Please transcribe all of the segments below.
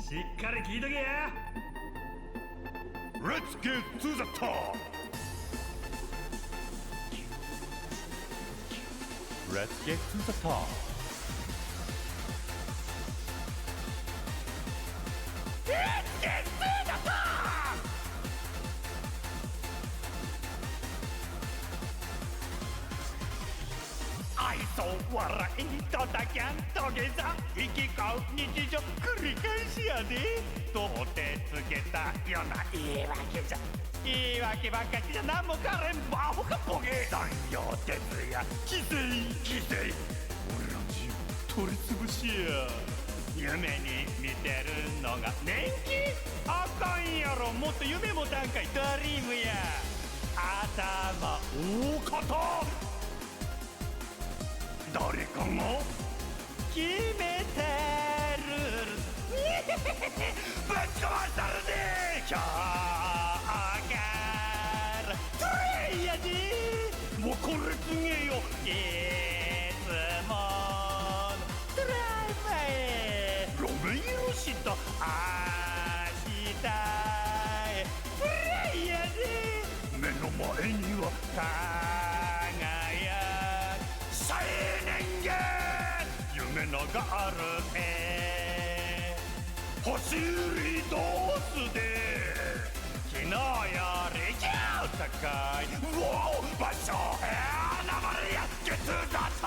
しっかり聞いとけや。 Let's get to the top! Let's get to the top! Let's get to the top! 愛想笑いとだけん土下座行き交う日常繰り返しやで。到底つけたような言い訳じゃ。言い訳ばっかりじゃ何もかれんバホかボケ。残業徹夜犠牲俺らの自由取り潰しや。夢に見てるのが年季あかんやろ。もっと夢もたんかいドリームや。頭大方誰かが決めてるぶち壊さるで今日からトレイやで。もうこれすげえよ。いつものドライバーへロメイロシと明日へプレイやで。目の前には輝く再年月夢のゴールへ走り通すで。昨日より今日高い場所へ流れやっけつだった。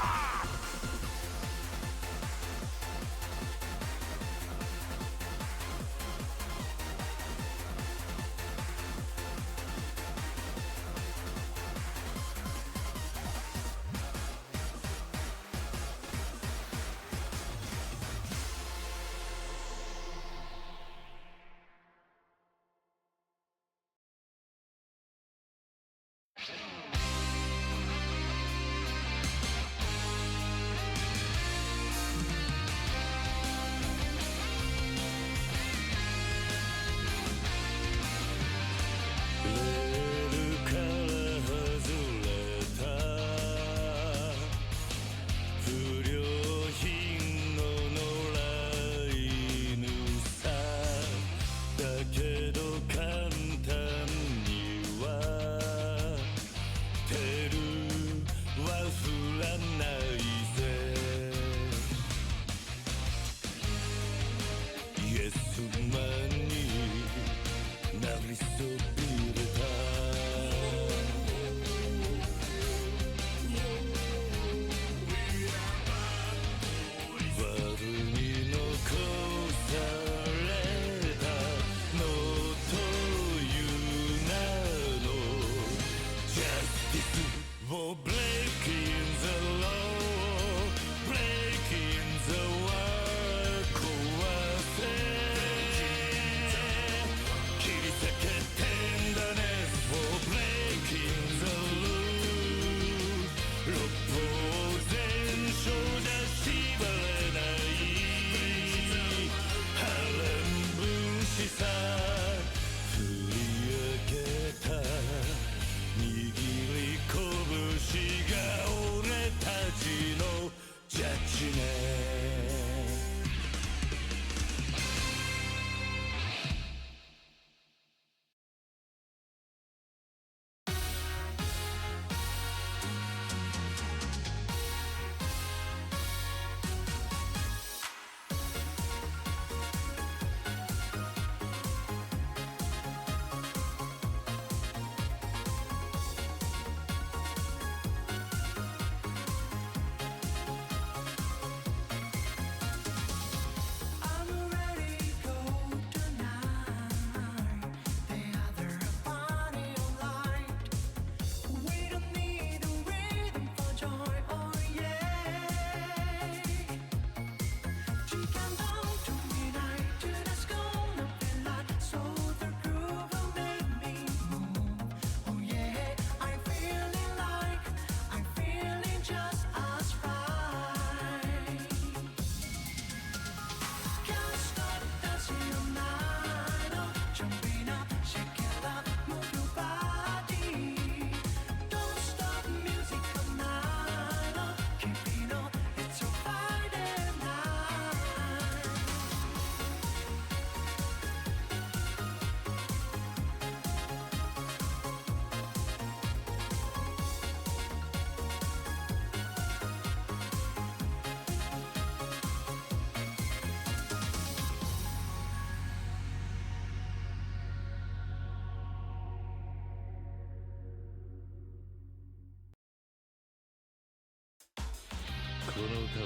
この歌を送る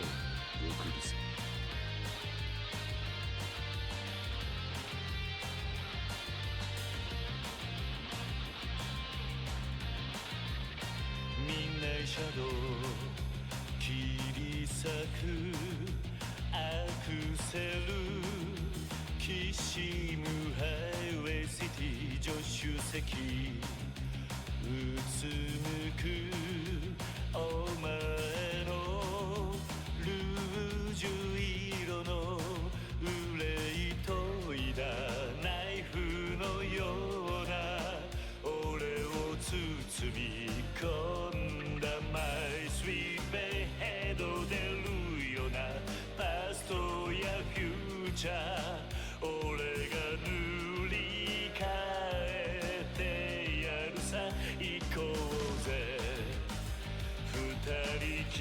ぜ。みんなシャドウ切り裂くアクセルきしむハイウェイシティ助手席うつむくお前のルージュ色の憂いといだナイフのような俺を包み込んだマイスイートベヘッド出るようなパストやフューチャー俺が塗り替えてやるさ行こうぜ二人き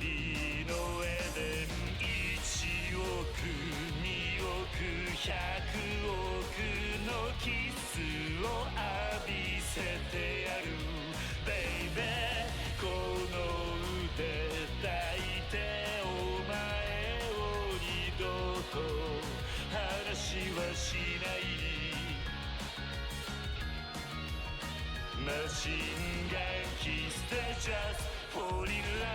りのエデン1億2億100億のキスを浴びせてやるベイベーこの腕抱いてお前を二度と話はしないマシンガンキスで just fall in love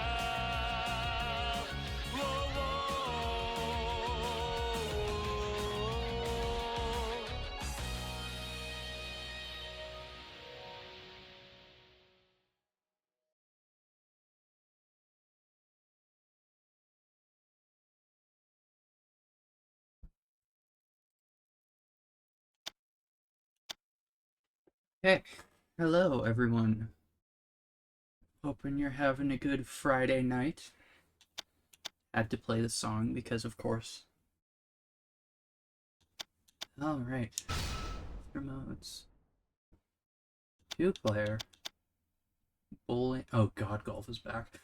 Hey, hello everyone. Hoping you're having a good Friday night. Had to play the song because of course. Alright. Modes. 2-player. Bowling. Oh god, golf is back.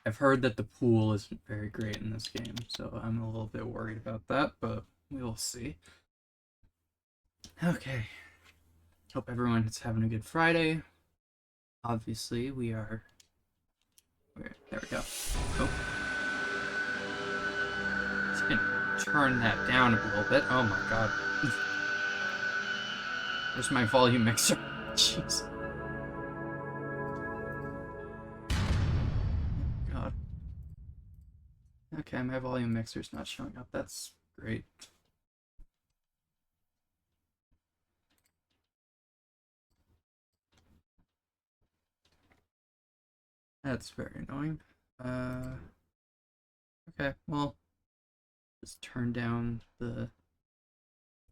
I've heard that the pool isn't very great in this game, so I'm a little bit worried about that, but we will see. Okay. Hope everyone's having a good Friday. Obviously, we are... There we go. Oh. Just gonna turn that down a little bit. Oh my god. Where's my volume mixer? Jeez. God. Okay, my volume mixer's not showing up. That's great. That's very annoying. Okay, well, just turn down the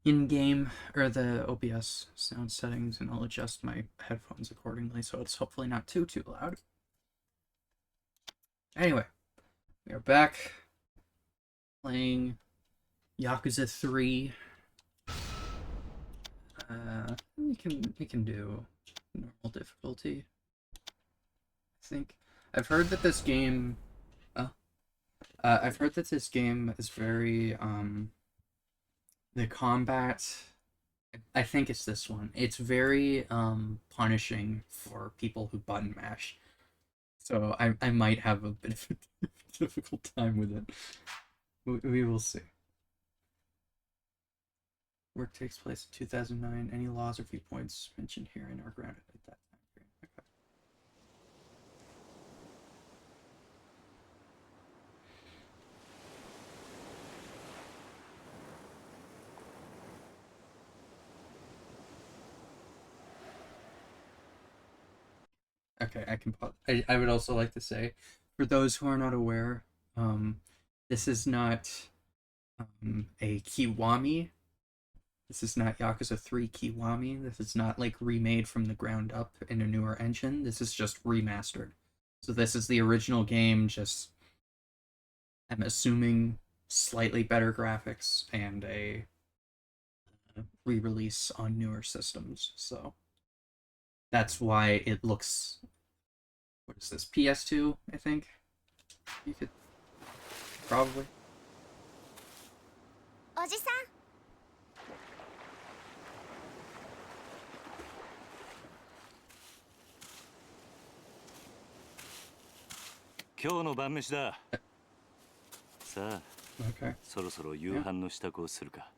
in-game, or the OBS sound settings, and I'll adjust my headphones accordingly, so it's hopefully not too loud. Anyway, we are back, playing Yakuza 3. We can do normal difficulty, I think. I've heard that this game is very, the combat, I think it's this one. It's very, punishing for people who button mash. So I might have a bit of a difficult time with it. We will see. Work takes place in 2009. Any laws or viewpoints mentioned herein are grounded at that time frame. Okay. Okay, I can pause. I would also like to say, for those who are not aware, this is not a Kiwami. This is not Yakuza 3 Kiwami. This is not like remade from the ground up in a newer engine. This is just remastered. So this is the original game, just, I'm assuming, slightly better graphics and a re-release on newer systems. So that's why it looks, what is this, PS2, I think? You could, probably. Oji-san? 今日の晩飯だ。さあ、Okay. そろそろ夕飯の支度をするか。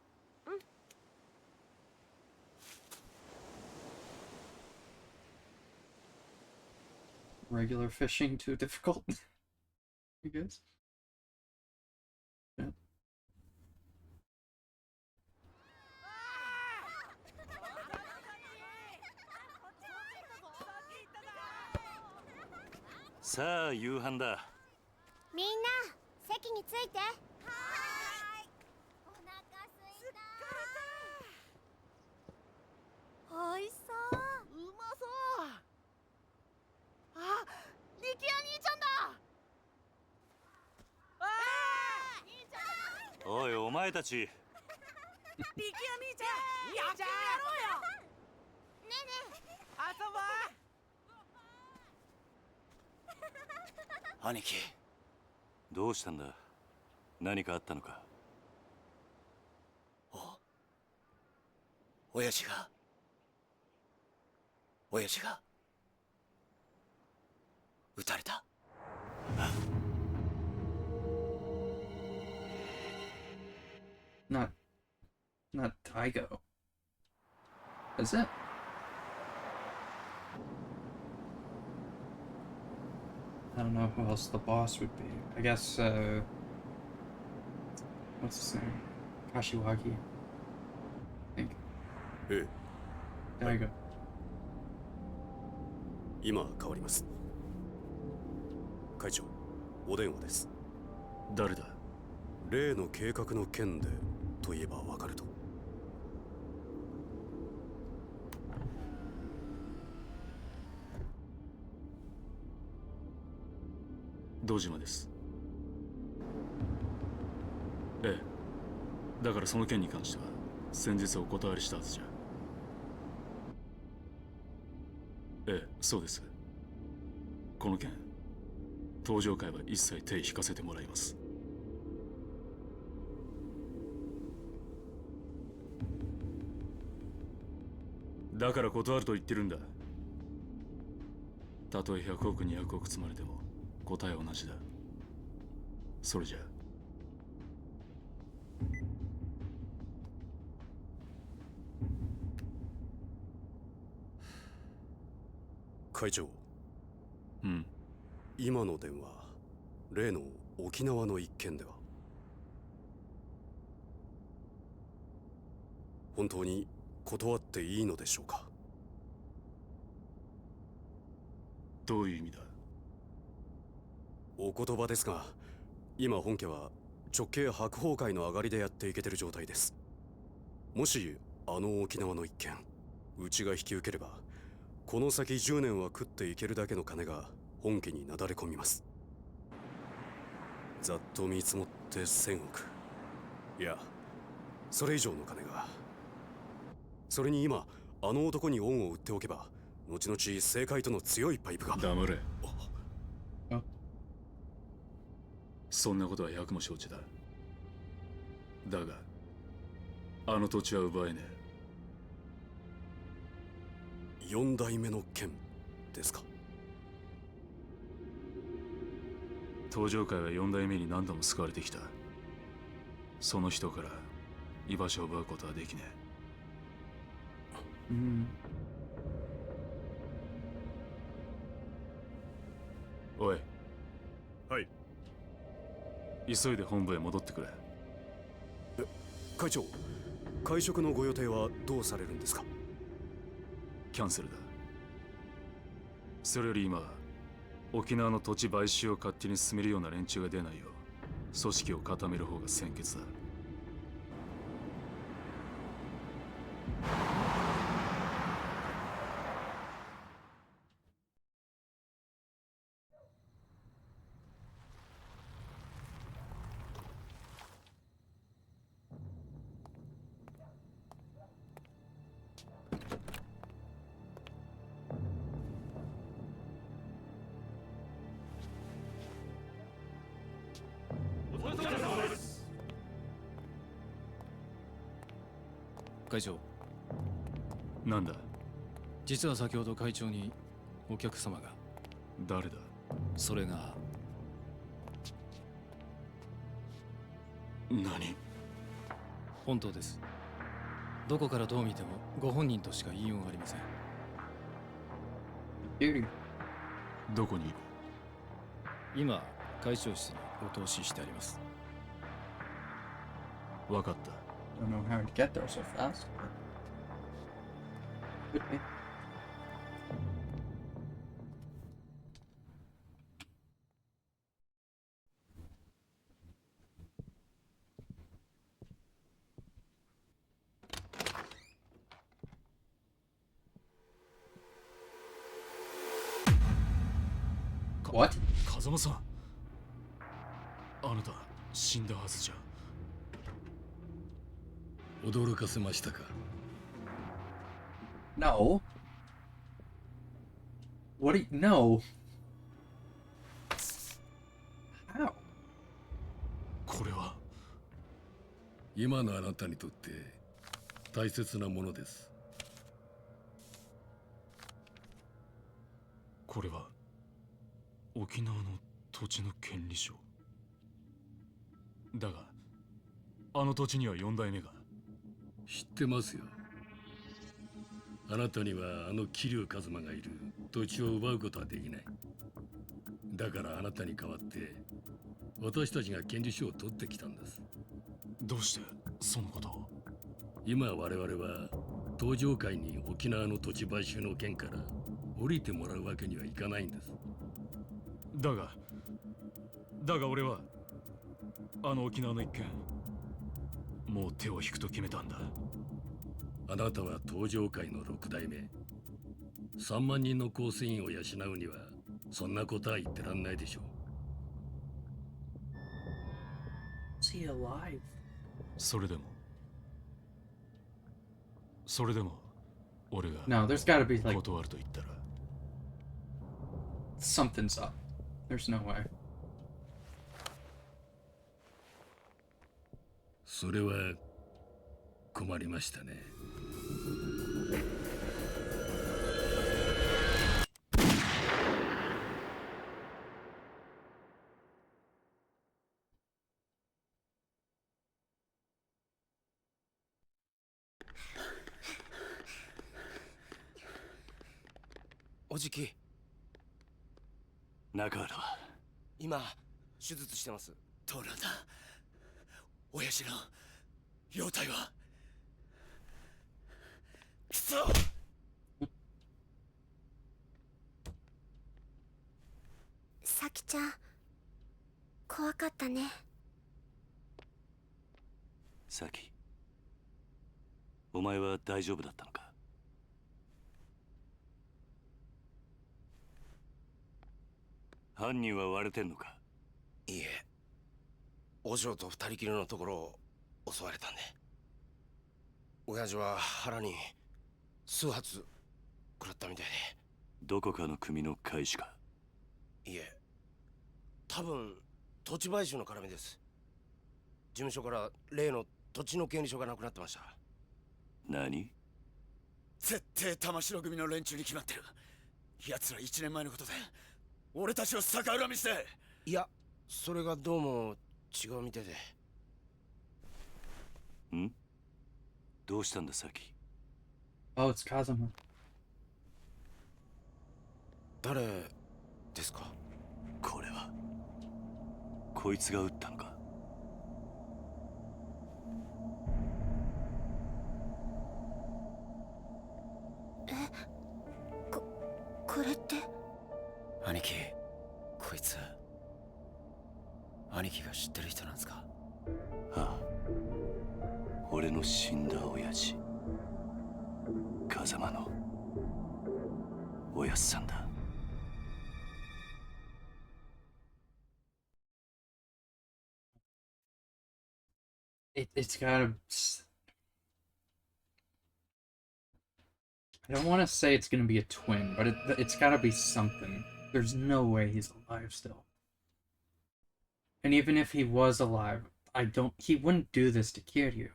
Regular fishing too difficult? You guys? Yeah. さあ、夕飯だ。みんな席について。はーい。お腹すいた。おいしそう。うまそう。あ、力也兄ちゃんだ。あー、兄ちゃん。おい、お前たち。力也兄ちゃん、野球やろうよ。ねえね遊ぼう。兄貴。どうしたんだ。何かあったのか。親父が撃たれた。Not Taigo. Is it? I don't know who else the boss would be. I guess, what's his name? Kashiwagi. I think. ええ、Taigo. 今変わります。会長、お電話です。誰だ。例の計画の件でといえばわかると。堂島です。ええ、だからその件に関しては先日お断りしたはずじゃ。ええ、そうです。この件登場会は一切手引かせてもらいます。だから断ると言ってるんだ。たとえ100億200億積まれても答えは同じだ。それじゃ会長、うん。今の電話、例の沖縄の一件では本当に断っていいのでしょうか。どういう意味だ。お言葉ですが、今本家は直系白鵬会の上がりでやっていけてる状態です。もしあの沖縄の一件うちが引き受ければ、この先10年は食っていけるだけの金が本家になだれ込みます。ざっと見積もって1000億、いやそれ以上の金が。それに今あの男に恩を売っておけば、後々政界との強いパイプが。黙れ。あ、そんなことは百も承知だ。だがあの土地は奪えねえ。4代目の剣ですか。登場界は4代目に何度も救われてきた。その人から居場所を奪うことはできねMm. え。おい。はい。急いで本部へ戻ってくれ。会長、会食のご予定はどうされるんですか。キャンセルだ。それより今沖縄の土地買収を勝手に進めるような連中が出ないよう組織を固める方が先決だ。会長、なんだ。実は先ほど会長にお客様が。誰だ。それが何？本当です。どこからどう見てもご本人としか言いようがありません。Duty. どこにいる？今、会長室にお通ししてあります。わかった。 Don't know how to get there so fast. Could be. What? 風間さん、あなた死んだはずじゃ。驚かせましたか？ No. What do you... No. How? これは今のあなたにとって大切なものです。これは沖縄の土地の権利書だが、あの土地には4代目が。知ってますよ。あなたにはあの桐生一馬がいる土地を奪うことはできない。だからあなたに代わって私たちが権利書を取ってきたんです。どうしてそのことを？今我々は東上界に沖縄の土地買収の件から降りてもらうわけにはいかないんです。だが俺はあの沖縄の一件、もう手を引くと決めたんだ。あなたは東上界の6代目。3万人の構成員を養うにはそんなことは言ってらんないでしょう。 Is he alive? それでも俺が No, there's gotta be like 断ると言ったら。 something's up. There's no way. それは困りましたね。おじき、中原は今手術してます。トラだ。親父の容体は。くそ。さきちゃん、怖かったね。サキ、お前は大丈夫だったのか？犯人は割れてんのか？いいえ、お嬢と二人きりのところを襲われたんで。親父は腹に数発食らったみたいどこかの組の会士か？で。いえ、多分土地買収の絡みです。事務所から例の土地の権利書がなくなってました。何？絶対玉城組の連中に決まってる。奴ら1年前のことで俺たちを逆恨みして。いや、それがどうも違うみたいで。ん？どうしたんだサキ？ Oh, it's Kazuma. 誰ですか？これはこいつが撃ったのか？これって。兄貴、こいつ兄貴が知ってる人なんですか？ああ、俺の死んだ親父、風間のおやっさんだ。It's gotta... I don't want to say it's gonna be a twin, but it's gotta be something. There's no way he's alive still. And even if he was alive, he wouldn't do this to Kiryu. It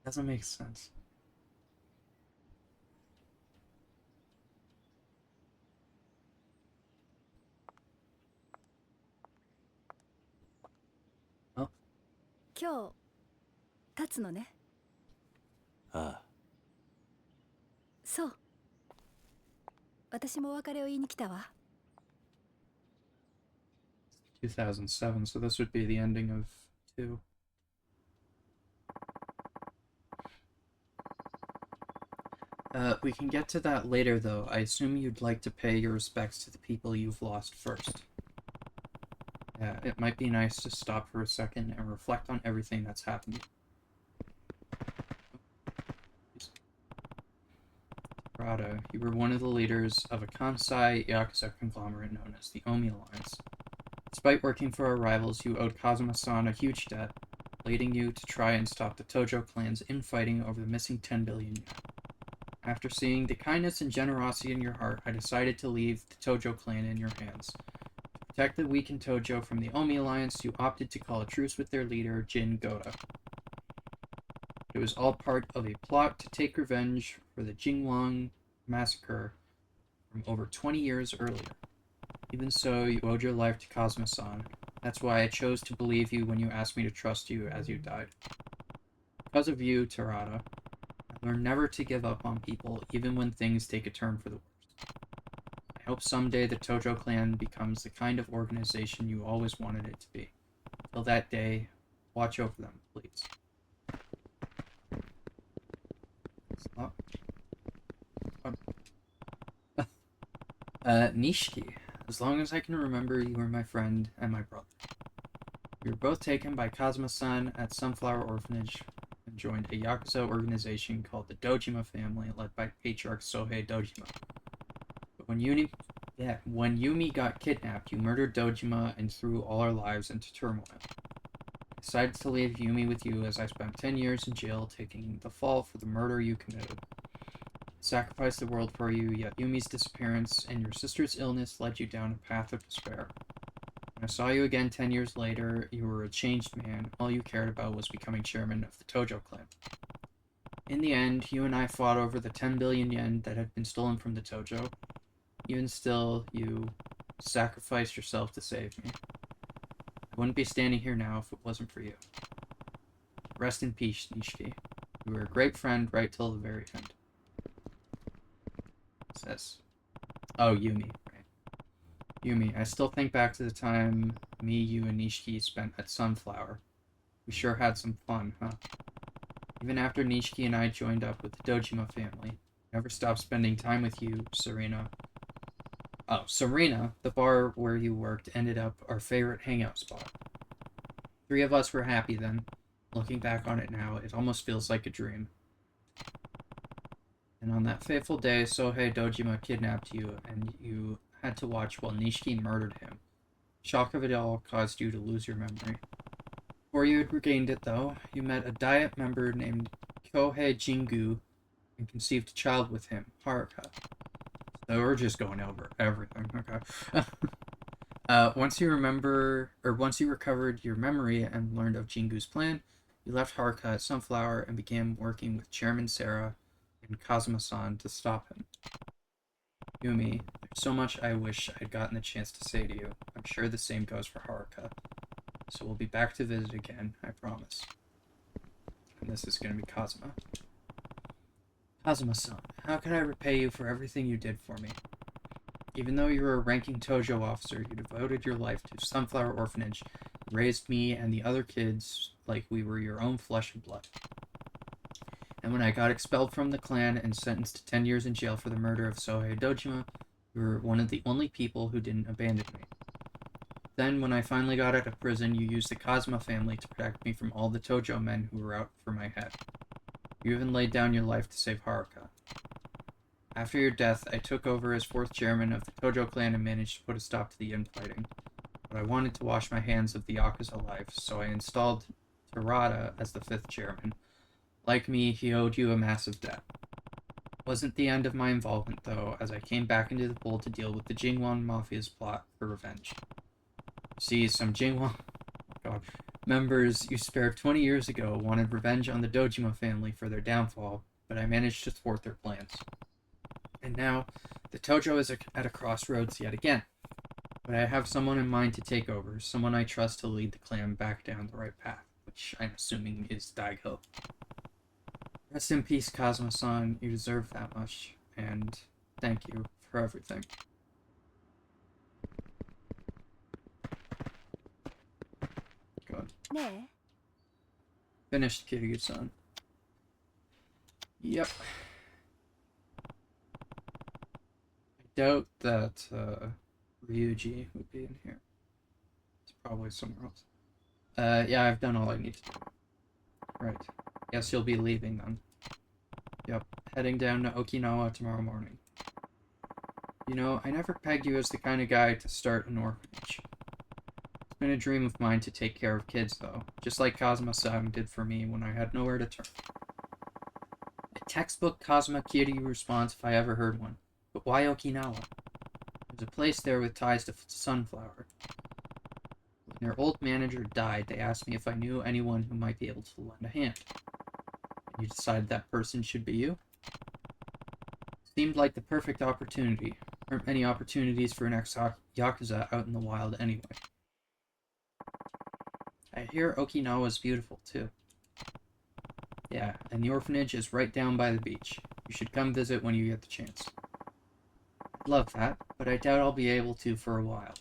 doesn't make sense. 今日立つのね。ああ。そう。私もお別れを言いに来たわ。2007, so this would be the ending of 2. We can get to that later, though. I assume you'd like to pay your respects to the people you've lost first. Yeah, it might be nice to stop for a second and reflect on everything that's happened. Rada, you were one of the leaders of a Kansai Yakuza conglomerate known as the Omi Alliance. Despite working for our rivals, you owed Kazuma-san a huge debt, leading you to try and stop the Tojo clan's infighting over the missing 10 billion yen. After seeing the kindness and generosity in your heart, I decided to leave the Tojo clan in your hands. To protect the weakened Tojo from the Omi Alliance, you opted to call a truce with their leader, Jin Goda. It was all part of a plot to take revenge for the Jingwang massacre from over 20 years earlier. Even so, you owed your life to Kazuma-san. That's why I chose to believe you when you asked me to trust you as you died. Because of you, Terada, I learned never to give up on people, even when things take a turn for the worst. I hope someday the Tojo clan becomes the kind of organization you always wanted it to be. Till that day, watch over them, please. Stop. Nishiki. As long as I can remember, you were my friend and my brother. We were both taken by Kazuma-san at Sunflower Orphanage and joined a Yakuza organization called the Dojima family, led by patriarch Sohei Dojima. But when Yumi got kidnapped, you murdered Dojima and threw all our lives into turmoil. I decided to leave Yumi with you as I spent 10 years in jail taking the fall for the murder you committed. Sacrificed the world for you, yet Yumi's disappearance and your sister's illness led you down a path of despair. When I saw you again 10 years later, you were a changed man. All you cared about was becoming chairman of the Tojo clan. In the end, you and I fought over the 10 billion yen that had been stolen from the Tojo. Even still, you sacrificed yourself to save me. I wouldn't be standing here now if it wasn't for you. Rest in peace, Nishiki. You were a great friend right till the very end. Says, oh, Yumi, right. Yumi, I still think back to the time me, you, and Nishiki spent at Sunflower. We sure had some fun, huh? Even after Nishiki and I joined up with the Dojima family, I never stopped spending time with you, Serena. Oh, Serena, the bar where you worked, ended up our favorite hangout spot. 3 of us were happy then. Looking back on it now, it almost feels like a dream. And on that fateful day, Sohei Dojima kidnapped you, and you had to watch while Nishiki murdered him. Shock of it all caused you to lose your memory. Before you had regained it, though, you met a Diet member named Kyohei Jingu and conceived a child with him, Haruka. So we're just going over everything, okay? Once you recovered your memory and learned of Jingu's plan, you left Haruka at Sunflower and began working with Chairman Sarah and Kazuma-san to stop him. Yumi, there's so much I wish I'd gotten the chance to say to you. I'm sure the same goes for Haruka. So we'll be back to visit again, I promise. And this is going to be Kazuma. Kazuma-san, how can I repay you for everything you did for me? Even though you were a ranking Tojo officer, you devoted your life to Sunflower Orphanage, raised me and the other kids like we were your own flesh and blood. And when I got expelled from the clan and sentenced to 10 years in jail for the murder of Sohei Dojima, you were one of the only people who didn't abandon me. Then, when I finally got out of prison, you used the Kazuma family to protect me from all the Tojo men who were out for my head. You even laid down your life to save Haruka. After your death, I took over as 4th chairman of the Tojo clan and managed to put a stop to the infighting. But I wanted to wash my hands of the Yakuza life, so I installed Terada as the 5th chairman. Like me, he owed you a massive debt. It wasn't the end of my involvement, though, as I came back into the fold to deal with the Jingwon Mafia's plot for revenge. See, some Jingwon members you spared 20 years ago wanted revenge on the Dojima family for their downfall, but I managed to thwart their plans. And now, the Tojo is at a crossroads yet again. But I have someone in mind to take over, someone I trust to lead the clan back down the right path, which which I'm assuming is Daigo. Rest in peace, Kazuma-san. You deserve that much, and thank you for everything. Good. Finished, Kiryu-san. Yep. I doubt that Ryuji would be in here. It's probably somewhere else. Yeah, I've done all I need to do. Right. Guess you'll be leaving then. Yep. Heading down to Okinawa tomorrow morning. You know, I never pegged you as the kind of guy to start an orphanage. It's been a dream of mine to take care of kids, though, just like Kazuma-san did for me when I had nowhere to turn. A textbook Kazuma Kiryu response if I ever heard one. But why Okinawa? There's a place there with ties to Sunflower. When their old manager died, they asked me if I knew anyone who might be able to lend a hand. And you decided that person should be you? Seemed like the perfect opportunity. Aren't many opportunities for an ex-Yakuza out in the wild anyway. I hear Okinawa's beautiful, too. Yeah, and the orphanage is right down by the beach. You should come visit when you get the chance. I'd love that, but I doubt I'll be able to for a while.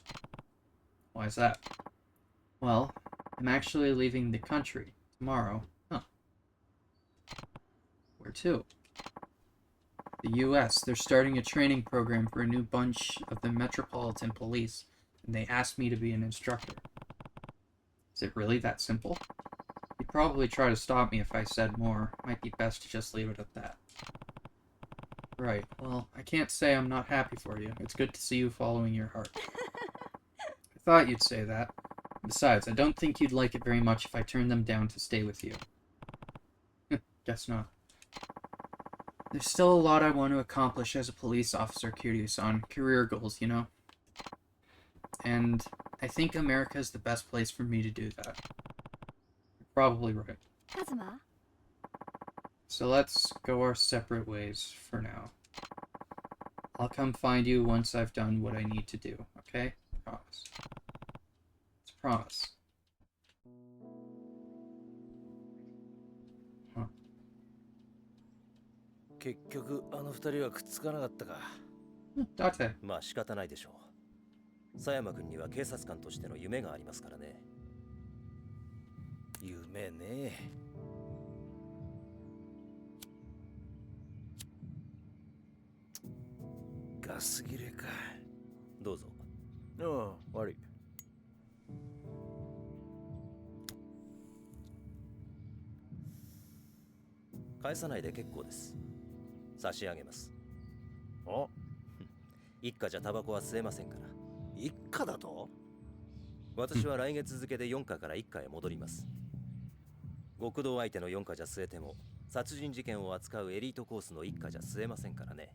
Why is that? Well, I'm actually leaving the country tomorrow. Huh. Where to? The US. They're starting a training program for a new bunch of the Metropolitan Police, and they asked me to be an instructor. Is it really that simple? You'd probably try to stop me if I said more. Might be best to just leave it at that. Right. Well, I can't say I'm not happy for you. It's good to see you following your heart. I thought you'd say that. Besides, I don't think you'd like it very much if I turned them down to stay with you. Guess not. There's still a lot I want to accomplish as a police officer, Kiryu-san. Career goals, you know? And I think America is the best place for me to do that. You're probably right. Kazuma? So let's go our separate ways for now. I'll come find you once I've done what I need to do, okay? Promise. It's a promise. Huh. 結局あの二人はくっつかなかったか。だって。まあ仕方ないでしょう。佐山君には警察官としての夢がありますからね。夢ね。ガス切れか。どうぞ。ああ、悪い。返さないで結構です。差し上げます。あ一家じゃタバコは吸えませんから。一家だと？私は来月付で4課から1課へ戻ります。極道相手の4課じゃ吸えても、殺人事件を扱うエリートコースの1課じゃ吸えませんからね。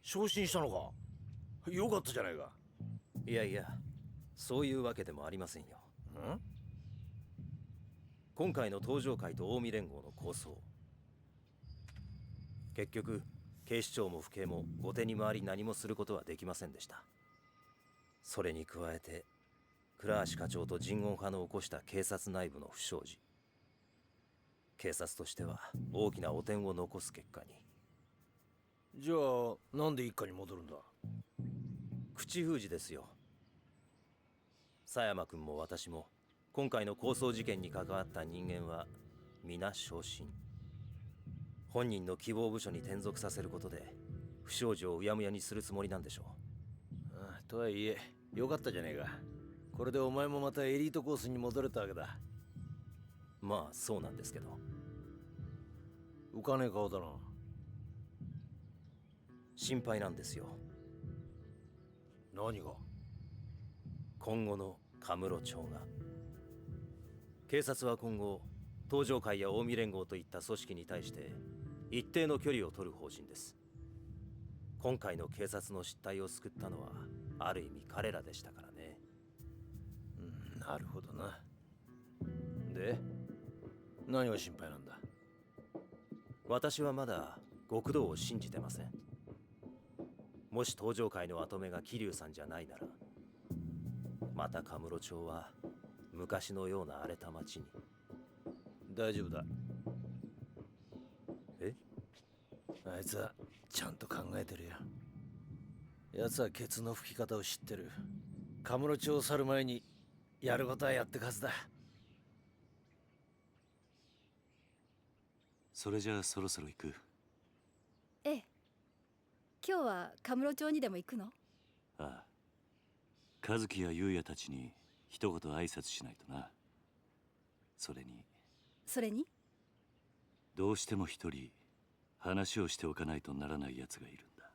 昇進したのか？よかったじゃないか。いやいや、そういうわけでもありませんよ。今回の東上会と近江連合の構想。結局、警視庁も府警も後手に回り何もすることはできませんでした。それに加えて、倉橋課長と人言派の起こした警察内部の不祥事。警察としては大きな汚点を残す結果に。じゃあなんで一家に戻るんだ？口封じですよ。佐山君も私も今回の抗争事件に関わった人間は皆昇進。本人の希望部署に転属させることで不祥事をうやむやにするつもりなんでしょう。とはいえよかったじゃねえか。これでお前もまたエリートコースに戻れたわけだ。まあそうなんですけど。浮かねえ顔だな。心配なんですよ。何が？今後のカムロ町が。警察は今後東上会や近江連合といった組織に対して一定の距離を取る方針です。今回の警察の失態を救ったのはある意味彼らでしたからね。なるほどな。で何が心配なんだ？私はまだ極道を信じてません。もし東上会の跡目が桐生さんじゃないなら、またカムロ町は昔のような荒れた町に大丈夫だ。え？あいつはちゃんと考えてるよ。奴はケツの吹き方を知ってる。カムロ町を去る前にやることはやってくはずだ。それじゃあそろそろ行く。ええ。今日はカムロ町にでも行くの？ああ。和樹や優也たちに一言挨拶しないとな。それにどうしても一人話をしておかないとならない奴がいるんだ。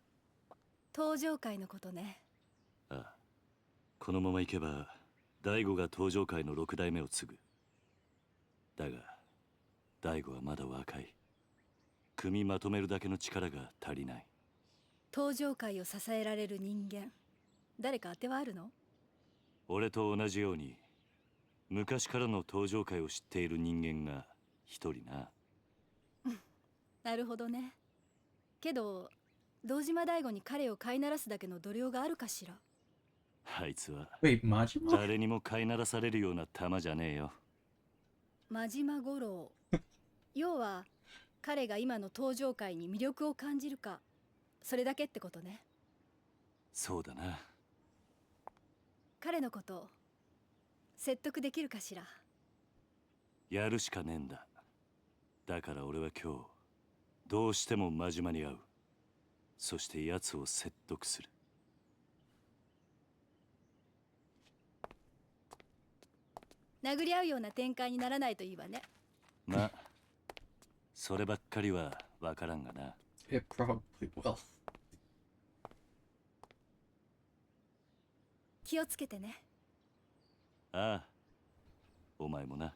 登場会のことね。ああ。このまま行けば大悟が登場界の6代目を継ぐ。だが大悟はまだ若い。組みまとめるだけの力が足りない。登場会を支えられる人間、誰か当てはあるの？俺と同じように昔からの登場界を知っている人間が一人な。なるほどね。けど堂島大吾に彼を飼いならすだけの度量があるかしら。あいつはマ誰にも飼いならされるような玉じゃねえよ。真島五郎要は彼が今の登場界に魅力を感じるか、それだけってことね。そうだな。彼のこと説得できるかしら。やるしかねえんだ。だから俺は今日どうしても真島に会う。そして奴を説得する。殴り合うような展開にならないといいわね。まあそればっかりはわからんがな。It probably will. 気をつけてね。ああ、お前もな。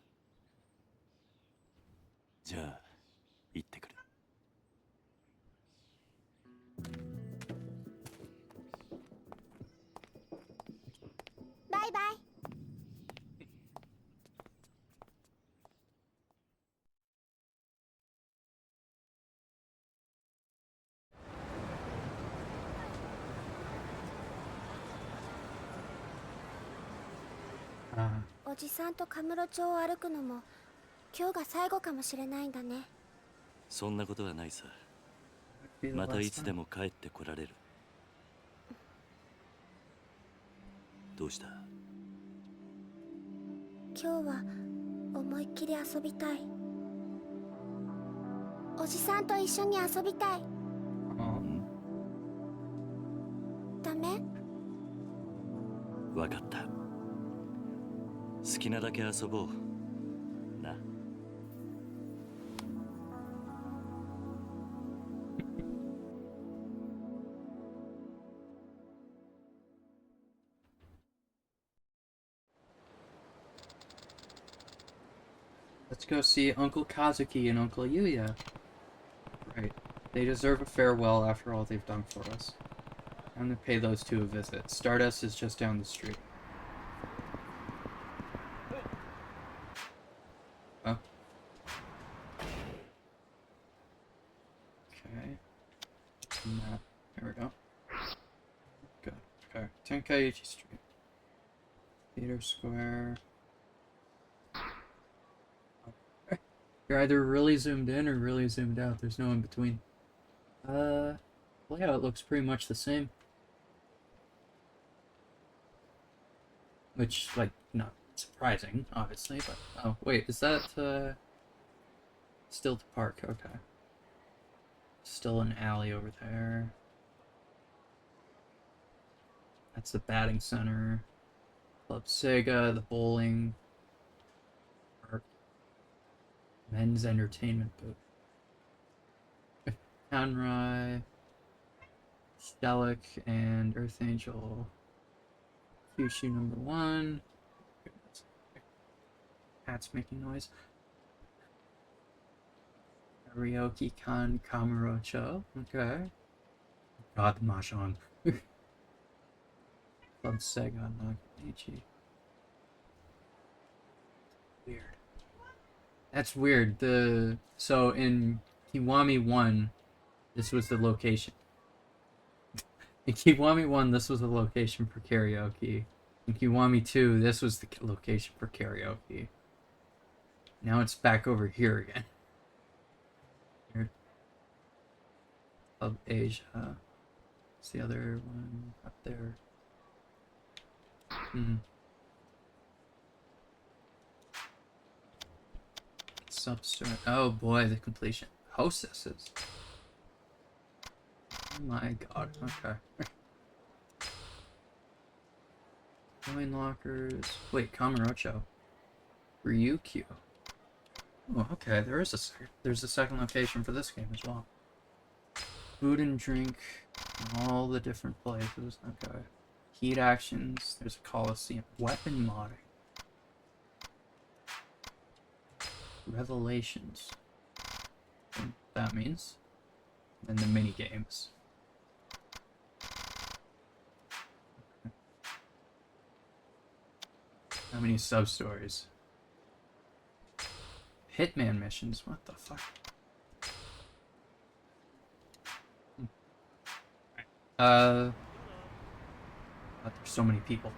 じゃあ行ってくる。バイバイ。おじさんとカムロ町を歩くのも今日が最後かもしれないんだね。そんなことはないさ。またいつでも帰ってこられる。どうした？今日は思いっきり遊びたい。おじさんと一緒に遊びたい。ダメ？わかった。好きなだけ遊ぼうな。Let's go see Uncle Kazuki and Uncle Yuya. Right. They deserve a farewell after all they've done for us. I'm gonna pay those two a visit. Stardust is just down the street. Oh. Okay. Map. There we go. Good. Okay. Tenkaichi Street. Theater Square. Okay. You're either really zoomed in or really zoomed out. There's no in between. Layout looks pretty much the same. Which, like, not surprising, obviously, but... Oh, wait, is that, still the park? Okay. Still an alley over there. That's the batting center. Club Sega, the bowling. Park. Men's entertainment booth. Hanrai. Stelic and Earth Angel. Kyushu #1. Cat's making noise. Ryoki-kan Kamurocho. Okay. God, Mahjong. Club Sega Nakanichi. Weird. That's weird. So in Kiwami 1, this was the location. In Kiwami 1, this was the location for karaoke. In Kiwami 2, this was the location for karaoke. now it's back over here again. Here. Of Asia. What's the other one up there? Substory. Oh boy, the completion. Hostesses. Oh my god, okay. Coin lockers. Wait, Kamurocho. Ryukyu. Oh, okay, there's a second location for this game as well. Food and drink, all the different places. Okay. Heat actions, there's a Coliseum. Weapon modding. Revelations. What that means. And the mini games. How many sub-stories? Hitman missions? What the fuck? God, there's so many people.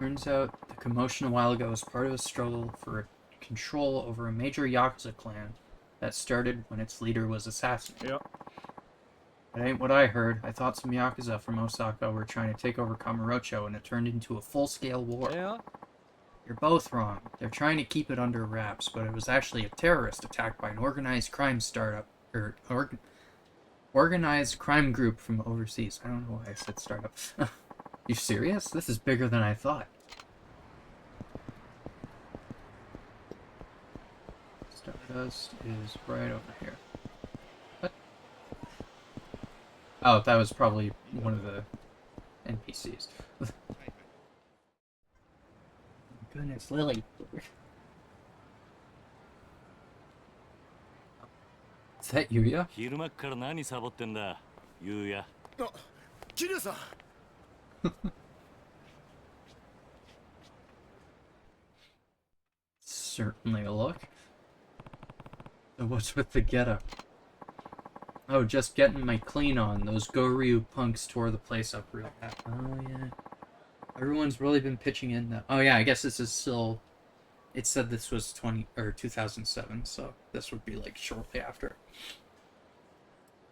Turns out the commotion a while ago was part of a struggle for control over a major Yakuza clan that started when its leader was assassinated. Yep. That ain't what I heard. I thought some Yakuza from Osaka were trying to take over Kamurocho and it turned into a full-scale war. Yeah? You're both wrong. They're trying to keep it under wraps, but it was actually a terrorist attack by an organized crime startup, or organized crime group from overseas. I don't know why I said startup. You serious? This is bigger than I thought. Stardust is right over here. What? Oh, that was probably one of the NPCs. Goodness, Lily. Is that Yuya? 昼間っから何サボってんだ、ゆうや。あ、桐生さん。Certainly a look. So what's with the getup? Oh, just getting my clean on. Those Goryu punks tore the place up real bad. Oh yeah. Everyone's really been pitching in now. Oh yeah, I guess this is still... It said this was 2007, so this would be like shortly after.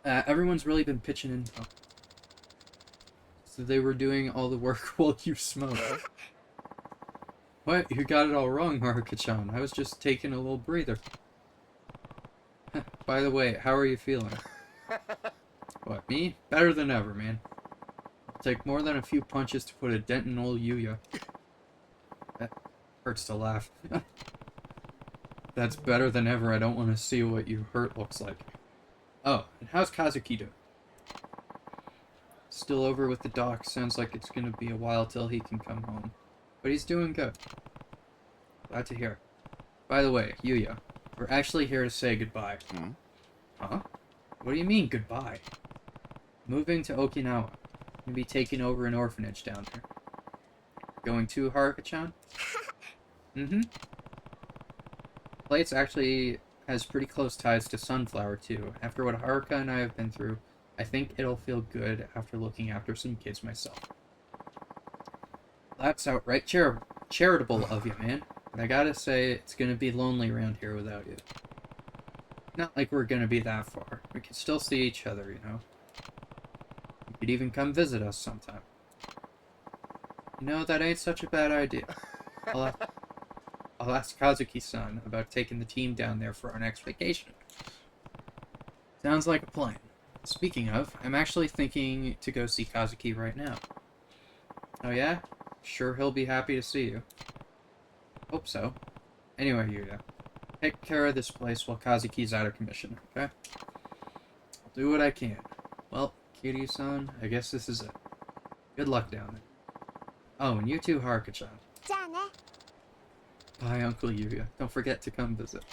Everyone's really been pitching in though. So they were doing all the work while you smoked. What? You got it all wrong, Haruka-chan. I was just taking a little breather. By the way, how are you feeling? What, me? Better than ever, man. It'll take more than a few punches to put a dent in old Yuya. That hurts to laugh. That's better than ever. I don't want to see what you hurt looks like. Oh, and how's Kazuki doing? Still over with the doc. Sounds like it's gonna be a while till he can come home. But he's doing good. Glad to hear. By the way, Yuya, we're actually here to say goodbye. Huh? What do you mean, goodbye? Moving to Okinawa. Gonna be taking over an orphanage down there. Going to, Haruka-chan? Mm-hmm. Place actually has pretty close ties to Sunflower, too. After what Haruka and I have been through, I think it'll feel good after looking after some kids myself. That's outright charitable of you, man. But I gotta say, it's gonna be lonely around here without you. Not like we're gonna be that far. We can still see each other, you know. You could even come visit us sometime. You know, that ain't such a bad idea. I'll ask Kazuki-san about taking the team down there for our next vacation. Sounds like a plan. Speaking of, I'm actually thinking to go see Kazuki right now. Oh yeah? Sure he'll be happy to see you. Hope so. Anyway, Yuya, take care of this place while Kazuki's out of commission, okay? I'll do what I can. Well, Kiryu-san, I guess this is it. Good luck down there. Oh, and you too, Haruka-chan. Bye, Uncle Yuya. Don't forget to come visit.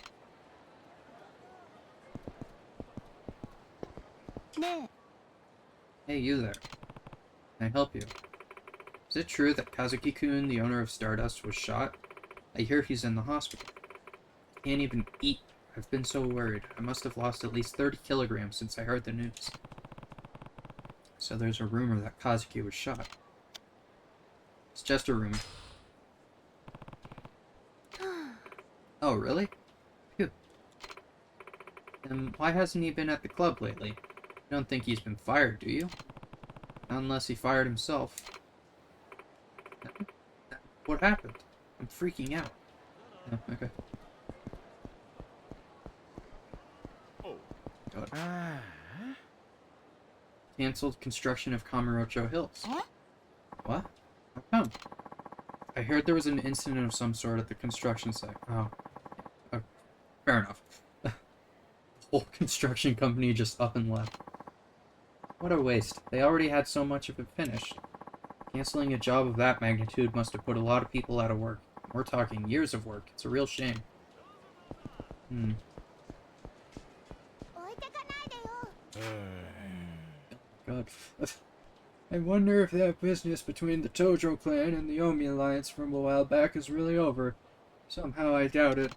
Hey, you there. Can I help you? Is it true that Kazuki-kun, the owner of Stardust, was shot? I hear he's in the hospital. Can't even eat. I've been so worried. I must have lost at least 30 kilograms since I heard the news. So there's a rumor that Kazuki was shot. It's just a room. Oh, really? Phew. Then why hasn't he been at the club lately? You don't think he's been fired, do you? Not unless he fired himself. What happened? I'm freaking out. Oh, okay. God. Cancelled construction of Kamurocho Hills. What? How come? I heard there was an incident of some sort at the construction site. Oh. Fair enough. The whole construction company just up and left. What a waste. They already had so much of it finished. Canceling a job of that magnitude must have put a lot of people out of work. We're talking years of work. It's a real shame. God. I wonder if that business between the Tojo clan and the Omi alliance from a while back is really over. Somehow I doubt it.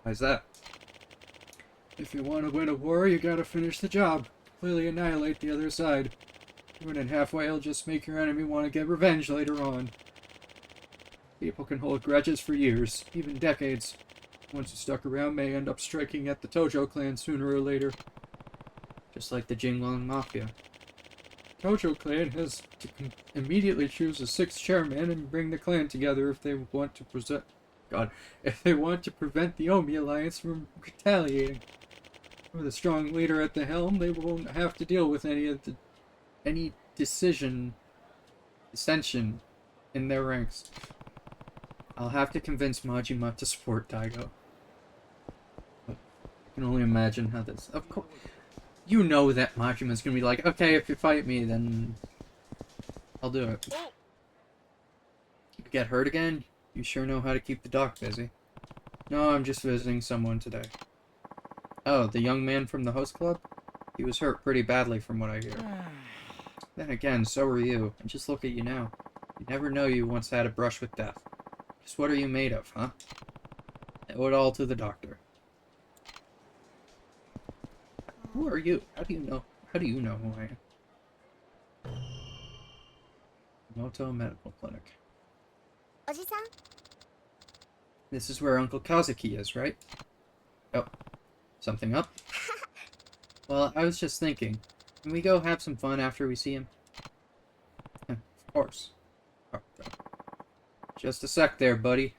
Why's that? If you want to win a war, you gotta finish the job. Completely annihilate the other side. Doing it halfway will just make your enemy want to get revenge later on. People can hold grudges for years, even decades. Once you stuck around, may end up striking at the Tojo clan sooner or later. Just like the Jinglong Mafia. Tojo clan has to immediately choose a 6th chairman and bring the clan together if they want to prevent the Omi alliance from retaliating. With a strong leader at the helm, they won't have to deal with any dissension in their ranks. I'll have to convince Majima to support Daigo. I can only imagine how this... Of course, you know that Majima's gonna be like, okay, if you fight me, then I'll do it. You get hurt again? You sure know how to keep the doc busy. No, I'm just visiting someone today. Oh, the young man from the host club? He was hurt pretty badly from what I hear. Then again, so were you. And just look at you now. You never know you once had a brush with death. Just what are you made of, huh? I owe it all to the doctor. Who are you? How do you know who I am? Noto Medical Clinic. Oji-san? This is where Uncle Kazuki is, right? Oh. Something up? Well, I was just thinking. Can we go have some fun after we see him? Of course. Oh, God. Just a sec there, buddy.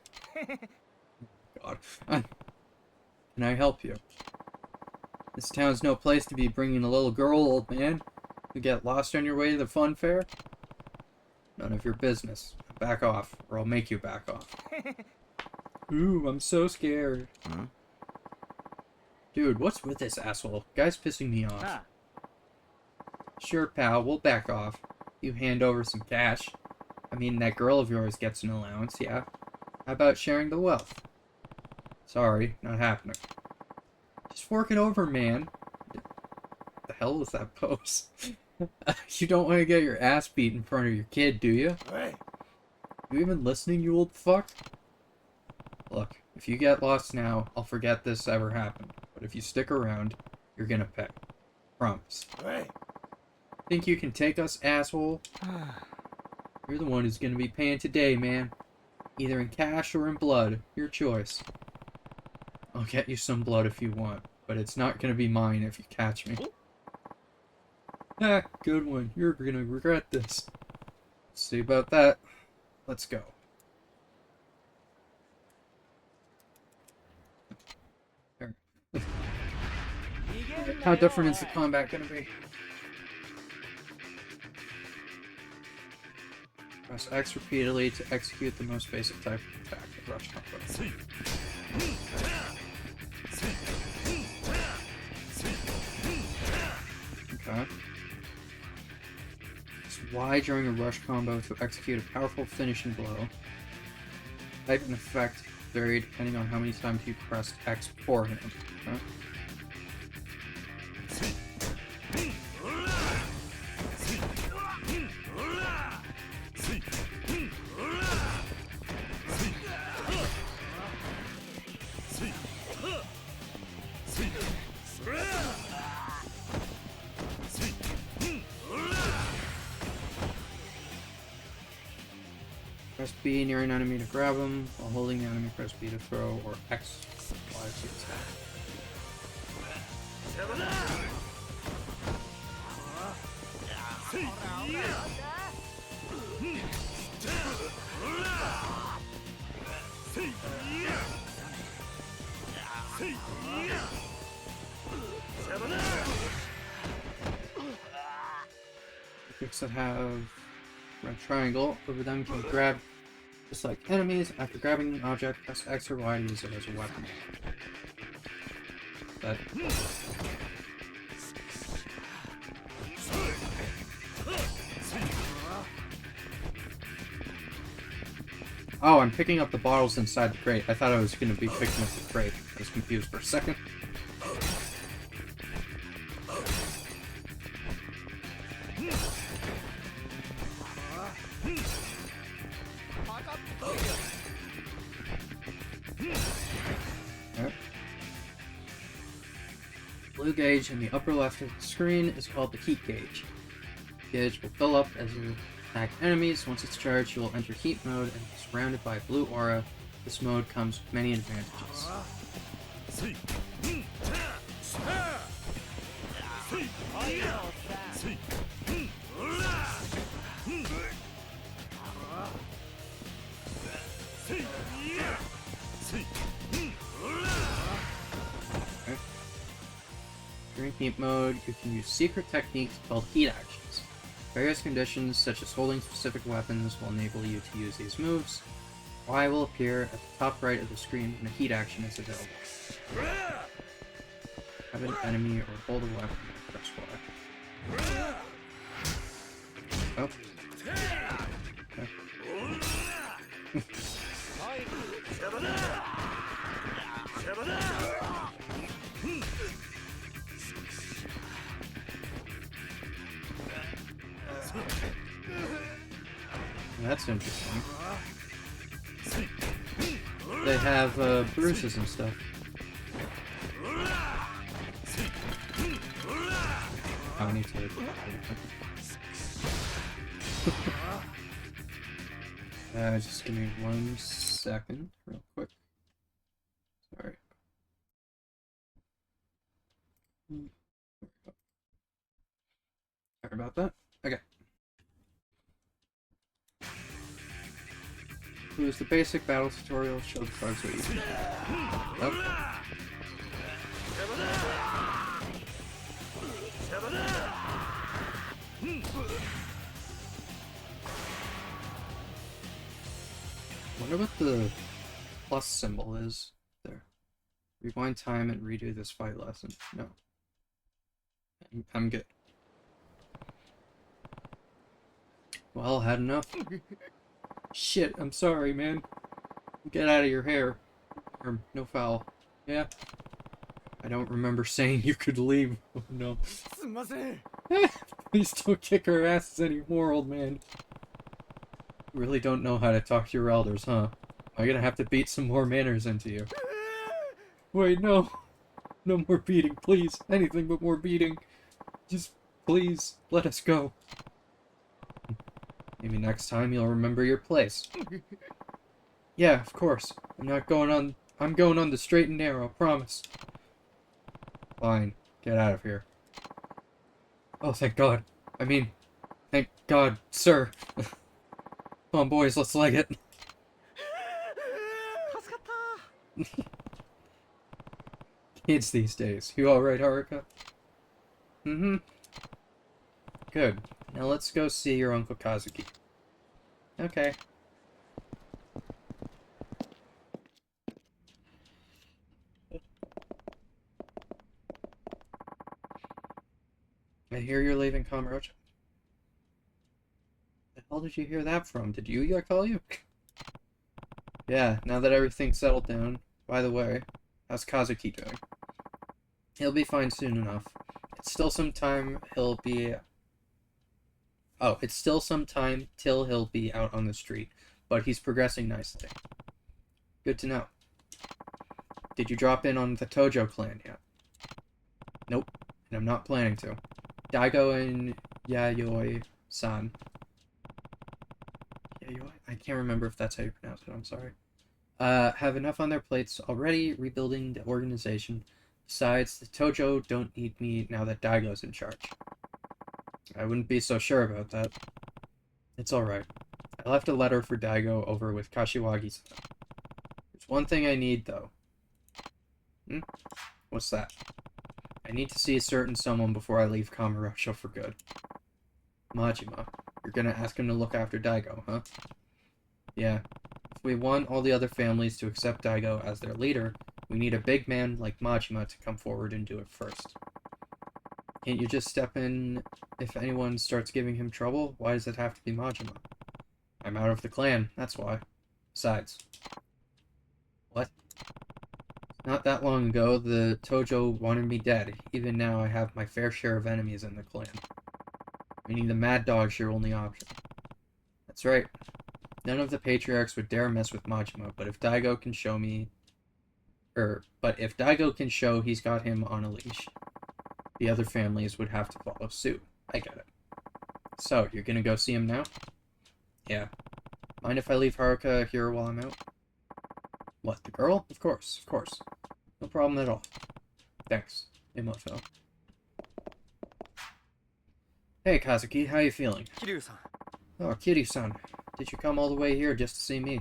God. Can I help you? This town's no place to be bringing a little girl, old man. You get lost on your way to the fun fair? None of your business. Back off, or I'll make you back off. Ooh, I'm so scared. Huh? Dude, what's with this asshole? Guy's pissing me off. Ah. Sure, pal, we'll back off. You hand over some cash. I mean, that girl of yours gets an allowance, yeah? How about sharing the wealth? Sorry, not happening. Just fork it over, man. The hell was that pose? You don't want to get your ass beat in front of your kid, do you? Hey. You even listening, you old fuck? Look, if you get lost now, I'll forget this ever happened. But if you stick around, you're gonna pay. Promise. Hey. Think you can take us, asshole? You're the one who's gonna be paying today, man. Either in cash or in blood. Your choice. I'll get you some blood if you want, but it's not gonna be mine if you catch me. Ah, good one. You're gonna regret this. Let's see about that. Let's go. There. How different is the combat gonna be? Press X repeatedly to execute the most basic type of attack, the rush combo. Okay. Press Y during a rush combo to execute a powerful finishing blow. Type and effect vary depending on how many times you pressed X beforehand. Okay. Press B near an enemy to grab him. While holding the enemy, press B to throw, or X Y to attack. Tricks that have red triangle over them can grab just like enemies. After grabbing an object, press X or Y to use it as a weapon. That. Oh, I'm picking up the bottles inside the crate. I thought I was going to be picking up the crate. I was confused for a second. Blue gauge in the upper left of the screen is called the heat gauge. The gauge will fill up as you attack enemies. Once it's charged, you will enter heat mode and be surrounded by a blue aura. This mode comes with many advantages. During heat mode, you can use secret techniques called heat actions. Various conditions, such as holding specific weapons, will enable you to use these moves. Y will appear at the top right of the screen when a heat action is available. Have an enemy or hold a weapon and press Y. Oh. That's interesting. They have bruises and stuff. I need to. Just give me 1 second, real quick. Sorry. Sorry about that. Okay. Here's the basic battle tutorial. Show the cards what you can do. Yep. Wonder what the plus symbol is there. Rewind time and redo this fight lesson. No. I'm good. Well, had enough. Shit, I'm sorry, man. Get out of your hair. Or no foul. Yeah. I don't remember saying you could leave. Oh no. Please don't kick our asses anymore, old man. You really don't know how to talk to your elders, huh? I'm gonna have to beat some more manners into you. Wait, no. No more beating, please. Anything but more beating. Just, please, let us go. Maybe next time you'll remember your place. Yeah, of course. I'm going on the straight and narrow, promise. Fine. Get out of here. Oh, thank God. I mean, thank God, sir. Come on, boys, let's leg it. Kids these days. You alright, Haruka? Mm-hmm. Good. Now let's go see your Uncle Kazuki. Okay. I hear you're leaving Kamurocho. The hell did you hear that from? Did Yuya call you? Yeah, now that everything's settled down. By the way, how's Kazuki doing? He'll be fine soon enough. It's still some time he'll be... Oh, it's still some time till he'll be out on the street, but he's progressing nicely. Good to know. Did you drop in on the Tojo clan yet? Nope, and I'm not planning to. Daigo and Yayoi-san. I can't remember if that's how you pronounce it, I'm sorry. Have enough on their plates already, rebuilding the organization. Besides, the Tojo don't need me now that Daigo's in charge. I wouldn't be so sure about that. It's alright. I left a letter for Daigo over with Kashiwagi-san. There's one thing I need, though. What's that? I need to see a certain someone before I leave Kamurocho for good. Majima. You're gonna ask him to look after Daigo, huh? Yeah. If we want all the other families to accept Daigo as their leader, we need a big man like Majima to come forward and do it first. Can't you just step in if anyone starts giving him trouble? Why does it have to be Majima? I'm out of the clan, that's why. Besides. What? Not that long ago, the Tojo wanted me dead. Even now, I have my fair share of enemies in the clan. Meaning the Mad Dog's your only option. That's right. None of the patriarchs would dare mess with Majima, but if Daigo can show he's got him on a leash, the other families would have to follow suit. I get it. So, you're gonna go see him now? Yeah. Mind if I leave Haruka here while I'm out? What, the girl? Of course, of course. No problem at all. Thanks, Imoto. Hey, Kazuki, how you feeling? Kiryu-san. Oh, Kiryu-san. Did you come all the way here just to see me?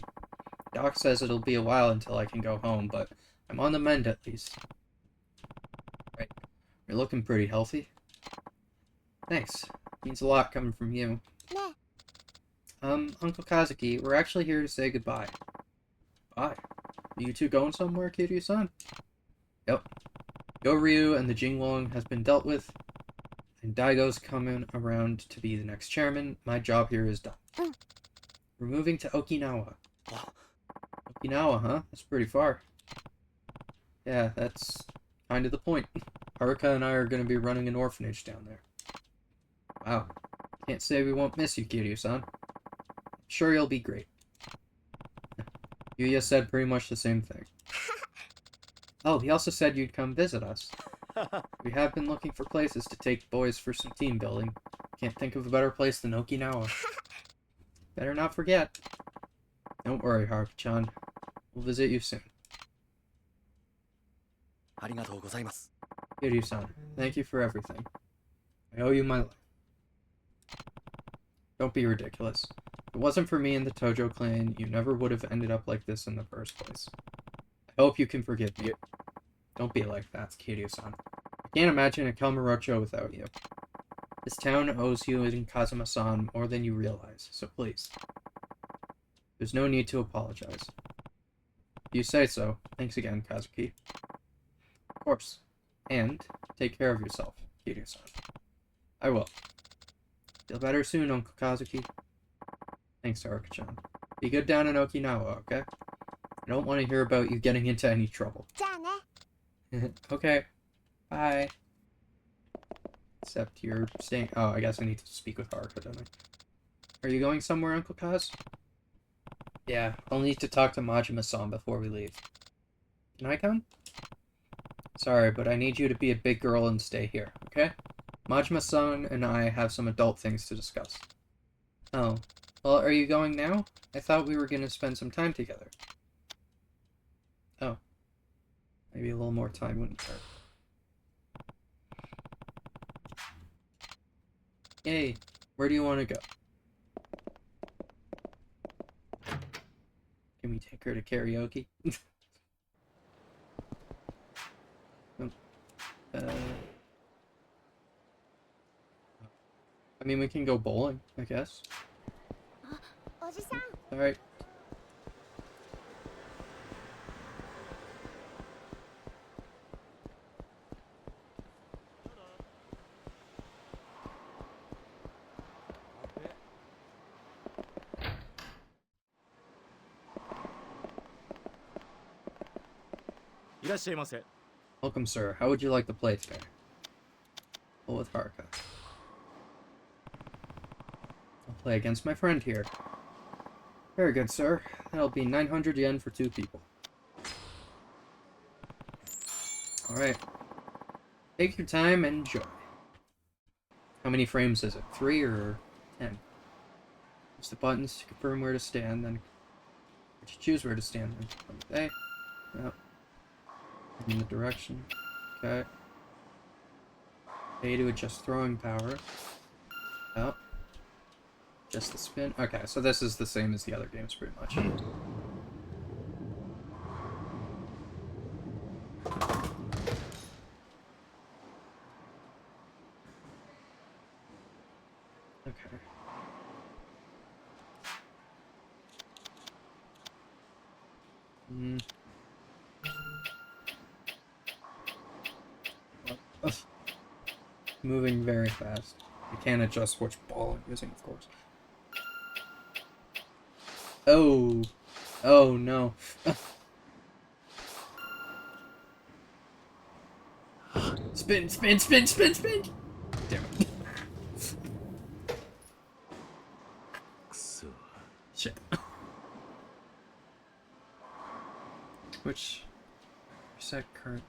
Doc says it'll be a while until I can go home, but I'm on the mend at least. Right. You're looking pretty healthy. Thanks. Means a lot coming from you. Uncle Kazuki, we're actually here to say goodbye. Bye. Are you two going somewhere, Kiryu-san? Yep. Yoryu and the Jingwong has been dealt with, and Daigo's coming around to be the next chairman. My job here is done. We're moving to Okinawa. Okinawa, huh? That's pretty far. Yeah, that's kind of the point. Haruka and I are going to be running an orphanage down there. Wow. Can't say we won't miss you, Kiryu-san. Sure you'll be great. Yuya said pretty much the same thing. Oh, he also said you'd come visit us. We have been looking for places to take boys for some team building. Can't think of a better place than Okinawa. Better not forget. Don't worry, Haruka-chan. We'll visit you soon. Kiryu-san, thank you for everything. I owe you my life. Don't be ridiculous. If it wasn't for me and the Tojo clan, you never would have ended up like this in the first place. I hope you can forgive me. Don't be like that, Kiryu-san. I can't imagine a Kamurocho without you. This town owes you and Kazuma-san more than you realize, so please. There's no need to apologize. If you say so, thanks again, Kazuki. Of course. And take care of yourself, Kiryu-san. I will. Feel better soon, Uncle Kazuki. Thanks, Haruka-chan. Be good down in Okinawa, okay? I don't want to hear about you getting into any trouble. Okay. Bye. Except you're staying... Oh, I guess I need to speak with Haruka, don't I? Are you going somewhere, Uncle Kaz? Yeah, I'll need to talk to Majima-san before we leave. Can I come? Sorry, but I need you to be a big girl and stay here, okay? Majima-san and I have some adult things to discuss. Oh. Well, are you going now? I thought we were going to spend some time together. Oh. Maybe a little more time wouldn't hurt. Yay. Where do you want to go? Can we take her to karaoke? I mean, we can go bowling, I guess. Alright. Welcome, sir. How would you like to play today? Well, with Haruka. I'll play against my friend here. Very good, sir. That'll be 900 yen for 2 people. Alright. Take your time and enjoy. How many frames is it? 3 or 10? Use the buttons to confirm where to stand, then to choose where to stand. Then A. Yep. In the direction. Okay. A to adjust throwing power. Yep. Just the spin. Okay, so this is the same as the other games, pretty much. Okay. Ugh. Moving very fast. I can't adjust which ball I'm using, of course. Oh. Oh, no. Spin, spin, spin, spin, spin! Damn it. Shit. Which... Reset current...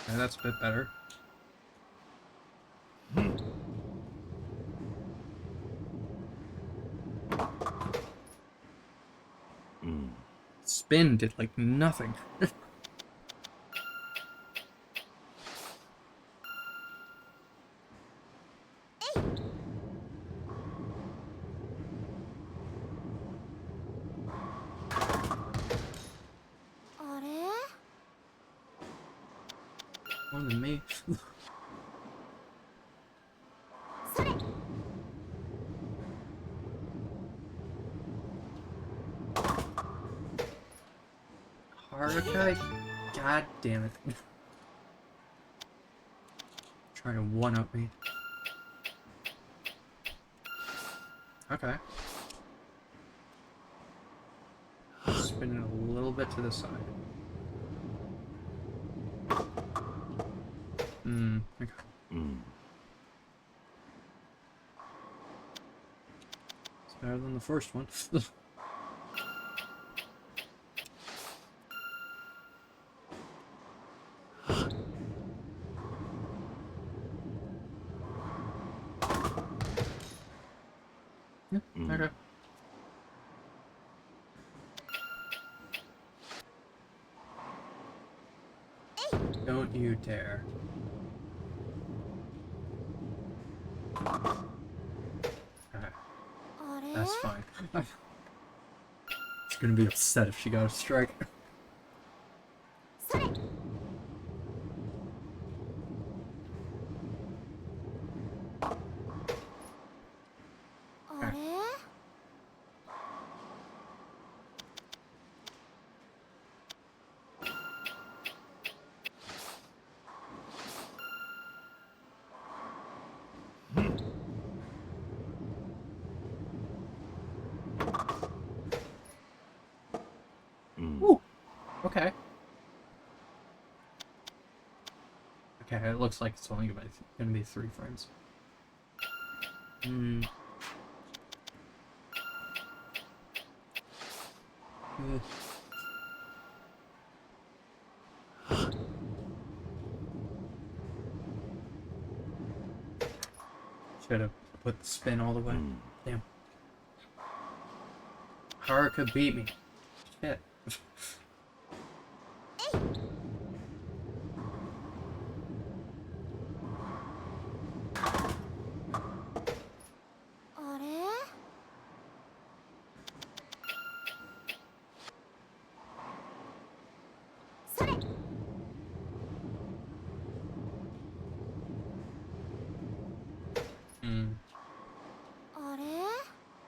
Okay, that's a bit better. Spin did like nothing. More than me. Haruka? God damn it. Trying to one-up me. Okay. Spin it a little bit to the side. Okay. It's better than the first one. Okay. Don't you dare. Okay. That's fine. She's gonna be upset if she got a strike. Ooh. Okay. Okay, it looks like it's only gonna be 3 frames. Should have put the spin all the way. Damn. Haruka beat me. Shit.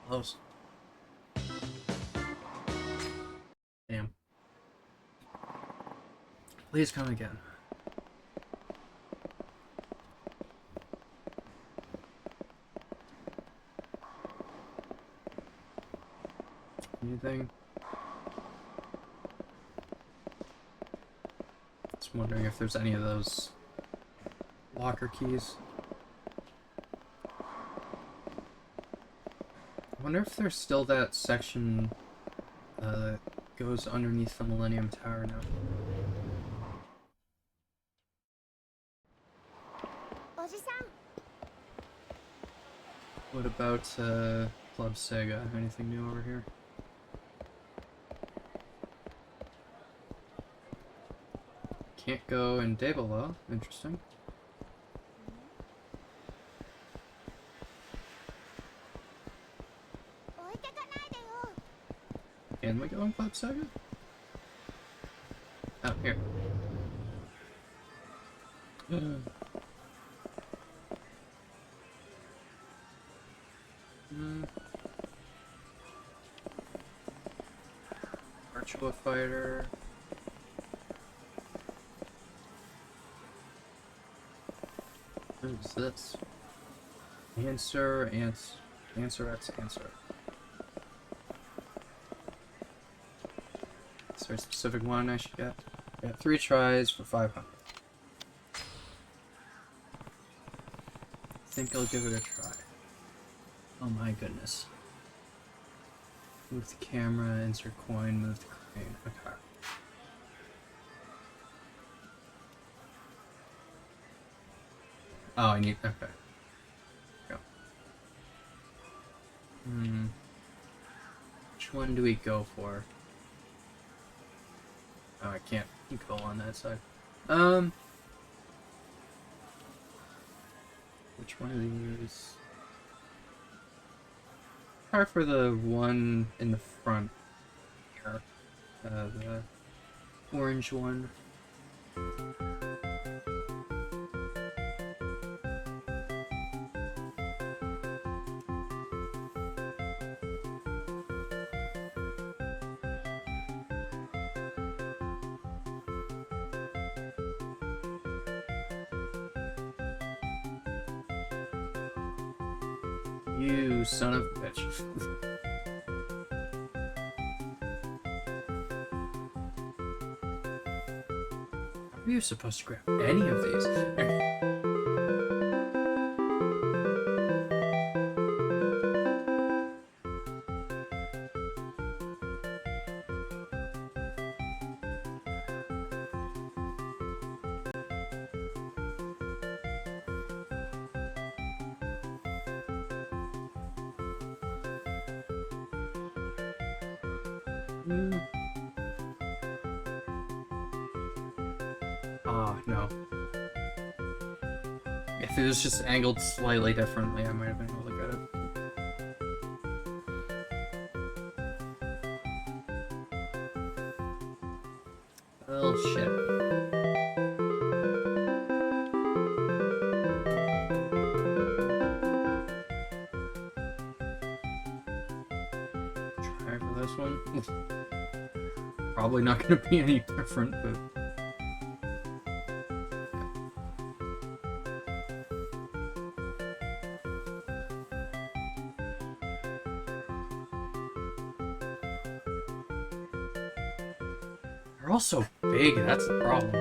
Close. Damn. Please come again. Anything? Just wondering if there's any of those locker keys. I wonder if there's still that section that goes underneath the Millennium Tower now. じさん。 What about Club Sega? Anything new over here? Can't go in Daybalo. Interesting. Can we go in Club Sega? Oh, here. Virtua Fighter. What is this? Answer. Answer. Is there a specific one I should get? Got 3 tries for 500. I think I'll give it a try. Oh my goodness. Move the camera, insert coin, move the crane. Okay. Oh, I need. Okay. Go. Which one do we go for? Oh, I can't go on that side. Which one of these? Try for the one in the front here. The orange one. You son of a bitch. How are you supposed to grab any of these? Oh, no. If it was just angled slightly differently, I might have been able to get it. Well, shit. Try for this one. Probably not going to be any different, but... They're all so big, that's the problem.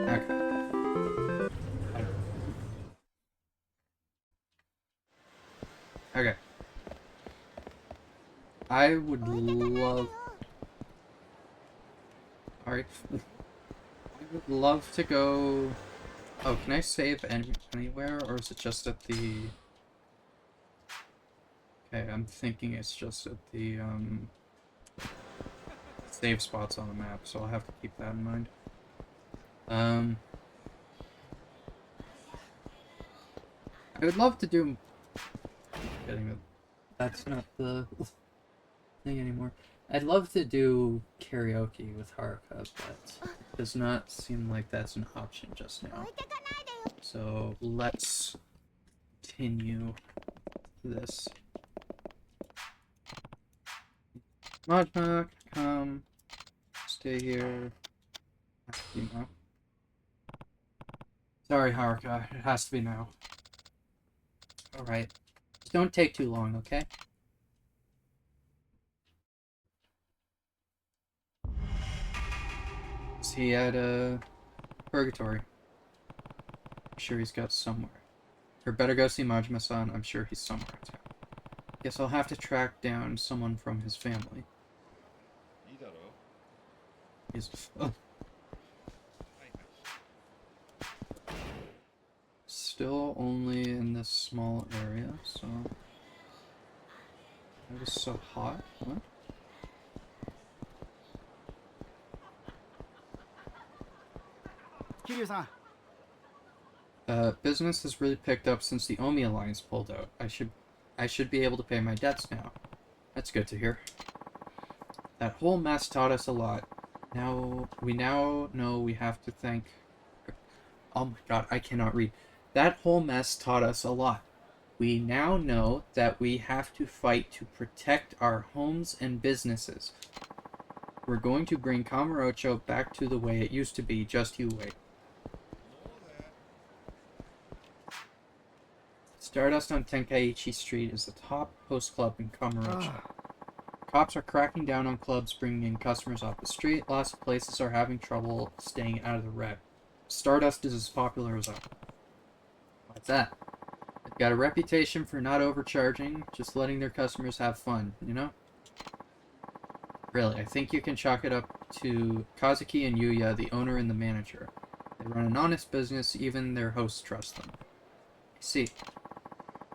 Okay. Okay. I would love... Alright. I would love to go... Oh, can I save anywhere, or is it just at the... Okay, I'm thinking it's just at the, save spots on the map, so I'll have to keep that in mind. I would love to do... That's not the thing anymore. I'd love to do karaoke with Haruka, but it does not seem like that's an option just now. So let's continue this. Majma, come. Stay here. You know. Sorry, Haruka. It has to be now. Alright. Don't take too long, okay? Is he at Purgatory? I'm sure he's got somewhere. Or better go see Majima-san. I'm sure he's somewhere in town. Guess I'll have to track down someone from his family. He's... Oh. still only in this small area, so... It was so hot. What? Kiryu-san. Business has really picked up since the Omi Alliance pulled out. I should be able to pay my debts now. That's good to hear. That whole mess taught us a lot. We now know we have to thank... Oh my god, I cannot read. That whole mess taught us a lot. We now know that we have to fight to protect our homes and businesses. We're going to bring Kamurocho back to the way it used to be, just you wait. Stardust on Tenkaichi Street is the top host club in Kamurocho. Cops are cracking down on clubs bringing in customers off the street. Lots of places are having trouble staying out of the red. Stardust is as popular as ever. What's that? They've got a reputation for not overcharging, just letting their customers have fun, you know? Really, I think you can chalk it up to Kazuki and Yuya, the owner and the manager. They run an honest business, even their hosts trust them. I see.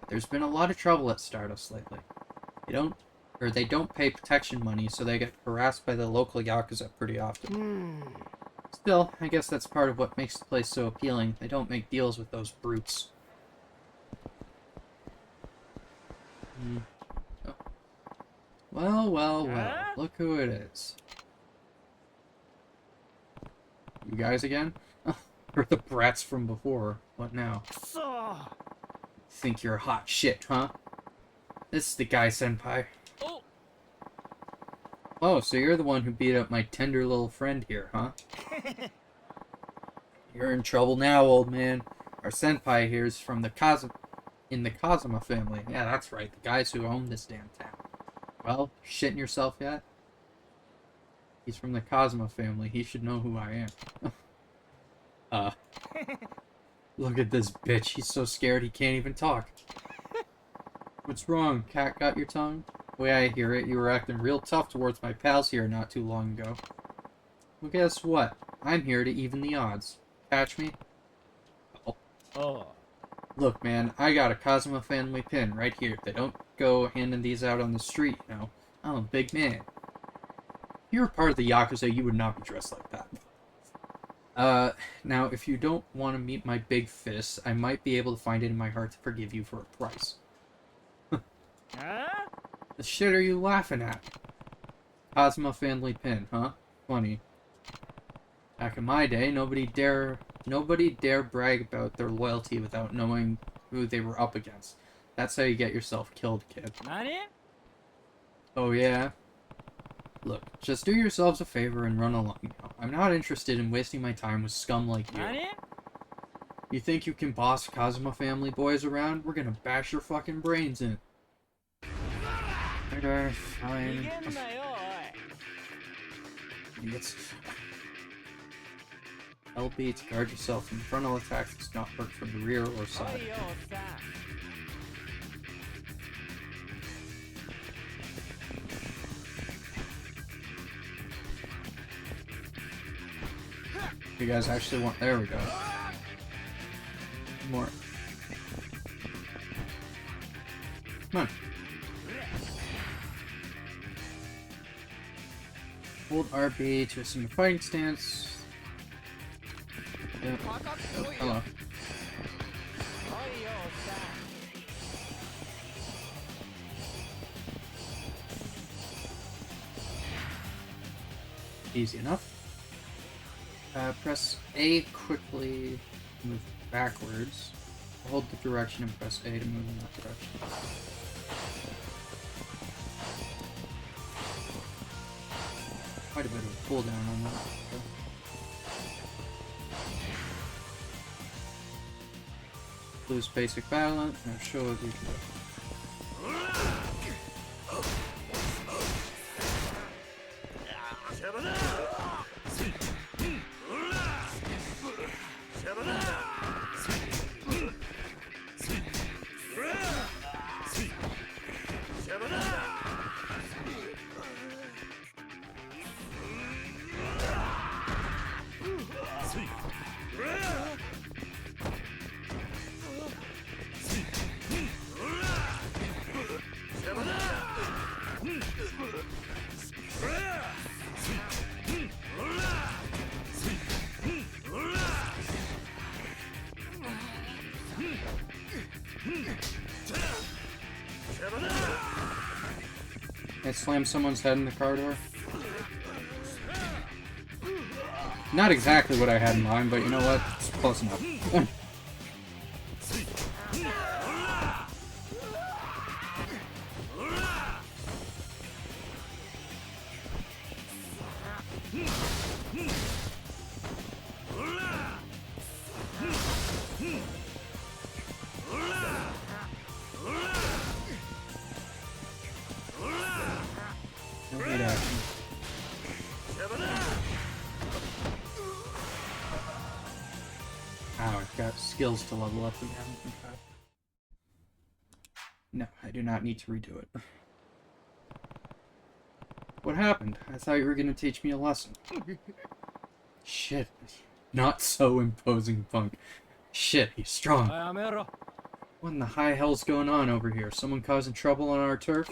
There's been a lot of trouble at Stardust lately. They don't pay protection money, so they get harassed by the local Yakuza pretty often. Still, I guess that's part of what makes the place so appealing. They don't make deals with those brutes. Oh. Well, look who it is. You guys again? Or the brats from before. What now? Think you're hot shit, huh? This is the guy, senpai. Oh, so you're the one who beat up my tender little friend here, huh? You're in trouble now, old man. Our senpai here is from the Kazuma family. Yeah, that's right, the guys who own this damn town. Well, shitting yourself yet? He's from the Kazuma family. He should know who I am. Look at this bitch. He's so scared he can't even talk. What's wrong? Cat got your tongue? The way I hear it, you were acting real tough towards my pals here not too long ago. Well, guess what? I'm here to even the odds. Catch me? Oh. Look, man, I got a Kazuma family pin right here. They don't go handing these out on the street, you know. I'm a big man. If you were part of the Yakuza, you would not be dressed like that. Now, if you don't want to meet my big fist, I might be able to find it in my heart to forgive you for a price. The shit are you laughing at? Kazuma family pin, huh? Funny. Back in my day, nobody dare brag about their loyalty without knowing who they were up against. That's how you get yourself killed, kid. Oh yeah? Look, just do yourselves a favor and run along now. I'm not interested in wasting my time with scum like you. You think you can boss Kazuma family boys around? We're gonna bash your fucking brains in. Okay, fine. Idiots. LB to guard yourself from frontal attacks does not work from the rear or side. You guys actually want... There we go. More. Come on. Hold RB to assume a fighting stance. Yep. Oh, hello. Easy enough. Press A quickly to move backwards. Hold the direction and press A to move in that direction. Quite a bit of a cooldown on that. Okay. Lose basic balance, now show what you can do. I slammed someone's head in the car door. Not exactly what I had in mind, but you know what? It's close enough. No hate action. Oh, I've got skills to level up again. Okay. No, I do not need to redo it. What happened? I thought you were going to teach me a lesson. Shit. Not so imposing, punk. Shit, he's strong. What in the high hell's going on over here? Someone causing trouble on our turf?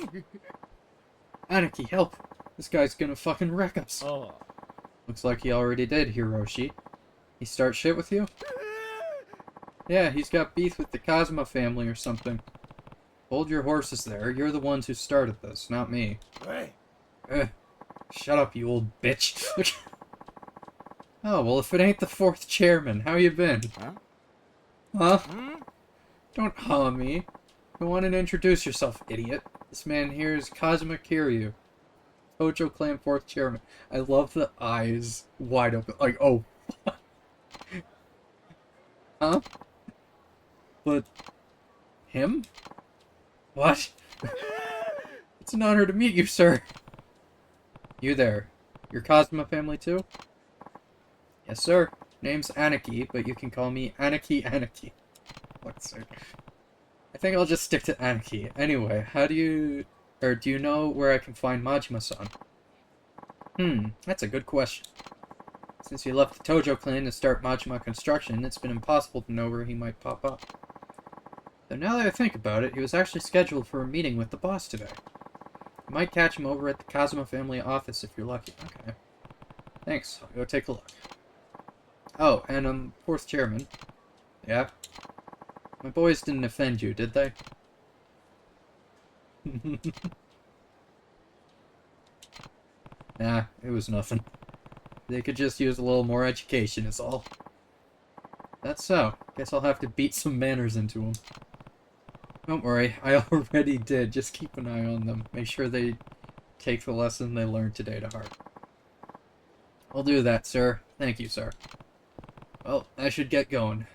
Aniki, help! This guy's gonna fucking wreck us. Oh. Looks like he already did, Hiroshi. He start shit with you? Yeah, he's got beef with the Kazuma family or something. Hold your horses there. You're the ones who started this, not me. Hey. Shut up, you old bitch. Oh, well, if it ain't the fourth chairman, how you been? Huh? Don't huh me. Go on and introduce yourself, idiot. This man here is Kazuma Kiryu, Tojo Clan 4th chairman. I love the eyes wide open. Like, oh. Huh? But... him? What? It's an honor to meet you, sir. You there. Your Kazuma family too? Yes, sir. Name's Aniki, but you can call me Aniki. Fuck's sake. I think I'll just stick to Aniki. Anyway, do you know where I can find Majima-san? That's a good question. Since he left the Tojo clan to start Majima construction, it's been impossible to know where he might pop up. Though now that I think about it, he was actually scheduled for a meeting with the boss today. You might catch him over at the Kazuma family office if you're lucky. Okay. Thanks, I'll go take a look. Oh, and 4th chairman. Yeah? My boys didn't offend you, did they? Nah, it was nothing. They could just use a little more education is all. That's so. Guess I'll have to beat some manners into them. Don't worry, I already did. Just keep an eye on them. Make sure they take the lesson they learned today to heart. I'll do that, sir. Thank you, sir. Well, I should get going.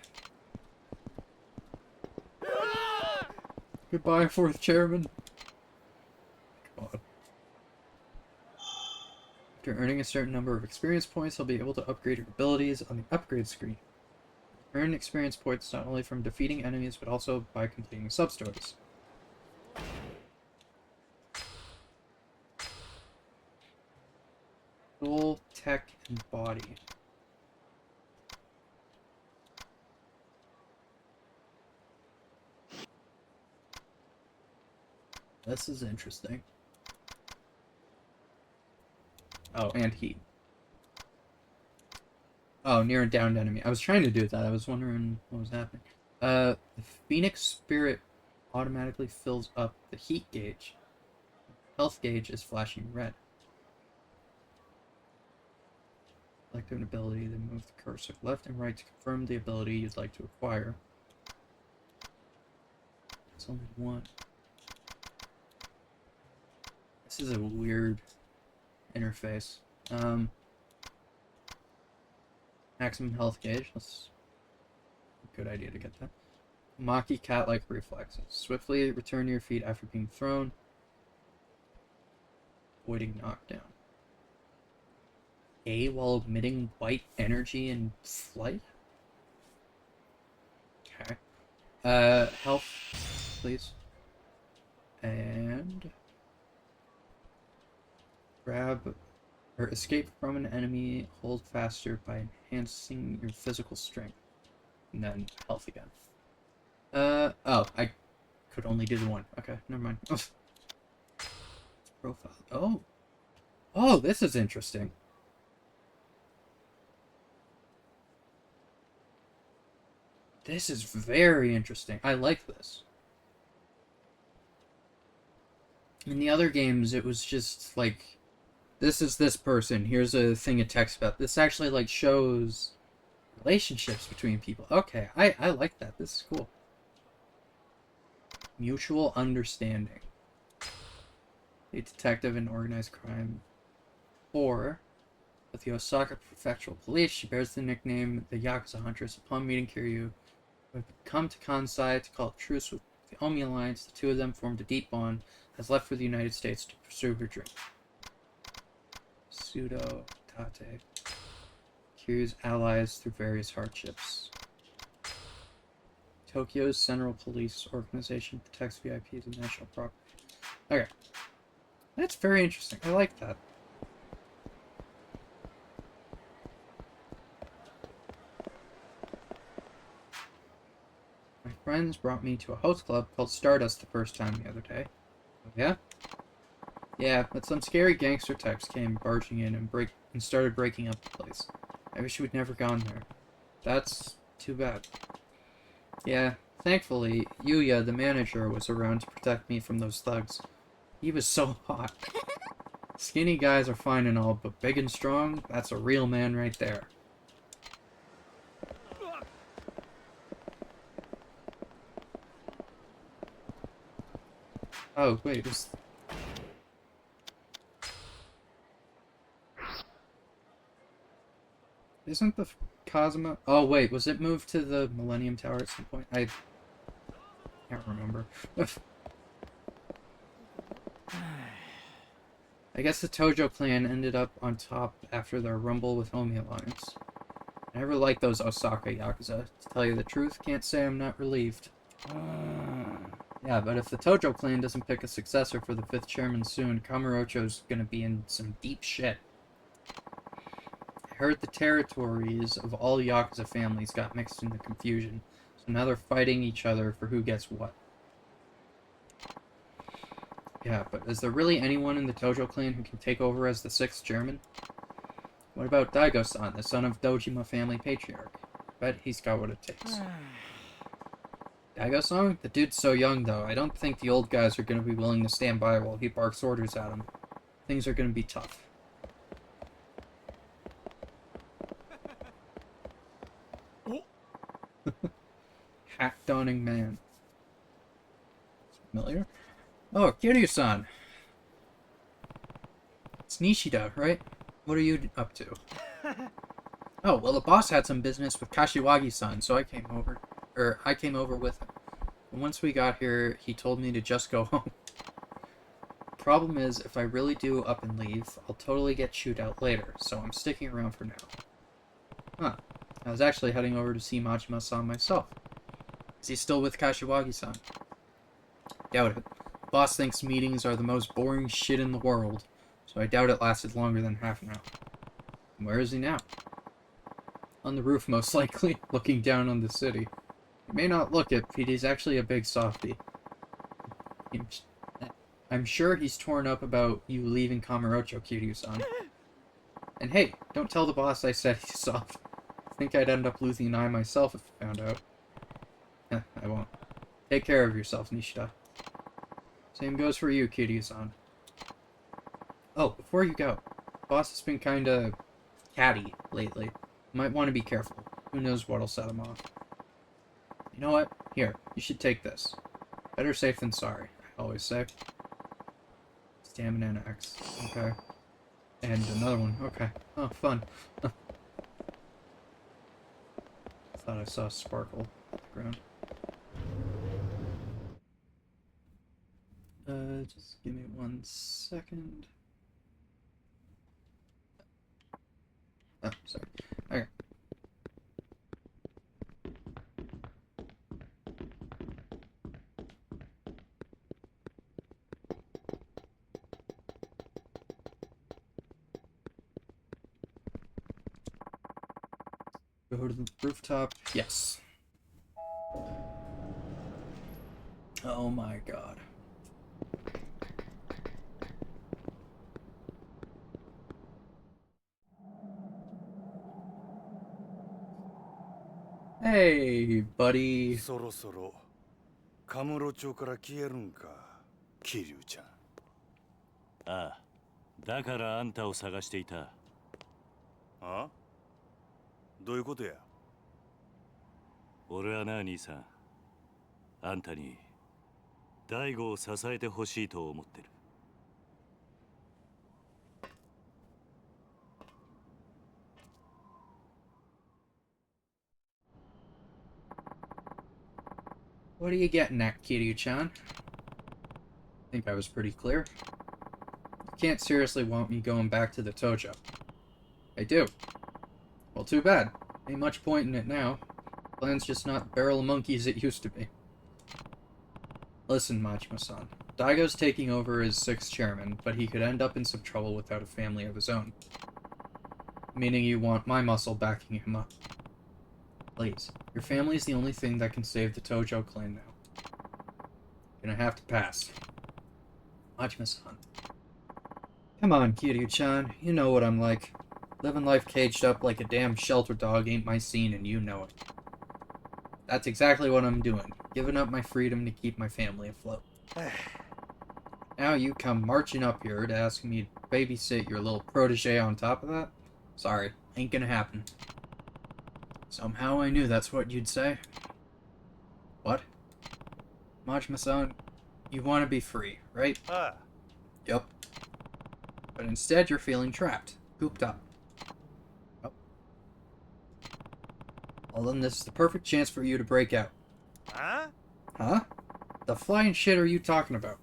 Goodbye, 4th chairman. God. After earning a certain number of experience points, I'll be able to upgrade your abilities on the upgrade screen. Earn experience points not only from defeating enemies, but also by completing sub-stories. Soul, tech, and body. This is interesting. Oh, and heat. Oh, near and downed enemy. I was trying to do that. I was wondering what was happening. The Phoenix Spirit automatically fills up the heat gauge. Health gauge is flashing red. Select an ability, then move the cursor left and right to confirm the ability you'd like to acquire. There's only one. This is a weird interface. Maximum health gauge. That's a good idea to get that. Maki cat-like reflexes. Swiftly return to your feet after being thrown. Avoiding knockdown. A while emitting white energy in flight? Okay. Health, please. And... grab... or escape from an enemy, hold faster by enhancing your physical strength. And then health again. Oh, I could only do the one. Okay, never mind. Profile. Oh! Oh, this is interesting. This is very interesting. I like this. In the other games, it was just like, this is this person. Here's a thing of text about. This actually like shows relationships between people. Okay, I like that. This is cool. Mutual understanding. A detective in organized crime. Or, with the Osaka Prefectural Police, she bears the nickname the Yakuza Huntress. Upon meeting Kiryu, who had come to Kansai to call a truce with the Omi Alliance, the two of them formed a deep bond, has left for the United States to pursue her dream. Pseudo Tate. Kiryu's allies through various hardships. Tokyo's Central Police Organization protects VIPs and national property. Okay. That's very interesting. I like that. My friends brought me to a host club called Stardust the first time the other day. Oh, yeah? Yeah, but some scary gangster types came barging in and started breaking up the place. I wish we'd never gone there. That's too bad. Yeah, thankfully, Yuya, the manager, was around to protect me from those thugs. He was so hot. Skinny guys are fine and all, but big and strong, that's a real man right there. Oh, wait, isn't the Kazuma... Oh, wait, was it moved to the Millennium Tower at some point? I can't remember. I guess the Tojo clan ended up on top after their rumble with Omi Alliance. I never liked those Osaka Yakuza. To tell you the truth, can't say I'm not relieved. Yeah, but if the Tojo clan doesn't pick a successor for the 5th chairman soon, Kamurocho's gonna be in some deep shit. I heard the territories of all Yakuza families got mixed into confusion, so now they're fighting each other for who gets what. Yeah, but is there really anyone in the Tojo clan who can take over as the 6th chairman? What about Daigo-san, the son of Dojima family patriarch? Bet he's got what it takes. Daigo-san? The dude's so young, though. I don't think the old guys are going to be willing to stand by while he barks orders at him. Things are going to be tough. Hat-donning man. Familiar? Oh, Kiryu-san! It's Nishida, right? What are you up to? Oh, well, the boss had some business with Kashiwagi-san, so I came over with him. And once we got here, he told me to just go home. Problem is, if I really do up and leave, I'll totally get chewed out later, so I'm sticking around for now. Huh. I was actually heading over to see Majima-san myself. Is he still with Kashiwagi-san? Doubt it. The boss thinks meetings are the most boring shit in the world, so I doubt it lasted longer than half an hour. Where is he now? On the roof, most likely, looking down on the city. You may not look it, but he's actually a big softie. I'm sure he's torn up about you leaving Kamurocho, Kiryu-san. And hey, don't tell the boss I said he's soft. I think I'd end up losing an eye myself if I found out. I won't. Take care of yourself, Nishida. Same goes for you, Kiryu-san. Oh, before you go, the boss has been kinda catty lately. You might want to be careful. Who knows what'll set him off. You know what? Here, you should take this. Better safe than sorry, I always say. Stamina and X. Okay. And another one. Okay. Oh, fun. Thought I saw a sparkle at the ground. Just give me 1 second. Oh, sorry. Okay. Go to the rooftop. Yes. Oh my god. Hey, buddy. そろそろカムロ町から消えるんか、桐生ちゃん。ああ、だからあんたを探していた。あ？どういうことや？俺はな、兄さん。あんたに大悟を支えてほしいと思ってる。What are you getting at, Kiryu-chan? I think I was pretty clear. You can't seriously want me going back to the Tojo. I do. Well, too bad. Ain't much point in it now. Plan's just not barrel of monkeys it used to be. Listen, Majima-san. Daigo's taking over as 6th chairman, but he could end up in some trouble without a family of his own. Meaning you want my muscle backing him up. Please. Your family's the only thing that can save the Tojo clan now. Gonna have to pass. Majima-san. Come on, Kiryu-chan. You know what I'm like. Living life caged up like a damn shelter dog ain't my scene, and you know it. That's exactly what I'm doing. Giving up my freedom to keep my family afloat. Now you come marching up here to ask me to babysit your little protege on top of that? Sorry, ain't gonna happen. Somehow I knew that's what you'd say. What? Majima-san, you want to be free, right? Yep. But instead you're feeling trapped, cooped up. Oh. Well then this is the perfect chance for you to break out. Huh? Huh? The flying shit are you talking about?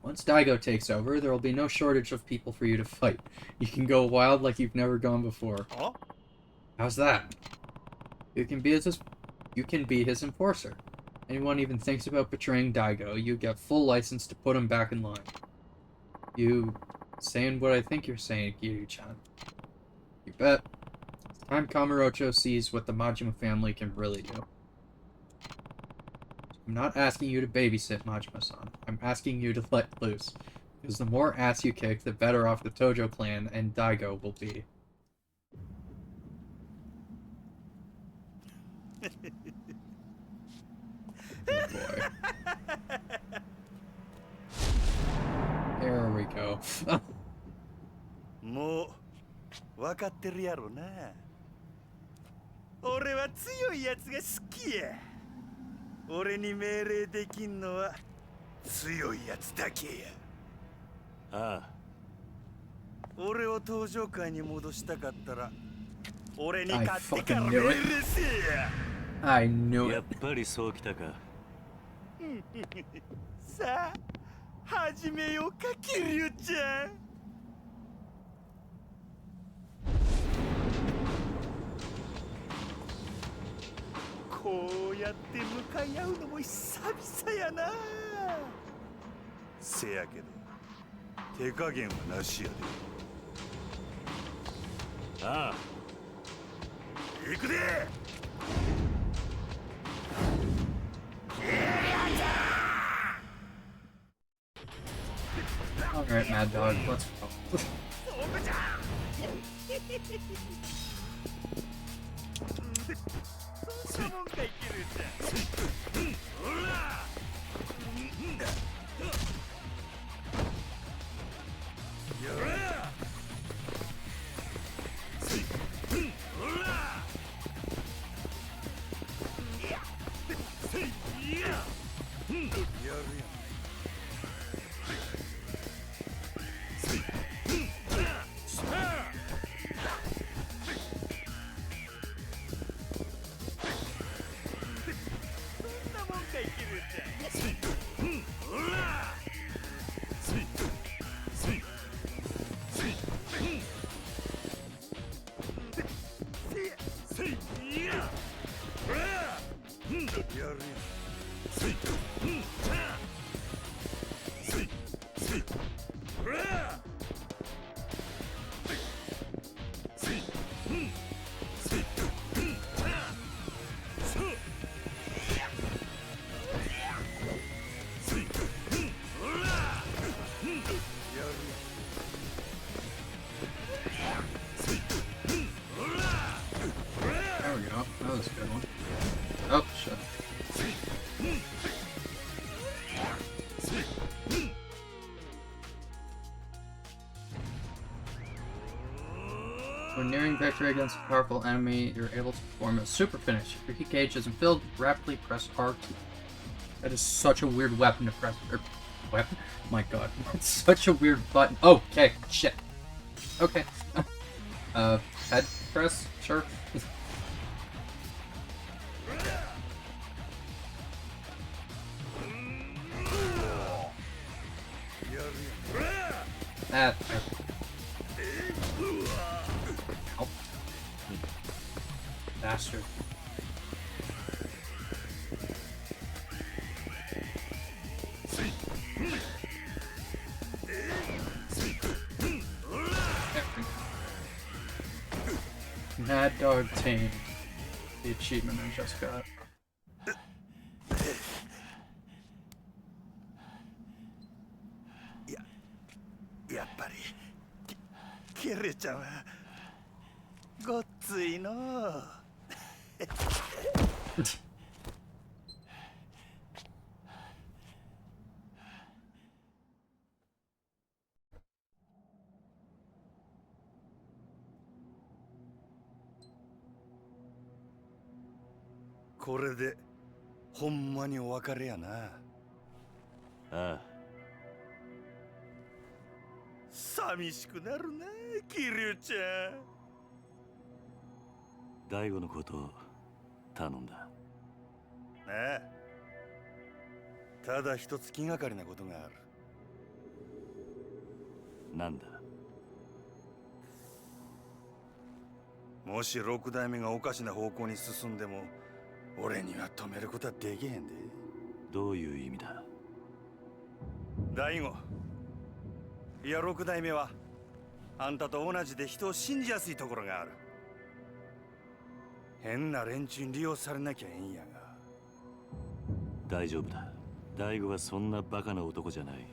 Once Daigo takes over, there will be no shortage of people for you to fight. You can go wild like you've never gone before. Oh? How's that? You can be his enforcer. Anyone even thinks about betraying Daigo, you get full license to put him back in line. You saying what I think you're saying, Kiryu-chan. You bet. It's time Kamurocho sees what the Majima family can really do. I'm not asking you to babysit, Majima-san. I'm asking you to let loose. Because the more ass you kick, the better off the Tojo clan and Daigo will be. Oh boy. There we go. もう分かってるやろな。俺は強いやつが好きや。俺に命令できんのは強いやつだけや。ああ。俺を登場界に戻したかったら俺に I 勝ってから fucking 命 knew 令 it. せや。I knew や it. っぱりそうきたか。さあ始めようか、キリュウちゃん。こうやって向かい合うのも久々やな。せやけど手加減はなしやで。ああ。行くで。Alright, Mad Dog, let's go. そんなもんかい、キリュウちゃん。ほら。victory against a powerful enemy, you're able to perform a super finish. If your heat gauge isn't filled, rapidly press R2. That is such a weird weapon to press. Weapon? My god. It's such a weird button. Oh, okay. Shit. Okay. Head press? Sure. That. Ow. Bastard. Mad Dog Tamed. The achievement I just got.やっぱりキルちゃんはごっついのう。これでほんまにお別れやな。ああ。寂しくなるな、キリちゃん。大悟のことを頼んだ。ああ。ただ一つ気がかりなことがある。なんだ。もし六代目がおかしな方向に進んでも、俺には止めることはできへんで。どういう意味だ。大悟。いや、六代目はあんたと同じで人を信じやすいところがある。変な連中に利用されなきゃええんやが。大丈夫だ。大悟はそんなバカな男じゃない。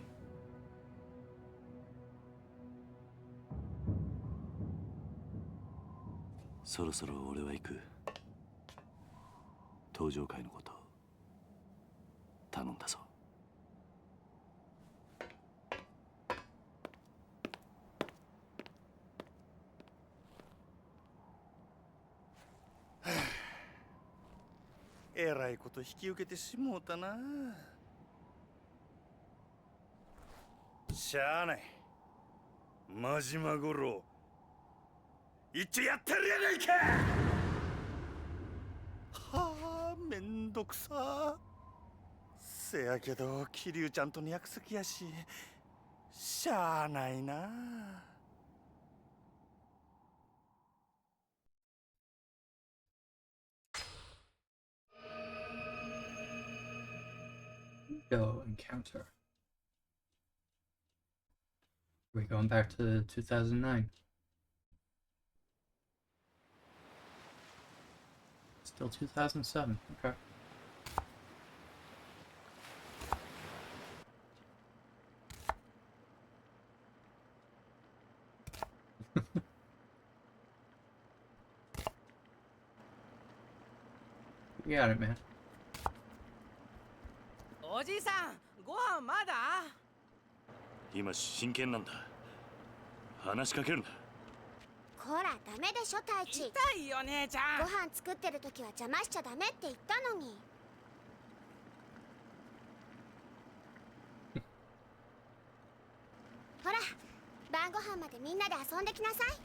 そろそろ俺は行く。登場会のこと頼んだぞ。えらいこと引き受けてしもうたな。しゃあない。真島五郎一応やってるやないか。はあ、めんどくさ。せやけど桐生ちゃんとの約束やし、しゃあないな。Go encounter. Are we going back to 2009? Still 2007. Okay. You got it, man. おじさん、ご飯まだ？今真剣なんだ。話しかけるな。こら、ダメでしょ、太一。痛いよ、姉ちゃん。ご飯作ってる時は邪魔しちゃダメって言ったのに。ほら、晩ご飯までみんなで遊んできなさい。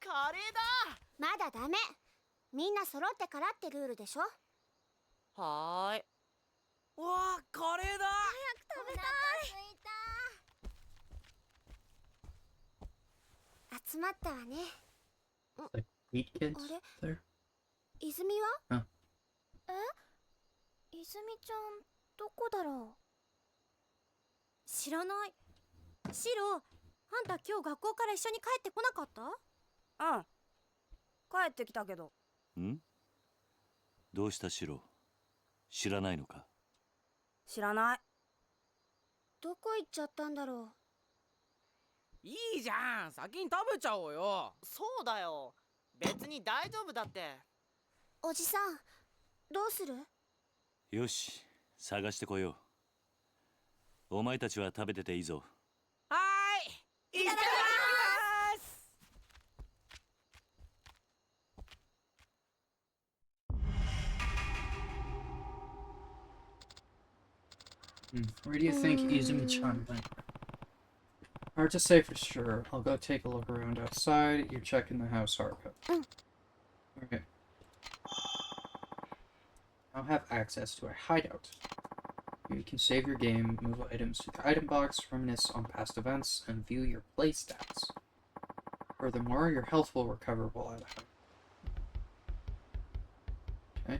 カレーだ。まだダメ。みんな揃ってからってルールでしょ。はーい。わあ、カレーだ。早く食べたい。集まったわね。Like wheat kids あれ there? 泉は？あ。泉ちゃん、どこだろう。知らない。シロ、あんた今日学校から一緒に帰ってこなかった？うん。帰ってきたけど。ん？どうしたシロ？知らないのか？知らない。どこ行っちゃったんだろいいじゃん、先に食べちゃおうよ。そうだよ、別に大丈夫だって。おじさんどうする？よし、探してこよう。お前たちは食べてていいぞ。はーい、いただきます。Where do you think Izumi-chan went? Hard to say for sure. I'll go take a look around outside. You're checking the house, Haruka. Okay. Now have access to a hideout. You can save your game, move items to the item box, reminisce on past events, and view your play stats. Furthermore, your health will recover while at a hideout. Okay.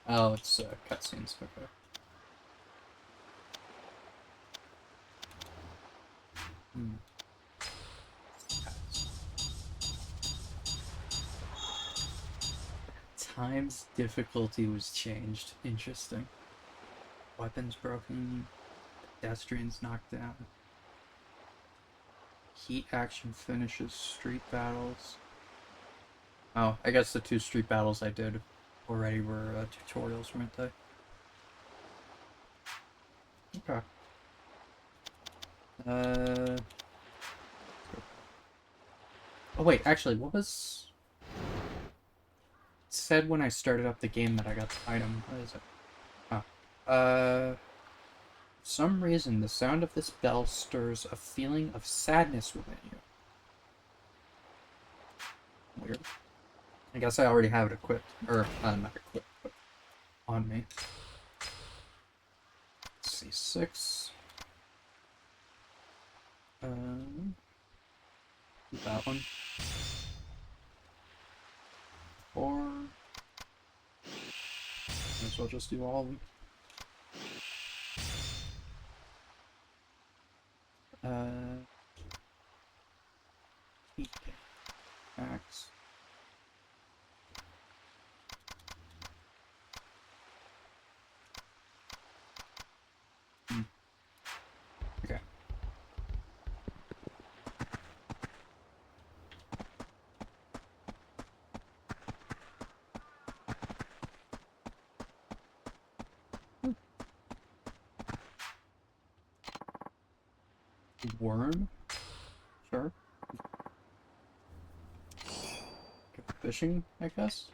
Oh, it's cutscenes. Okay. Time's difficulty was changed. Interesting. Weapons broken. Pedestrians knocked down. Heat action finishes. Street battles. Oh, I guess the 2 street battles I did already were tutorials, weren't they? Okay. Oh wait, actually, what was... It said when I started up the game that I got the item. What is it? Oh. For some reason, the sound of this bell stirs a feeling of sadness within you. Weird. I guess I already have it equipped. Or, not equipped, but on me. Let's see, 6. That one. 4. Might as well just do all of them. Max. Okay. Worm? Sure. Go fishing, I guess?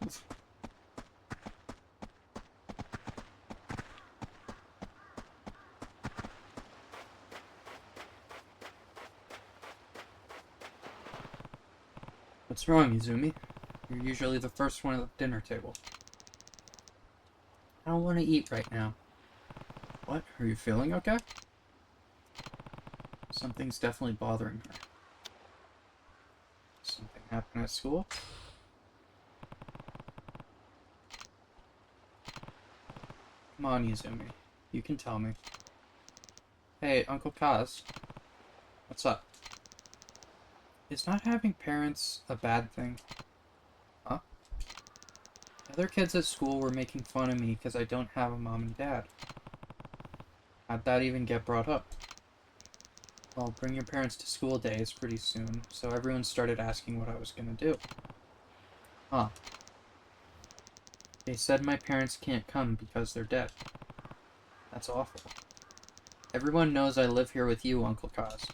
What's wrong, Izumi? You're usually the first one at the dinner table. I don't want to eat right now. What? Are you feeling okay? Something's definitely bothering her. Something happened at school? Come on, Izumi. You can tell me. Hey, Uncle Kaz. What's up? Is not having parents a bad thing? Huh? Other kids at school were making fun of me because I don't have a mom and dad. How'd that even get brought up? Well, bring your parents to school day is pretty soon, so everyone started asking what I was gonna do. Huh. They said my parents can't come because they're dead. That's awful. Everyone knows I live here with you, Uncle Kaz.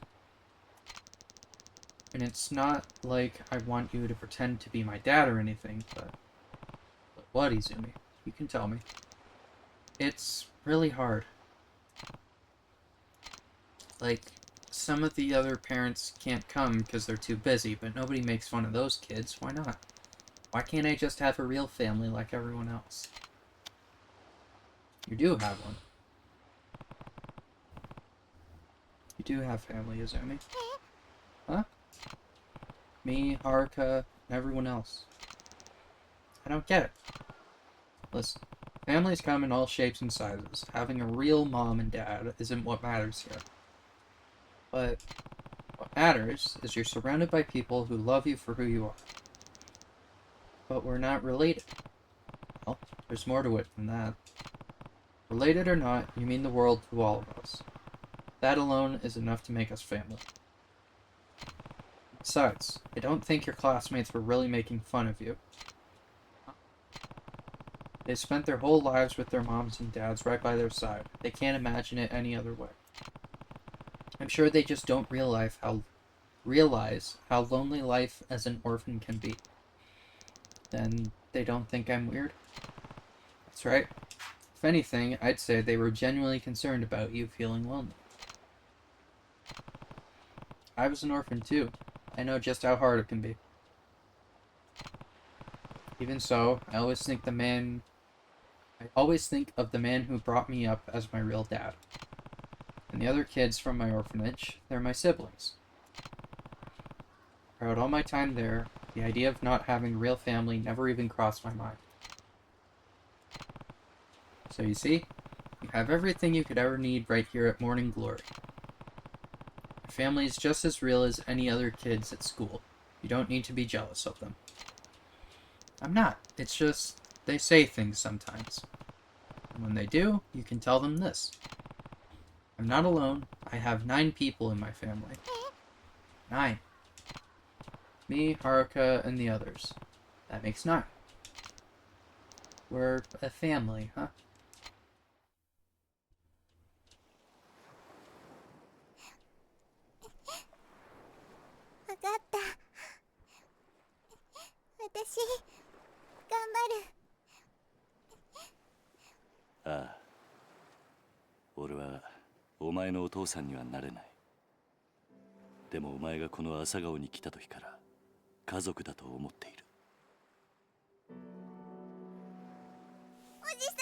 And it's not like I want you to pretend to be my dad or anything, but what, Izumi? You can tell me. It's really hard. Like, some of the other parents can't come because they're too busy, but nobody makes fun of those kids. Why not? Why can't I just have a real family like everyone else? You do have one. You do have family, Izumi. Huh? Me, Haruka, and everyone else. I don't get it. Listen, families come in all shapes and sizes. Having a real mom and dad isn't what matters here. But what matters is you're surrounded by people who love you for who you are. But we're not related. Well, There's more to it than that. Related or not, you mean the world to all of us. That alone is enough to make us family. Besides, I don't think your classmates were really making fun of you. They spent their whole lives with their moms and dads right by their side. They can't imagine it any other way. I'm sure they just don't realize how lonely life as an orphan can be. Then they don't think I'm weird? That's right. If anything, I'd say they were genuinely concerned about you feeling lonely. I was an orphan too. I know just how hard it can be. Even so, I always think of the man who brought me up as my real dad. And the other kids from my orphanage, they're my siblings. Throughout all my time there, the idea of not having a real family never even crossed my mind. So you see, you have everything you could ever need right here at Morning Glory. Your family is just as real as any other kids at school. You don't need to be jealous of them. I'm not. It's just, they say things sometimes. And when they do, you can tell them this. I'm not alone. I have 9 people in my family. 9. Me, Haruka, and the others. That makes 9. We're a family, huh? Ah, 俺はお前のお父さんにはなれない。でもお前がこの朝顔に来た時から家族だと思っている。おじさ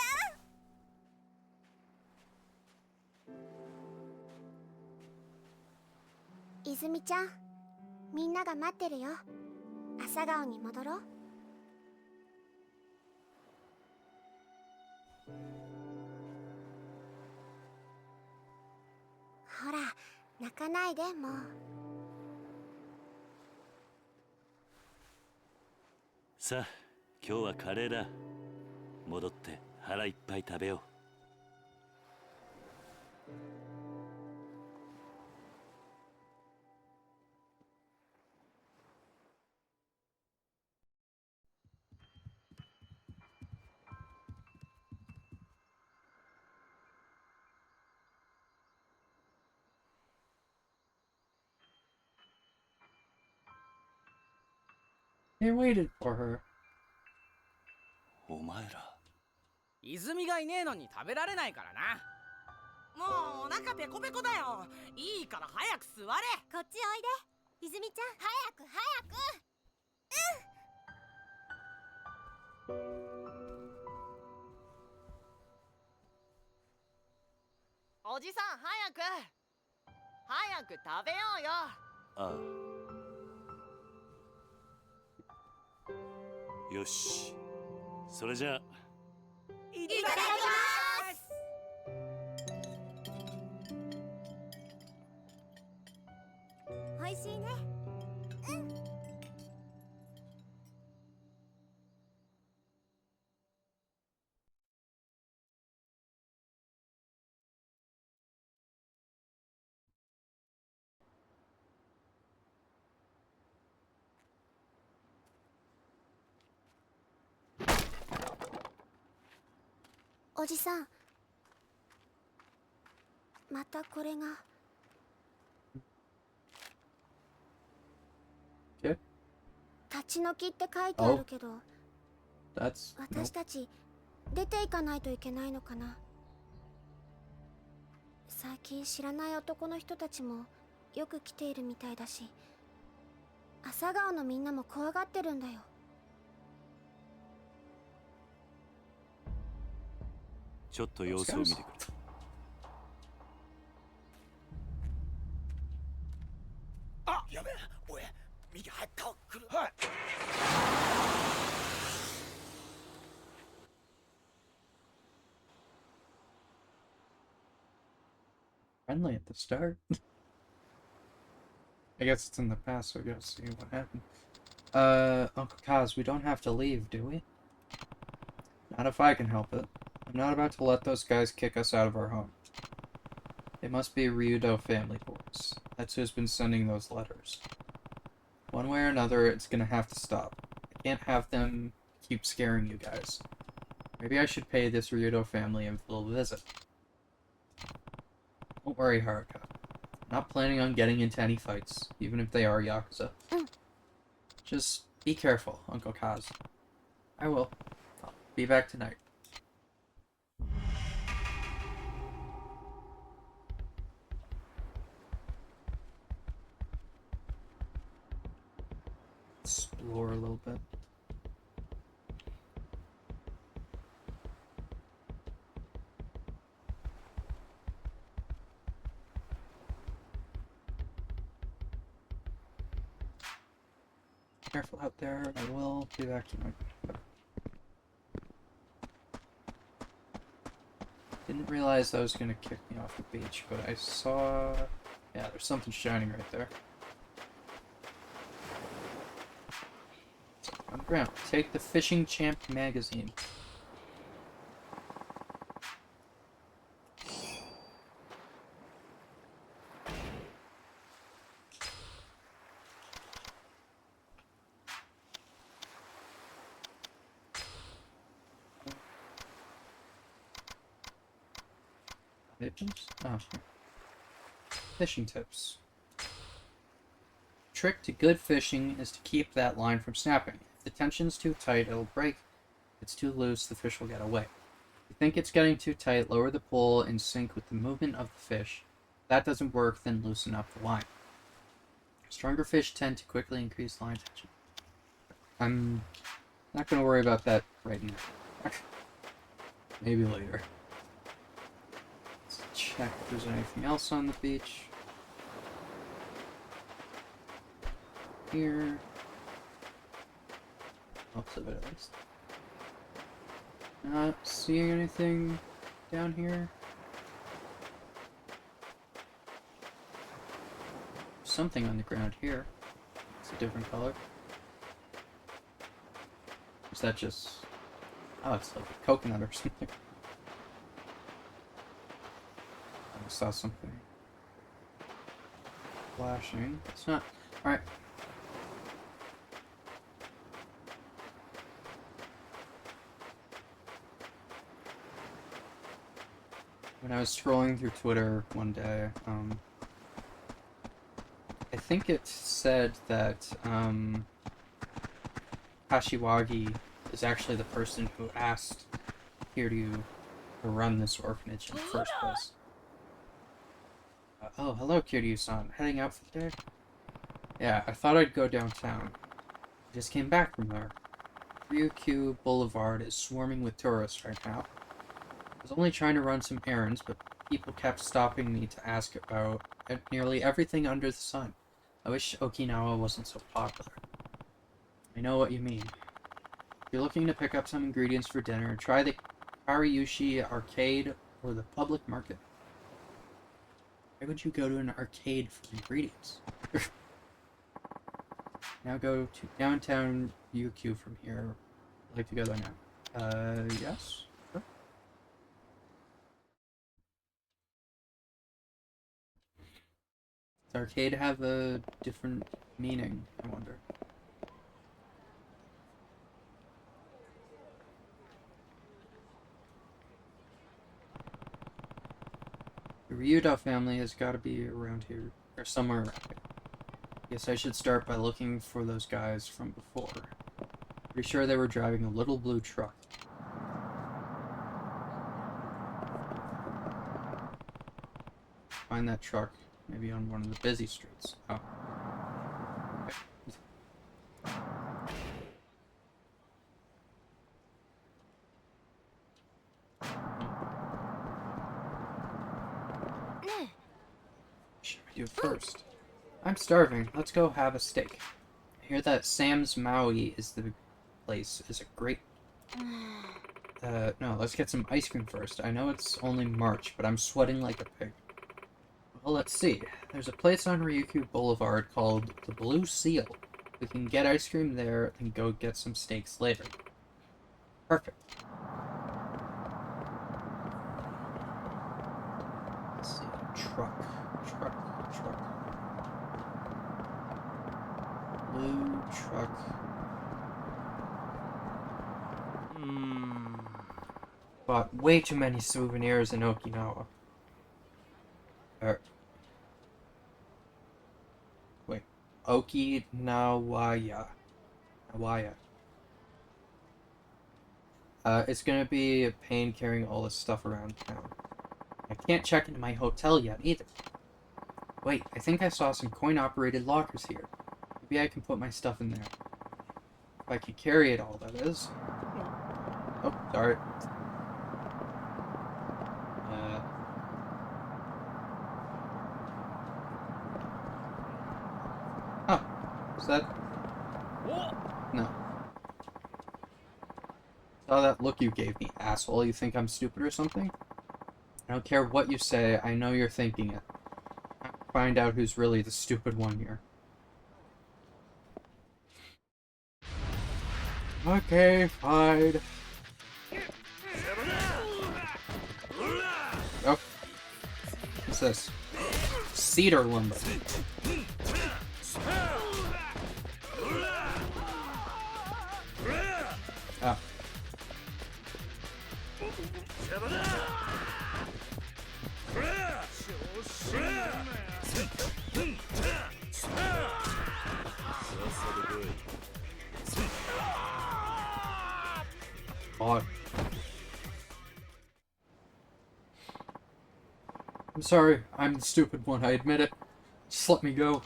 ん。泉ちゃん、みんなが待ってるよ。朝顔に戻ろう。ほら、泣かないでもう。さあ、今日はカレーだ。戻って腹いっぱい食べよう。They waited for her. お前ら。泉がいねえのに食べられないからな。もうお腹ペコペコだよ。いいから早く座れ。こっちおいで。泉ちゃん、早く早く。おじさん早く食べようよ。ああ。よし。それじゃあ。いただきます。おいしいね。うん。おじさん、またこれが。Okay. 立ち退きって書いてあるけど、That's 私たち出ていかないといけないのかな。最近知らない男の人たちもよく来ているみたいだし、朝顔のみんなも怖がってるんだよ。ちょっと様子を見てくる。あ、やべえ、おい、右入った来る。はい。friendly at the start. I guess it's in the past, so I gotta see what happened. Uncle Kaz, we don't have to leave, do we? Not if I can help it. I'm not about to let those guys kick us out of our home. They must be Ryudo family boys. That's who's been sending those letters. One way or another, it's gonna have to stop. I can't have them keep scaring you guys. Maybe I should pay this Ryudo family a little visit. Don't worry, Haruka. I'm not planning on getting into any fights, even if they are Yakuza. Just be careful, Uncle Kaz. I will. I'll be back tonight. Explore a little bit. Careful out there. I will be back tonight. Didn't realize that was gonna kick me off the beach, but I saw... Yeah, there's something shining right there. On the ground. Take the Fishing Champ magazine. Oh. Fishing tips. Trick to good fishing is to keep that line from snapping. If the tension's too tight, it'll break. If it's too loose, the fish will get away. If you think it's getting too tight, lower the pole in sync with the movement of the fish. If that doesn't work, then loosen up the line. Stronger fish tend to quickly increase line tension. I'm not going to worry about that right now. Maybe later. Let's check if there's anything else on the beach. Here. Most of it, at least. Not seeing anything down here. Something on the ground here. It's a different color. Is that just... Oh, it's like a coconut or something. I saw something flashing. It's not... Alright. When I was scrolling through Twitter one day, I think it said that Kashiwagi is actually the person who asked Kiryu to run this orphanage in the first place. Oh, hello Kiryu-san. Heading out for the day? Yeah, I thought I'd go downtown. I just came back from there. Ryukyu Boulevard is swarming with tourists right now. I was only trying to run some errands, but people kept stopping me to ask about nearly everything under the sun. I wish Okinawa wasn't so popular. I know what you mean. If you're looking to pick up some ingredients for dinner, try the Kariushi Arcade or the public market. Why would you go to an arcade for ingredients? Now go to downtown UQ from here. I'd like to go there now. Yes? Sure. Does arcade have a different meaning, I wonder? The Ryuda family has got to be around here, or somewhere around here. Guess I should start by looking for those guys from before. Pretty sure they were driving a little blue truck. Find that truck, maybe on one of the busy streets. Oh. Okay. Should we do first? I'm starving. Let's go have a steak. I hear that Sam's Maui is the place. Is a great... no, let's get some ice cream first. I know it's only March, but I'm sweating like a pig. Well, let's see. There's a place on Ryukyu Boulevard called the Blue Seal. We can get ice cream there and go get some steaks later. Perfect. truck. Blue truck. Bought way too many souvenirs in Okinawa. Wait. Okinawaya. It's gonna be a pain carrying all this stuff around town. I can't check into my hotel yet either. Wait, I think I saw some coin-operated lockers here. Maybe I can put my stuff in there. If I could carry it all, that is. Oh, sorry. Oh, is that... No. Oh, that look you gave me, asshole. You think I'm stupid or something? I don't care what you say, I know you're thinking it. I'll find out who's really the stupid one here. Okay, fine. Oh. What's this? Cedar lumber. Oh. God. I'm sorry, I'm the stupid one, I admit it. Just let me go.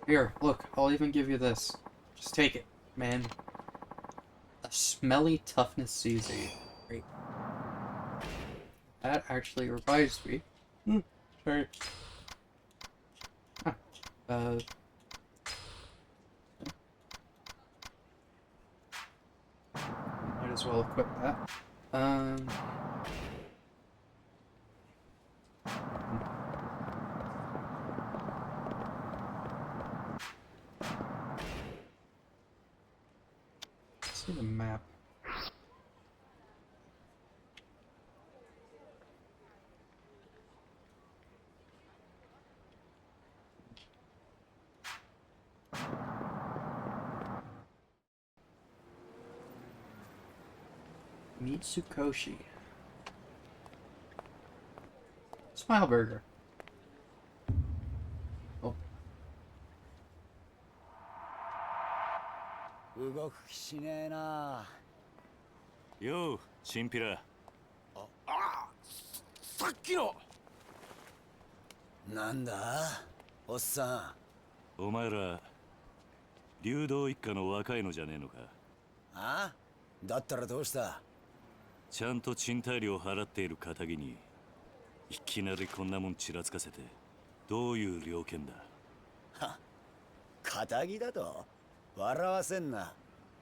Here, look, I'll even give you this. Just take it, man. A smelly toughness CZ. Great. That actually revives me. Sorry. Huh. Might as well equip that. Let's see the map. Mitsukoshi. Smile burger. Oh. 動く気しねえな。よう、チンピラ。さっきの。なんだ、おっさん。お前ら流動一家の若いのじゃねえのか。あ？だったらどうした？ちゃんと賃貸料払っている堅気にいきなりこんなもんちらつかせてどういう了見だ。は、堅気だと？笑わせんな。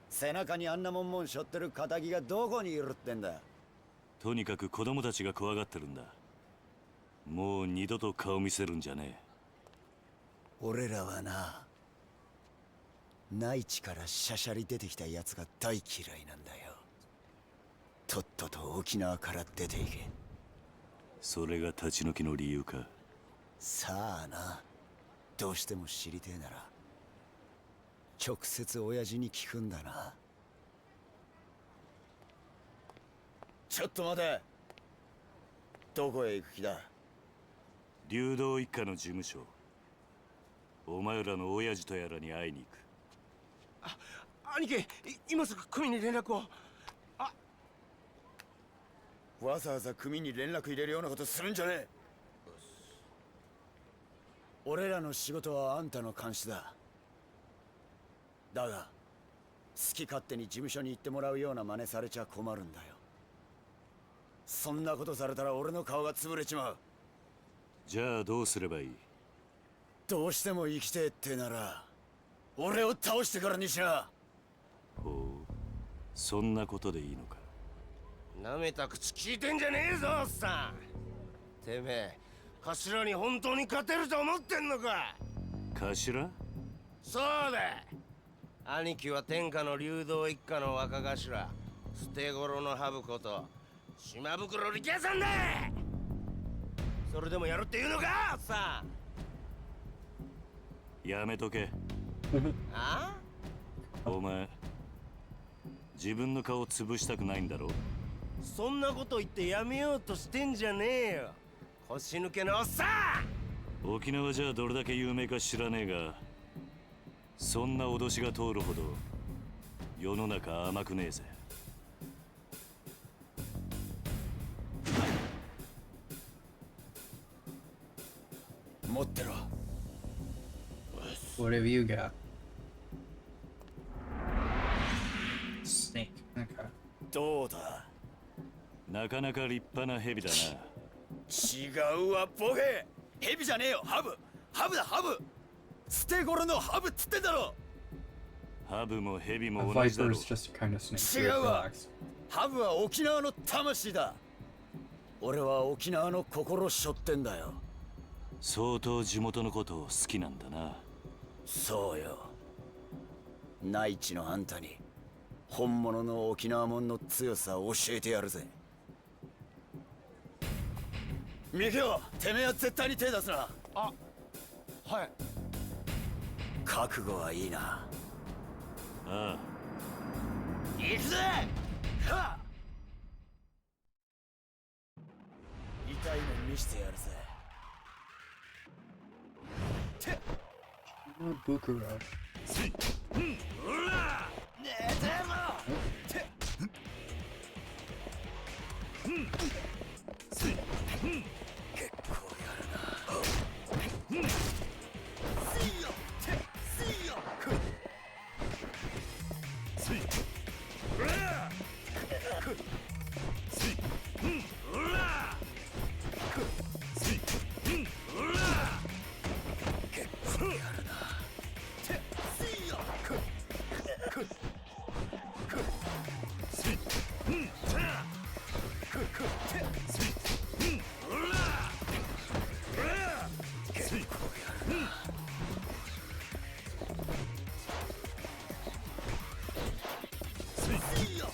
背中にあんなもんしょってる堅気がどこにいるってんだ。とにかく子供たちが怖がってるんだ。もう二度と顔見せるんじゃねえ。俺らはな、内地からしゃしゃり出てきたやつが大嫌いなんだよ。とっとと沖縄から出ていけ。それが立ち退きの理由か。さあな、どうしても知りてえなら直接親父に聞くんだな。ちょっと待て。どこへ行く気だ？流動一家の事務所。お前らの親父とやらに会いに行く。兄貴、今すぐ組に連絡を。わざわざ組に連絡入れるようなことするんじゃねえ。俺らの仕事はあんたの監視だ。だが好き勝手に事務所に行ってもらうような真似されちゃ困るんだよ。そんなことされたら俺の顔が潰れちまう。じゃあどうすればいい？どうしても生きてえってなら俺を倒してからにしな。ほう、そんなことでいいのか。なめた口聞いてんじゃねえぞ、おっさん。てめえ頭に本当に勝てると思ってんのか。頭？そうだ。兄貴は天下の流動一家の若頭、捨て頃のハブこと島袋力也さんだ。それでもやるっていうのかさやめとけ。あお前自分の顔潰したくないんだろ。そんなこと言ってやめようとしてんじゃねえよ腰抜けのおっさん。沖縄じゃどれだけ有名か知らねえが、そんな脅しが通るほど世の中甘くねえぜ。持ってろ。 What have you got? Snake. Okay. どうだ。なかなか立派な蛇だな。違うわボケ。蛇じゃねえよ、ハブ。ハブだハブ。捨て頃のハブっつってんだろ。ハブも蛇 A も同じだ viper ろ。 is just a kind of snake. 違 Relax. うわ。ハブは沖縄の魂だ。俺は沖縄の心しょってんだよ。相当地元のことを好きなんだな。そうよ。内地のあんたに本物の沖縄もんの強さを教えてやるぜ。ミキオ、てめえは絶対に手出すな。あ、はい。覚悟はいいな。ああ。行くぜ。はっ。痛いの見してやるぜ。Bukuro. ほら、寝てろ。結構やるな。See ya. See ya.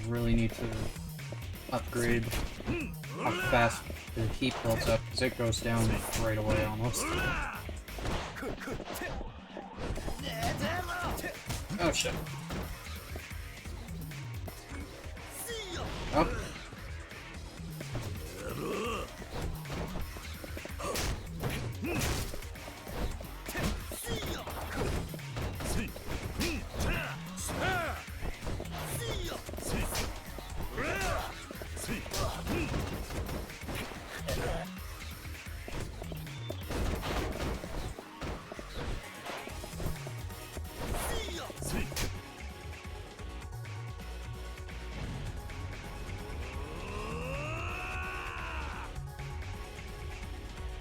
Really need to upgrade how fast the heat builds up because it goes down right away almost. Oh shit. Oh.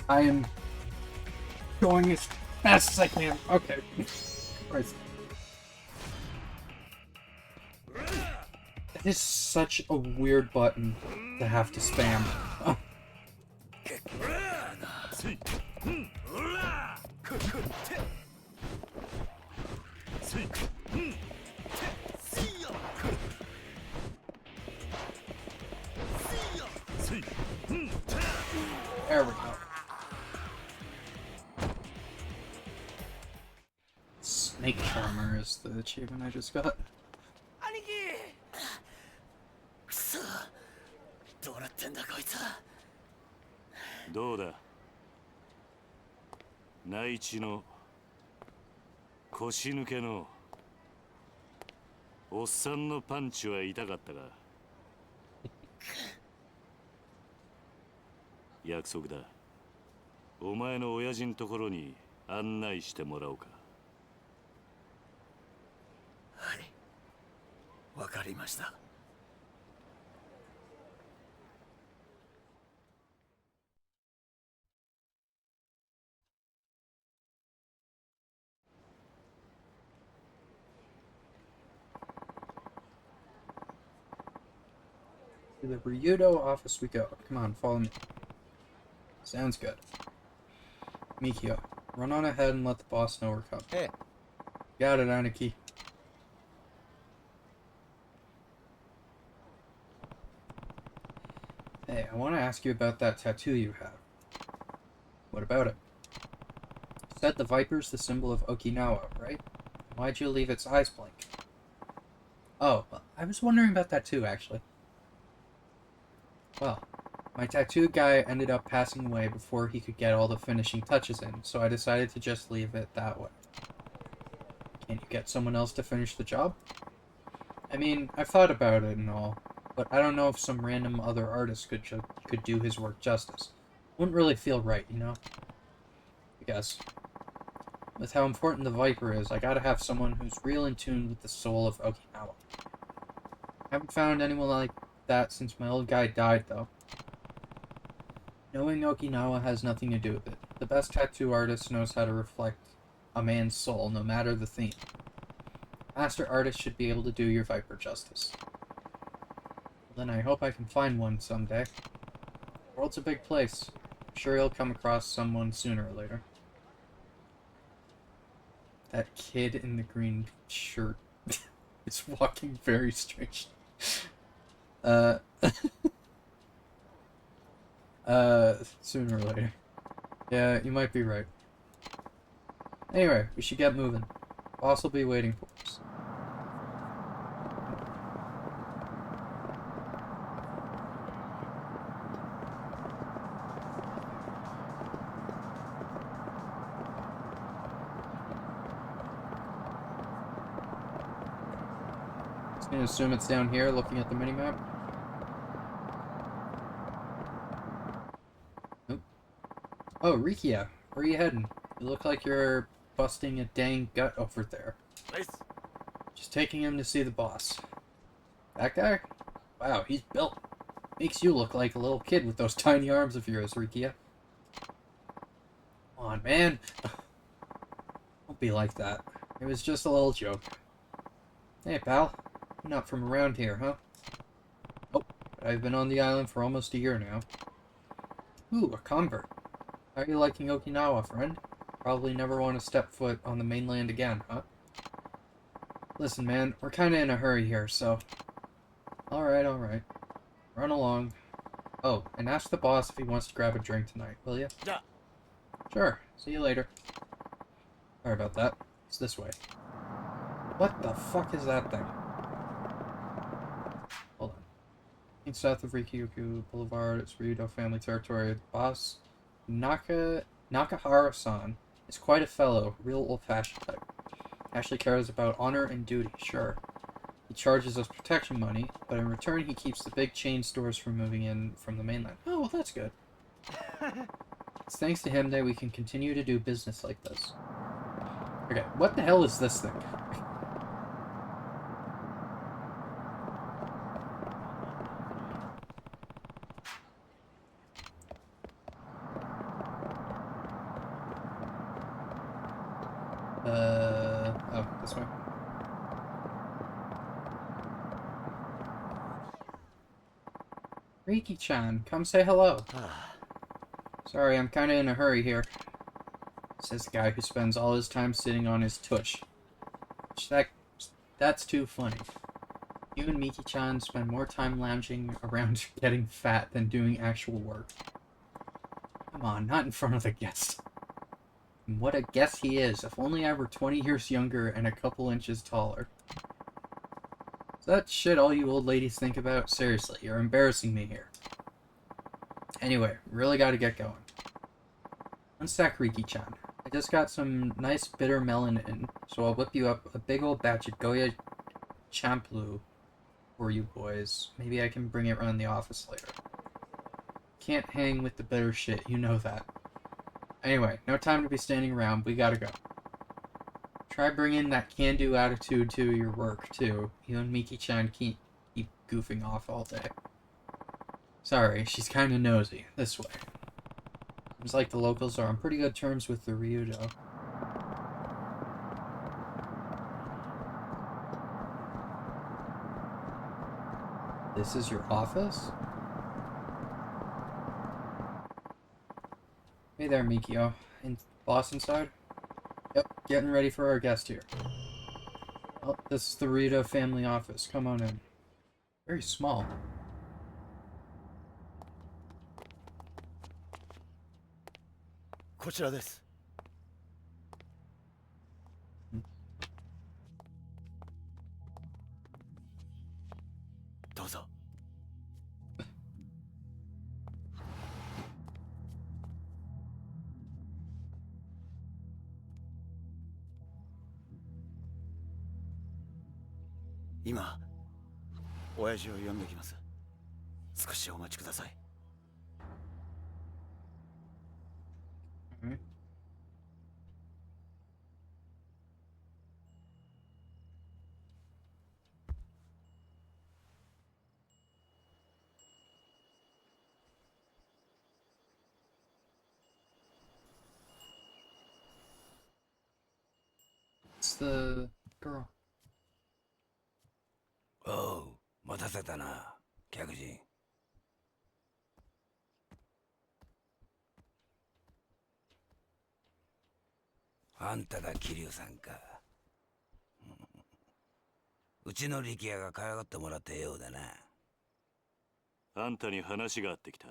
I am going as fast as I can. Okay. Christ. That is such a weird button to have to spam. Oh. There we go. Snake Charmer is the achievement I just got. 兄貴くそどうなってんだこいつは。どうだ内地の腰抜けのおっさんのパンチは痛かったか約束だお前の親父のところに案内してもらおうかはいわかりました。To the Ryudo office we go. Come on, follow me. Sounds good. Mikio, run on ahead and let the boss know we're coming. Hey. Got it, Aniki. Hey, I want to ask you about that tattoo you have. What about it? You said the viper's the symbol of Okinawa, right? Why'd you leave its eyes blank? Oh, I was wondering about that too, actually. Well, my tattoo guy ended up passing away before he could get all the finishing touches in, so I decided to just leave it that way. Can't you get someone else to finish the job? I mean, I've thought about it and all, but I don't know if some random other artist could do his work justice. Wouldn't really feel right, you know? I guess. With how important the Viper is, I gotta have someone who's real in tune with the soul of Okinawa. Haven't found anyone like that since my old guy died, though. Knowing Okinawa has nothing to do with it. The best tattoo artist knows how to reflect a man's soul, no matter the theme. Master artist should be able to do your Viper justice. Well, then I hope I can find one someday. The world's a big place. I'm sure you'll come across someone sooner or later. That kid in the green shirt is walking very strange. Sooner or later. Yeah, you might be right. Anyway, we should get moving. Boss will be waiting for us. Just gonna assume it's down here, looking at the minimap. Nope. Oh, Rikia, where are you heading? You look like you're busting a dang gut over there. Nice. Just taking him to see the boss. That guy? Wow, he's built. Makes you look like a little kid with those tiny arms of yours, Rikia. Come on, man. Don't be like that. It was just a little joke. Hey, pal. You're not from around here, huh? Oh, but I've been on the island for almost a year now. Ooh, a convert. How are you liking Okinawa, friend? Probably never want to step foot on the mainland again, huh? Listen, man, we're kinda in a hurry here, so... Alright. Run along. Oh, and ask the boss if he wants to grab a drink tonight, will ya? Yeah. Sure. See you later. Sorry about that. It's this way. What the fuck is that thing? Hold on. In south of Rikyoku Boulevard, it's Ryudo family territory. The boss, Nakahara-san, is quite a fellow, real old-fashioned type. Actually cares about honor and duty, sure. He charges us protection money, but in return he keeps the big chain stores from moving in from the mainland. Oh, well, that's good. It's thanks to him that we can continue to do business like this. Okay, what the hell is this thing? Oh, this way. Riki-chan, come say hello. Sorry, I'm kinda in a hurry here. Says the guy who spends all his time sitting on his tush. That's too funny. You and Miki-chan spend more time lounging around getting fat than doing actual work. Come on, not in front of the guest. And what a guess he is. If only I were 20 years younger and a couple inches taller. Is that shit all you old ladies think about? Seriously, you're embarrassing me here. Anyway, really gotta get going. One sec, Riki-chan. I just got some nice bitter melon in, so I'll whip you up a big old batch of Goya Champlu for you boys. Maybe I can bring it around the office later. Can't hang with the bitter shit, you know that. Anyway, no time to be standing around, we gotta go. Try bringing that can-do attitude to your work, too. You and Miki-chan keep goofing off all day. Sorry, she's kinda nosy. This way. Seems like the locals are on pretty good terms with the Ryudo. This is your office? Hey there, Mikio. Boss inside? Yep, getting ready for our guest here. Oh, this is the Ryudo family office. Come on in. Very small. Ima, 親父を呼んできます。少しお待ちください。It's the girl. おう、待たせたな、客人。あんたが桐生さんか。うちの力也が可愛がってもらったようだな。あんたに話があってきた。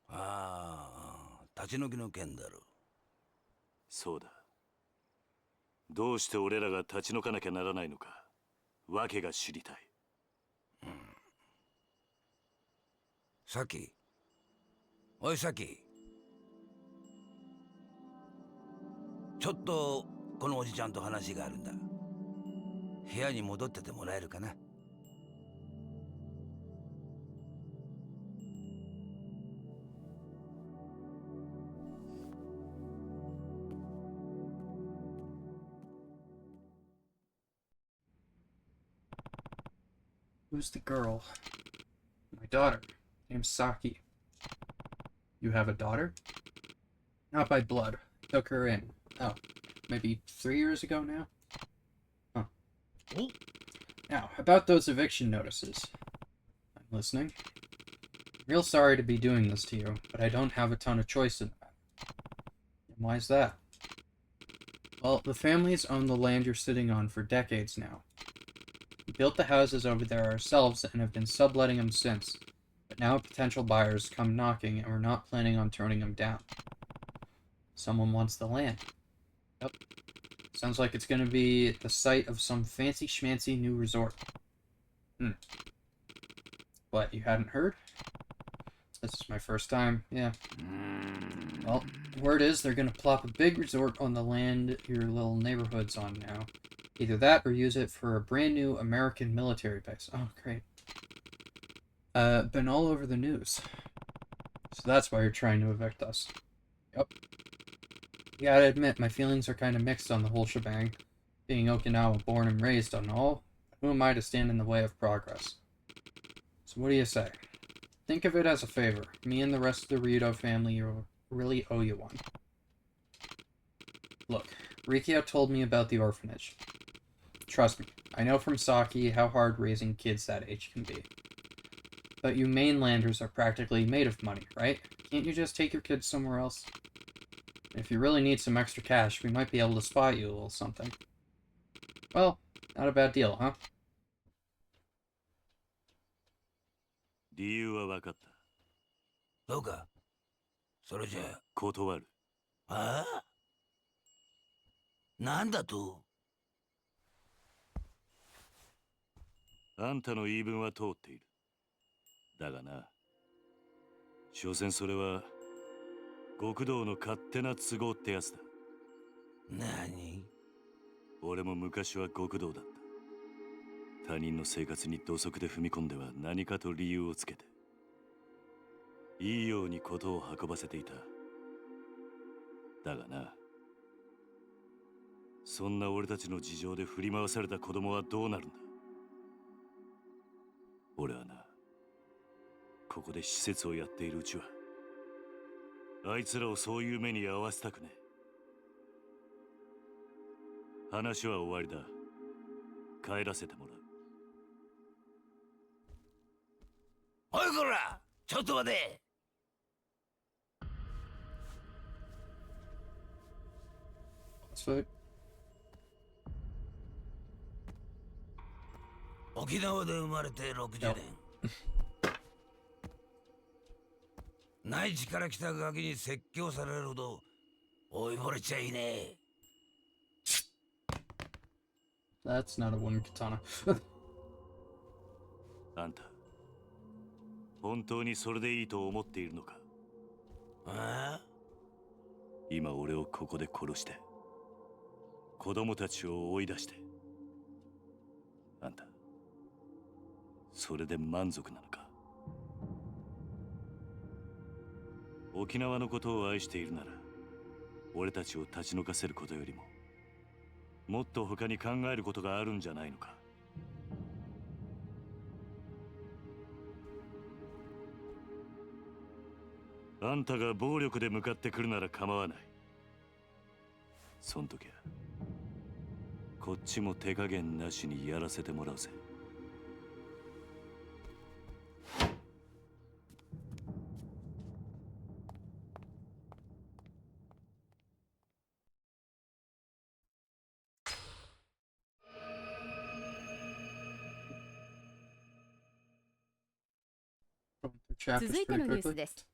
ああ、立ち退きの件だろ。そうだ。どうして俺らが立ち退かなきゃならないのか、わけが知りたい。さき。おいさき。ちょっとこのおじちゃんと話があるんだ。部屋に戻っててもらえるかな。Who's the girl? My daughter. Name's Saki. You have a daughter? Not by blood. Took her in. Oh, maybe 3 years ago now? Huh. Now, about those eviction notices. I'm listening. Real sorry to be doing this to you, but I don't have a ton of choice in that. And why is that? Well, the families own the land you're sitting on for decades now. We built the houses over there ourselves and have been subletting them since, but now potential buyers come knocking and we're not planning on turning them down. Someone wants the land. Yep. Sounds like it's gonna be the site of some fancy schmancy new resort. What, you hadn't heard? This is my first time, yeah. Well, word is they're gonna plop a big resort on the land your little neighborhood's on now. Either that or use it for a brand new American military base. Oh, great. Been all over the news. So that's why you're trying to evict us. Yep. You gotta admit, my feelings are kind of mixed on the whole shebang. Being Okinawa born and raised on all, who am I to stand in the way of progress? So what do you say? Think of it as a favor. Me and the rest of the Ryudo family really owe you one. Look, Rikio told me about the orphanage. Trust me, I know from Saki how hard raising kids that age can be. But you mainlanders are practically made of money, right? Can't you just take your kids somewhere else? If you really need some extra cash, we might be able to spot you a little something. Well, not a bad deal, huh? 理由は分かった。どうか。それじゃあ。断る。ああ、なんだと？あんたの言い分は通っている。だがな、所詮それは極道の勝手な都合ってやつだ。何？俺も昔は極道だった。他人の生活に土足で踏み込んでは何かと理由をつけていいように事を運ばせていた。だがな、そんな俺たちの事情で振り回された子供はどうなるんだ。俺はな、ここで施設をやっているうちはあいつらをそういう目に遭わせたくねえ。話は終わりだ。帰らせてもらう。おいこら、ちょっと待て。沖縄で生まれて60年。内地から来たガキに説教されるほど老いぼれちゃいねえ。That's not a wooden katana. あんた、本当にそれでいいと思っているのか？ああ？今俺をここで殺して子供たちを追い出して、あんたそれで満足なのか？沖縄のことを愛しているなら俺たちを立ち退かせることよりももっと他に考えることがあるんじゃないのか？あんたが暴力で向かってくるなら構わない。そん時はこっちも手加減なしにやらせてもらうぜ。続いてのニュースです。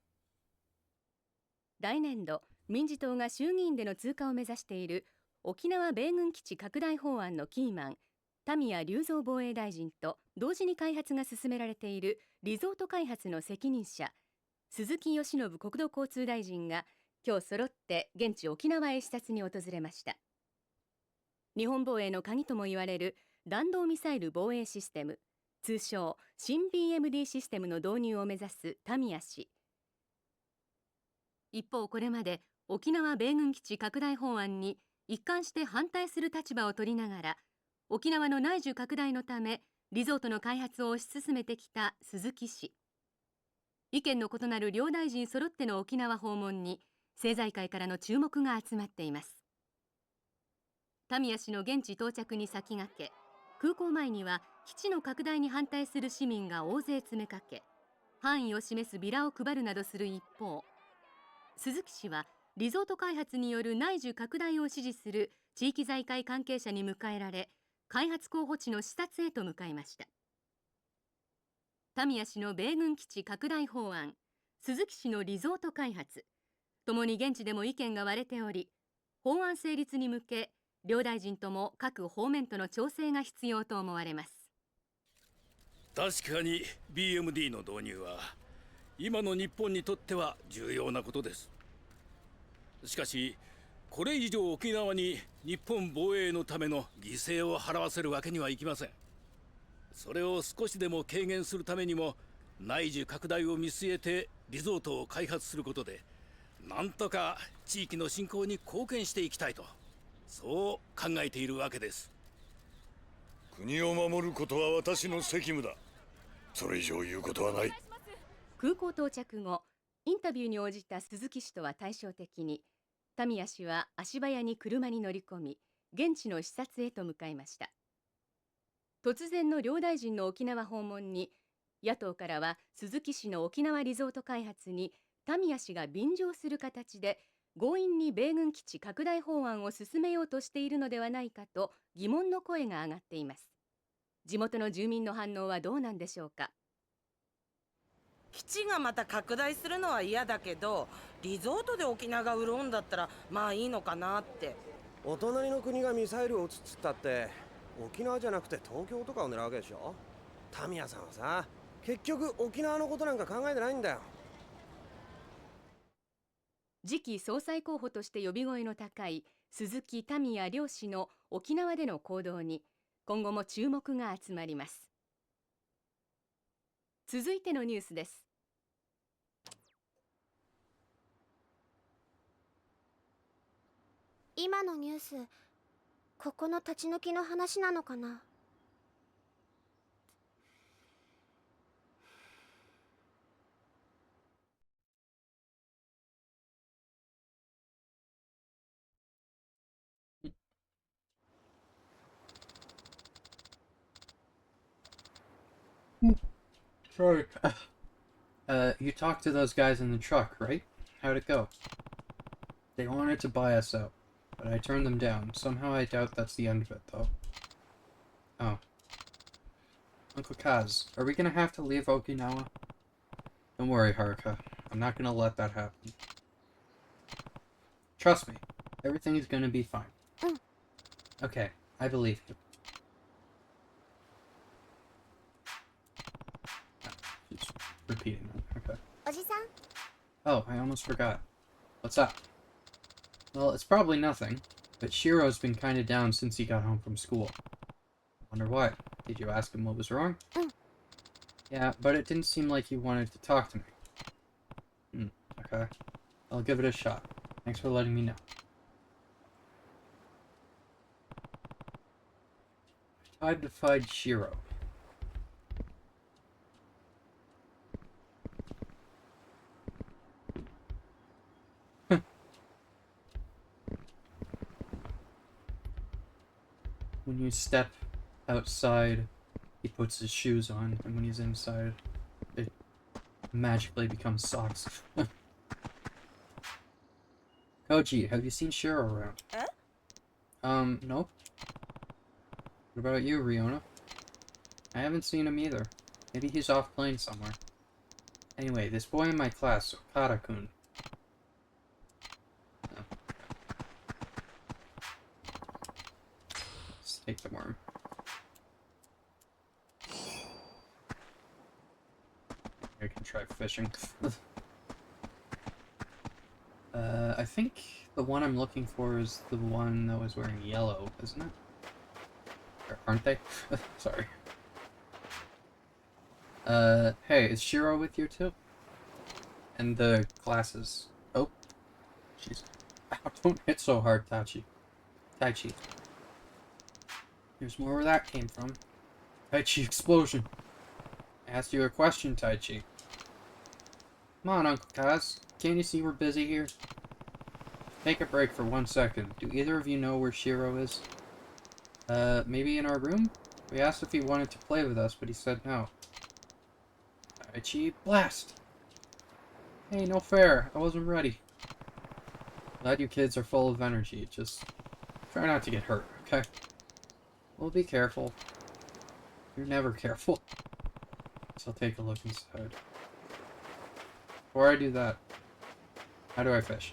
来年度、民自党が衆議院での通過を目指している沖縄米軍基地拡大法案のキーマン、田宮隆三防衛大臣と同時に開発が進められているリゾート開発の責任者、鈴木義信国土交通大臣が今日揃って現地沖縄へ視察に訪れました。日本防衛の鍵とも言われる弾道ミサイル防衛システム、通称新 BMD システムの導入を目指す田宮氏。一方、これまで沖縄米軍基地拡大法案に一貫して反対する立場を取りながら、沖縄の内需拡大のためリゾートの開発を推し進めてきた鈴木氏。意見の異なる両大臣揃っての沖縄訪問に政財界からの注目が集まっています。田宮氏の現地到着に先駆け、空港前には基地の拡大に反対する市民が大勢詰めかけ、範囲を示すビラを配るなどする一方、鈴木氏はリゾート開発による内需拡大を支持する地域財界関係者に迎えられ、開発候補地の視察へと向かいました。田宮氏の米軍基地拡大法案、鈴木氏のリゾート開発、ともに現地でも意見が割れており、法案成立に向け両大臣とも各方面との調整が必要と思われます。確かに BMD の導入は今の日本にとっては重要なことです。しかしこれ以上沖縄に日本防衛のための犠牲を払わせるわけにはいきません。それを少しでも軽減するためにも内需拡大を見据えてリゾートを開発することで、なんとか地域の振興に貢献していきたいと、そう考えているわけです。国を守ることは私の責務だ。それ以上言うことはない。空港到着後、インタビューに応じた鈴木氏とは対照的に、田宮氏は足早に車に乗り込み、現地の視察へと向かいました。突然の両大臣の沖縄訪問に、野党からは鈴木氏の沖縄リゾート開発に田宮氏が便乗する形で強引に米軍基地拡大法案を進めようとしているのではないかと疑問の声が上がっています。地元の住民の反応はどうなんでしょうか。基地がまた拡大するのは嫌だけど、リゾートで沖縄が潤うんだったらまあいいのかなって。お隣の国がミサイルを撃つっつったって沖縄じゃなくて東京とかを狙うわけでしょ。タミヤさんはさ、結局沖縄のことなんか考えてないんだよ。次期総裁候補として呼び声の高い鈴木民也両氏の沖縄での行動に今後も注目が集まります。続いてのニュースです。今のニュース、ここの立ち退きの話なのかな。Sorry. You talked to those guys in the truck, right? How'd it go? They wanted to buy us out, but I turned them down. Somehow I doubt that's the end of it, though. Oh. Uncle Kaz, are we gonna have to leave Okinawa? Don't worry, Haruka. I'm not gonna let that happen. Trust me. Everything is gonna be fine. Okay, I believe you. Just repeating that. Okay. Oh, I almost forgot. What's up? Well, it's probably nothing, but Shiro's been kinda down since he got home from school. Wonder why. Did you ask him what was wrong? Yeah, but it didn't seem like he wanted to talk to me. Okay. I'll give it a shot. Thanks for letting me know. Time to find Shiro. When you step outside, he puts his shoes on, and when he's inside, it magically becomes socks. Koji, have you seen Shiro around? Nope. What about you, Riona? I haven't seen him either. Maybe he's off playing somewhere. Anyway, this boy in my class, Okada-kun. Oh. Let's take the worm. I can try fishing. I think the one I'm looking for is the one that was wearing yellow, isn't it? Or aren't they? Sorry. Hey, is Shiro with you too? And the glasses. Oh. Jeez. Ow, don't hit so hard, Taichi. Here's more where that came from. Taichi explosion. I asked you a question, Taichi. Come on, Uncle Kaz. Can't you see we're busy here? Take a break for 1 second. Do either of you know where Shiro is? Maybe in our room? We asked if he wanted to play with us, but he said no. Taichi, blast! Hey, no fair. I wasn't ready. Glad you kids are full of energy. Just try not to get hurt, okay? We'll be careful. You're never careful. So I'll take a look inside. Before I do that, how do I fish?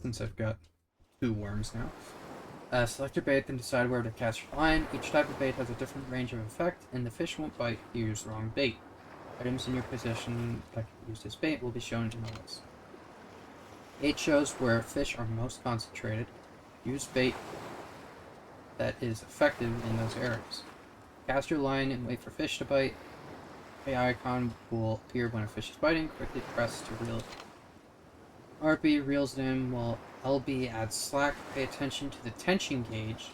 Since I've got 2 worms now. Select your bait, then decide where to cast your line. Each type of bait has a different range of effect, and the fish won't bite if you use the wrong bait. Items in your possession that can use this bait will be shown in the list. 8 shows where fish are most concentrated. Use bait that is effective in those areas. Cast your line and wait for fish to bite. The icon will appear when a fish is biting. Quickly press to reel it. RB reels it in while LB adds slack. Pay attention to the tension gauge.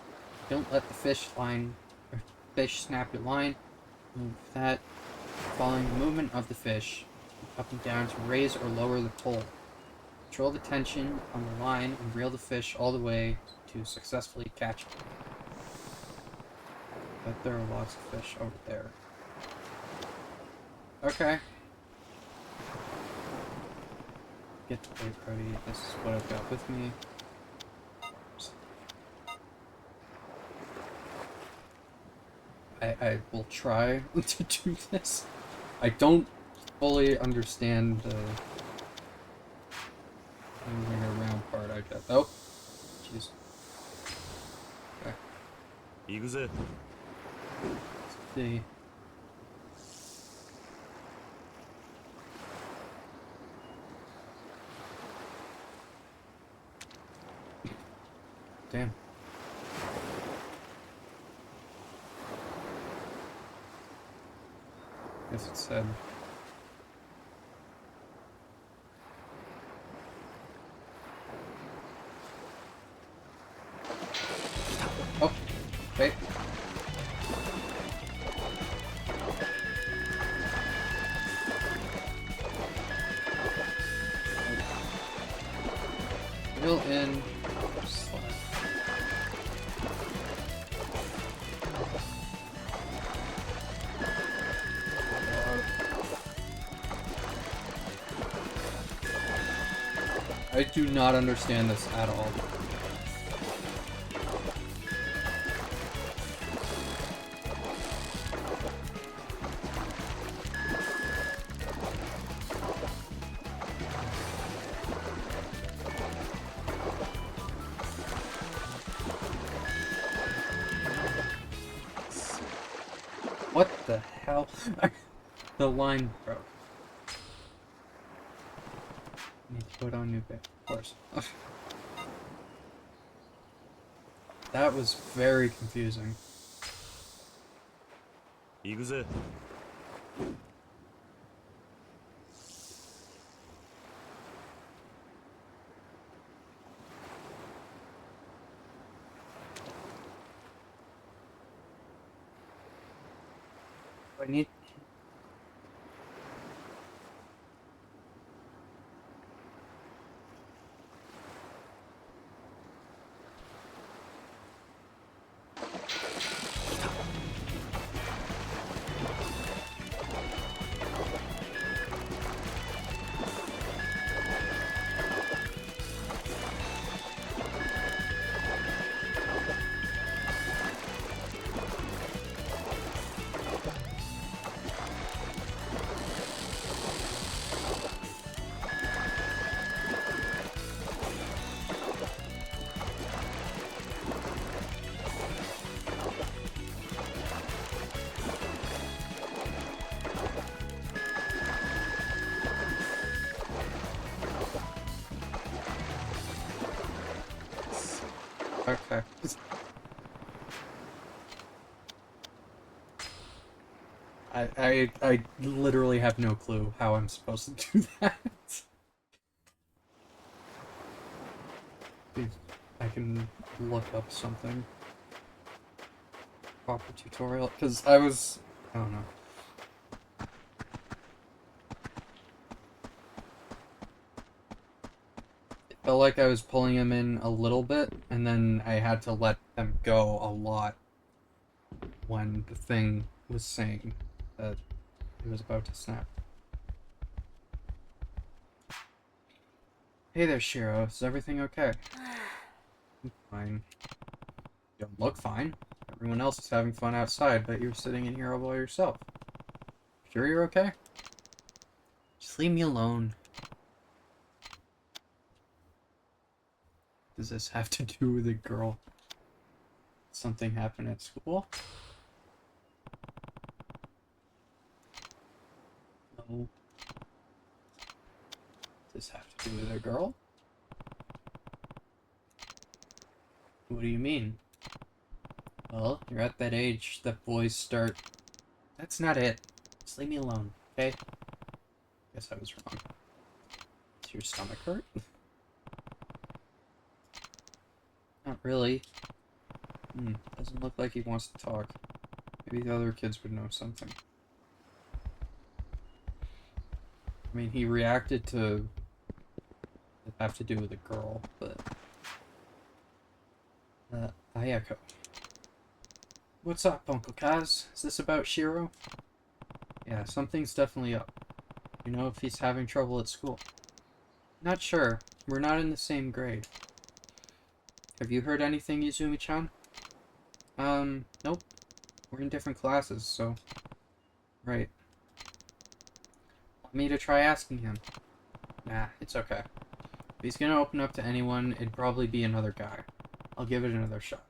Don't let the fish snap your line. Move that. Following the movement of the fish, up and down to raise or lower the pole. Control the tension on the line and reel the fish all the way to successfully catch it. But there are lots of fish over there. Okay. Get the bait ready. This is what I've got with me. I will try to do this. I don't fully understand Moving around part, I guess. Oh, jeez. Okay. 行くぜ。 See. Damn. Guess it said. Oh, wait. Reel in. Slide. I do not understand this at all. What the hell? The line broke. Need to put on new bit, of course. That was very confusing. 行くぜ。 I need. Okay. I literally have no clue how I'm supposed to do that. See, I can look up something. Proper tutorial, because I don't know. It felt like I was pulling them in a little bit, and then I had to let them go a lot when the thing was saying that it was about to snap. Hey there, Shiro. Is everything okay? I'm fine. You don't look fine. Everyone else is having fun outside, but you're sitting in here all by yourself. Sure you're okay? Just leave me alone. Does this have to do with a girl? Something happened at school? No. Does this have to do with a girl? What do you mean? Well, you're at that age that boys start... That's not it. Just leave me alone, okay? Guess I was wrong. Does your stomach hurt? Not really. Doesn't look like he wants to talk. Maybe the other kids would know something. I mean, he reacted to it have to do with a girl, but... Ayako. What's up, Uncle Kaz? Is this about Shiro? Yeah, something's definitely up. You know if he's having trouble at school? Not sure. We're not in the same grade. Have you heard anything, Izumi-chan? Nope. We're in different classes, so... Right. Want me to try asking him? Nah, it's okay. he's gonna open up to anyone, it'd probably be another guy. I'll give it another shot.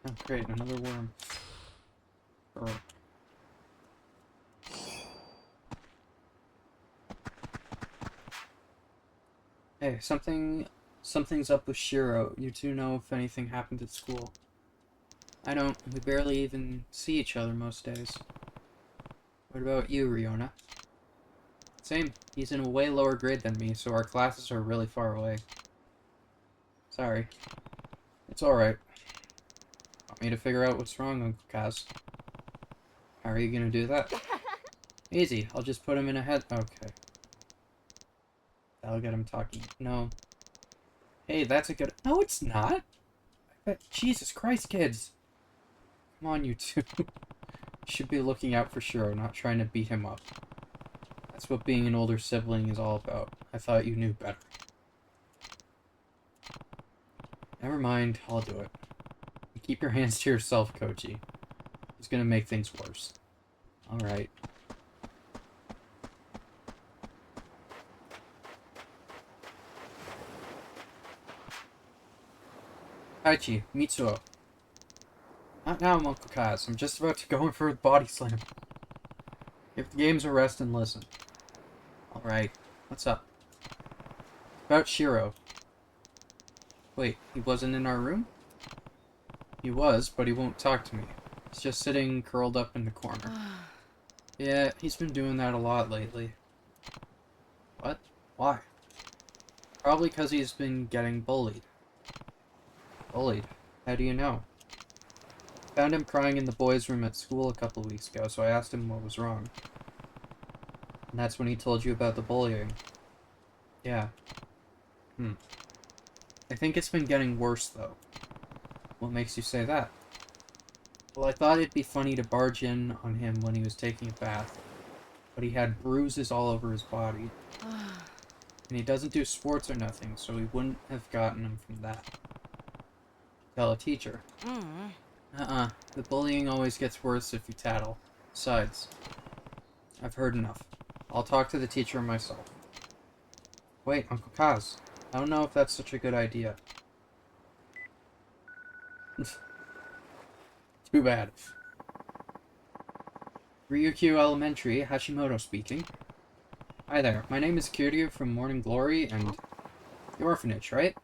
Oh, great, another worm. Brr. Hey, something's up with Shiro. You two know if anything happened at school. I don't. We barely even see each other most days. What about you, Riona? Same. He's in a way lower grade than me, so our classes are really far away. Sorry. It's alright. Want me to figure out what's wrong, Uncle Kaz? How are you gonna do that? Easy. I'll just put him in a head. Okay. That'll get him talking. No. Hey, that's a good... No, it's not! Jesus Christ, kids! Come on, you two. You should be looking out for Shiro, not trying to beat him up. That's what being an older sibling is all about. I thought you knew better. Never mind, I'll do it. Keep your hands to yourself, Koji. It's gonna make things worse. Alright. Taichi, Mitsuo. Not now, Uncle Kaz. I'm just about to go in for a body slam. Give the games a rest and listen. Alright. What's up? About Shiro. Wait, he wasn't in our room? He was, but he won't talk to me. He's just sitting curled up in the corner. Yeah, he's been doing that a lot lately. What? Why? Probably because he's been getting bullied. Bullied? How do you know? Found him crying in the boys' room at school a couple weeks ago, so I asked him what was wrong. And that's when he told you about the bullying. Yeah. I think it's been getting worse, though. What makes you say that? Well, I thought it'd be funny to barge in on him when he was taking a bath, but he had bruises all over his body. And he doesn't do sports or nothing, so we wouldn't have gotten him from that. Tell a teacher. The bullying always gets worse if you tattle. Besides, I've heard enough. I'll talk to the teacher myself. Wait, Uncle Kaz. I don't know if that's such a good idea. Too bad. Ryukyu Elementary, Hashimoto speaking. Hi there, my name is Kiryu from Morning Glory and the orphanage, right?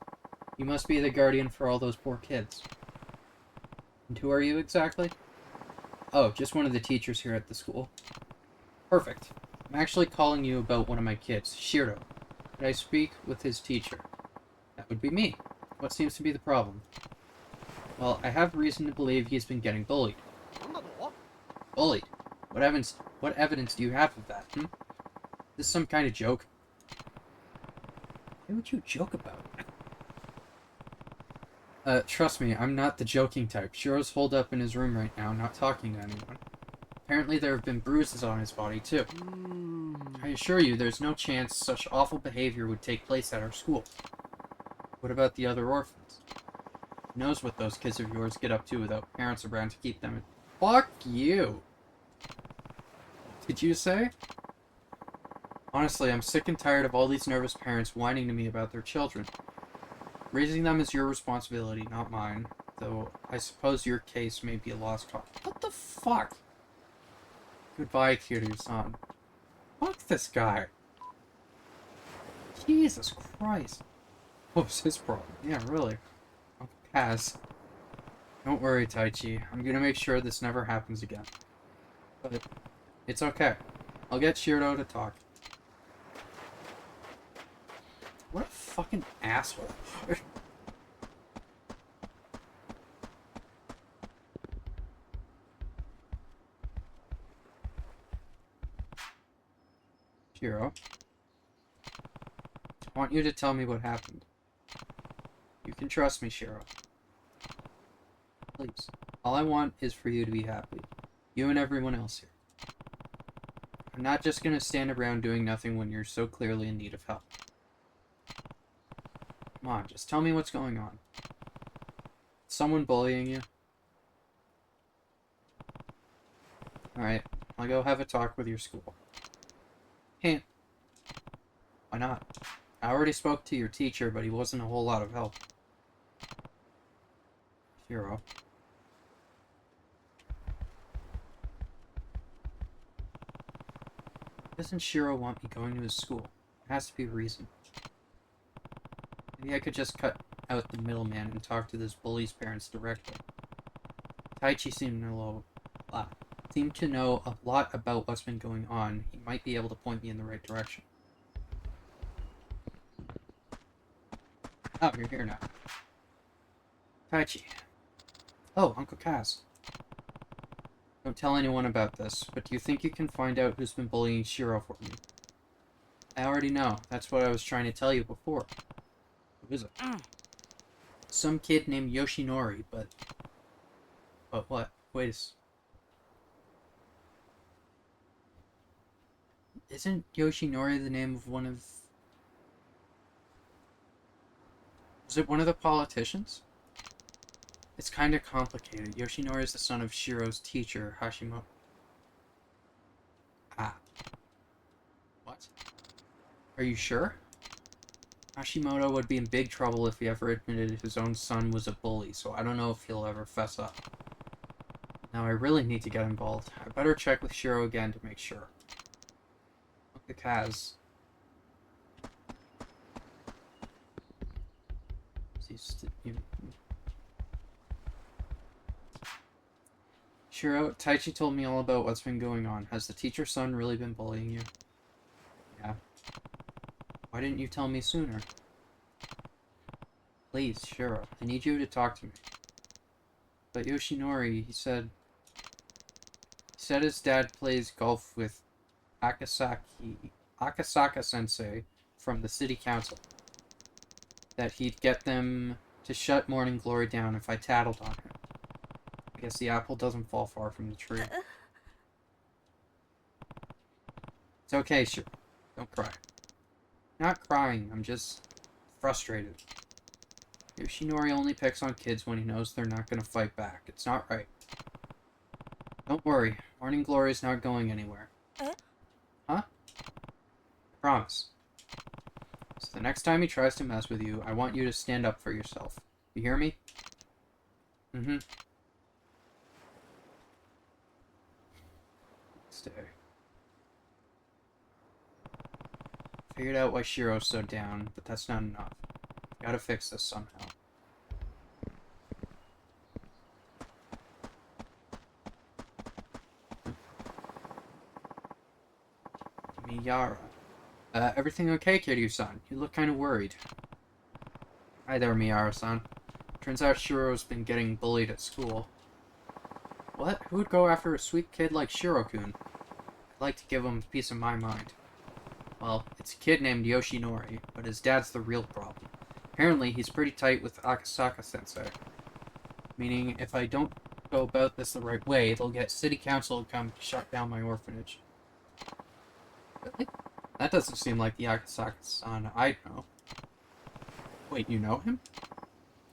You must be the guardian for all those poor kids. And who are you exactly? Oh, just one of the teachers here at the school. Perfect. I'm actually calling you about one of my kids, Shiro. Could I speak with his teacher? That would be me. What seems to be the problem? Well, I have reason to believe he's been getting bullied. Bullied? What evidence do you have of that, Is this some kind of joke? What would you joke about? Trust me, I'm not the joking type. Shiro's holed up in his room right now, not talking to anyone. Apparently there have been bruises on his body, too. I assure you, there's no chance such awful behavior would take place at our school. What about the other orphans? Who knows what those kids of yours get up to without parents around to keep them in... Fuck you! Did you say? Honestly, I'm sick and tired of all these nervous parents whining to me about their children. Raising them is your responsibility, not mine. Though, I suppose your case may be a lost cause. What the fuck? Goodbye, Kiryu-san. Fuck this guy. Jesus Christ. What was his problem? Yeah, really. Uncle Kaz. Don't worry, Taichi. I'm gonna make sure this never happens again. But it's okay. I'll get Shiro to talk. What a fucking asshole. Shiro. I want you to tell me what happened. You can trust me, Shiro. Please. All I want is for you to be happy. You and everyone else here. I'm not just gonna stand around doing nothing when you're so clearly in need of help. Come on, just tell me what's going on. Is someone bullying you? Alright, I'll go have a talk with your school. Can't. Why not? I already spoke to your teacher, but he wasn't a whole lot of help. Shiro. Doesn't Shiro want me going to his school? There has to be a reason. Maybe I could just cut out the middleman and talk to this bully's parents directly. Taichi seemed to know a lot about what's been going on. He might be able to point me in the right direction. Oh, you're here now. Taichi. Oh, Uncle Kaz. Don't tell anyone about this, but do you think you can find out who's been bullying Shiro for me? I already know. That's what I was trying to tell you before. Who is it? Some kid named Yoshinori, but... But what? Wait a Isn't Yoshinori the name of one of... Was it one of the politicians? It's kind of complicated. Yoshinori is the son of Shiro's teacher, Hashimoto. Ah. What? Are you sure? Hashimoto would be in big trouble if he ever admitted his own son was a bully, so I don't know if he'll ever fess up. Now I really need to get involved. I better check with Shiro again to make sure. Look at Kaz. Shiro, Taichi told me all about what's been going on. Has the teacher's son really been bullying you? Yeah. Why didn't you tell me sooner? Please, Shiro, I need you to talk to me. But Yoshinori, he said his dad plays golf with Akasaka-sensei from the city council. That he'd get them to shut Morning Glory down if I tattled on him. I guess the apple doesn't fall far from the tree. It's okay, Shiro. Don't cry. Not crying, I'm just frustrated. Yoshinori only picks on kids when he knows they're not going to fight back. It's not right. Don't worry, Morning Glory's not going anywhere. Huh? I promise. So the next time he tries to mess with you, I want you to stand up for yourself. You hear me? Mm-hmm. Stay. Figured out why Shiro's so down, but that's not enough. Gotta fix this somehow. Miyara. Everything okay, Kiryu-san? You look kind of worried. Hi there, Miyara-san. Turns out Shiro's been getting bullied at school. What? Who would go after a sweet kid like Shiro-kun? I'd like to give him a piece of my mind. Well, it's a kid named Yoshinori, but his dad's the real problem. Apparently, he's pretty tight with Akasaka-sensei. Meaning, if I don't go about this the right way, they'll get city council to come shut down my orphanage. Really? That doesn't seem like the Akasaka-san I know. Wait, you know him?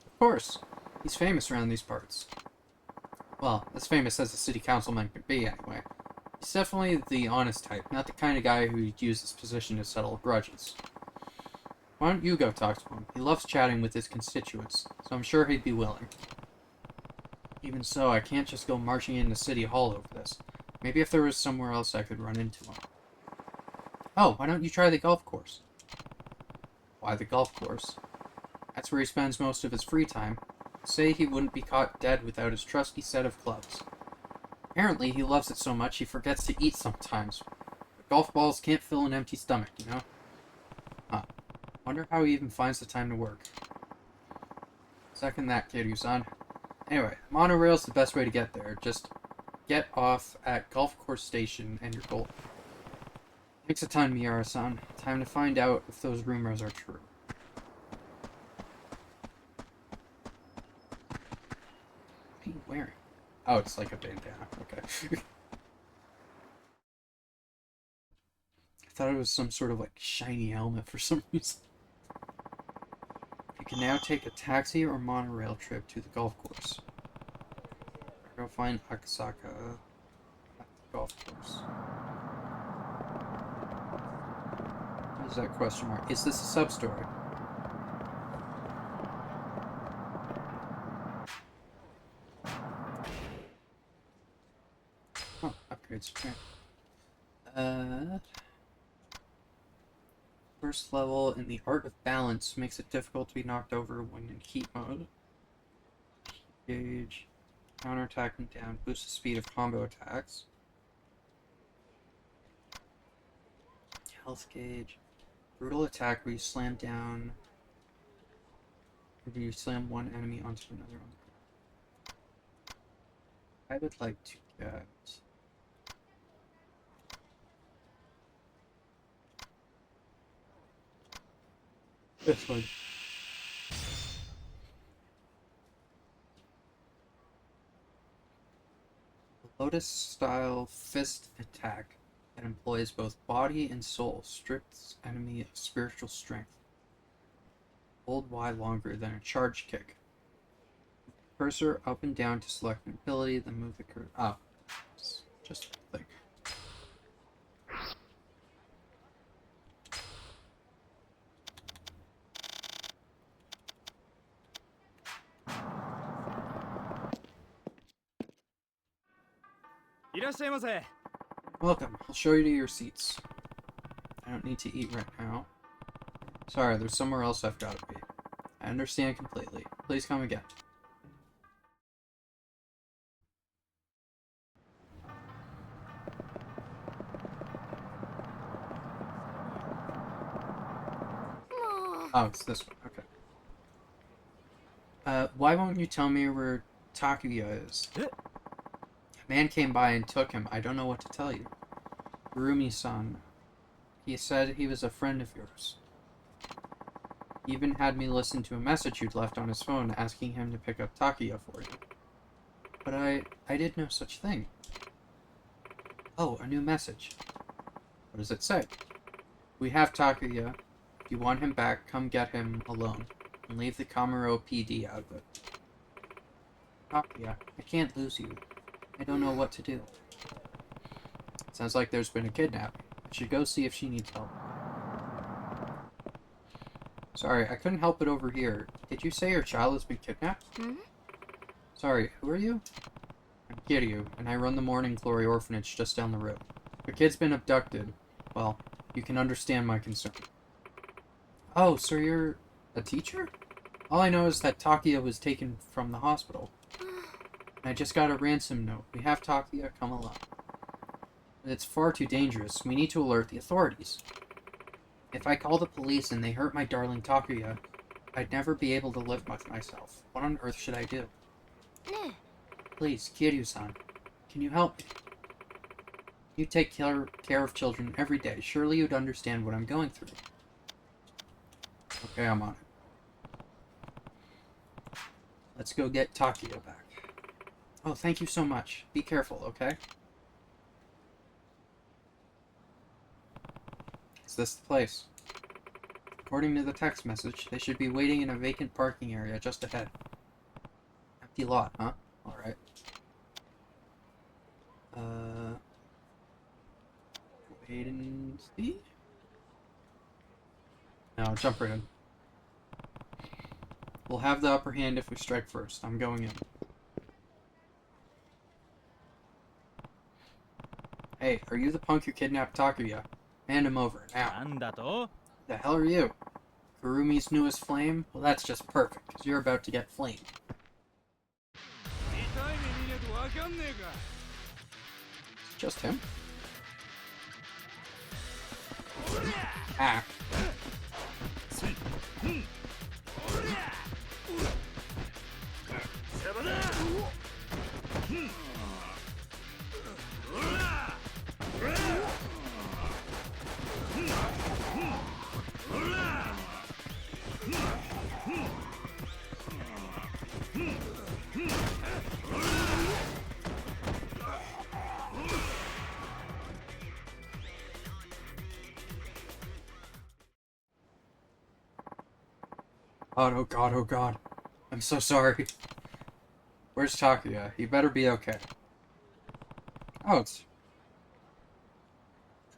Of course. He's famous around these parts. Well, as famous as a city councilman can be, anyway. He's definitely the honest type, not the kind of guy who'd use his position to settle grudges. Why don't you go talk to him? He loves chatting with his constituents, so I'm sure he'd be willing. Even so, I can't just go marching into City Hall over this. Maybe if there was somewhere else I could run into him. Oh, why don't you try the golf course? Why the golf course? That's where he spends most of his free time. Say he wouldn't be caught dead without his trusty set of clubs. Apparently, he loves it so much he forgets to eat sometimes. But golf balls can't fill an empty stomach, you know? Huh. Wonder how he even finds the time to work. Second that, Kiryu-san. Anyway, monorail's the best way to get there. Just get off at Golf Course Station and you're golden. Thanks a ton, Miyara-san. Time to find out if those rumors are true. What are you wearing? Oh, it's like a bandana. Okay. I thought it was some sort of like shiny helmet for some reason. You can now take a taxi or monorail trip to the golf course. Go find Akasaka at the golf course. What is that question mark? Is this a sub-story? Oh, upgrades. Okay. First level in the Art of Balance makes it difficult to be knocked over when in heat mode. Gauge. Counterattacking down. Boosts the speed of combo attacks. Health gauge. Brutal attack where you slam down. Or you slam one enemy onto another one. I would like to get... this one. Lotus-style fist attack that employs both body and soul, strips enemy of spiritual strength. Hold Y longer than a charge kick. Cursor up and down to select an ability, then move the cursor. Oh, it's just a thing. Welcome. I'll show you to your seats. I don't need to eat right now. Sorry, there's somewhere else I've got to be. I understand completely. Please come again. Oh, it's this one. Okay. Why won't you tell me where Takuya is? A man came by and took him. I don't know what to tell you. Rumi-san. He said he was a friend of yours. He even had me listen to a message you'd left on his phone asking him to pick up Takuya for you. But I did no such thing. Oh, a new message. What does it say? We have Takuya. If you want him back, come get him alone. And leave the Kamuro PD out of it. Takuya, I can't lose you. I don't know what to do. Sounds like there's been a kidnapping. I should go see if she needs help. Sorry, I couldn't help it over here. Did you say your child has been kidnapped? Sorry, who are you? I'm Kiryu, and I run the Morning Glory Orphanage just down the road. If your kid's been abducted, well, you can understand my concern. Oh, so you're a teacher? All I know is that Takuya was taken from the hospital. And I just got a ransom note. We have Takuya come along. But it's far too dangerous. We need to alert the authorities. If I call the police and they hurt my darling Takuya, I'd never be able to live with myself. What on earth should I do? Please, Kiryu-san, can you help me? You take care of children every day. Surely you'd understand what I'm going through. Okay, I'm on it. Let's go get Takuya back. Oh, thank you so much. Be careful, okay? Is this the place? According to the text message, they should be waiting in a vacant parking area just ahead. Empty lot, huh? Alright. Wait and see? No, jump right in. We'll have the upper hand if we strike first. I'm going in. Hey, are you the punk who kidnapped Takuya? Hand him over, now. The hell are you? Kurumi's newest flame? Well, that's just perfect, because you're about to get flamed. Just him? Ah. Oh god, oh god. I'm so sorry. Where's Takuya? He better be okay. Oh, it's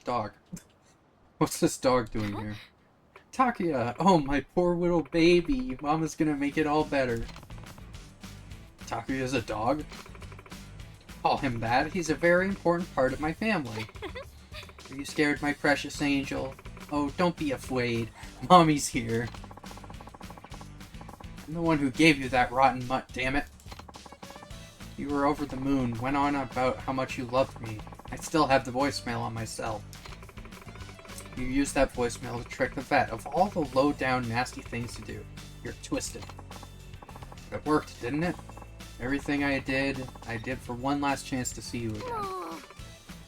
dog. What's this dog doing here? Takuya! Oh, my poor little baby. Mama's gonna make it all better. Takuya's a dog? Call him that. He's a very important part of my family. Are you scared, my precious angel? Oh, don't be afraid. Mommy's here. I'm the one who gave you that rotten mutt, damn it. You were over the moon, went on about how much you loved me. I still have the voicemail on my cell. You used that voicemail to trick the vet. Of all the low-down, nasty things to do, you're twisted. But it worked, didn't it? Everything I did for one last chance to see you again.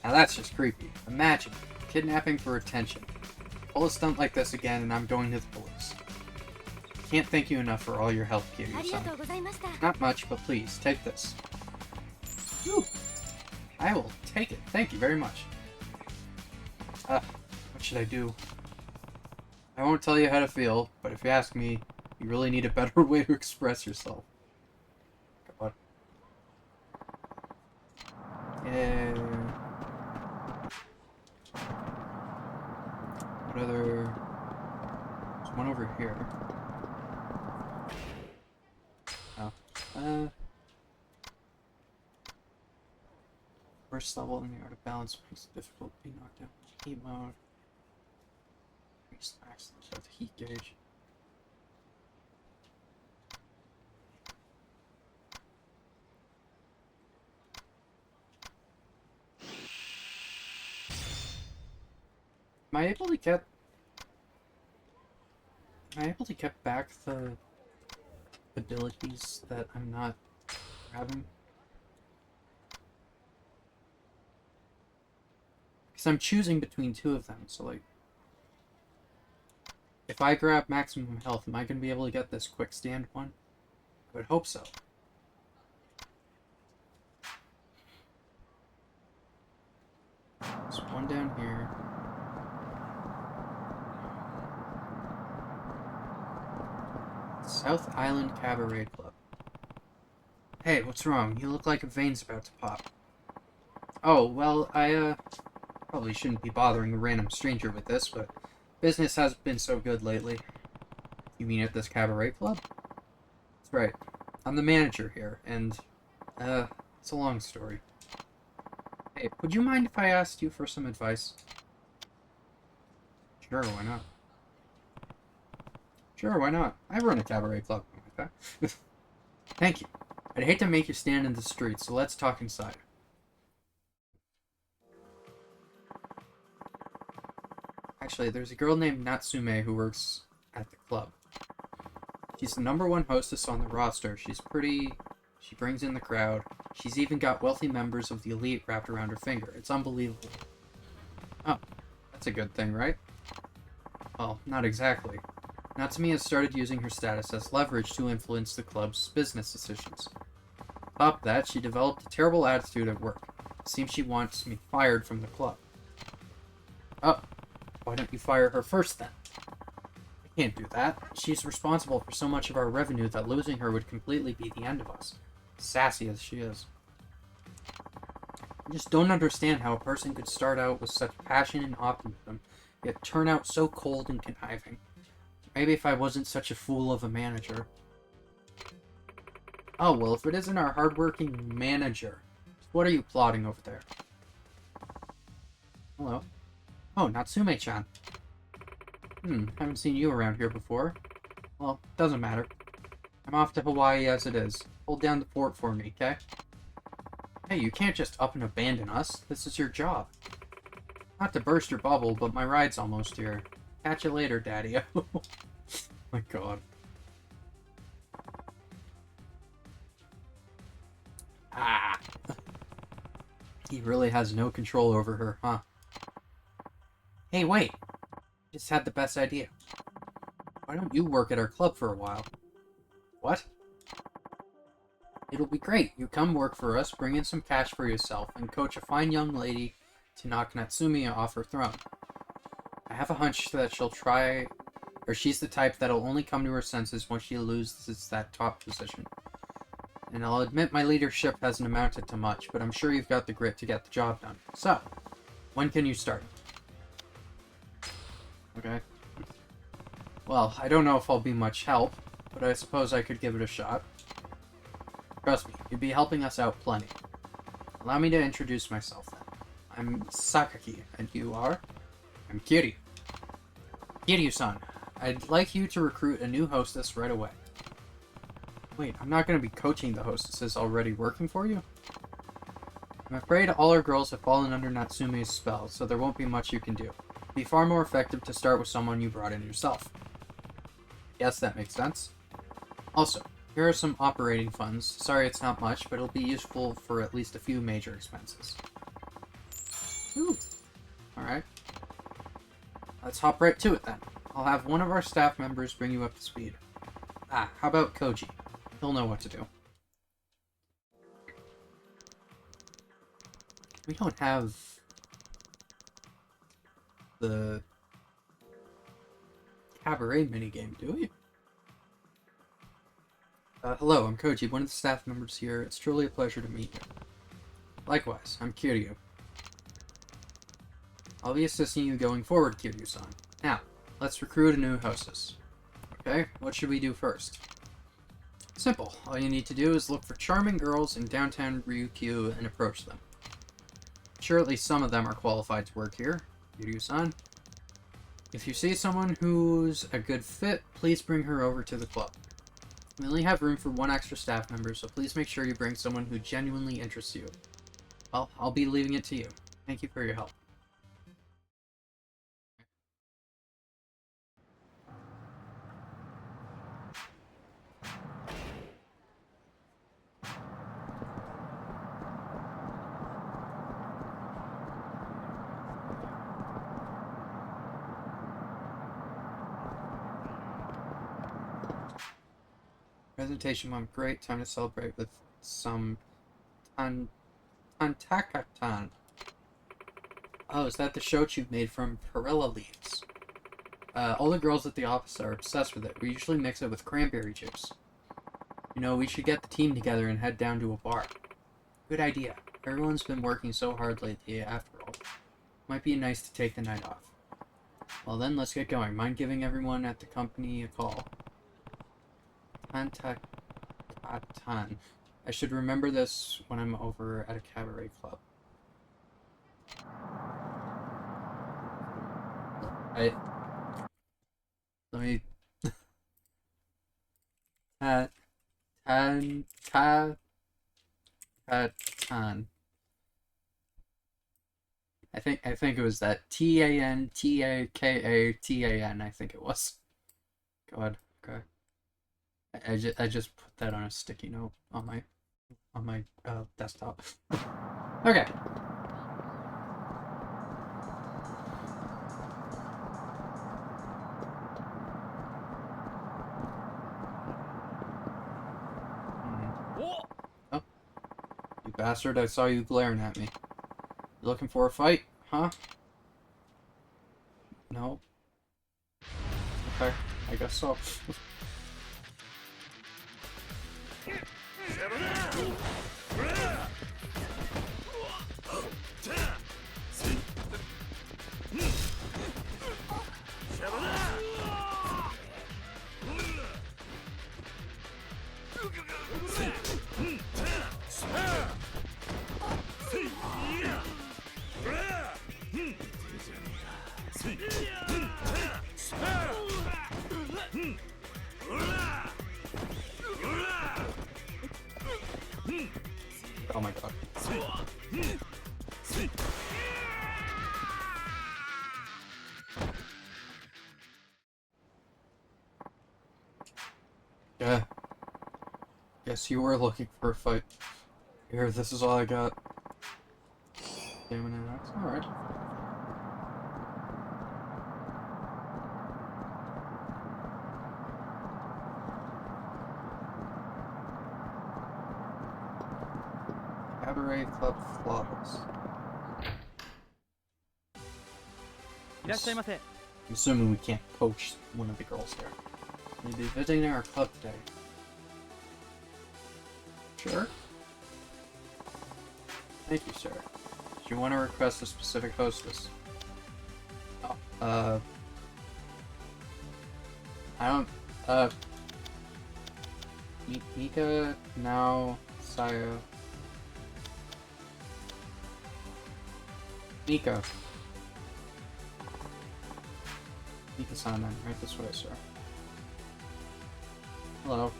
Now that's just creepy. Imagine, kidnapping for attention. Pull a stunt like this again and I'm going to the police. Can't thank you enough for all your help, Kiryu-san. Not much, but please, take this. Whew. I will take it. Thank you very much. What should I do? I won't tell you how to feel, but if you ask me, you really need a better way to express yourself. God. Yeah. What other... There's one over here. Oh. First level in the art of balance makes it difficult to be knocked out in heat mode. Increase the max of the heat gauge. Am I able to get back the abilities that I'm not grabbing? Because I'm choosing between two of them, so like... If I grab maximum health, am I going to be able to get this quick stand one? I would hope so. There's one down here. South Island Cabaret Club. Hey, what's wrong? You look like a vein's about to pop. Oh, well, I, probably shouldn't be bothering a random stranger with this, but business hasn't been so good lately. You mean at this cabaret club? That's right. I'm the manager here, and, it's a long story. Hey, would you mind if I asked you for some advice? Sure, why not? Sure, why not? I run a cabaret club. Thank you. I'd hate to make you stand in the street, so let's talk inside. Actually, there's a girl named Natsume who works at the club. She's the #1 hostess on the roster. She's pretty. She brings in the crowd. She's even got wealthy members of the elite wrapped around her finger. It's unbelievable. Oh, that's a good thing, right? Well, not exactly. Natsume has started using her status as leverage to influence the club's business decisions. On top of that, she developed a terrible attitude at work. It seems she wants me fired from the club. Oh, why don't you fire her first then? I can't do that. She's responsible for so much of our revenue that losing her would completely be the end of us. Sassy as she is. I just don't understand how a person could start out with such passion and optimism, yet turn out so cold and conniving. Maybe if I wasn't such a fool of a manager. Oh, well, if it isn't our hardworking manager, what are you plotting over there? Hello. Oh, Natsume-chan. Haven't seen you around here before. Well, doesn't matter. I'm off to Hawaii as it is. Hold down the fort for me, okay? Hey, you can't just up and abandon us. This is your job. Not to burst your bubble, but my ride's almost here. Catch you later, Daddy. Oh my god. Ah! He really has no control over her, huh? Hey, wait! Just had the best idea. Why don't you work at our club for a while? What? It'll be great. You come work for us, bring in some cash for yourself, and coach a fine young lady to knock Natsume off her throne. I have a hunch that she'll try, or she's the type that'll only come to her senses when she loses that top position. And I'll admit my leadership hasn't amounted to much, but I'm sure you've got the grit to get the job done. So, when can you start? Okay. Well, I don't know if I'll be much help, but I suppose I could give it a shot. Trust me, you'd be helping us out plenty. Allow me to introduce myself then. I'm Sakaki, and you are? I'm Kiryu. Kiryu-san, I'd like you to recruit a new hostess right away. Wait, I'm not going to be coaching the hostesses already working for you? I'm afraid all our girls have fallen under Natsume's spell, so there won't be much you can do. It'd be far more effective to start with someone you brought in yourself. Yes, that makes sense. Also, here are some operating funds. Sorry it's not much, but it'll be useful for at least a few major expenses. Ooh. Alright. Let's hop right to it then. I'll have one of our staff members bring you up to speed. Ah, how about Koji? He'll know what to do. We don't have the cabaret minigame, do we? Hello, I'm Koji, one of the staff members here. It's truly a pleasure to meet you. Likewise, I'm Kiryu. I'll be assisting you going forward, Kiryu-san. Now, let's recruit a new hostess. Okay, what should we do first? Simple. All you need to do is look for charming girls in downtown Ryukyu and approach them. Sure, at least some of them are qualified to work here, Kiryu-san. If you see someone who's a good fit, please bring her over to the club. We only have room for one extra staff member, so please make sure you bring someone who genuinely interests you. Well, I'll be leaving it to you. Thank you for your help. Presentation went great. Time to celebrate with some Tantakatan. Oh, is that the shochu made from perilla leaves? All the girls at the office are obsessed with it. We usually mix it with cranberry juice. You know, we should get the team together and head down to a bar. Good idea. Everyone's been working so hard lately, after all. Might be nice to take the night off. Well then, let's get going. Mind giving everyone at the company a call? Tantakatan. I should remember this when I'm over at a cabaret club. Let me... Tan. I think it was that Tantakatan. I think it was. God. Okay. I just put that on a sticky note on my desktop. Okay. Oh, you bastard! I saw you glaring at me. You looking for a fight, huh? No. Okay, I guess so. Oh my god. Yeah. Guess you were looking for a fight. Here, this is all I got. Damn it, that's alright. Cabaret Club Flawless. I'm assuming we can't poach one of the girls there. You'll be visiting our club today. Sure. Thank you, sir. Did you want to request a specific hostess? Oh, I don't, Mika, now, Sayo. Mika. Mika-san, then, right this way, sir. Hello.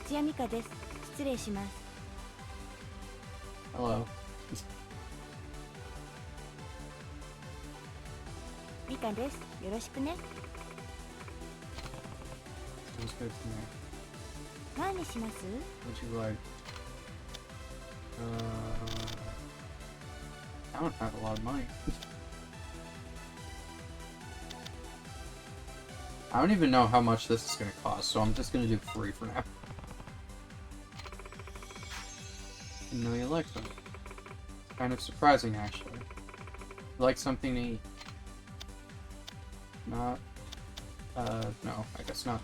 土屋美香です。失礼します。 Hello. 美香です。よろしくね。 Sounds good to me. 何にします？ What'd you like? I don't have a lot of money. I don't even know how much this is going to cost, so I'm just going to do free for now. Didn't know you liked them. It's kind of surprising, actually. You like something to eat? Not... no, I guess not.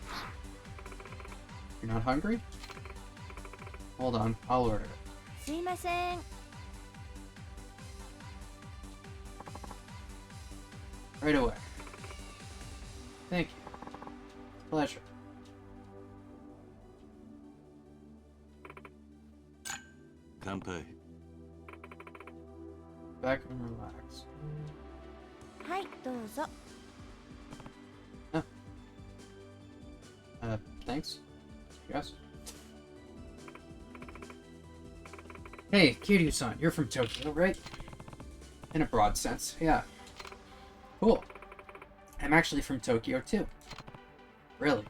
You're not hungry? Hold on, I'll order it. すいません。 Right away. Thank you. Pleasure. Kanpai. Back and relax. はい、どうぞ。 Thanks. Yes. Hey, Kiryu-san, you're from Tokyo, right? In a broad sense, yeah. Cool. I'm actually from Tokyo, too. Really?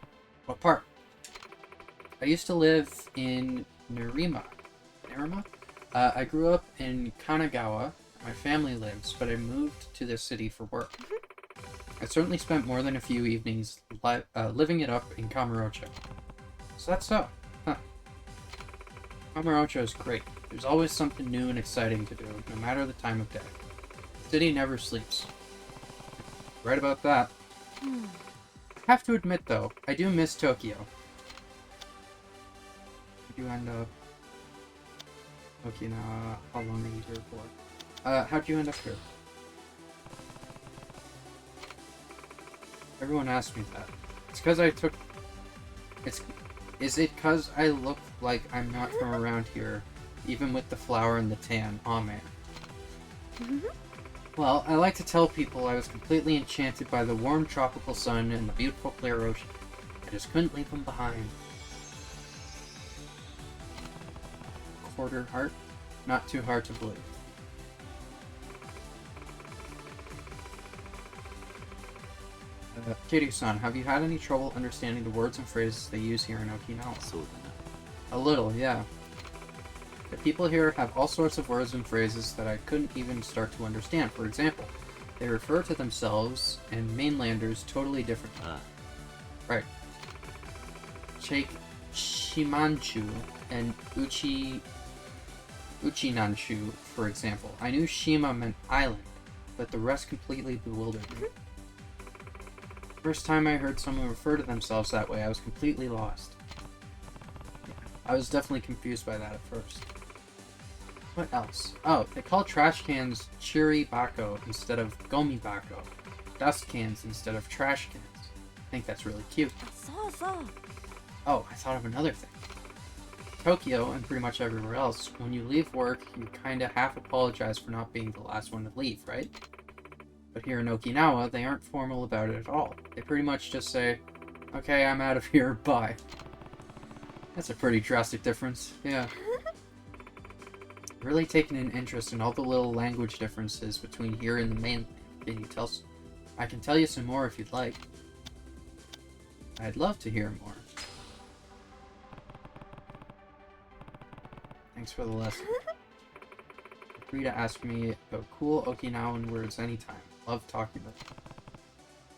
What part? I used to live in Nerima. Nerima? I grew up in Kanagawa. My family lives, but I moved to this city for work. I certainly spent more than a few evenings living it up in Kamurocho. So that's so. Huh. Kamurocho is great. There's always something new and exciting to do, no matter the time of day. The city never sleeps. Right about that. I have to admit, though, I do miss Tokyo. Did you end up... Okinawa? How long are you here for? How'd you end up here? Everyone asks me that. It's because I took... Is it because I look like I'm not from around here, even with the flower and the tan? Aw, man. Well, I like to tell people I was completely enchanted by the warm tropical sun and the beautiful clear ocean. I just couldn't leave them behind. Quarter heart? Not too hard to believe. Kiryu-san, have you had any trouble understanding the words and phrases they use here in Okinawa? A little, yeah. The people here have all sorts of words and phrases that I couldn't even start to understand. For example, they refer to themselves and mainlanders totally differently. Right. Take Shimanchu and Uchinanshu, for example. I knew Shima meant island, but the rest completely bewildered me. First time I heard someone refer to themselves that way, I was completely lost. I was definitely confused by that at first. What else? Oh, they call trash cans chiri bako instead of gomi bako. Dust cans instead of trash cans. I think that's really cute. Oh, I thought of another thing. Tokyo, and pretty much everywhere else, when you leave work, you kinda half apologize for not being the last one to leave, right? But here in Okinawa, they aren't formal about it at all. They pretty much just say, okay, I'm out of here, bye. That's a pretty drastic difference, yeah. Really taking an interest in all the little language differences between here and the mainland. I can tell you some more if you'd like. I'd love to hear more. Thanks for the lesson. Feel free to ask me about cool Okinawan words anytime. Love talking about them.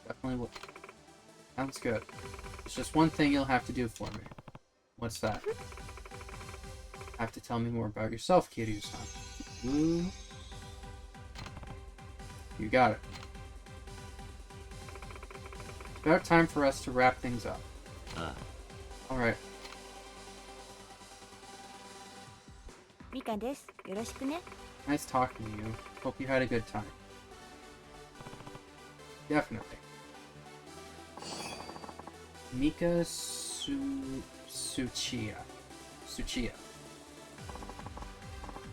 Definitely will. Sounds good. There's just one thing you'll have to do for me. What's that? Have to tell me more about yourself, Kiryu-san. Ooh. You got it. About time for us to wrap things up. Alright. みかんです。よろしくね。 Nice talking to you. Hope you had a good time. Definitely. Mika Suchiya.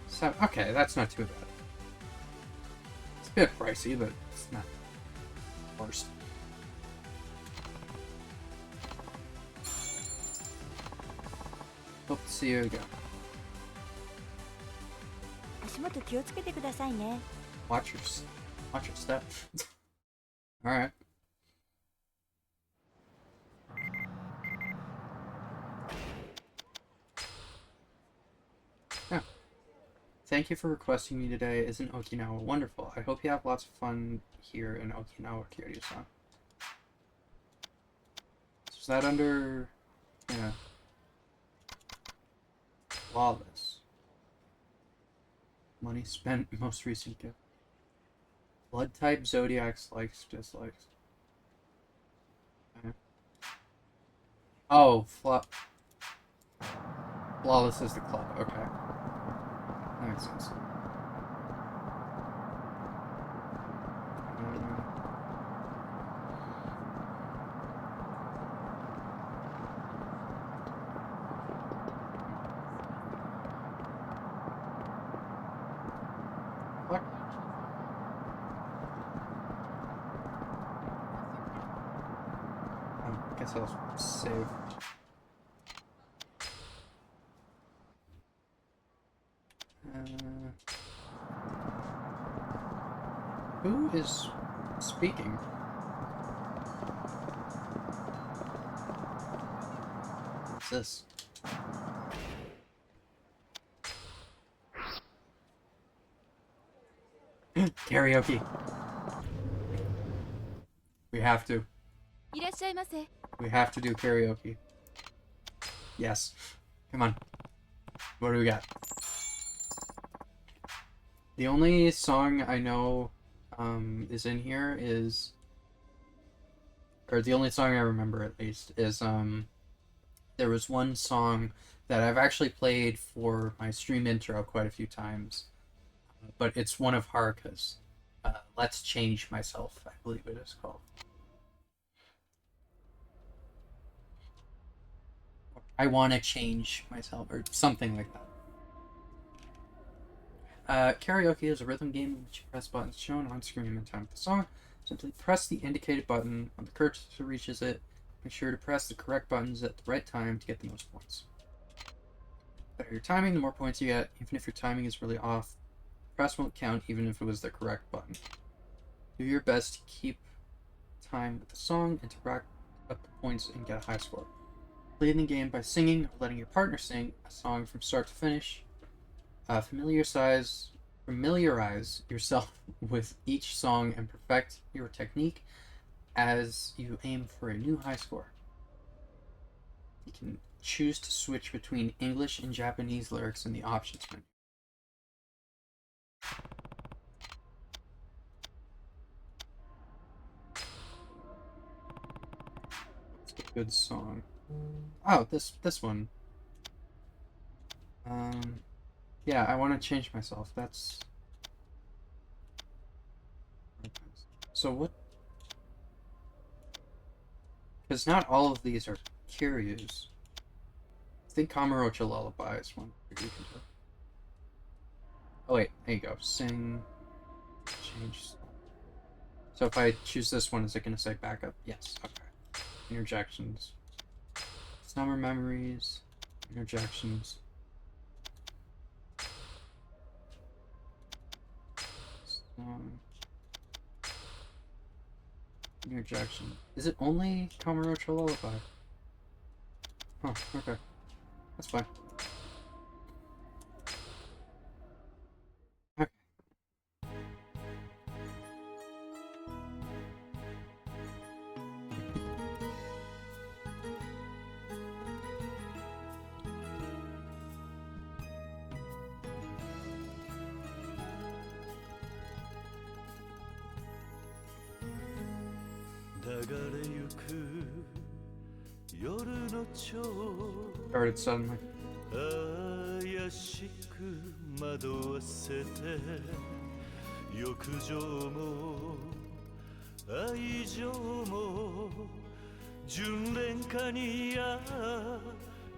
So, okay, that's not too bad. It's a bit pricey, but it's not worst. Hope to see you again. 足元気をつけてくださいね。Watch your step. All right. Yeah. Thank you for requesting me today. Isn't Okinawa wonderful? I hope you have lots of fun here in Okinawa, Kiryu-san. Is that under... yeah. Flawless. Money spent, most recent gift. Blood type, zodiacs, likes, dislikes. Okay. Oh, Flawless is the club, okay. That makes sense. What? I guess I'll save. Who is speaking? What's this? Karaoke. We have to. We have to do karaoke. Yes. Come on. What do we got? The only song I know is in here is, or the only song I remember at least is there was one song that I've actually played for my stream intro quite a few times, but it's one of Haruka's. Let's Change Myself, I believe it is called. I want to change myself, or something like that. Karaoke is a rhythm game in which you press buttons shown on screen in time with the song. Simply press the indicated button when the cursor reaches it. Make sure to press the correct buttons at the right time to get the most points. The better your timing, the more points you get. Even if your timing is really off, press won't count even if it was the correct button. Do your best to keep time with the song and to rack up the points and get a high score. Play the game by singing or letting your partner sing a song from start to finish. Familiarize yourself with each song and perfect your technique as you aim for a new high score. You can choose to switch between English and Japanese lyrics in the options menu. It's a good song. Oh, this one. Yeah, I want to change myself. That's... so what? Because not all of these are Kiryu's. I think Kamurocho Lullaby is one you can do. Oh wait, there you go. Sing, change. So if I choose this one, is it going to say backup? Yes. Okay. Interjections. Summer memories. Interjections. Interjection. Is it only Kamurocho Lullaby? Huh, okay. That's fine. Okay. Started suddenly. 怪しく惑わせて欲情も愛情も純恋歌にや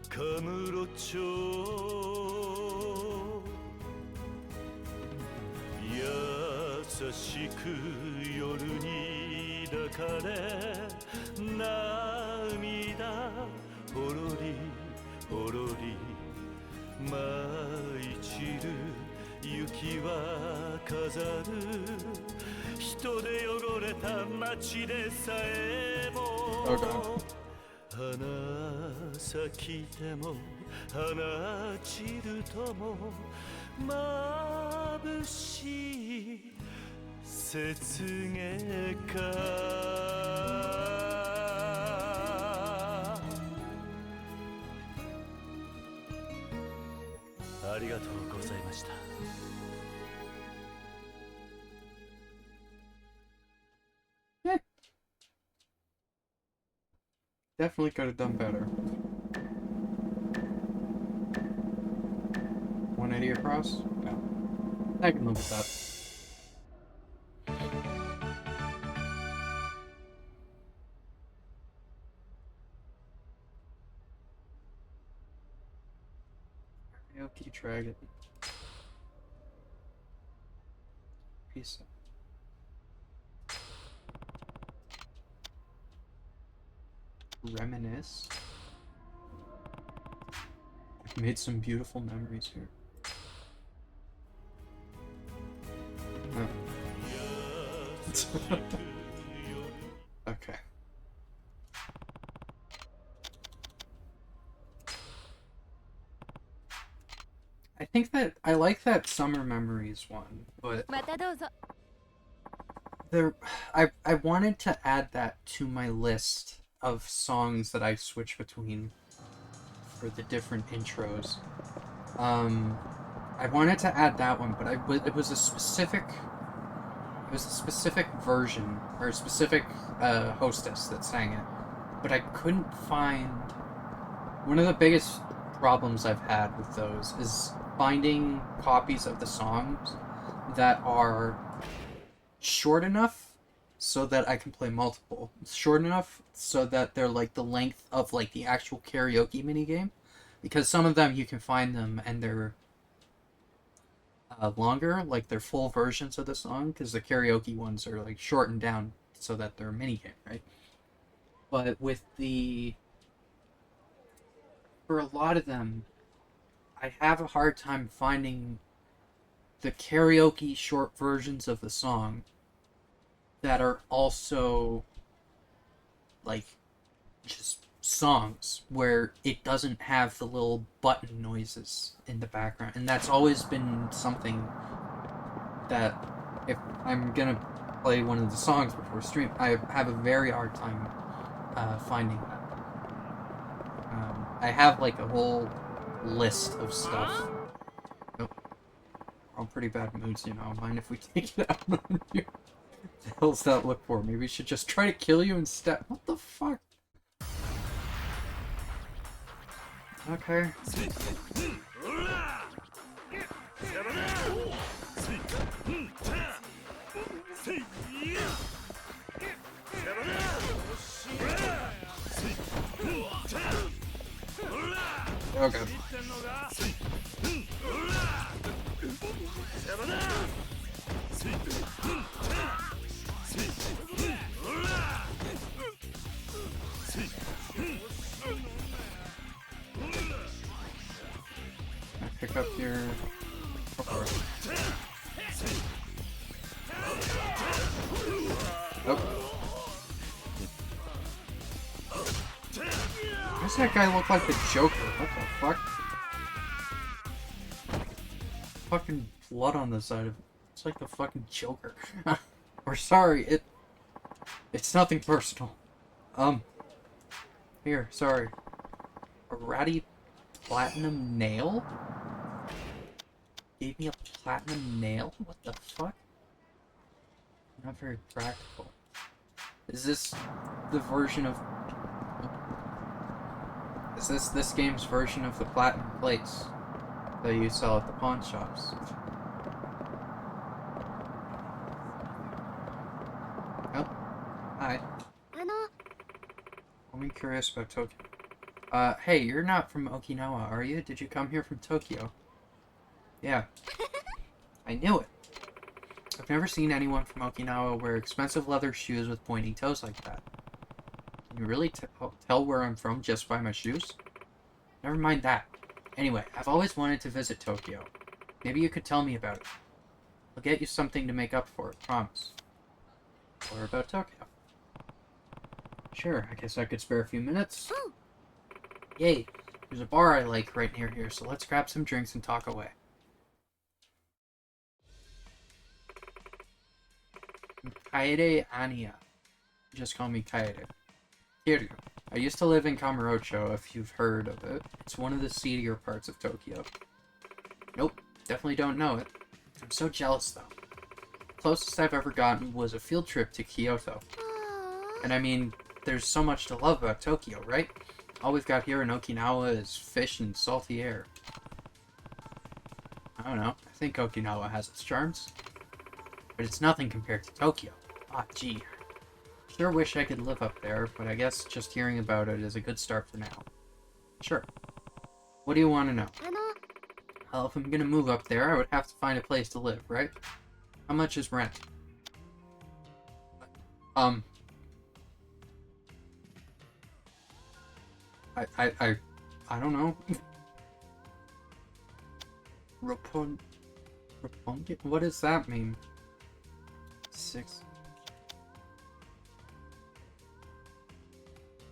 かむろ町優しく夜に抱かれ涙ほろりほろり舞い散る雪は飾る人で汚れた街でさえも花咲きても花散るとも眩しい雪月花ありがとうございました。Definitely could have done better. 180 across? No. I can live with that. Karaoke Dragon. Peace. Reminisce. I've made some beautiful memories here. Oh. Okay. I think that I like that Summer Memories one, but I wanted to add that to my list of songs that I switch between for the different intros. I wanted to add that one, but it was a specific version or a specific hostess that sang it, but I couldn't find. One of the biggest problems I've had with those is finding copies of the songs that are short enough so that I can play multiple. Short enough so that they're like the length of like the actual karaoke minigame. Because some of them you can find them and they're longer, like they're full versions of the song, because the karaoke ones are like shortened down so that they're a minigame, right? But with for a lot of them, I have a hard time finding the karaoke short versions of the song that are also like just songs where it doesn't have the little button noises in the background. And that's always been something that if I'm gonna play one of the songs before stream, I have a very hard time finding that. I have like a whole list of stuff. Oh, we're all pretty bad moods, you know. Mind if we take it out on you? What the hell's that look for? Maybe we should just try to kill you instead. What the fuck? Okay. Oh god. Pick up your... Oh. Why does that guy look like the Joker? What the fuck? Fucking blood on the side of it. It's like the fucking Joker. We're sorry, it's nothing personal. Here, sorry. A ratty platinum nail? Gave me a platinum nail? What the fuck? Not very practical. Is this the version of... Is this game's version of the platinum plates that you sell at the pawn shops? Oh. Hi. I'm curious about Tokyo. Hey, you're not from Okinawa, are you? Did you come here from Tokyo? Yeah. I knew it. I've never seen anyone from Okinawa wear expensive leather shoes with pointy toes like that. Can you really tell where I'm from just by my shoes? Never mind that. Anyway, I've always wanted to visit Tokyo. Maybe you could tell me about it. I'll get you something to make up for it, promise. Or about Tokyo. Sure, I guess I could spare a few minutes. Yay! There's a bar I like right near here, so let's grab some drinks and talk away. Kaede Anya. Just call me Kaede. Kiryu. I used to live in Kamurocho, if you've heard of it. It's one of the seedier parts of Tokyo. Nope, definitely don't know it. I'm so jealous, though. The closest I've ever gotten was a field trip to Kyoto. And I mean, there's so much to love about Tokyo, right? All we've got here in Okinawa is fish and salty air. I don't know, I think Okinawa has its charms. But it's nothing compared to Tokyo. Ah, gee. Sure wish I could live up there, but I guess just hearing about it is a good start for now. Sure. What do you want to know? Well, if I'm gonna move up there, I would have to find a place to live, right? How much is rent? I don't know. Rapunget? What does that mean? 6.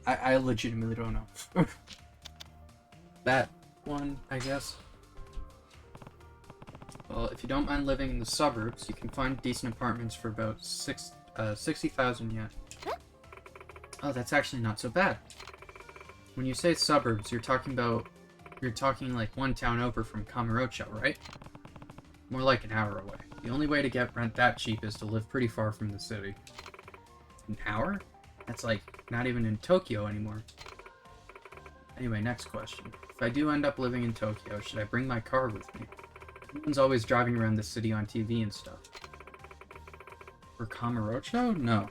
I legitimately don't know. That one, I guess. Well, if you don't mind living in the suburbs, you can find decent apartments for about 60,000 yen. Oh, that's actually not so bad. When you say suburbs, you're talking like one town over from Kamurocho, right? More like an hour away. The only way to get rent that cheap is to live pretty far from the city. An hour? That's like not even in Tokyo anymore. Anyway, next question. If I do end up living in Tokyo, should I bring my car with me? Everyone's always driving around the city on TV and stuff. For Kamurocho? No.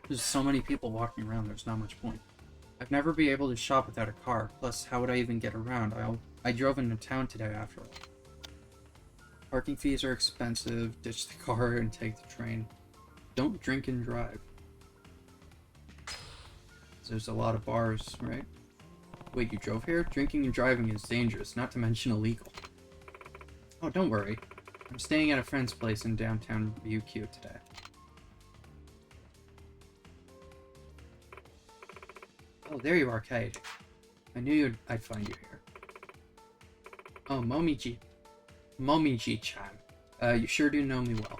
There's so many people walking around, there's not much point. I'd never be able to shop without a car, plus how would I even get around? I drove into town today after all. Parking fees are expensive, ditch the car and take the train. Don't drink and drive. There's a lot of bars, right? Wait, you drove here? Drinking and driving is dangerous, not to mention illegal. Oh, don't worry. I'm staying at a friend's place in downtown Ryukyu today. Oh, there you are, Kaede. I knew I'd find you here. Oh, Momiji. Momiji-chan. You sure do know me well.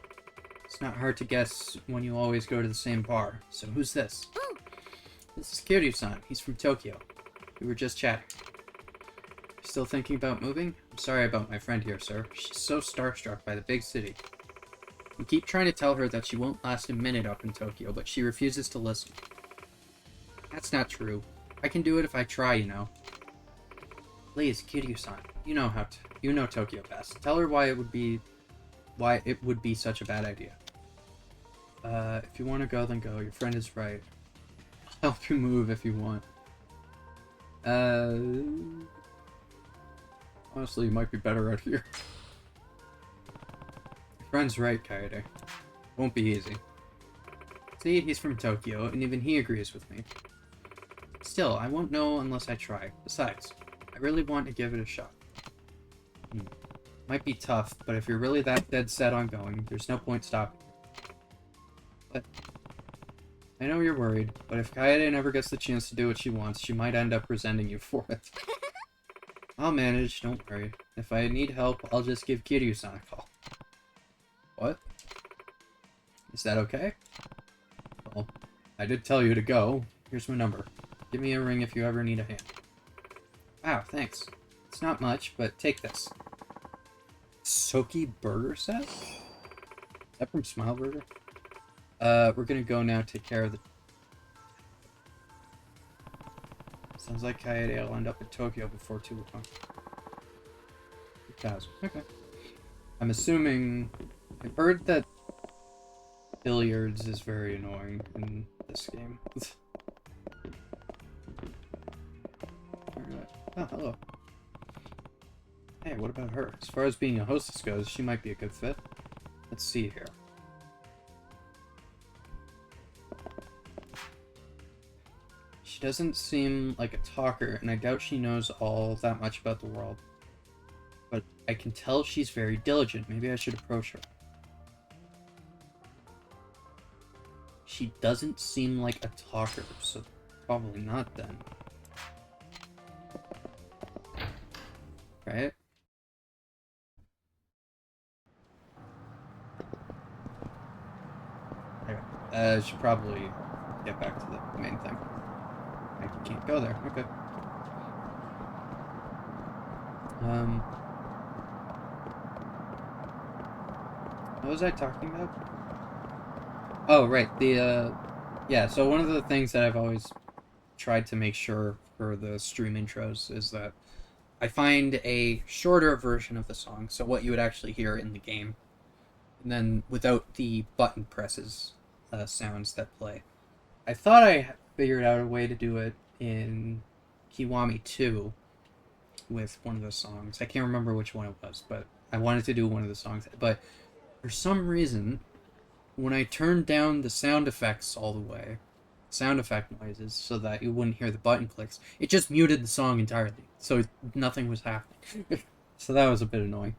It's not hard to guess when you always go to the same bar. So who's this? This is Kiryu-san. He's from Tokyo. We were just chatting. Still thinking about moving? I'm sorry about my friend here, sir. She's so starstruck by the big city. We keep trying to tell her that she won't last a minute up in Tokyo, but she refuses to listen. That's not true. I can do it if I try, you know. Please, Kiryu-san. You know Tokyo best. Tell her why it would be such a bad idea. If you want to go, then go. Your friend is right. I'll help you move if you want. Honestly, you might be better out here. Your friend's right, Kaede. Won't be easy. See, he's from Tokyo, and even he agrees with me. Still, I won't know unless I try. Besides, I really want to give it a shot. Might be tough, but if you're really that dead set on going, there's no point stopping. But I know you're worried, but if Kaede never gets the chance to do what she wants, she might end up resenting you for it. I'll manage, don't worry. If I need help, I'll just give Kiryu-san a call. What? Is that okay? Well, I did tell you to go. Here's my number. Give me a ring if you ever need a hand. Wow, thanks. It's not much, but take this. Soki burger set? Is that from Smile Burger? We're gonna go now take care of the... Sounds like Kaede will end up in Tokyo before too long. 2,000. Okay. I'm assuming... I've heard that billiards is very annoying in this game. Oh, hello. Hey, what about her? As far as being a hostess goes, she might be a good fit. Let's see here. She doesn't seem like a talker, and I doubt she knows all that much about the world. But I can tell she's very diligent. Maybe I should approach her. She doesn't seem like a talker, so probably not then. Right? Okay. I should probably get back to the main thing. I can't go there. Okay. What was I talking about? Oh, right. Yeah, so one of the things that I've always tried to make sure for the stream intros is that I find a shorter version of the song, so what you would actually hear in the game, and then without the button presses sounds that play. I thought I figured out a way to do it in Kiwami 2 with one of the songs. I can't remember which one it was, but I wanted to do one of the songs. But for some reason, when I turned down the sound effects all the way, sound effect noises, so that you wouldn't hear the button clicks, it just muted the song entirely. So nothing was happening. So that was a bit annoying.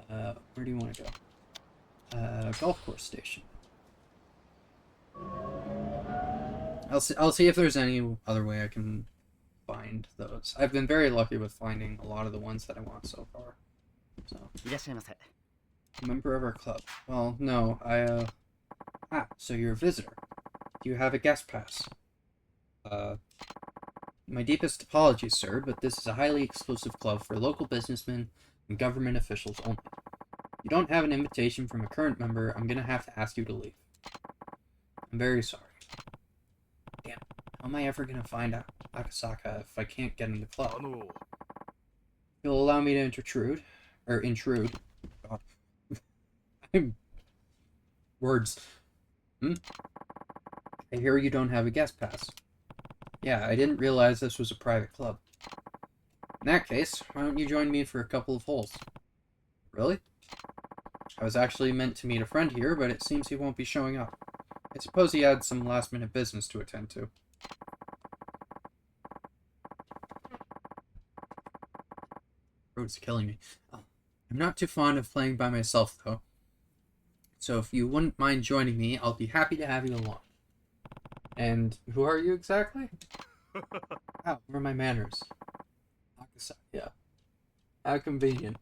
Where do you want to go? Golf course station. I'll see if there's any other way I can find those. I've been very lucky with finding a lot of the ones that I want so far. So. Member of our club. Well, no, so you're a visitor. Do you have a guest pass? My deepest apologies, sir, but this is a highly exclusive club for local businessmen and government officials only. If you don't have an invitation from a current member, I'm gonna have to ask you to leave. I'm very sorry. Damn, how am I ever gonna find Akasaka if I can't get in the club? You'll allow me to intrude. God. Words. I hear you don't have a guest pass. Yeah, I didn't realize this was a private club. In that case, why don't you join me for a couple of holes? Really? I was actually meant to meet a friend here, but it seems he won't be showing up. I suppose he had some last-minute business to attend to. Road's killing me. Oh, I'm not too fond of playing by myself, though. So if you wouldn't mind joining me, I'll be happy to have you along. And who are you exactly? Oh, where are my manners? Yeah. How convenient.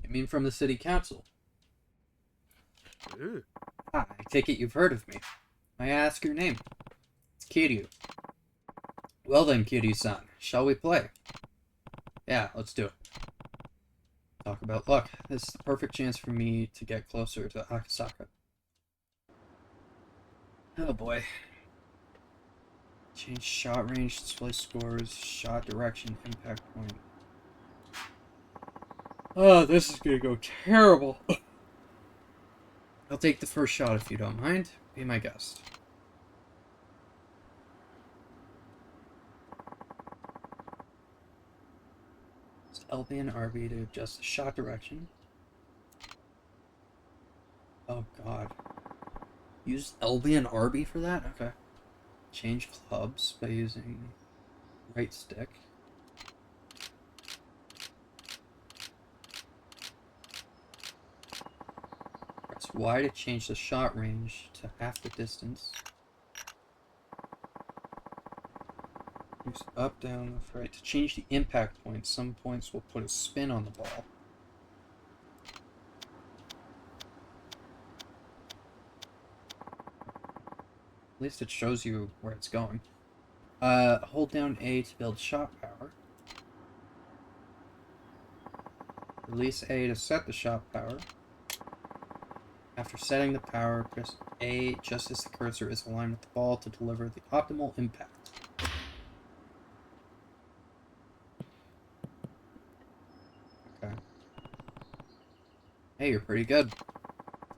I mean from the city council. I take it you've heard of me. May I ask your name? It's Kiryu. Well then, Kiryu-san, shall we play? Yeah, let's do it. Talk about luck. This is the perfect chance for me to get closer to Akasaka. Oh boy. Change shot range, display scores, shot direction, impact point. Oh, this is gonna go terrible. I'll take the first shot if you don't mind. Be my guest. It's LB and RB to adjust the shot direction. Oh god. Use LB and RB for that? Okay. Change clubs by using right stick. Press Y to change the shot range to half the distance. Use up, down, left, right to change the impact point. Some points will put a spin on the ball. At least it shows you where it's going. Hold down A to build shot power. Release A to set the shot power. After setting the power, press A just as the cursor is aligned with the ball to deliver the optimal impact. Okay. Hey, you're pretty good.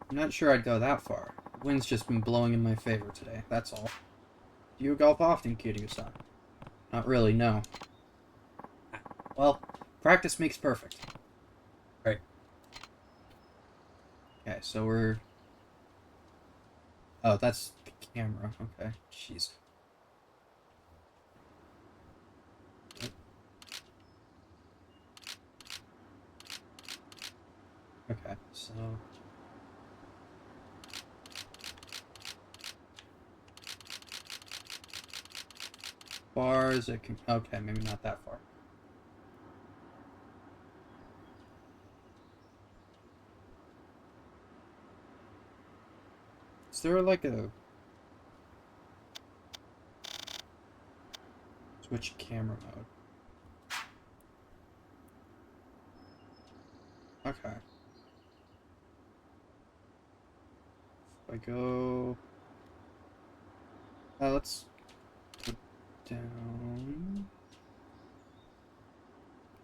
I'm not sure I'd go that far. The wind's just been blowing in my favor today, that's all. Do you golf often, Kiryu-san? Not really, no. Well, practice makes perfect. Right. Okay, so we're... Oh, that's the camera. Okay, jeez. Okay, so... Far as it can... Okay, maybe not that far. Is there like a... Switch camera mode? Okay. If I go... let's put down...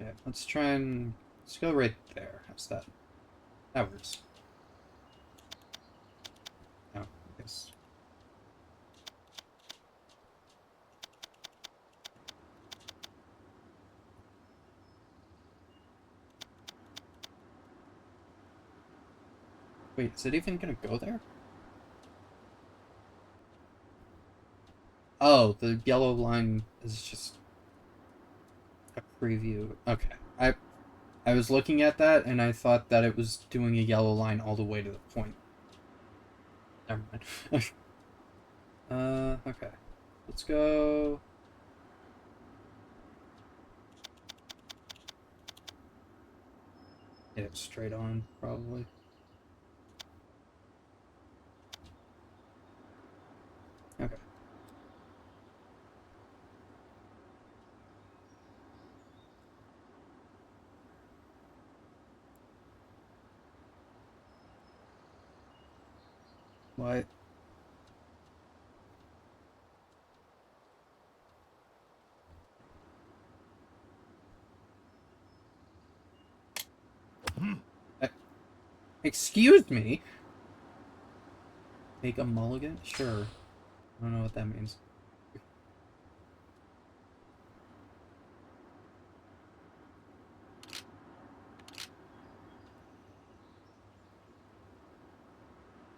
Yeah, let's try and... Let's go right there. How's that? That works. Oh, I guess... Wait, is it even gonna go there? Oh, the yellow line is just a preview. Okay. I was looking at that and I thought that it was doing a yellow line all the way to the point. Never mind. Okay. Let's go... Yeah, straight on, probably. Okay. What? Excuse me? Make a mulligan? Sure. I don't know what that means.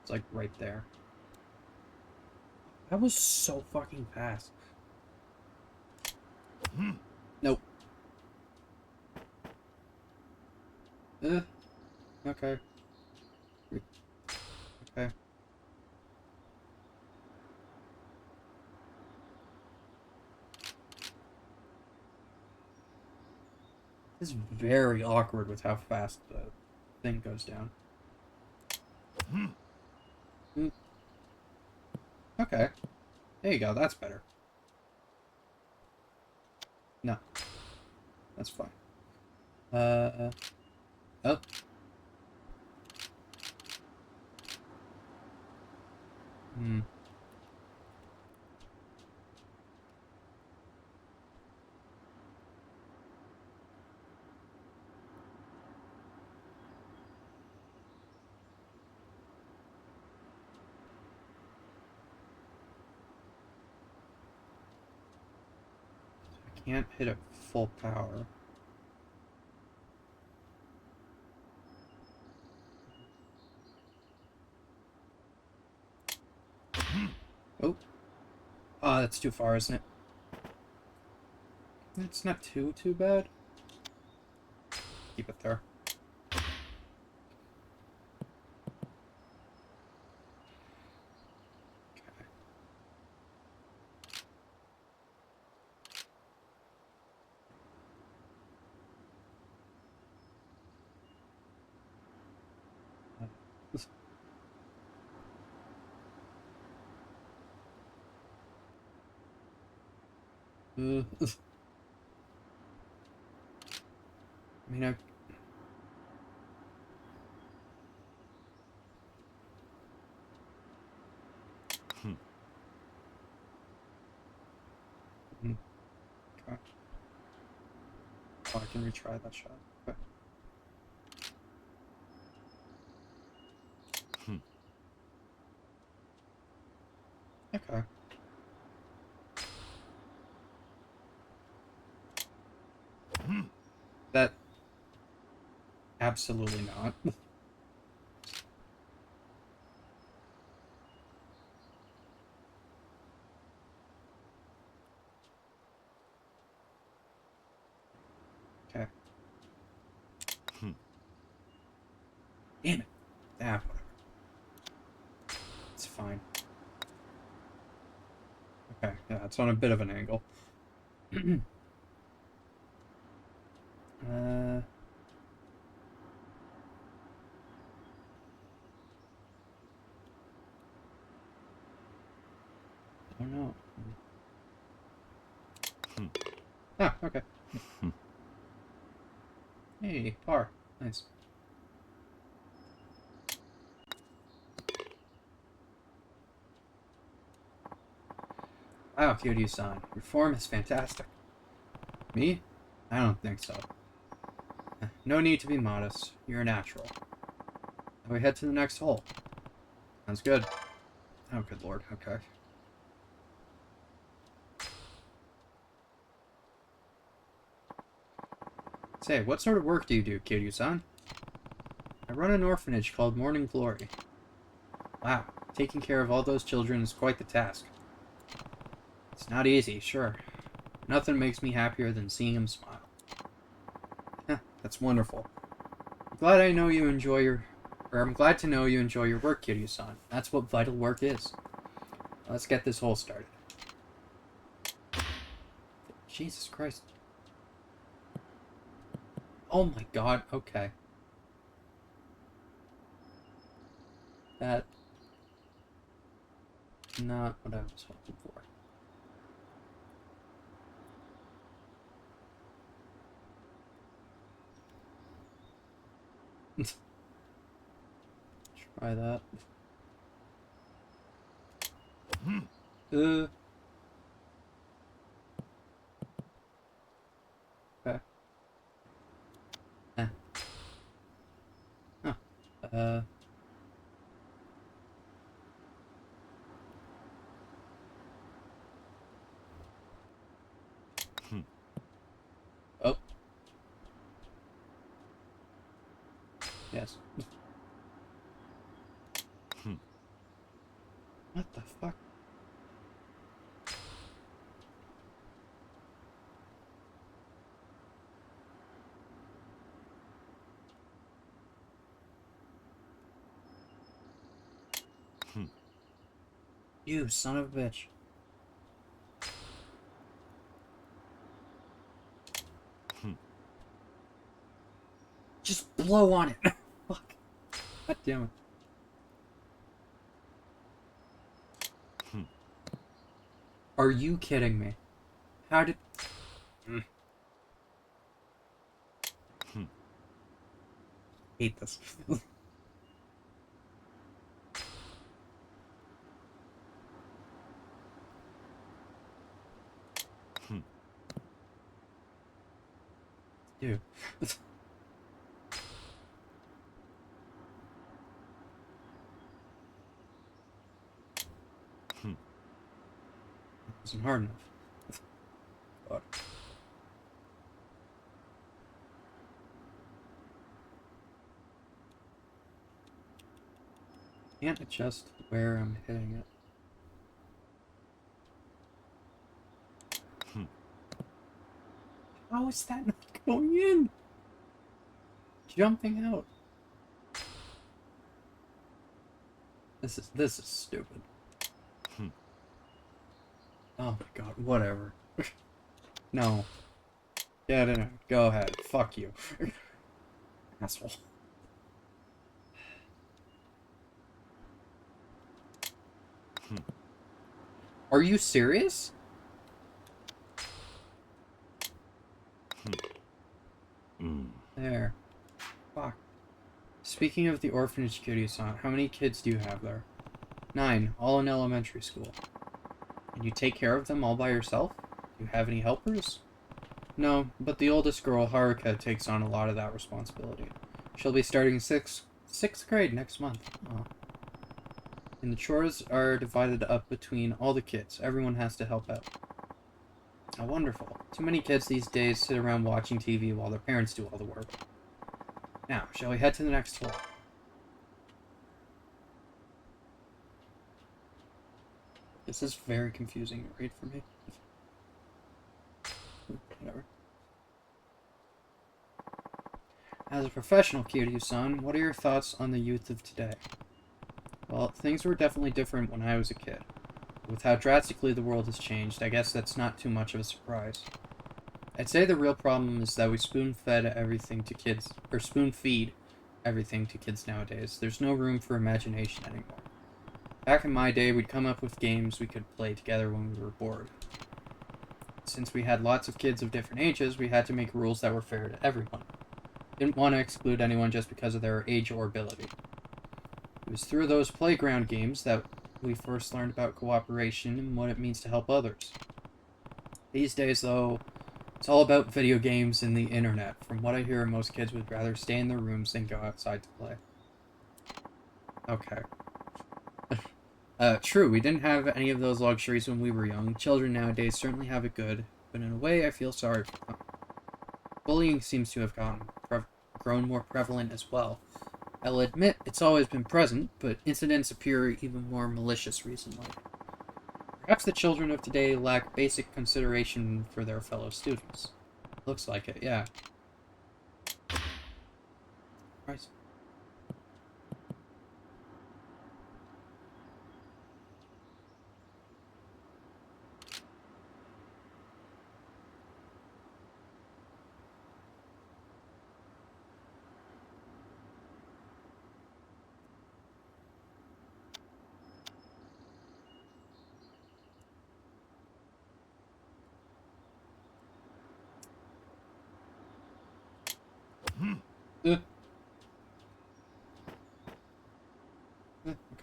It's like right there. That was so fucking fast. Nope. Okay. Okay. This is very awkward with how fast the thing goes down. Okay. There you go, that's better. No. That's fine. Oh. Hmm. I can't hit it full power. Oh. Ah, that's too far, isn't it? It's not too bad. Keep it there. I mean, Okay. Oh, I can retry that shot. Okay. Okay. Absolutely not. Okay. Damn it. Ah, whatever. It's fine. Okay, yeah, it's on a bit of an angle. Oh no. Ah, okay. Hey, par. Nice. Wow, Kiryu-san. Your form is fantastic. Me? I don't think so. No need to be modest. You're a natural. Now we head to the next hole. Sounds good. Oh, good lord. Okay. Say, what sort of work do you do, Kiryu-san? I run an orphanage called Morning Glory. Wow, taking care of all those children is quite the task. It's not easy, sure. Nothing makes me happier than seeing them smile. That's wonderful. I'm glad to know you enjoy your work, Kiryu-san. That's what vital work is. Let's get this hole started. Jesus Christ. Oh my god, okay. That... not what I was hoping for. Try that. Okay. Huh. Oh. Yes. What the fuck? You son of a bitch. Just blow on it. Fuck. God damn it. Are you kidding me? How did... hate this. Dude. Wasn't hard enough. God. Can't adjust where I'm hitting it. How is that not going in? Jumping out. This is stupid. Oh my god, whatever. No. Get in it. Go ahead. Fuck you. Asshole. Are you serious? There. Fuck. Speaking of the orphanage, Kiryu-san, how many kids do you have there? 9, all in elementary school. And you take care of them all by yourself? Do you have any helpers? No, but the oldest girl, Haruka, takes on a lot of that responsibility. She'll be starting sixth grade next month. Oh. And the chores are divided up between all the kids. Everyone has to help out. Oh, wonderful. Too many kids these days sit around watching TV while their parents do all the work. Now, shall we head to the next floor? This is very confusing to read for me. Whatever. As a professional, Kiryu-san, what are your thoughts on the youth of today? Well, things were definitely different when I was a kid. With how drastically the world has changed, I guess that's not too much of a surprise. I'd say the real problem is that we spoon-feed everything to kids nowadays. There's no room for imagination anymore. Back in my day, we'd come up with games we could play together when we were bored. Since we had lots of kids of different ages, we had to make rules that were fair to everyone. Didn't want to exclude anyone just because of their age or ability. It was through those playground games that we first learned about cooperation and what it means to help others. These days, though, it's all about video games and the internet. From what I hear, most kids would rather stay in their rooms than go outside to play. Okay. True, we didn't have any of those luxuries when we were young. Children nowadays certainly have it good, but in a way I feel sorry for them. Bullying seems to have grown more prevalent as well. I'll admit it's always been present, but incidents appear even more malicious recently. Perhaps the children of today lack basic consideration for their fellow students. Looks like it, yeah. Right.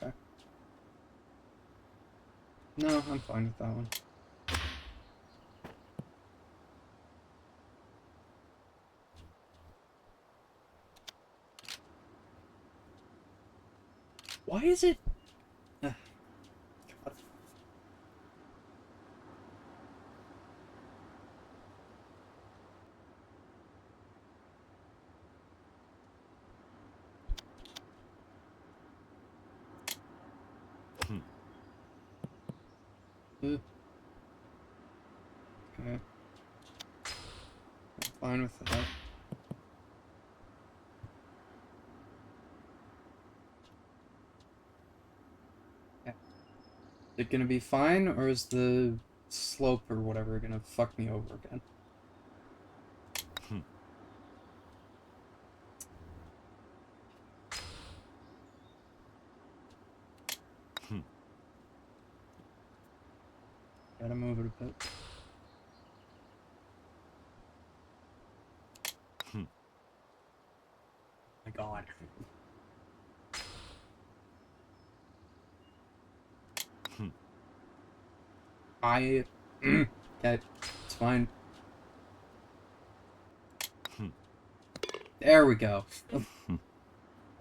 Okay. No, I'm fine with that one. Why is it... God. Okay. I'm fine with that. Yeah. Is it gonna be fine, or is the slope or whatever gonna fuck me over again? Gotta move it a bit. My God. Okay, it's fine. There we go.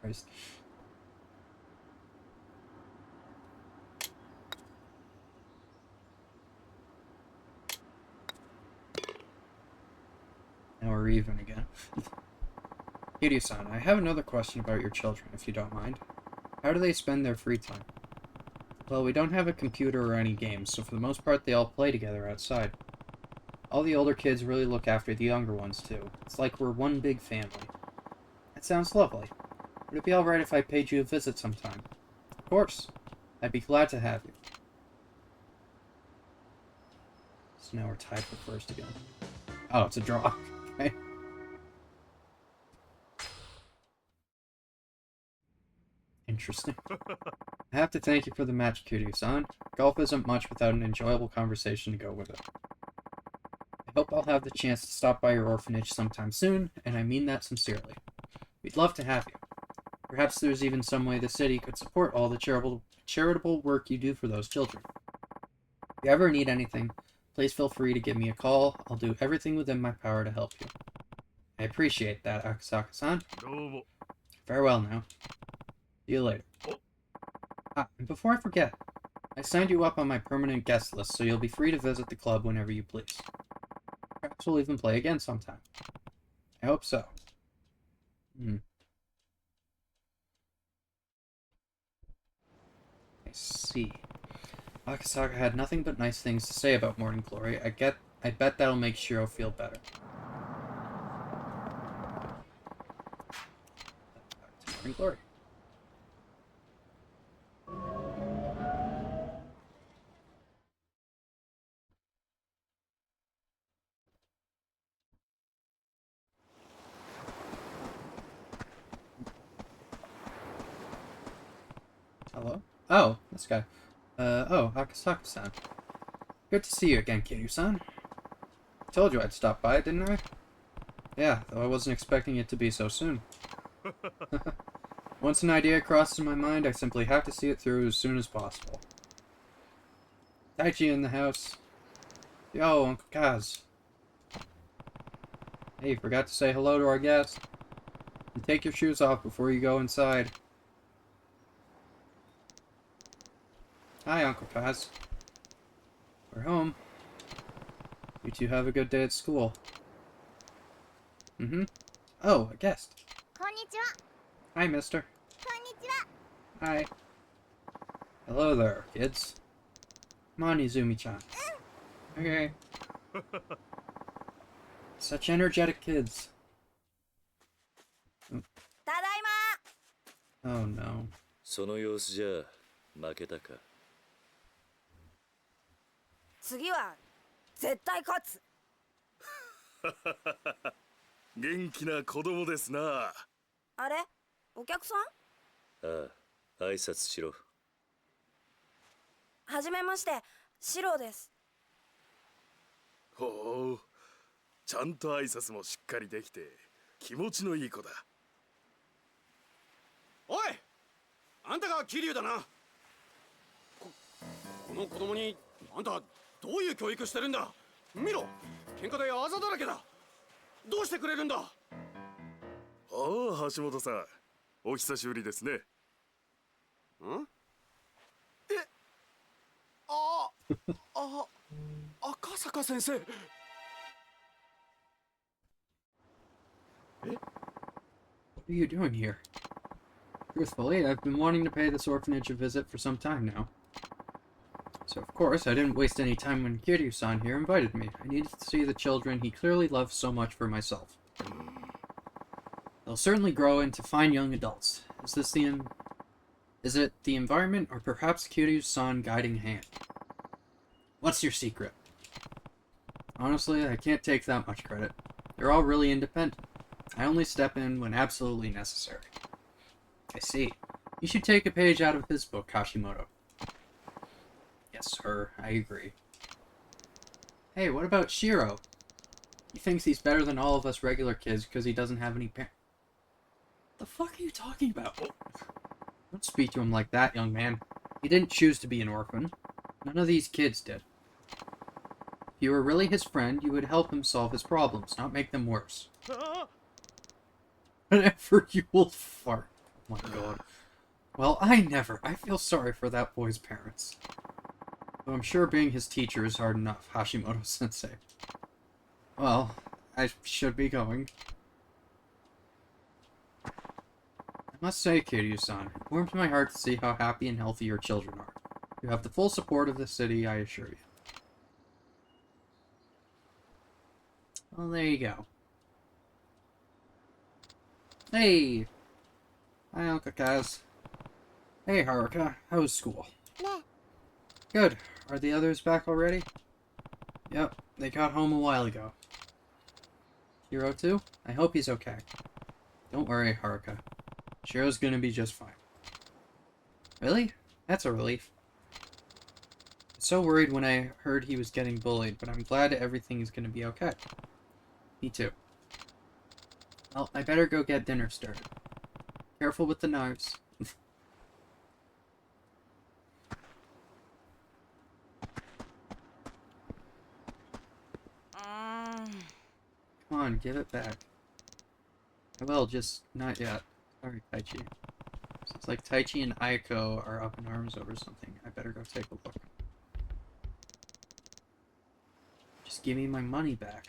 Christ. Now we're even again. Kiryu-san, I have another question about your children, if you don't mind. How do they spend their free time? Well, we don't have a computer or any games, so for the most part they all play together outside. All the older kids really look after the younger ones, too. It's like we're one big family. That sounds lovely. Would it be alright if I paid you a visit sometime? Of course. I'd be glad to have you. So now we're tied for first again. Oh, it's a draw. Okay. Interesting. I have to thank you for the match, Kiryu-san. Golf isn't much without an enjoyable conversation to go with it. I hope I'll have the chance to stop by your orphanage sometime soon, and I mean that sincerely. We'd love to have you. Perhaps there's even some way the city could support all the charitable work you do for those children. If you ever need anything, please feel free to give me a call. I'll do everything within my power to help you. I appreciate that, Akasaka-san. Farewell now. See you later. Ah, and before I forget, I signed you up on my permanent guest list, so you'll be free to visit the club whenever you please. Perhaps we'll even play again sometime. I hope so. see. Akasaka had nothing but nice things to say about Morning Glory. I bet that'll make Shiro feel better. Back to Morning Glory. Hello? Oh, this guy. Oh, Akasaka-san. Good to see you again, Kiryu-san. Told you I'd stop by, didn't I? Yeah, though I wasn't expecting it to be so soon. Once an idea crosses my mind, I simply have to see it through as soon as possible. Taichi in the house. Yo, Uncle Kaz. Hey, forgot to say hello to our guest. And take your shoes off before you go inside. Hi, Uncle Kaz. We're home. You two have a good day at school. Mm-hmm. Oh, a guest. Konnichiwa. Hi, mister. Konnichiwa. Hi. Hello there, kids. Come on, Izumi-chan. Okay. Such energetic kids. Oh no. その様子じゃ負けたか。次は絶対勝つ。元気な子供ですな。あれ、お客さん？ああ、挨拶しろ。はじめまして、シロです。ほう、ちゃんと挨拶もしっかりできて気持ちのいい子だ。おい、あんたが桐生だな。この子供にあんたどういう教育してるんだ。見ろ、喧嘩であざだらけだ。どうしてくれるんだ。ああ、橋本さん、お久しぶりですね。ん？え、赤坂先生。What are you doing here? Truthfully, I've been wanting to pay this orphanage a visit for some time now. So of course, I didn't waste any time when Kiryu-san here invited me. I needed to see the children he clearly loves so much for myself. They'll certainly grow into fine young adults. Is it the environment, or perhaps Kiryu's-san guiding hand? What's your secret? Honestly, I can't take that much credit. They're all really independent. I only step in when absolutely necessary. I see. You should take a page out of his book, Hashimoto. Yes, sir. I agree. Hey, what about Shiro? He thinks he's better than all of us regular kids because he doesn't have any parents. The fuck are you talking about? Don't speak to him like that, young man. He didn't choose to be an orphan. None of these kids did. If you were really his friend, you would help him solve his problems, not make them worse. Whatever, you will fart. Oh my god. Well, I feel sorry for that boy's parents. Though I'm sure being his teacher is hard enough, Hashimoto-sensei. Well, I should be going. I must say, Kiryu-san, it warms my heart to see how happy and healthy your children are. You have the full support of the city, I assure you. Well, there you go. Hey! Hi, Uncle Kaz. Hey, Haruka. How was school? Good. Are the others back already? Yep, they got home a while ago. Shiro too? I hope he's okay. Don't worry, Haruka. Shiro's gonna be just fine. Really? That's a relief. I was so worried when I heard he was getting bullied, but I'm glad everything is gonna be okay. Me too. Well, I better go get dinner started. Careful with the knives. Come on, give it back. I will, just not yet. Sorry, Taichi. Seems like Taichi and Ayako are up in arms over something. I better go take a look. Just give me my money back.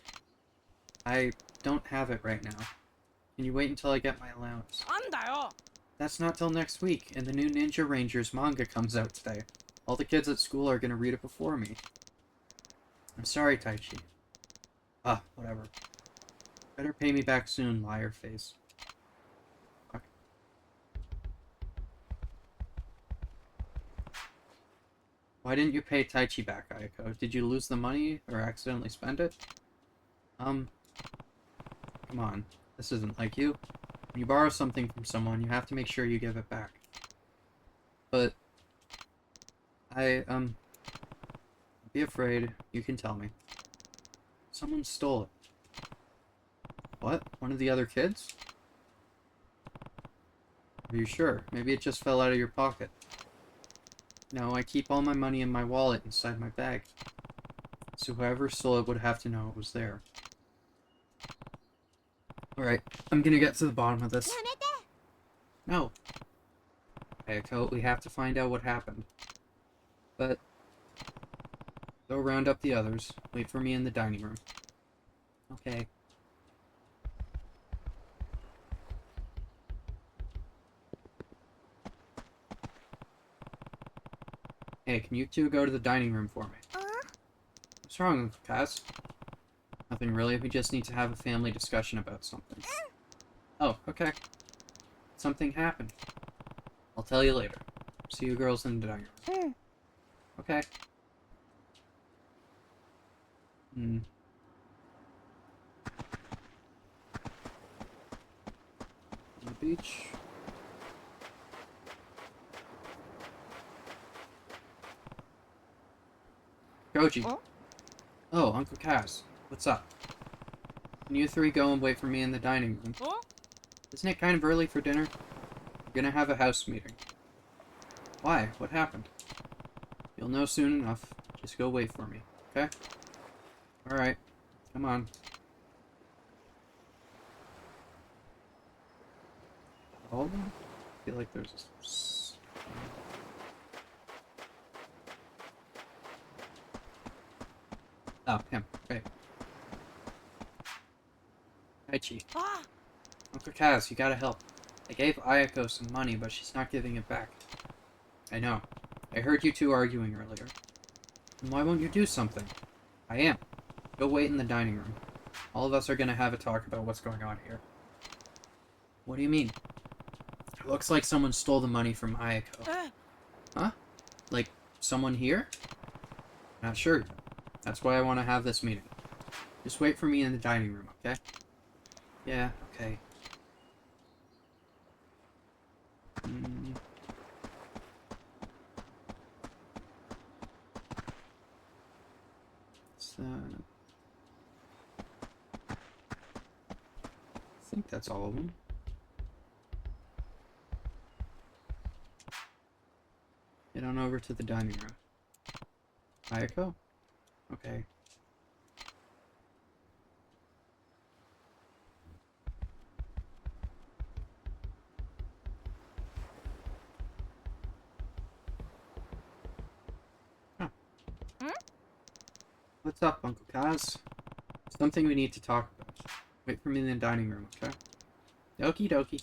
I don't have it right now. Can you wait until I get my allowance? That's not till next week, and the new Ninja Rangers manga comes out today. All the kids at school are gonna read it before me. I'm sorry, Taichi. Ah, whatever. Better pay me back soon, liar face. Fuck. Why didn't you pay Taichi back, Ayako? Did you lose the money or accidentally spend it? Come on. This isn't like you. When you borrow something from someone, you have to make sure you give it back. But be afraid. You can tell me. Someone stole it. What? One of the other kids? Are you sure? Maybe it just fell out of your pocket. No, I keep all my money in my wallet inside my bag. So whoever stole it would have to know it was there. Alright, I'm gonna get to the bottom of this. No. Ayako, we have to find out what happened. But go round up the others. Wait for me in the dining room. Okay. Hey, can you two go to the dining room for me? What's wrong, Uncle Kaz? Nothing really, we just need to have a family discussion about something. Oh, okay. Something happened. I'll tell you later. See you girls in the dining room. Okay. On the beach. Koji. Oh, Uncle Kaz. What's up? Can you three go and wait for me in the dining room? Isn't it kind of early for dinner? We're gonna have a house meeting. Why? What happened? You'll know soon enough. Just go wait for me, okay? Alright. Come on. All of them? I feel like there's Oh, him. Okay. Taichi. Uncle Kaz, you gotta help. I gave Ayako some money, but she's not giving it back. I know. I heard you two arguing earlier. Then why won't you do something? I am. Go wait in the dining room. All of us are gonna have a talk about what's going on here. What do you mean? It looks like someone stole the money from Ayako. Huh? Like, someone here? Not sure. That's why I want to have this meeting. Just wait for me in the dining room, okay? Yeah, okay. What's that? I think that's all of them. Get on over to the dining room. Ayako? Okay. Huh. What's up, Uncle Kaz? Something we need to talk about. Wait for me in the dining room, okay? Okie dokie.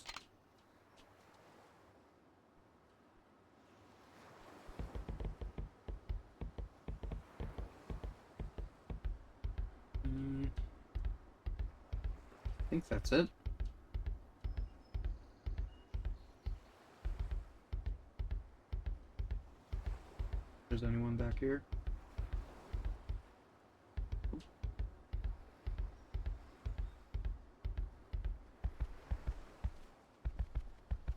I think that's it. There's anyone back here?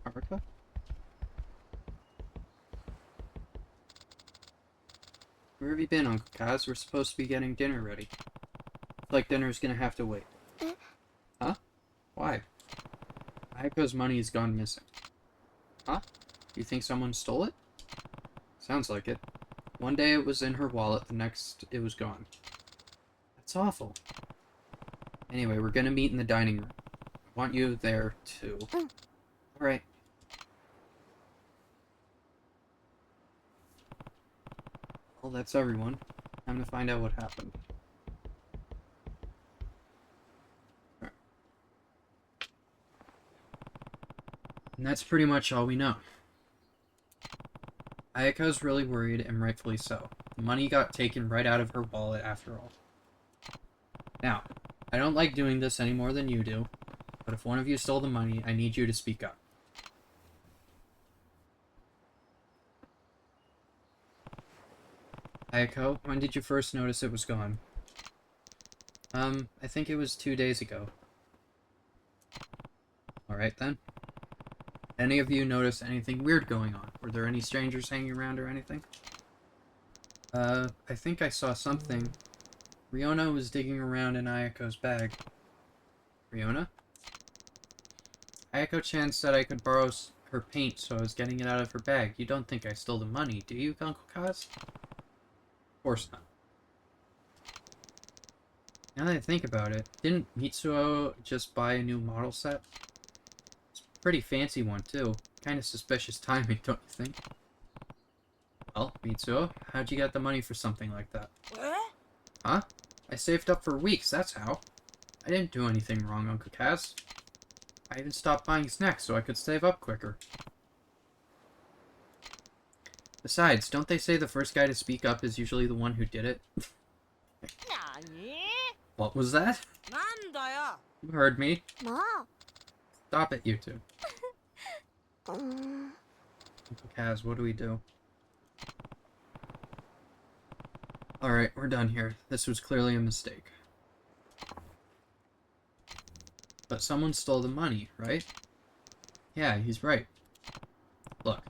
Haruka? Where have you been, Uncle Kaz? We're supposed to be getting dinner ready. Like dinner's gonna have to wait. Huh? Why? Ayako's money has gone missing. Huh? You think someone stole it? Sounds like it. One day it was in her wallet, the next it was gone. That's awful. Anyway, we're gonna meet in the dining room. I want you there, too. Alright. Well, that's everyone. Time to find out what happened. And that's pretty much all we know. Ayako's really worried, and rightfully so. The money got taken right out of her wallet after all. Now, I don't like doing this any more than you do, but if one of you stole the money, I need you to speak up. Ayako, when did you first notice it was gone? I think it was 2 days ago. Alright then. Any of you notice anything weird going on? Were there any strangers hanging around or anything? I think I saw something. Riona was digging around in Ayako's bag. Riona? Ayako-chan said I could borrow her paint, so I was getting it out of her bag. You don't think I stole the money, do you, Uncle Kaz? Of course not. Now that I think about it, didn't Mitsuo just buy a new model set? It's a pretty fancy one, too. Kind of suspicious timing, don't you think? Well, Mitsuo, how'd you get the money for something like that? Huh? I saved up for weeks, that's how. I didn't do anything wrong, Uncle Kaz. I even stopped buying snacks so I could save up quicker. Besides, don't they say the first guy to speak up is usually the one who did it? What was that? You heard me. Stop it, you two. Uncle Kaz, what do we do? Alright, we're done here. This was clearly a mistake. But someone stole the money, right? Yeah, he's right. Look,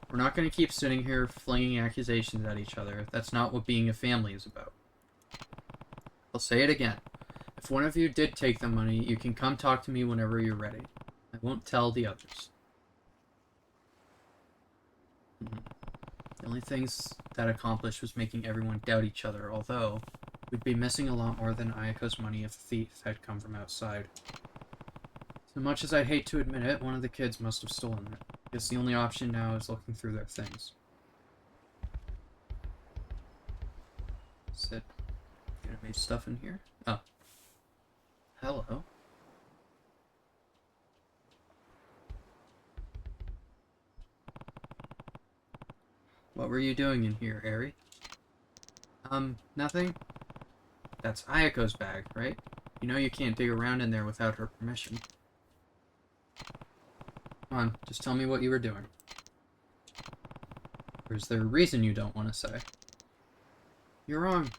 we're not going to keep sitting here flinging accusations at each other. That's not what being a family is about. I'll say it again. If one of you did take the money, you can come talk to me whenever you're ready. I won't tell the others. The only things that accomplished was making everyone doubt each other, although we'd be missing a lot more than Ayako's money if the thief had come from outside. So much as I'd hate to admit it, one of the kids must have stolen it. I guess the only option now is looking through their things. Sit. Anime stuff in here? Oh. Hello. What were you doing in here, Eri? Nothing? That's Ayako's bag, right? You know you can't dig around in there without her permission. Come on, just tell me what you were doing. Or is there a reason you don't want to say? You're wrong.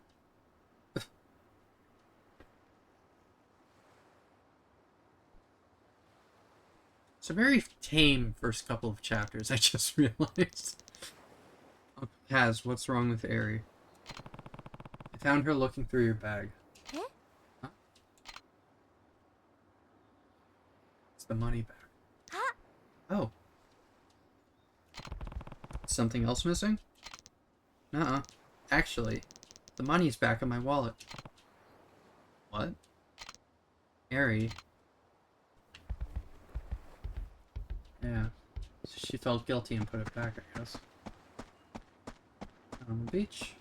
It's a very tame first couple of chapters, I just realized. Kaz, what's wrong with Eri? I found her looking through your bag. Huh? It's the money bag. Oh. Something else missing? Nuh-uh. Actually, the money's back in my wallet. What? Eri. Yeah. She felt guilty and put it back, I guess. On the beach.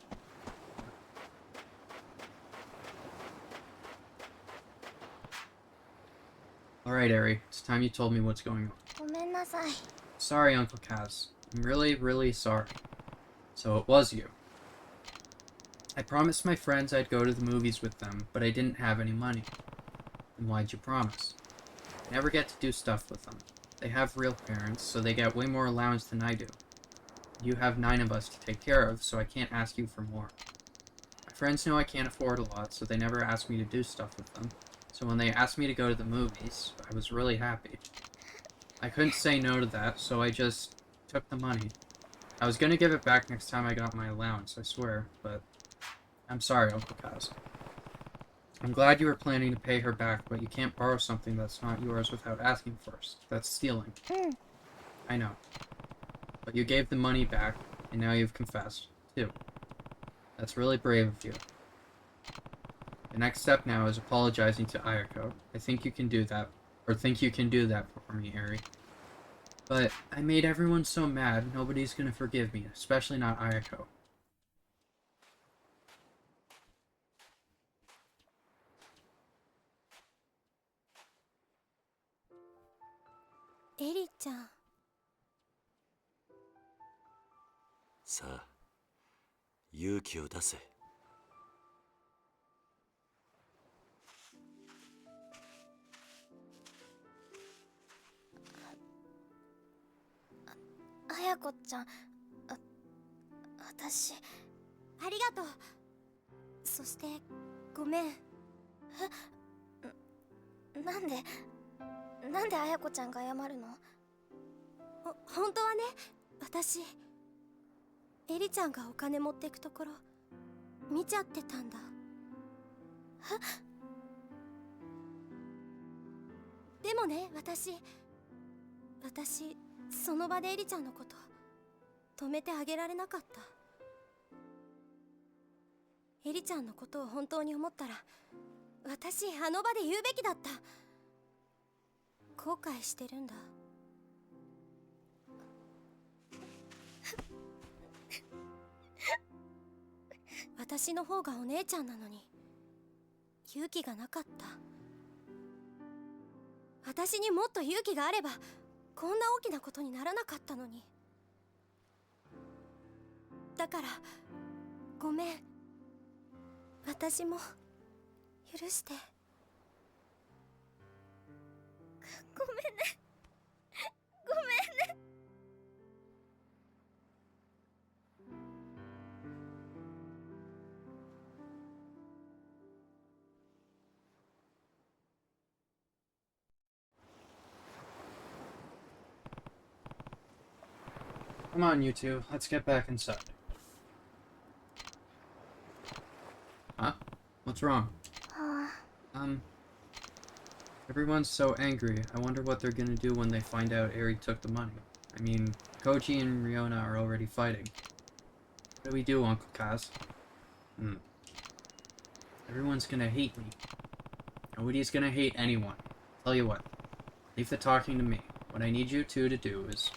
Alright, Eri. It's time you told me what's going on. Sorry, Uncle Kaz. I'm really, really sorry. So it was you. I promised my friends I'd go to the movies with them, but I didn't have any money. And why'd you promise? I never get to do stuff with them. They have real parents, so they get way more allowance than I do. You have 9 of us to take care of, so I can't ask you for more. My friends know I can't afford a lot, so they never ask me to do stuff with them. So when they asked me to go to the movies, I was really happy. I couldn't say no to that, so I just took the money. I was gonna give it back next time I got my allowance, I swear, but I'm sorry, Uncle Kaz. I'm glad you were planning to pay her back, but you can't borrow something that's not yours without asking first. That's stealing. I know. But you gave the money back, and now you've confessed, too. That's really brave of you. The next step now is apologizing to Ayako. I think you can do that for me, Eri. But I made everyone so mad, nobody's gonna forgive me, especially not Ayako. Eri-chan. さあ、勇気を出せ。綾子ちゃん、私ありがとう。そしてごめん。なんで綾子ちゃんが謝るの？本当はね、私エリちゃんがお金持ってくところ見ちゃってたんだ。でもね、私その場でエリちゃんのこと止めてあげられなかった。エリちゃんのことを本当に思ったら、私あの場で言うべきだった。後悔してるんだ。私の方がお姉ちゃんなのに勇気がなかった。私にもっと勇気があればこんな大きなことにならなかったのに。だからごめん。私も許して。ごめんね。ごめんね。Come on, you two. Let's get back inside. Huh? What's wrong? Everyone's so angry. I wonder what they're gonna do when they find out Eri took the money. I mean, Koji and Riona are already fighting. What do we do, Uncle Kaz? Everyone's gonna hate me. Nobody's gonna hate anyone. Tell you what. Leave the talking to me. What I need you two to do is...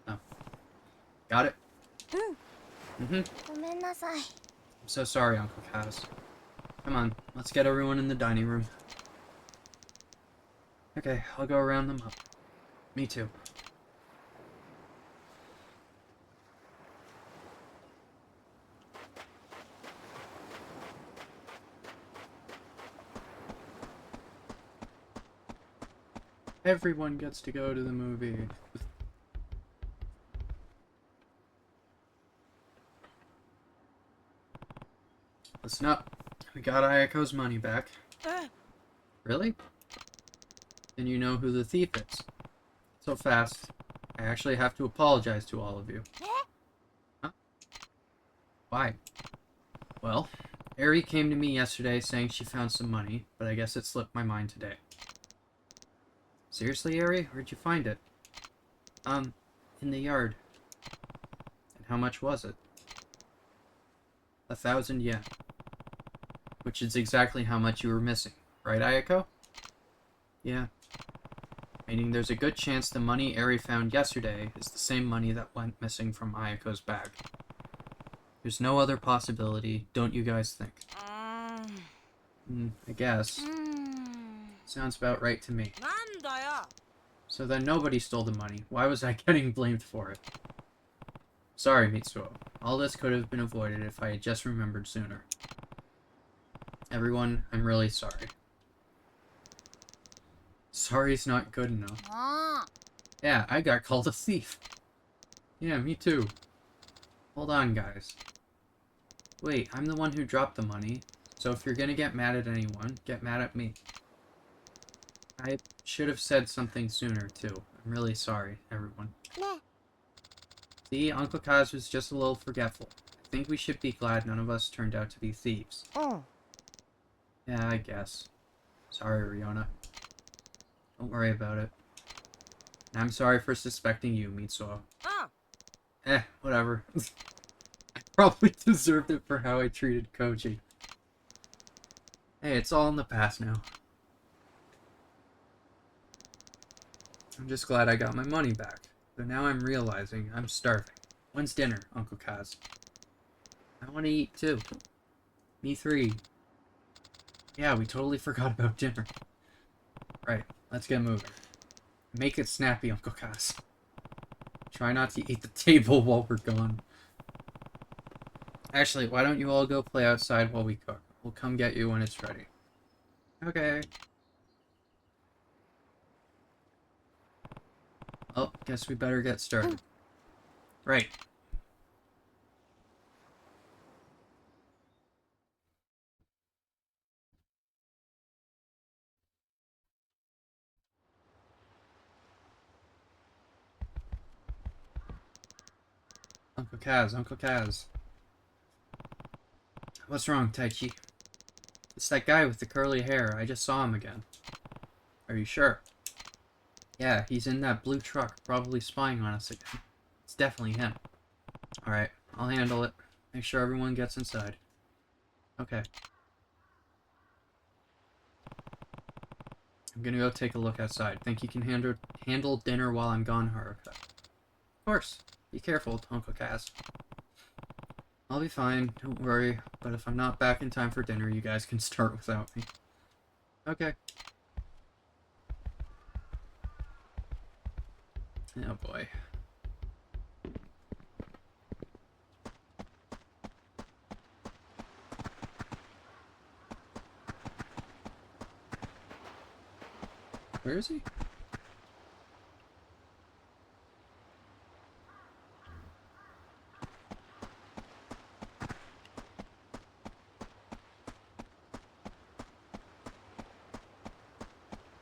Oh. Got it? Mm-hmm. ごめんなさい。I'm so sorry, Uncle Kaz. Come on, let's get everyone in the dining room. Okay, I'll go round them up. Me too. Everyone gets to go to the movie. Listen up. We got Ayako's money back. Really? Then you know who the thief is. So fast, I actually have to apologize to all of you. Huh? Why? Well, Eri came to me yesterday saying she found some money, but I guess it slipped my mind today. Seriously, Eri? Where'd you find it? In the yard. And how much was it? 1,000 yen. Which is exactly how much you were missing, right, Ayako? Yeah. Meaning there's a good chance the money Eri found yesterday is the same money that went missing from Ayako's bag. There's no other possibility, don't you guys think? I guess. Sounds about right to me. So then nobody stole the money. Why was I getting blamed for it? Sorry, Mitsuo. All this could have been avoided if I had just remembered sooner. Everyone, I'm really sorry. Sorry's not good enough. Yeah, I got called a thief. Yeah, me too. Hold on, guys. Wait, I'm the one who dropped the money, so if you're gonna get mad at anyone, get mad at me. I should have said something sooner, too. I'm really sorry, everyone. See, Uncle Kaz was just a little forgetful. I think we should be glad none of us turned out to be thieves. Yeah, I guess. Sorry, Riona. Don't worry about it. And I'm sorry for suspecting you, Mitsuo. Whatever. I probably deserved it for how I treated Koji. Hey, it's all in the past now. I'm just glad I got my money back. But now I'm realizing I'm starving. When's dinner, Uncle Kaz? I want to eat too. Me three. Yeah, we totally forgot about dinner. Right, let's get moving. Make it snappy, Uncle Kaz. Try not to eat the table while we're gone. Actually, why don't you all go play outside while we cook? We'll come get you when it's ready. Okay. Oh, guess we better get started. Right. Uncle Kaz, Uncle Kaz. What's wrong, Taichi? It's that guy with the curly hair. I just saw him again. Are you sure? Yeah, he's in that blue truck, probably spying on us again. It's definitely him. Alright, I'll handle it. Make sure everyone gets inside. Okay. I'm gonna go take a look outside. Think you can handle dinner while I'm gone, Haruka? Of course. Be careful, Uncle Kaz. I'll be fine, don't worry. But if I'm not back in time for dinner, you guys can start without me. Okay. Oh boy. Where is he?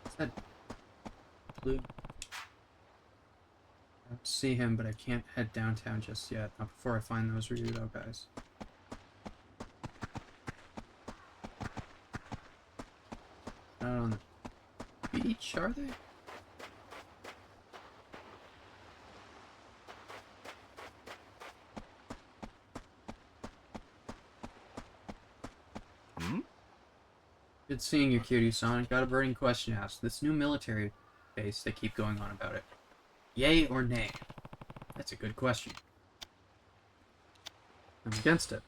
Is that blue? I don't see him, but I can't head downtown just yet. Not before I find those Ryudo guys. Not on the beach, are they? Good seeing you, Cutie-san. Got a burning question to ask. This new military base, they keep going on about it. Yay or nay? That's a good question. I'm against it.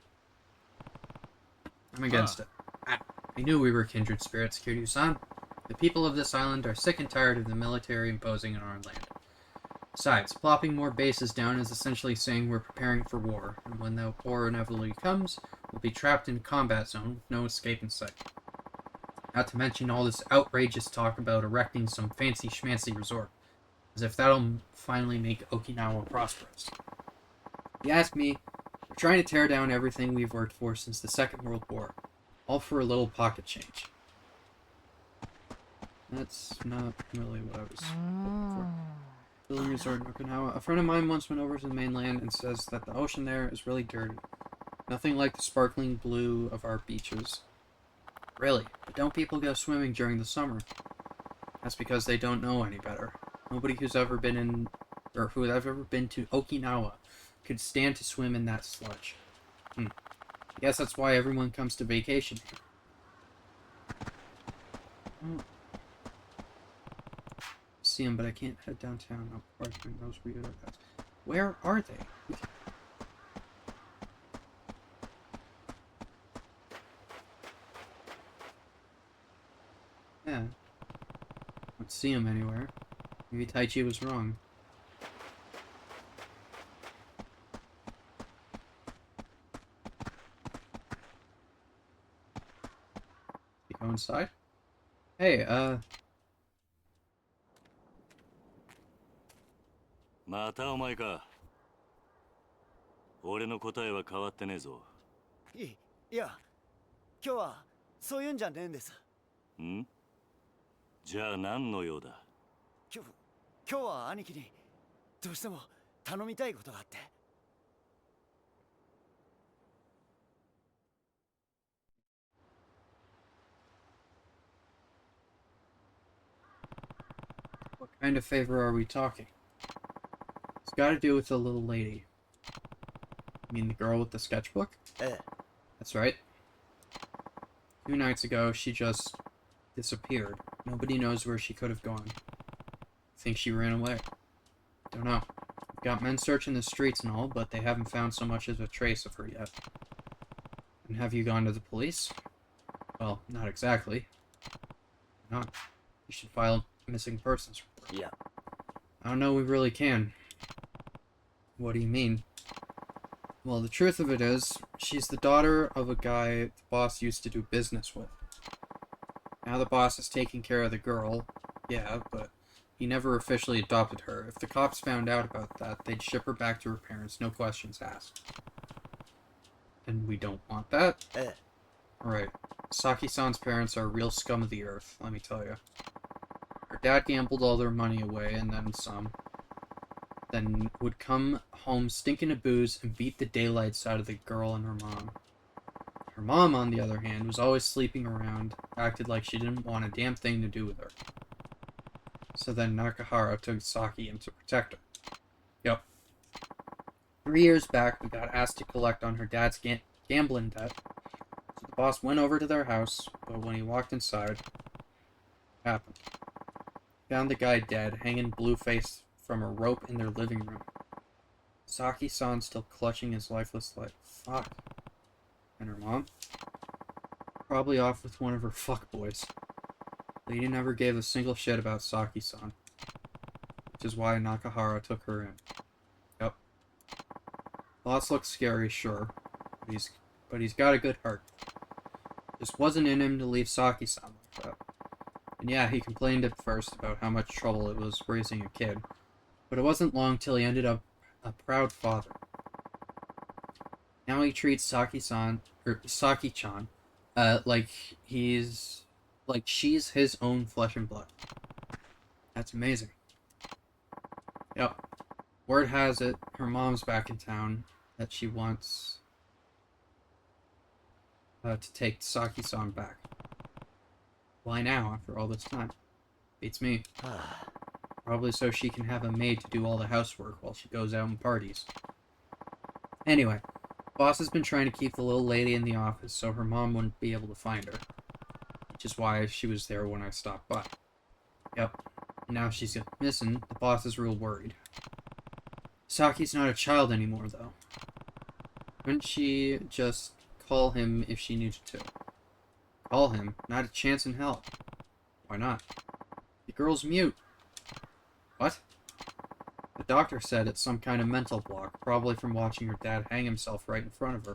I'm against it. I knew we were kindred spirits, Cutie-san. The people of this island are sick and tired of the military imposing on our land. Besides, plopping more bases down is essentially saying we're preparing for war, and when the war inevitably comes, we'll be trapped in a combat zone with no escape in sight. Not to mention all this outrageous talk about erecting some fancy schmancy resort, as if that'll finally make Okinawa prosperous. If you ask me, we're trying to tear down everything we've worked for since the Second World War, all for a little pocket change. That's not really what I was hoping for. Building resort in Okinawa. A friend of mine once went over to the mainland and says that the ocean there is really dirty. Nothing like the sparkling blue of our beaches. Really, but don't people go swimming during the summer? That's because they don't know any better. Nobody who's ever been in, or who has ever been to Okinawa could stand to swim in that sludge. I guess that's why everyone comes to vacation here. See them, but I can't head downtown. I'll probably find those weirdo guys. Where are they? Yeah. Don't see him anywhere. Maybe Taichi was wrong. You go inside? Hey,またお前か。俺の答えは変わってねえぞ。いや、今日はそういうんじゃねえんです。ん？じゃあ何の用だ？今日は兄貴にどうしても頼みたいことがあって。What kind of favor are we talking? It's got to do with the little lady. You mean the girl with the sketchbook? That's right. 2 nights ago, she just disappeared. Nobody knows where she could have gone. Think she ran away. Don't know. We've got men searching the streets and all, but they haven't found so much as a trace of her yet. And have you gone to the police? Well, not exactly. Not. You should file a missing persons report. Yeah. I don't know we really can. What do you mean? Well, the truth of it is, she's the daughter of a guy the boss used to do business with. Now the boss is taking care of the girl, yeah, but he never officially adopted her. If the cops found out about that, they'd ship her back to her parents, no questions asked. And we don't want that? Alright. Saki-san's parents are real scum of the earth, let me tell you. Her dad gambled all their money away, and then some. Then would come home stinking of booze and beat the daylights out of the girl and her mom. Her mom, on the other hand, was always sleeping around, acted like she didn't want a damn thing to do with her. So then Nakahara took Saki in to protect her. Yep. 3 years back, we got asked to collect on her dad's gambling debt. So the boss went over to their house, but when he walked inside, what happened? Found the guy dead, hanging blue-faced from a rope in their living room. Saki-san still clutching his lifeless life. Fuck. And her mom? Probably off with one of her fuckboys. Lady never gave a single shit about Saki-san. Which is why Nakahara took her in. Yep. Boss looks scary, sure. But he's got a good heart. Just wasn't in him to leave Saki-san like that. And yeah, he complained at first about how much trouble it was raising a kid. But it wasn't long till he ended up a proud father. Now he treats Saki-san, or Saki-chan, like she's his own flesh and blood. That's amazing. Yep. Word has it, her mom's back in town, that she wants to take Saki-san back. Why now, after all this time? Beats me. Probably so she can have a maid to do all the housework while she goes out and parties. Anyway, boss has been trying to keep the little lady in the office so her mom wouldn't be able to find her. Which is why she was there when I stopped by. Yep. Now she's missing, the boss is real worried. Saki's not a child anymore, though. Couldn't she just call him if she needed to? Call him? Not a chance in hell. Why not? The girl's mute. What? The doctor said it's some kind of mental block, probably from watching her dad hang himself right in front of her.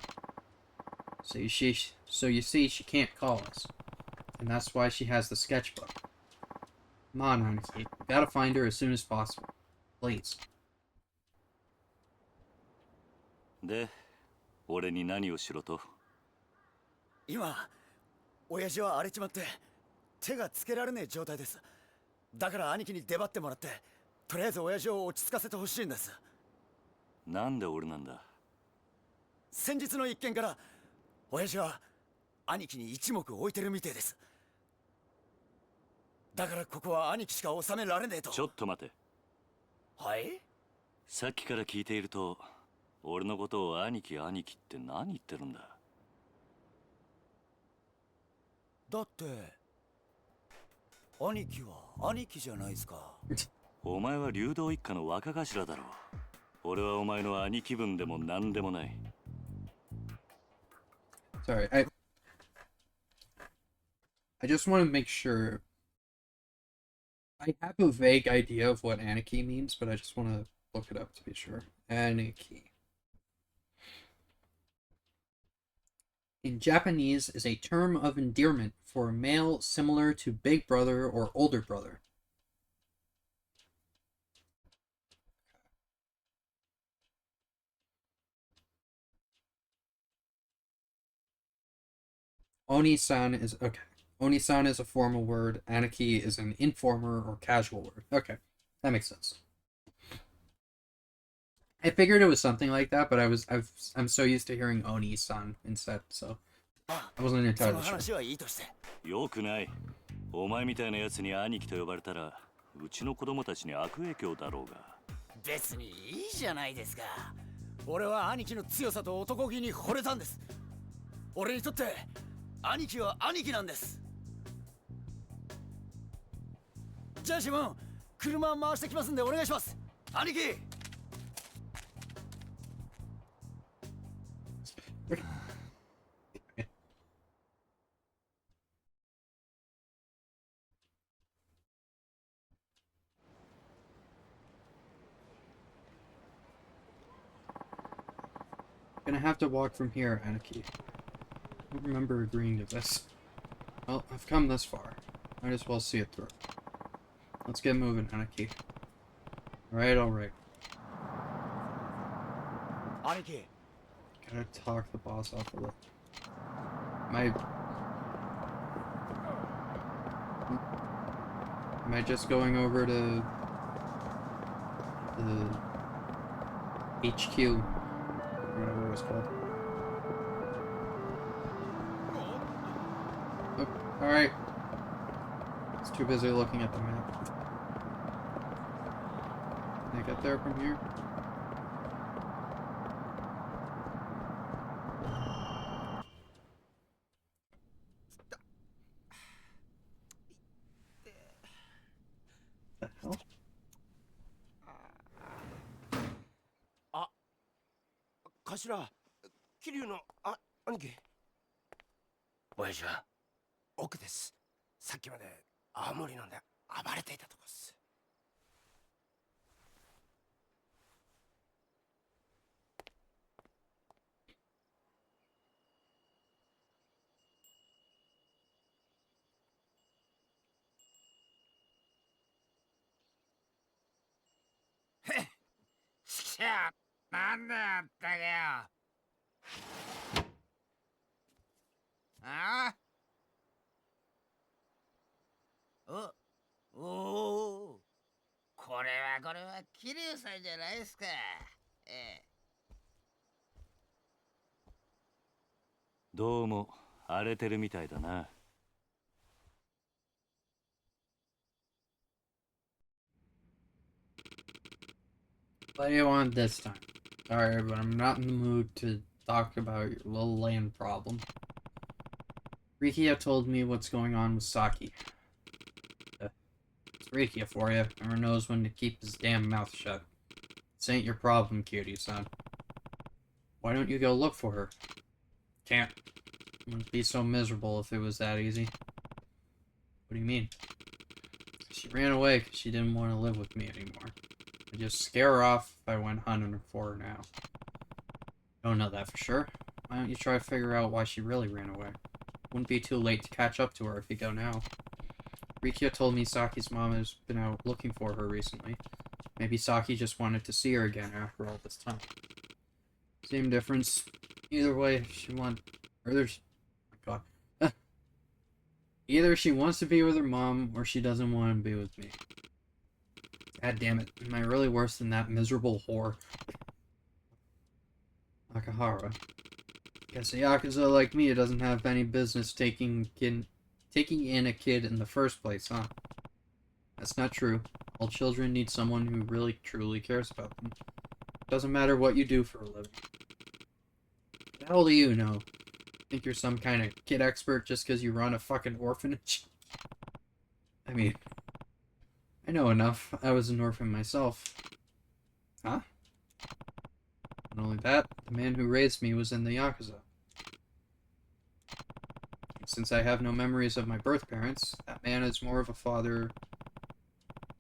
So you see, she can't call us. And that's why she has the sketchbook. Come on, Aniki. We gotta find her as soon as possible. Please. で、俺に何をしろと？今、親父は荒れちまって手がつけられねえ状態です。だから兄貴に出張ってもらって、とりあえず親父を落ち着かせてほしいんです。なんで俺なんだ？先日の一件から親父は兄貴に一目置いてるみてえです。だからここは兄貴しか収められねえと。ちょっと待て。はい？さっきから聞いていると、俺のことを兄貴兄貴って何言ってるんだ？だって兄貴は兄貴じゃないですか。お前は流動一家の若頭だろう。俺はお前の兄貴分でも何でもない。Sorry, I just want to make sure. I have a vague idea of what Aniki means, but I just want to look it up to be sure. Aniki. In Japanese is a term of endearment for a male similar to big brother or older brother. Oni-san is okay. Oni-san is a formal word. Aniki is an informal or casual word. Okay, that makes sense. I figured it was something like that, but I'm so used to hearing Oni-san instead, so I wasn't entirely sure. よくない。お前みたいなやつに兄貴と呼ばれたら、うちの子供たちに悪影響だろうが。別にいいじゃないですか。俺は兄貴の強さと男気に惚れたんです。俺にとって兄貴は兄貴なんです。じゃあ自分、車回してきますんでお願いします。兄貴。Gonna have to walk from here, Anarchy. I don't remember agreeing to this. Well, I've come this far. Might as well see it through. Let's get moving, Anarchy. Alright, alright. Anarchy. Gotta talk the boss off a little. Am I just going over to the HQ, whatever it was called? Oh, alright. It's too busy looking at the map. Can I get there from here? The hell? 頭、桐生の兄貴。親父は奥です。さっきまで青森飲んで暴れていたとこっす。しゃあ、なんだよったけよ。ああ、おお、これは桐生さんじゃないですか。どうも荒れてるみたいだな。What do you want this time? Sorry, but I'm not in the mood to talk about your little land problem. Rikia told me what's going on with Saki. It's Rikia for you. Never knows when to keep his damn mouth shut. This ain't your problem, cutie-san. Why don't you go look for her? Can't. It wouldn't be so miserable if it was that easy. What do you mean? She ran away because she didn't want to live with me anymore. I'd just scare her off if I went hunting for her now. Don't know that for sure. Why don't you try to figure out why she really ran away? Wouldn't be too late to catch up to her if you go now. Rikia told me Saki's mom has been out looking for her recently. Maybe Saki just wanted to see her again after all this time. Same difference. Either way, oh my god. Either she wants to be with her mom, or she doesn't want to be with me. God damn it. Am I really worse than that miserable whore? Akahara. Guess a Yakuza like me doesn't have any business taking in a kid in the first place, huh? That's not true. All children need someone who really truly cares about them. Doesn't matter what you do for a living. What the hell do you know? Think you're some kind of kid expert just because you run a fucking orphanage? I mean, I know enough. I was an orphan myself. Huh? Not only that, the man who raised me was in the Yakuza. Since I have no memories of my birth parents, that man is more of a father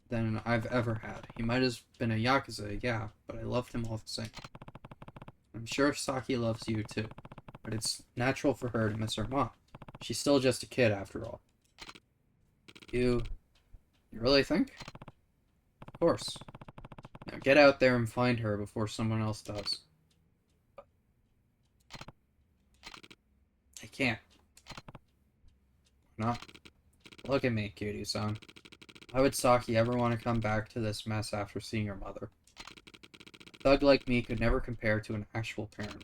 than I've ever had. He might have been a Yakuza, yeah, but I loved him all the same. I'm sure Saki loves you too, but it's natural for her to miss her mom. She's still just a kid after all. You really think? Of course. Now get out there and find her before someone else does. I can't. Why not? Look at me, cutie-san. Why would Saki ever want to come back to this mess after seeing her mother? A thug like me could never compare to an actual parent.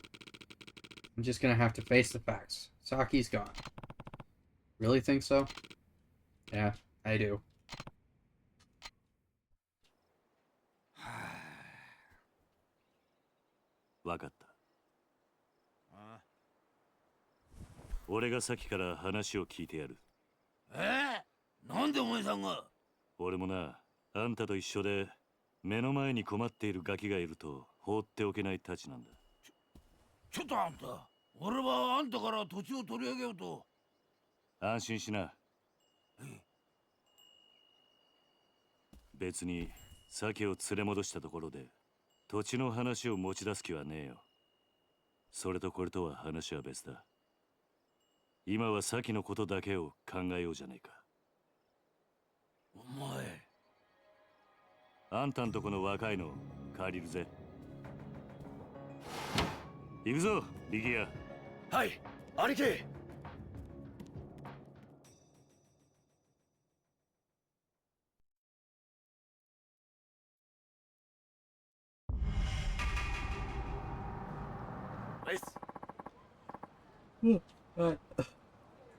I'm just gonna have to face the facts. Saki's gone. Really think so? Yeah, I do.わかった。俺がさっきから話を聞いてやる。なんでお前さんが？俺もな、あんたと一緒で目の前に困っているガキがいると放っておけないたちなんだ。ちょっとあんた、俺はあんたから土地を取り上げようと。安心しな。別に鮭を連れ戻したところで土地の話を持ち出す気はねえよ。それとこれとは話は別だ。今は先のことだけを考えようじゃないか。お前。あんたんとこの若いの借りるぜ。行くぞ、力也。はい、兄貴。ナイス。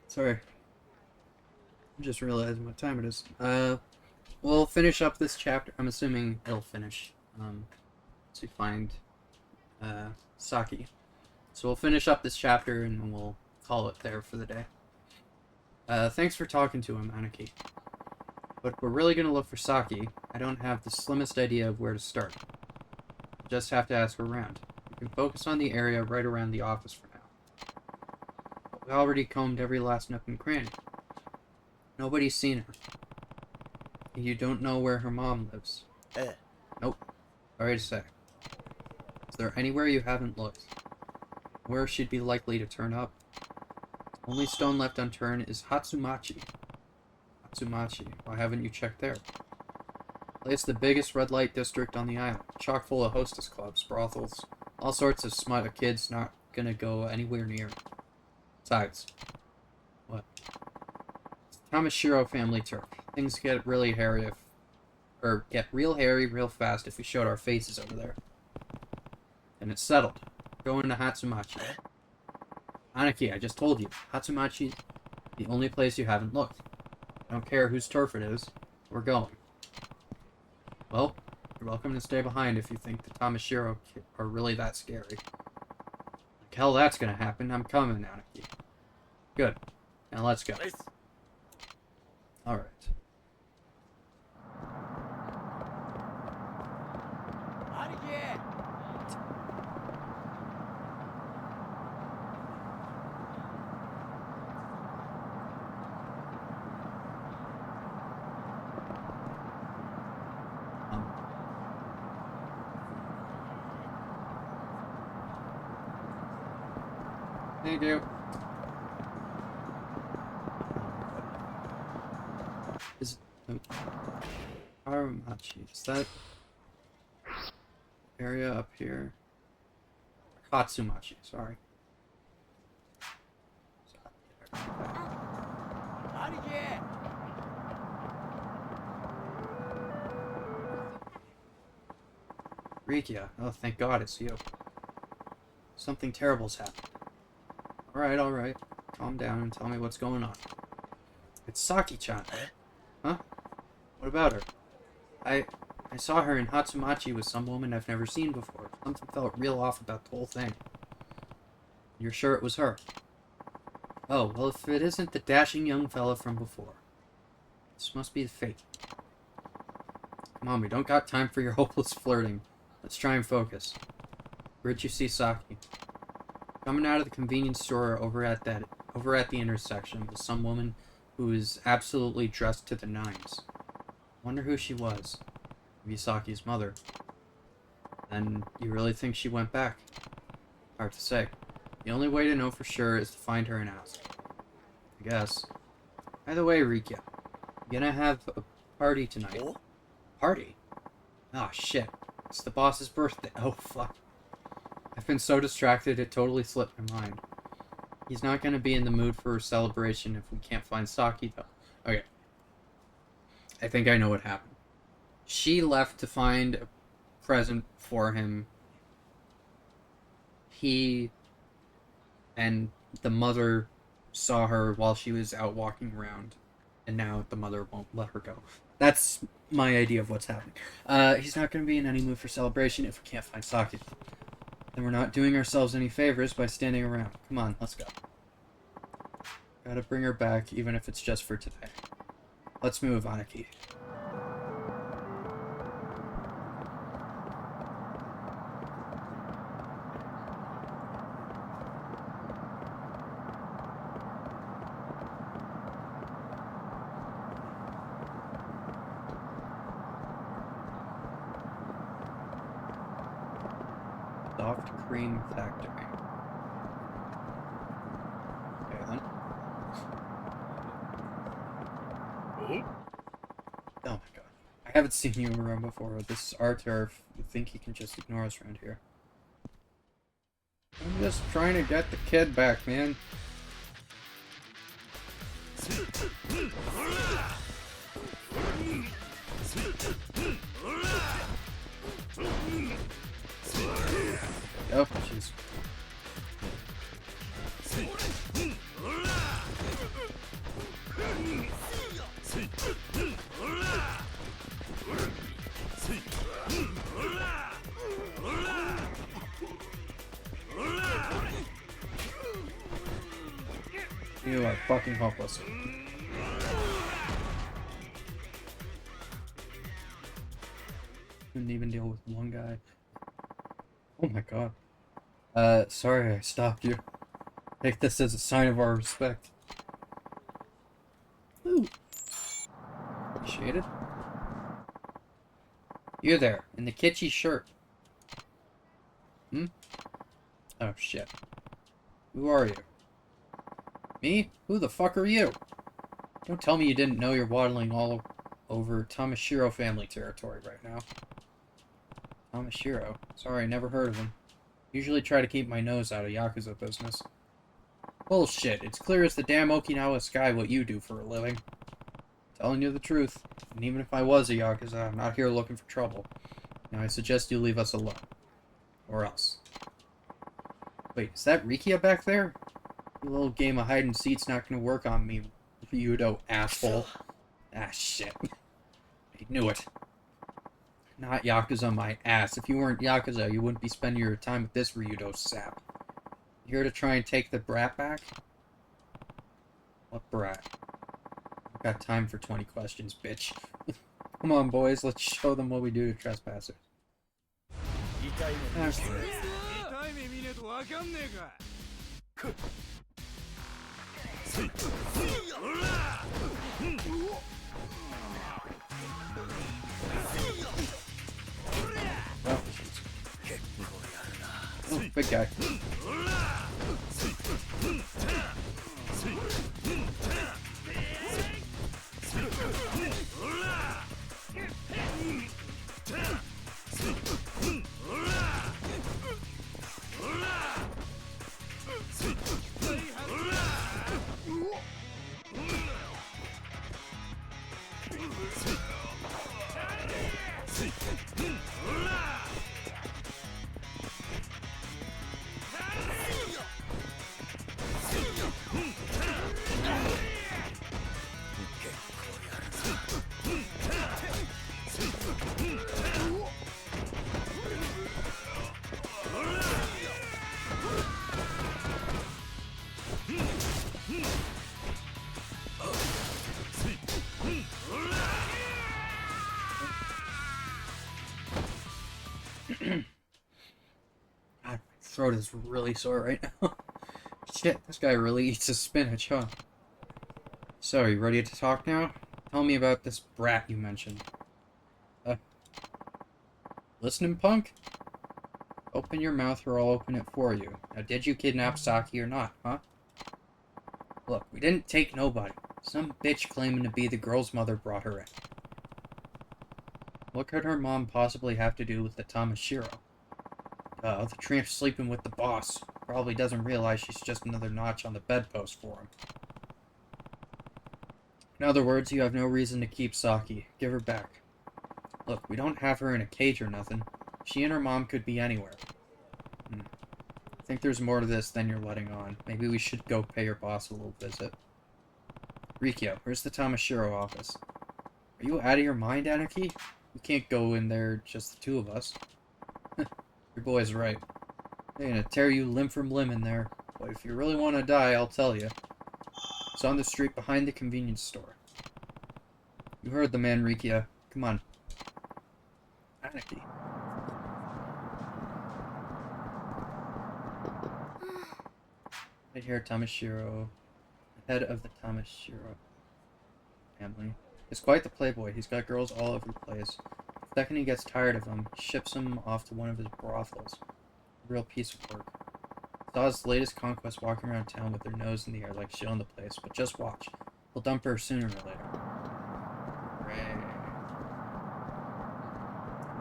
Sorry. I just realized what time it is. We'll finish up this chapter. I'm assuming it'll finish. To find Saki. So we'll finish up this chapter and we'll call it there for the day. Thanks for talking to him, Aniki. But if we're really gonna look for Saki, I don't have the slimmest idea of where to start. Just have to ask around. We can focus on the area right around the office for now. We already combed every last nook and cranny. Nobody's seen her. You don't know where her mom lives. Nope. Sorry to say. Is there anywhere you haven't looked? Where she'd be likely to turn up? Only stone left unturned is Hatsumachi. Hatsumachi. Why haven't you checked there? It's the biggest red light district on the island, chock full of hostess clubs, brothels, all sorts of smut of kids not gonna go anywhere near. Besides, what? It's the Tamashiro family turf. Things get really hairy get real hairy real fast if we showed our faces over there. And it's settled. Going to Hatsumachi. Aniki, I just told you, Hatsumachi, the only place you haven't looked. I don't care whose turf it is. We're going. Well, you're welcome to stay behind if you think the Tamashiro are really that scary. Like hell that's gonna happen. I'm coming, Aniki. Good. Now let's go. Alright. Thank you. Is Aramachi? Is that area up here? Hatsumachi, sorry. Rikia, oh thank God it's you. Something terrible's happened. Alright. Calm down and tell me what's going on. It's Saki-chan. Huh? What about her? I saw her in Hatsumachi with some woman I've never seen before. Something felt real off about the whole thing. You're sure it was her? Oh, well if it isn't the dashing young fella from before. This must be the fate. Come on, we don't got time for your hopeless flirting. Let's try and focus. Where'd you see Saki? Coming out of the convenience store over at the intersection was some woman who was absolutely dressed to the nines. Wonder who she was. Maybe Saki's mother. Then you really think she went back? Hard to say. The only way to know for sure is to find her and ask. I guess. By the way, Rikia, you gonna have a party tonight? Party? Oh shit. It's the boss's birthday. Oh fuck. I've been so distracted it totally slipped my mind. He's not gonna be in the mood for a celebration if we can't find Saki though. Okay. I think I know what happened. She left to find a present for him. He and the mother saw her while she was out walking around. And now the mother won't let her go. That's my idea of what's happening. He's not going to be in any mood for celebration if we can't find Saki. Then we're not doing ourselves any favors by standing around. Come on, let's go. Gotta bring her back, even if it's just for today. Let's move, Aniki. Soft cream factory. haven't seen you around before. This is our turf. You think you can just ignore us around here? I'm just trying to get the kid back, man. Oh, jeez. You are fucking hopeless. Couldn't even deal with one guy. Oh my god. Sorry I stopped you. Take this as a sign of our respect. Ooh. Appreciated. You there, in the kitschy shirt. Hmm? Oh shit. Who are you? Me? Who the fuck are you? Don't tell me you didn't know you're waddling all over Tamashiro family territory right now. Tamashiro? Sorry, never heard of him. Usually try to keep my nose out of Yakuza business. Bullshit, it's clear as the damn Okinawa sky what you do for a living. Telling you the truth, and even if I was a Yakuza, I'm not here looking for trouble. Now I suggest you leave us alone. Or else. Wait, is that Rikia back there? Your little game of hide and seek's not gonna work on me, Ryudo asshole. Ah, shit. I knew it. Not Yakuza, my ass. If you weren't Yakuza, you wouldn't be spending your time with this Ryudo sap. You here to try and take the brat back? What brat? I've got time for 20 questions, bitch. Come on, boys, let's show them what we do to trespassers. Okay. Oh, big guy. God, my throat is really sore right now. Shit, this guy really eats his spinach, huh? So, you ready to talk now? Tell me about this brat you mentioned. Listening, punk? Open your mouth or I'll open it for you. Now, did you kidnap Saki or not, huh? Look, we didn't take nobody. Some bitch claiming to be the girl's mother brought her in. What could her mom possibly have to do with the Tamashiro? The tramp sleeping with the boss probably doesn't realize she's just another notch on the bedpost for him. In other words, you have no reason to keep Saki. Give her back. Look, we don't have her in a cage or nothing. She and her mom could be anywhere. I think there's more to this than you're letting on. Maybe we should go pay your boss a little visit. Rikyo, where's the Tamashiro office? Are you out of your mind, Anarchy? We can't go in there, just the two of us. Your boy's right. They're gonna tear you limb from limb in there. But if you really want to die, I'll tell you. It's on the street behind the convenience store. You heard the man, Rikia. Come on. Anarchy. Right here, Tamashiro. The head of the Tamashiro family. He's quite the playboy. He's got girls all over the place. The second he gets tired of them, he ships them off to one of his brothels. A real piece of work. Saw his latest conquest walking around town with her nose in the air like she owned the place, but just watch. He'll dump her sooner or later. Hooray.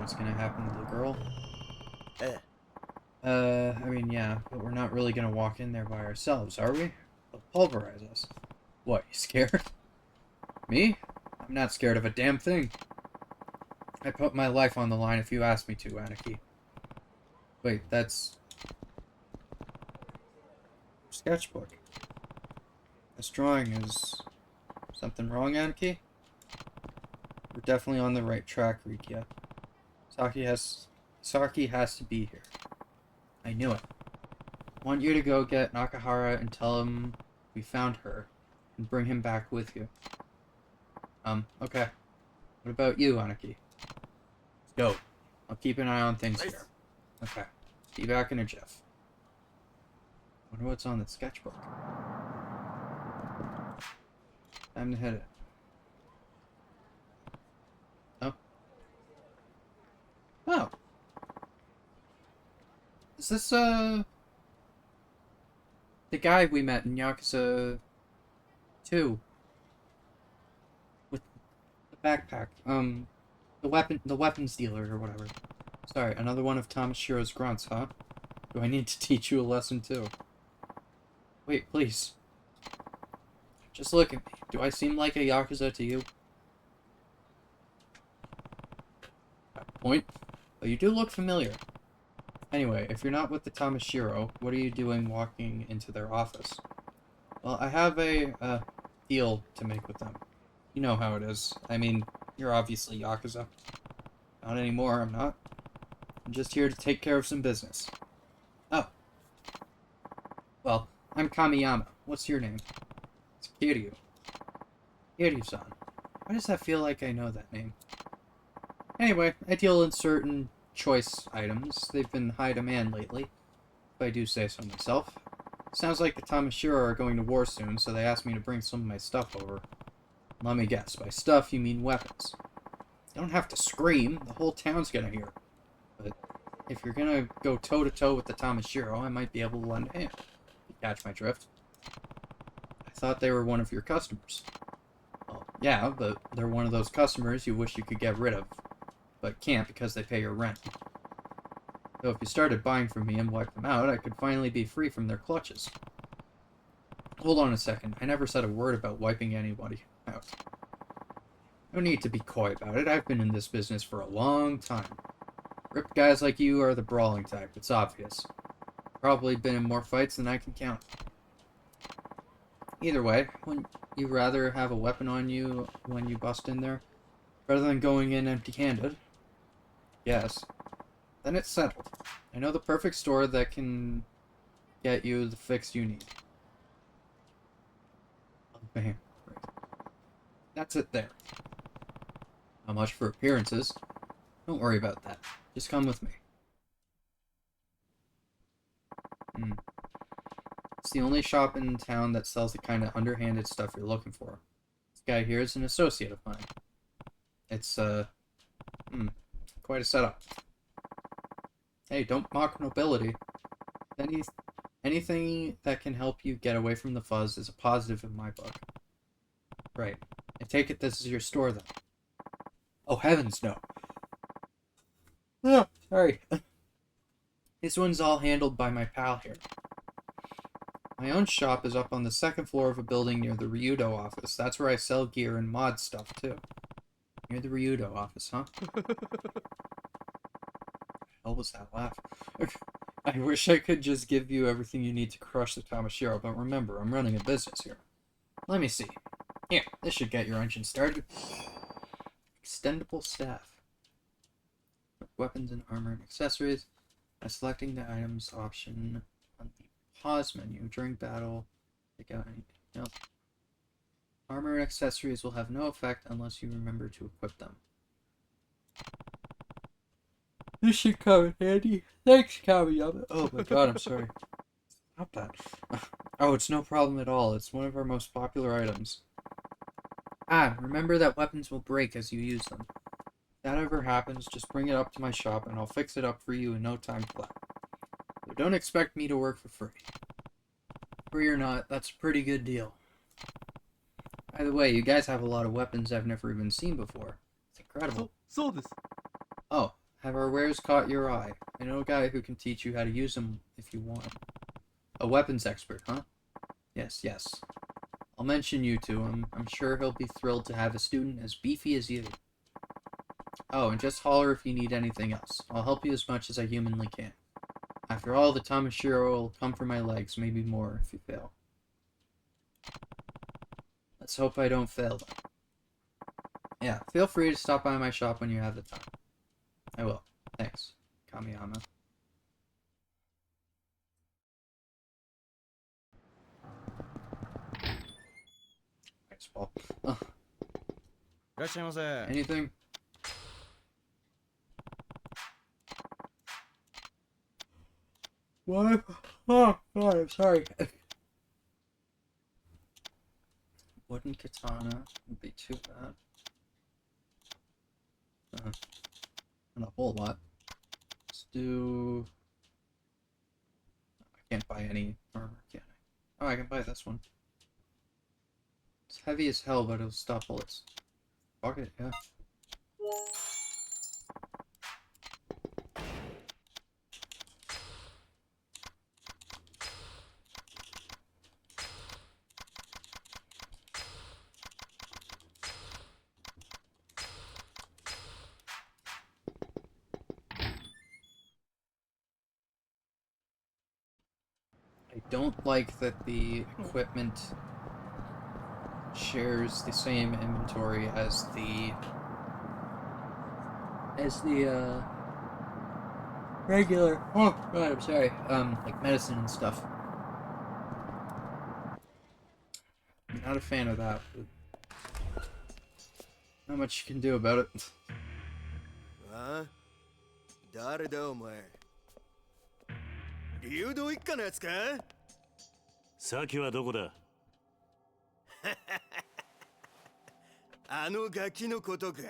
what's gonna happen to the girl. Eh. I mean, yeah, but we're not really gonna walk in there by ourselves, are we? They'll pulverize us. What, you scared? Me? I'm not scared of a damn thing. I put my life on the line if you ask me to, Anarchy. Wait, that's... sketchbook. This drawing is... something wrong, Anarchy? We're definitely on the right track, Rikia. Saki has to be here. I knew it. I want you to go get Nakahara and tell him we found her, and bring him back with you. Okay. What about you, Anarchy? Let's go. I'll keep an eye on things here. Okay. Be back in a jiff. Wonder what's on the sketchbook. Time to hit it. Oh. Oh. Is this, the guy we met in Yakuza 2? With the backpack. The weapons dealer or whatever. Sorry, another one of Tomashiro's grunts, huh? Do I need to teach you a lesson too? Wait, please. Just look at me. Do I seem like a Yakuza to you? Point. But you do look familiar. Anyway, if you're not with the Tamashiro, what are you doing walking into their office? Well, I have a deal to make with them. You know how it is. I mean, you're obviously Yakuza. Not anymore, I'm not. I'm just here to take care of some business. Oh. Well, I'm Kamiyama. What's your name? It's Kiryu. Kiryu-san. Why does that feel like I know that name? Anyway, I deal in certain choice items. They've been high demand lately, if I do say so myself. Sounds like the Tamashiro are going to war soon, so they asked me to bring some of my stuff over. Let me guess, by stuff you mean weapons. You don't have to scream, the whole town's gonna hear. But if you're gonna go toe-to-toe with the Tamashiro, I might be able to lend a hand. You catch my drift? I thought they were one of your customers. Well, yeah, but they're one of those customers you wish you could get rid of, but can't because they pay your rent. So if you started buying from me and wiped them out, I could finally be free from their clutches. Hold on a second, I never said a word about wiping anybody out. No need to be coy about it, I've been in this business for a long time. Ripped guys like you are the brawling type, it's obvious. Probably been in more fights than I can count. Either way, wouldn't you rather have a weapon on you when you bust in there, rather than going in empty-handed? Yes. Then it's settled. I know the perfect store that can get you the fix you need. Okay, great. That's it there. Not much for appearances. Don't worry about that. Just come with me. It's the only shop in town that sells the kind of underhanded stuff you're looking for. This guy here is an associate of mine. It's, quite a setup. Hey, don't mock nobility. Anything that can help you get away from the fuzz is a positive in my book. Right. I take it this is your store, then. Oh, heavens, no. Oh, sorry. This one's all handled by my pal here. My own shop is up on the second floor of a building near the Ryudo office. That's where I sell gear and mod stuff, too. Near the Ryudo office, huh? What the hell was that laugh? I wish I could just give you everything you need to crush the Tamashiro, but remember, I'm running a business here. Let me see. Here, this should get your engine started. Extendable staff. Weapons and armor and accessories. By selecting the items option on the pause menu during battle, pick out any. Nope. Armor and accessories will have no effect unless you remember to equip them. This should come in handy. Thanks, Kamiyama. Oh my god, I'm sorry. Stop that. Oh, it's no problem at all. It's one of our most popular items. Ah, remember that weapons will break as you use them. If that ever happens, just bring it up to my shop and I'll fix it up for you in no time flat. So don't expect me to work for free. Free or not, that's a pretty good deal. By the way, you guys have a lot of weapons I've never even seen before. It's incredible. So this. Oh, Have our wares caught your eye? I know a guy who can teach you how to use them if you want. A weapons expert, huh? Yes, yes. I'll mention you to him. I'm sure he'll be thrilled to have a student as beefy as you. Oh, and just holler if you need anything else. I'll help you as much as I humanly can. After all, the Tamashiro will come for my legs, maybe more if you fail. Let's hope I don't fail them. Yeah, feel free to stop by my shop when you have the time. I will. Thanks, Kamiyama. Thanks, Paul. Anything? What? Oh, God, I'm sorry. Wooden katana would be too bad. Not a whole lot. Let's do... I can't buy any armor, can I? Oh, I can buy this one. It's heavy as hell, but it'll stop bullets. Fuck it, yeah. I don't like that the equipment shares the same inventory as the regular, oh god, I'm sorry, like medicine and stuff. Not a fan of that, but not much you can do about it. ああ、誰だお前。流動一家のやつか？サキはどこだ？あのガキのことか。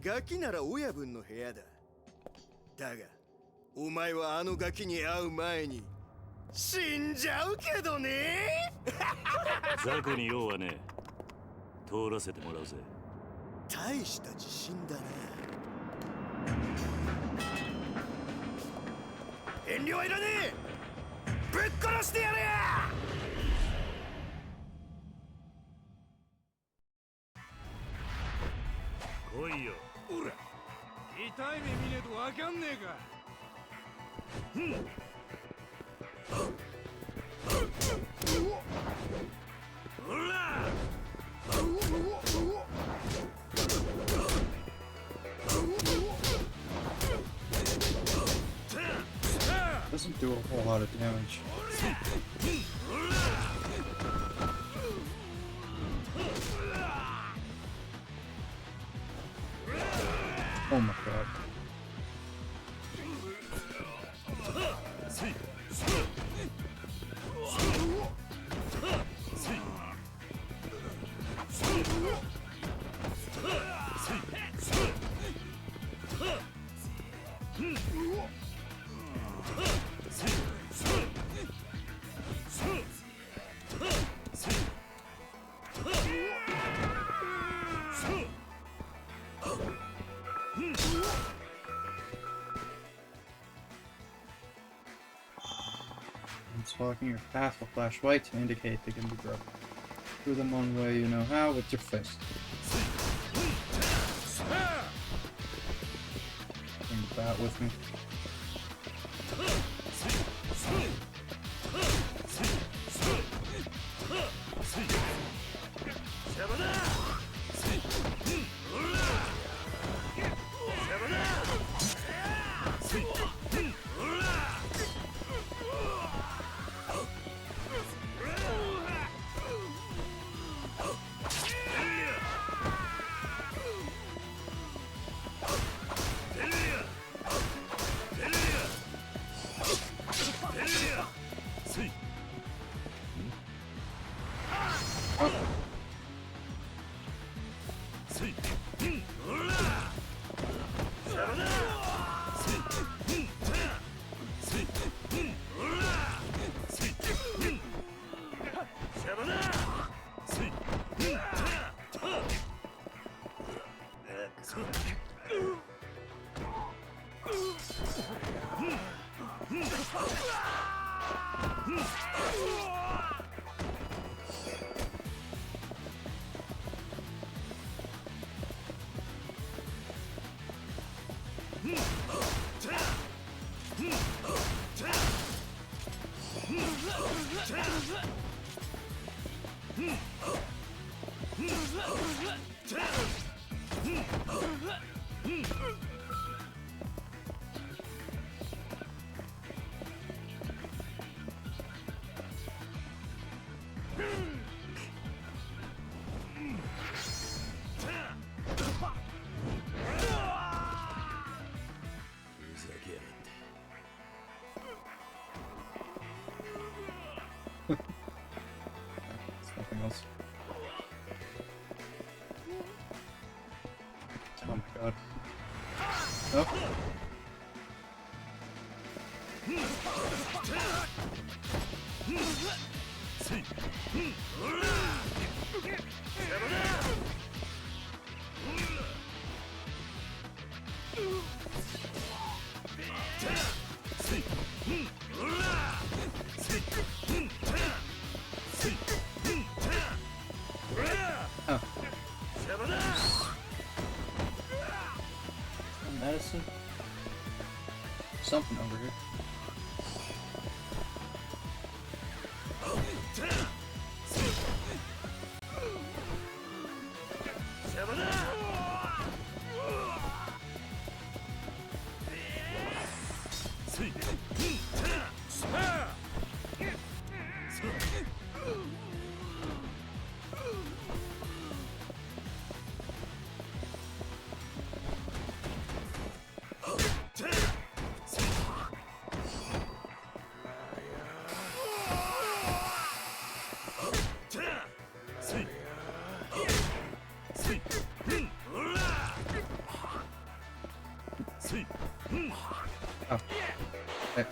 ガキなら親分の部屋だ。だが、お前はあのガキに会う前に死んじゃうけどね。雑魚に用はねえ。通らせてもらうぜ。大した自信だな。遠慮はいらねえ。ぶっ殺してやれや。来いよ。おら、痛い目見ねえとわかんねえか。ほら。Doesn't do a whole lot of damage. Oh my god. Blocking your path will flash white to indicate they can be broken. Do them one way you know how with your fist. Bring the bat with me. Nothing else. Oh my god. Oh. Oh. Medicine? Something over here. Oh. Okay.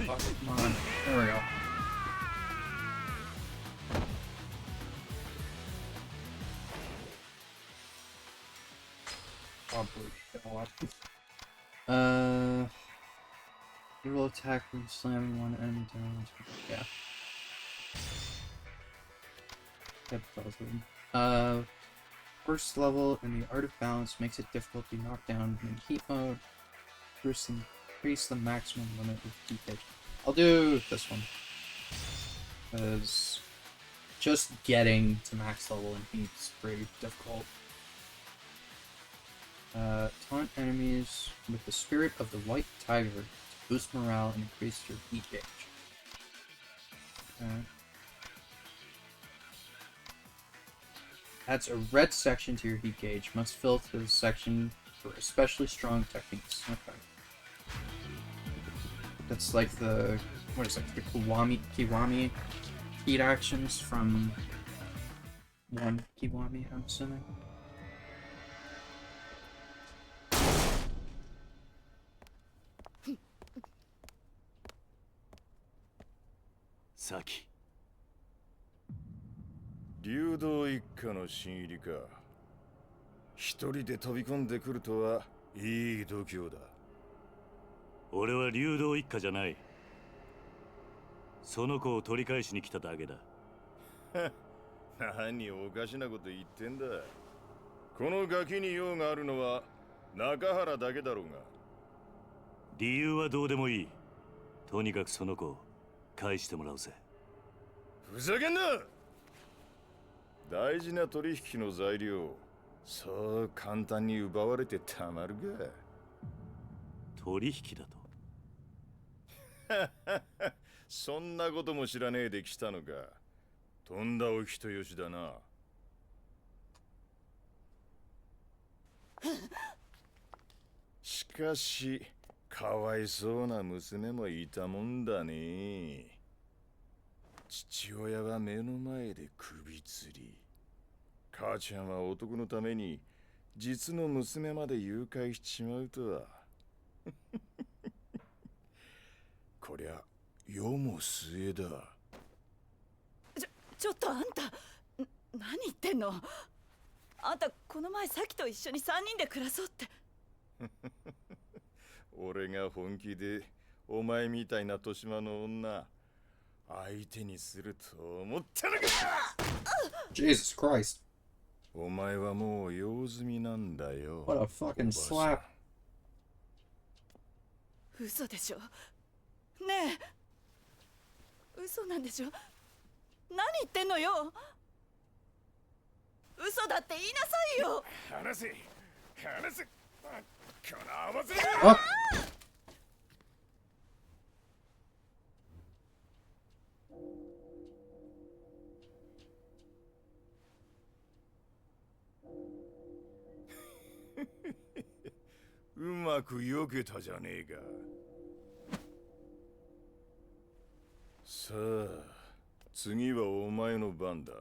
Oh, come on. There we go. Probably a lot. You will attack when slamming one enemy down. Yeah. Yep, that was good. First level in the Art of Balance makes it difficult to be knocked down in heat mode. Increase the maximum limit of heat gauge. I'll do this one. Because just getting to max level in heat is pretty difficult. Taunt enemies with the Spirit of the White Tiger to boost morale and increase your heat gauge. Adds a red section to your heat gauge. Must fill to the section for especially strong techniques. Okay. That's like the, what is it, the Kiwami heat actions from one Kiwami, I'm assuming.流動一家の新入りか。一人で飛び込んでくるとはいい度胸だ。俺は竜道一家じゃない。その子を取り返しに来ただけだ。何おかしなこと言ってんだ。このガキに用があるのは中原だけだろうが。理由はどうでもいい。とにかくその子を返してもらうぜ。ふざけんな。大事な取引の材料、そう簡単に奪われてたまるか。取引だとそんなことも知らねえで来たのか。とんだお人よしだな。しかしかわいそうな娘もいたもんだね。父親は目の前で首吊り、母ちゃんは男のために実の娘まで誘拐しちまうとは。こりゃ世も末だ。ちょっとあんた何言ってんの。あんたこの前さきと一緒に3人で暮らそうって。俺が本気でお前みたいな年間の女相手にすると思ったのか。 Jesus Christ. お前はもう用済みなんだよ。 What a fucking slap. 嘘でしょ。ねえ、嘘なんでしょ。何言ってんのよ。嘘だって言いなさいよ。話せ話せ。この合わせ。あ、うまく避けたじゃねえか。さあ次はお前の番だ。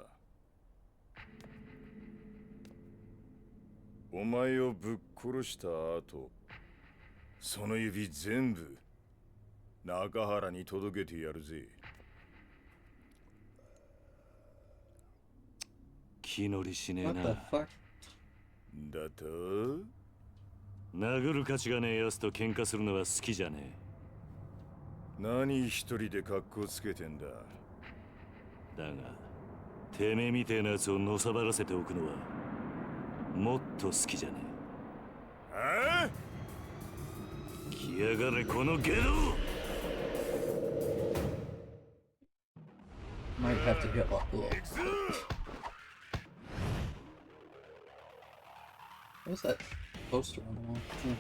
お前をぶっ殺した後、その指全部中原に届けてやるぜ。気乗りしねえな。だと殴る価値がねえやつと喧嘩するのは好きじゃねえ。何一人で格好つけてんだ。だがてめえみてえなやつをのさばらせておくのはもっと好きじゃねえ。来やがれこのゲド。 Might have to get up a little. What was that poster on the wall? Hmm.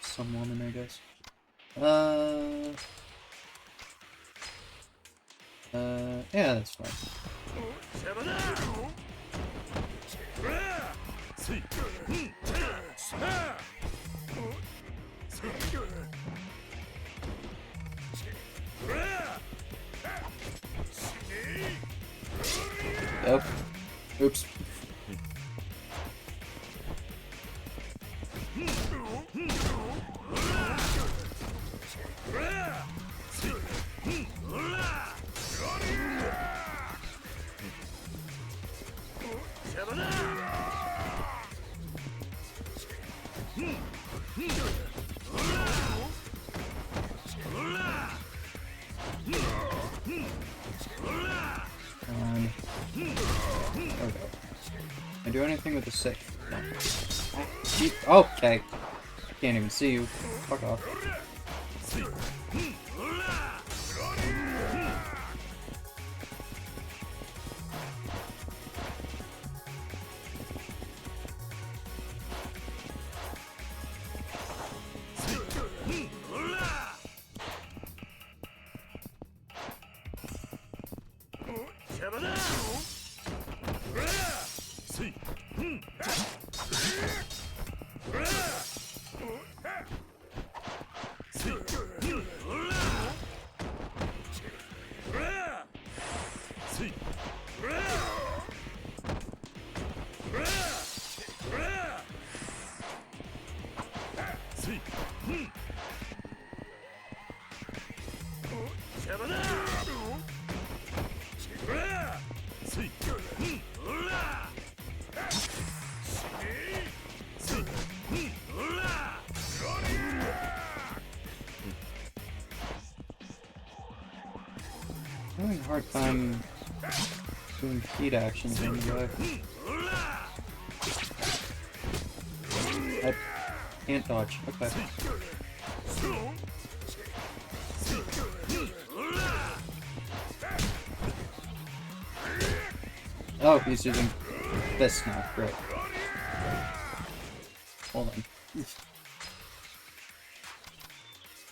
Some woman, I guess. Yeah, that's fine. Yep. Oops. There we go. Can I do anything with the sick? No. Okay. Can't even see you. Fuck off. hard time doing heat actions on the guy. I can't dodge. Okay. Oh, he's using this now. Great. Hold on.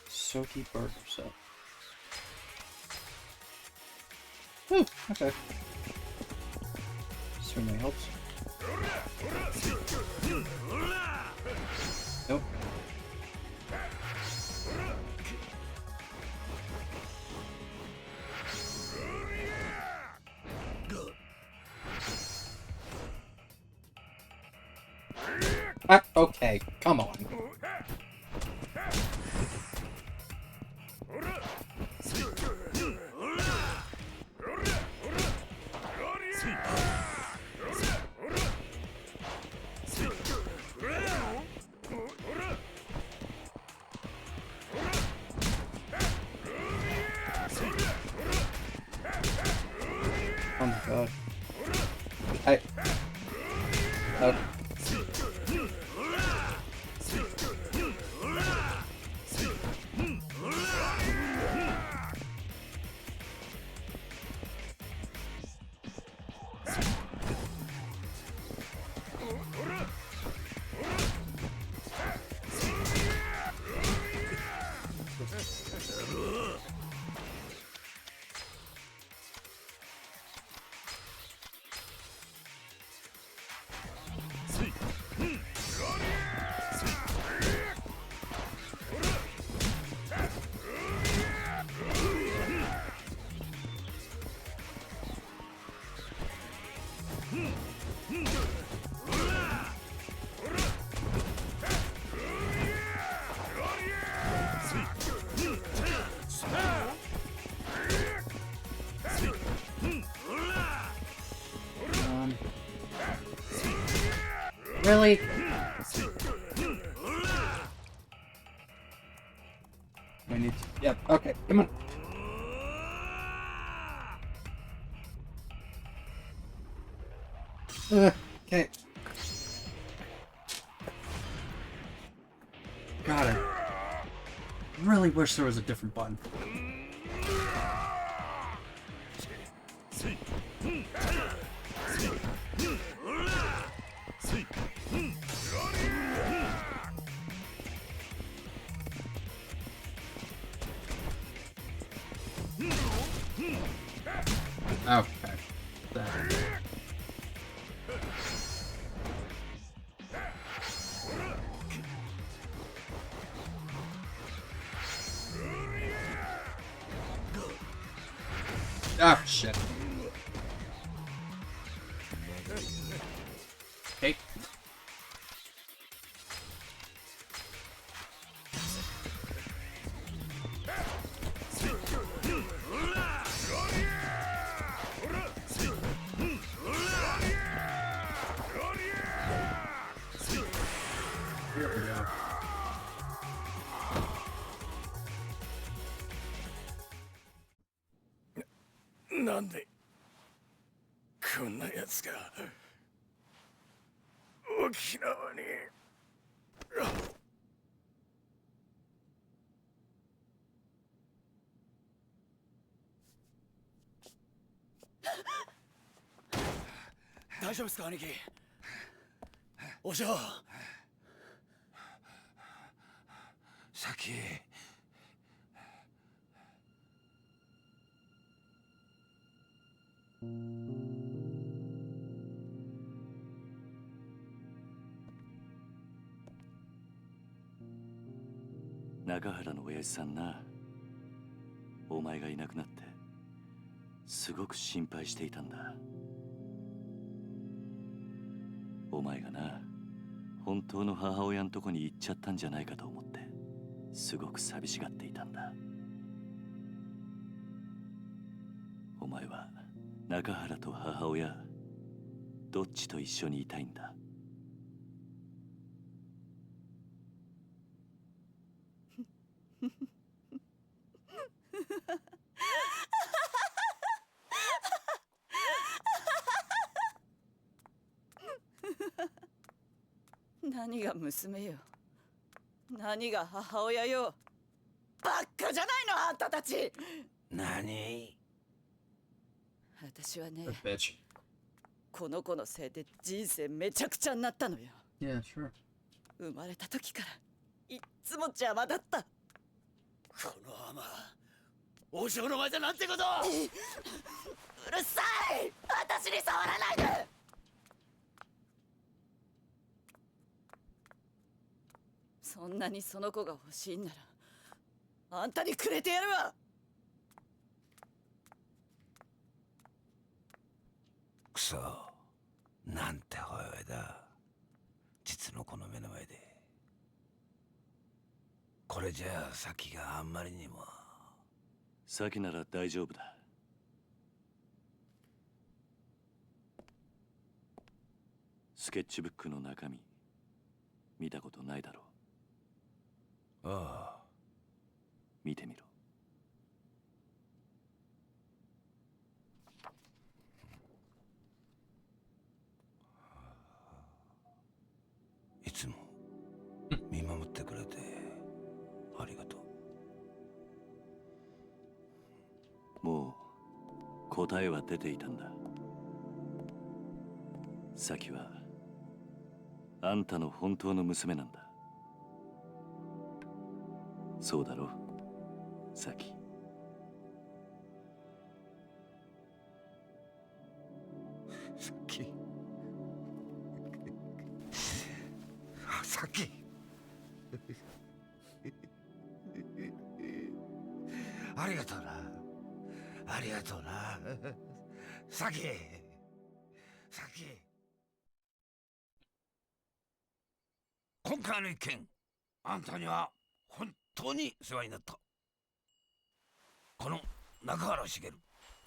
Soaky burger set. Whew, okay. Certainly helps. Nope. Ah, okay, come on. Oh my god. Oh. Really? I need to... Yep, okay, come on. Okay. God, I really wish there was a different button. Okay. That. Ah, shit. Okay. Here we go.なんでこんなやつが沖縄に。大丈夫ですか兄貴。お嬢。先中原の親父さんな、お前がいなくなってすごく心配していたんだ。お前がな、本当の母親のとこに行っちゃったんじゃないかと思ってすごく寂しがっていたんだ。お前は中原と母親どっちと一緒にいたいんだ。何が娘よ、何が母親よ。バッカじゃないのあんたたち。何？私はね、 A bitch. この子のせいで人生めちゃくちゃになったのよ。 Yeah, sure. 生まれた時からいっつも邪魔だった。この甘王将の前でなんてこと。うるさい、私に触らないで。そんなにその子が欲しいんならあんたにくれてやるわ。くそ、なんて母親だ。実の子の目の前で。これじゃあ先があんまりにも。先なら大丈夫だ。スケッチブックの中身見たことないだろう。ああ、見てみろ。いつも見守ってくれてありがとう。もう答えは出ていたんだ。サキはあんたの本当の娘なんだ。そうだろ、サキ。さっきさっきありがとうな、ありがとうな、さきさき。今回の一件、あんたには本当に世話になった。この中原茂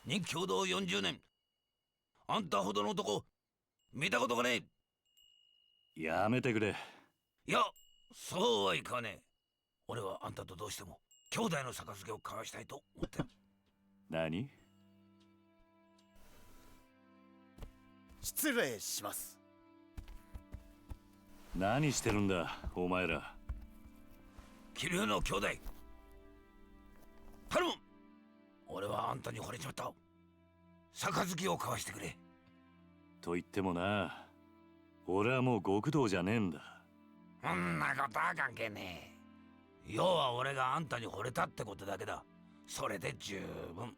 に共同40年、あんたほどの男見たことがねえ。やめてくれ。いや、そうはいかねえ。俺はあんたとどうしても兄弟の杯を交わしたいと思ってる。何？失礼します。何してるんだお前ら。桐生の兄弟頼む。俺はあんたに惚れちまった。杯を交わしてくれ。と言ってもな、俺はもう極道じゃねえんだ。そんなことは関係ねえ。要は俺があんたに惚れたってことだけだ。それで十分。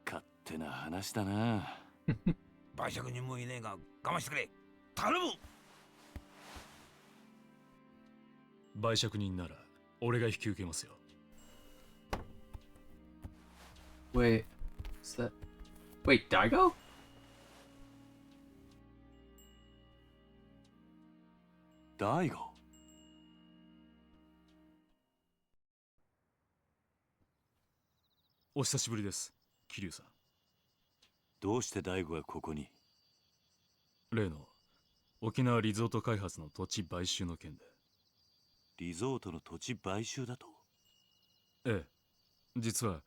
勝手な話だな。売借人もいねえが我慢してくれ。頼む。売借人なら俺が引き受けますよ。Wait, is that... Wait, Daigo? 大悟。お久しぶりです、桐生さん。どうして大悟がここに？例の沖縄リゾート開発の土地買収の件で。リゾートの土地買収だと？ええ、実は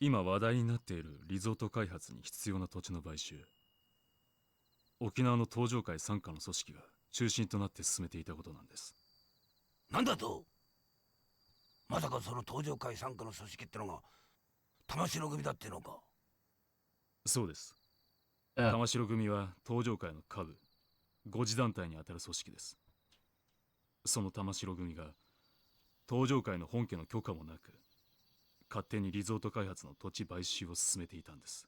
今話題になっているリゾート開発に必要な土地の買収、沖縄の東上会傘下の組織が中心となって進めていたことなんです。なんだと？まさかその東上会傘下の組織ってのが玉城組だってのか？そうです。玉城組は東上会の下部5次団体にあたる組織です。その玉城組が東上会の本家の許可もなく勝手にリゾート開発の土地買収を進めていたんです。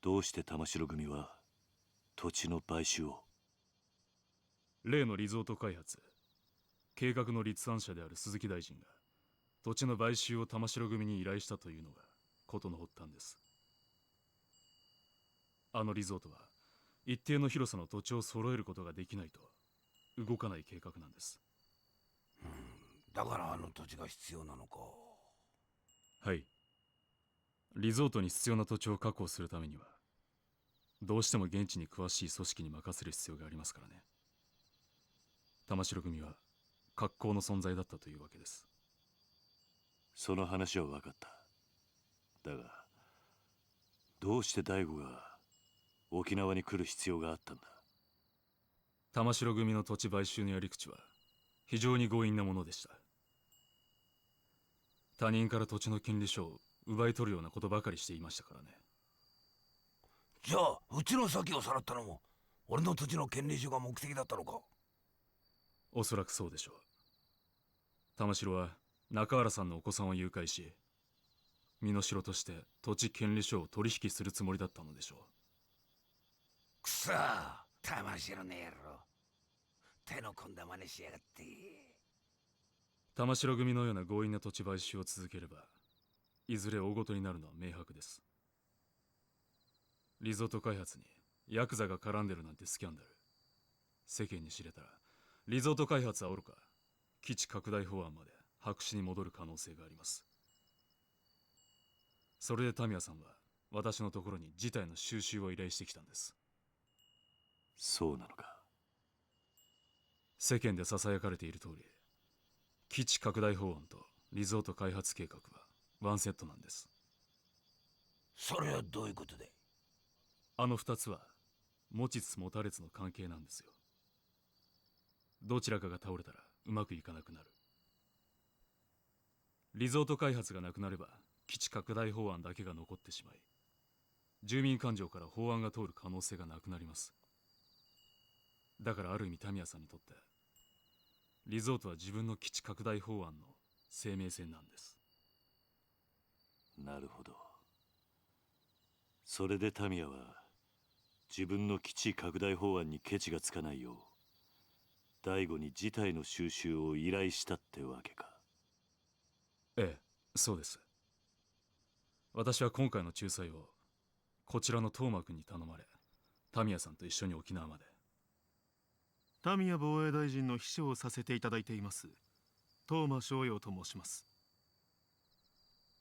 どうして玉城組は土地の買収を？例のリゾート開発計画の立案者である鈴木大臣が土地の買収を玉城組に依頼したというのが事の発端です。あのリゾートは一定の広さの土地を揃えることができないと動かない計画なんです。だからあの土地が必要なのか。はい。リゾートに必要な土地を確保するためにはどうしても現地に詳しい組織に任せる必要がありますからね。玉城組は格好の存在だったというわけです。その話は分かった。だがどうして大悟が沖縄に来る必要があったんだ？玉城組の土地買収のやり口は非常に強引なものでした。他人から土地の権利書を奪い取るようなことばかりしていましたからね。じゃあうちの先をさらったのも俺の土地の権利書が目的だったのか。おそらくそうでしょう。玉城は中原さんのお子さんを誘拐し、身代として土地権利書を取引するつもりだったのでしょう。くそ、玉城の野郎、手の込んだ真似しやがって。玉城組のような強引な土地買収を続ければ、いずれ大ごとになるのは明白です。リゾート開発にヤクザが絡んでるなんてスキャンダル、世間に知れたらリゾート開発はおろか基地拡大法案まで白紙に戻る可能性があります。それでタミヤさんは私のところに事態の収拾を依頼してきたんです。そうなのか。世間でささやかれている通り、基地拡大法案とリゾート開発計画はワンセットなんです。それはどういうことで。あの二つは持ちつ持たれつの関係なんですよ。どちらかが倒れたらうまくいかなくなる。リゾート開発がなくなれば基地拡大法案だけが残ってしまい、住民感情から法案が通る可能性がなくなります。だからある意味タミヤさんにとってリゾートは自分の基地拡大法案の生命線なんです。なるほど。それでタミヤは自分の基地拡大法案にケチがつかないよう大悟に事態の収拾を依頼したってわけか。ええ、そうです。私は今回の仲裁をこちらの東間君に頼まれ、タミヤさんと一緒に沖縄まで。タミヤ防衛大臣の秘書をさせていただいています東間翔陽と申します。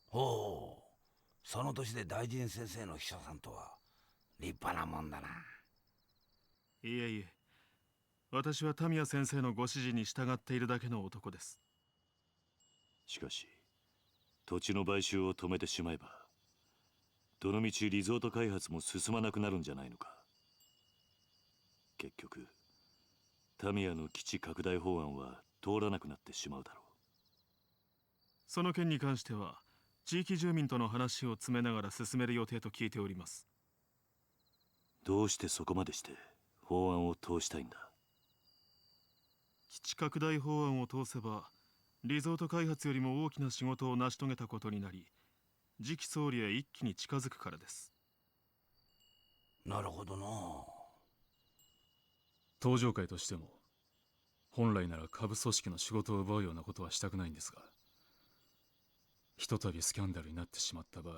ほう、その年で大臣先生の秘書さんとは立派なもんだな。いえいえ、私はタミヤ先生のご指示に従っているだけの男です。しかし土地の買収を止めてしまえばどのみちリゾート開発も進まなくなるんじゃないのか。結局タミヤの基地拡大法案は通らなくなってしまうだろう。その件に関しては地域住民との話を詰めながら進める予定と聞いております。どうしてそこまでして法案を通したいんだ。基地拡大法案を通せばリゾート開発よりも大きな仕事を成し遂げたことになり、次期総理へ一気に近づくからです。なるほどな。東上会としても本来なら下部組織の仕事を奪うようなことはしたくないんですが、ひとたびスキャンダルになってしまった場合、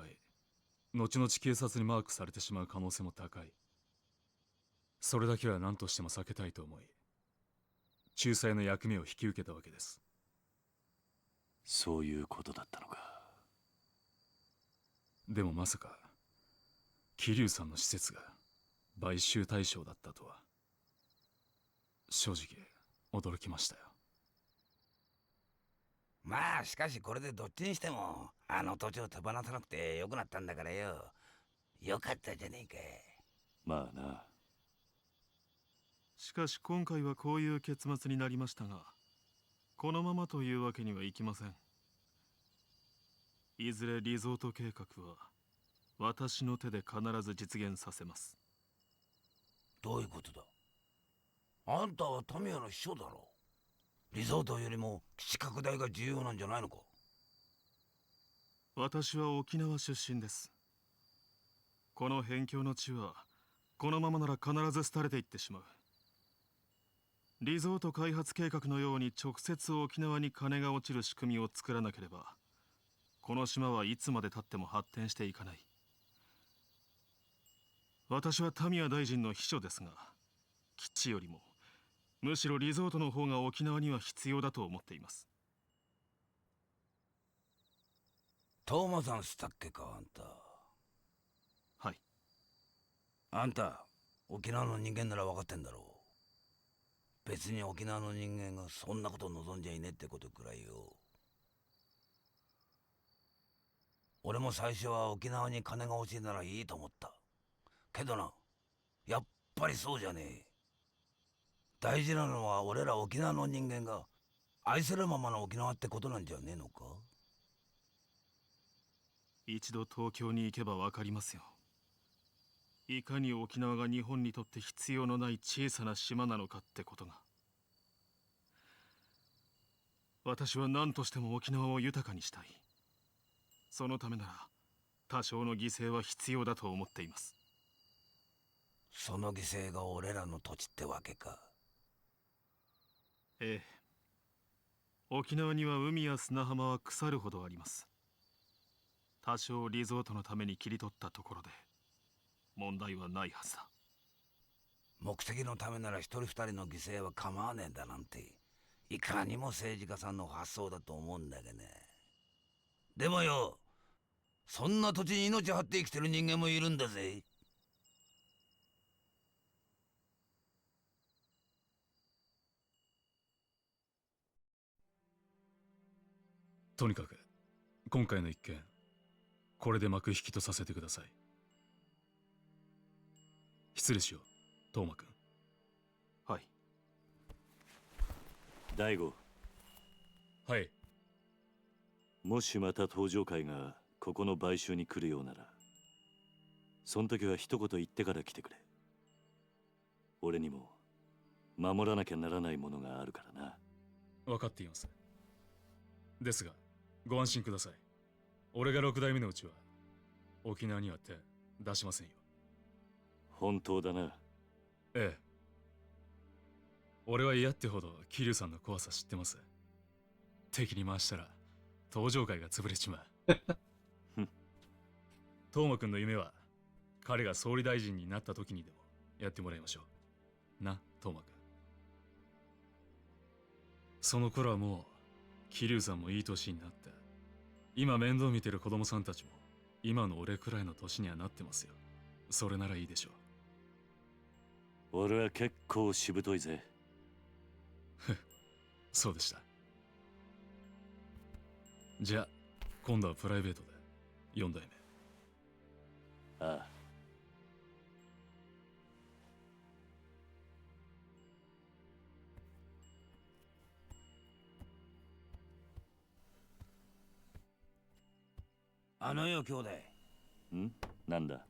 後々警察にマークされてしまう可能性も高い。それだけは何としても避けたいと思い、仲裁の役目を引き受けたわけです。そういうことだったのか。でもまさか桐生さんの施設が買収対象だったとは正直驚きましたよ。まあしかしこれでどっちにしてもあの土地を手放さなくてよくなったんだからよ。よかったじゃねえか。まあな。しかし今回はこういう結末になりましたが、このままというわけにはいきません。いずれリゾート計画は私の手で必ず実現させます。どういうことだ。あんたはタミヤの秘書だろ。リゾートよりも基地拡大が重要なんじゃないのか。私は沖縄出身です。この辺境の地はこのままなら必ず廃れていってしまう。リゾート開発計画のように直接沖縄に金が落ちる仕組みを作らなければ、この島はいつまでたっても発展していかない。私はタミヤ大臣の秘書ですが、基地よりもむしろリゾートの方が沖縄には必要だと思っています。トーマさんしたっけか、あんた。はい。あんた沖縄の人間なら分かってんだろう。別に沖縄の人間がそんなこと望んじゃいねえってことくらいよ。俺も最初は沖縄に金が欲しいならいいと思ったけどな、やっぱりそうじゃねえ。大事なのは俺ら沖縄の人間が愛せるままの沖縄ってことなんじゃねえのか？一度東京に行けばわかりますよ。いかに沖縄が日本にとって必要のない小さな島なのかってことが。私は何としても沖縄を豊かにしたい。そのためなら多少の犠牲は必要だと思っています。その犠牲が俺らの土地ってわけか。ええ。沖縄には海や砂浜は腐るほどあります。多少リゾートのために切り取ったところで問題はないはずだ。目的のためなら一人二人の犠牲は構わねえんだなんて、いかにも政治家さんの発想だと思うんだけどね。でもよ、そんな土地に命張って生きてる人間もいるんだぜ。とにかく今回の一件、これで幕引きとさせてください。失礼しよう、トーマ君。はい。大悟。はい。もしまた登場会がここの買収に来るようなら、その時は一言言ってから来てくれ。俺にも守らなきゃならないものがあるからな。分かっています。ですがご安心ください。俺が6代目のうちは沖縄には手出しませんよ。本当だな。ええ。俺は嫌ってほど桐生さんの怖さ知ってます。敵に回したら登場会が潰れちまう。トーマ君の夢は彼が総理大臣になった時にでもやってもらいましょうな、トーマ君。その頃はもう桐生さんもいい年になって、今面倒見てる子供さんたちも今の俺くらいの年にはなってますよ。それならいいでしょう。俺は結構しぶといぜ。そうでした。じゃあ今度はプライベートで4代目。ああ。あのよ兄弟。ん？なんだ？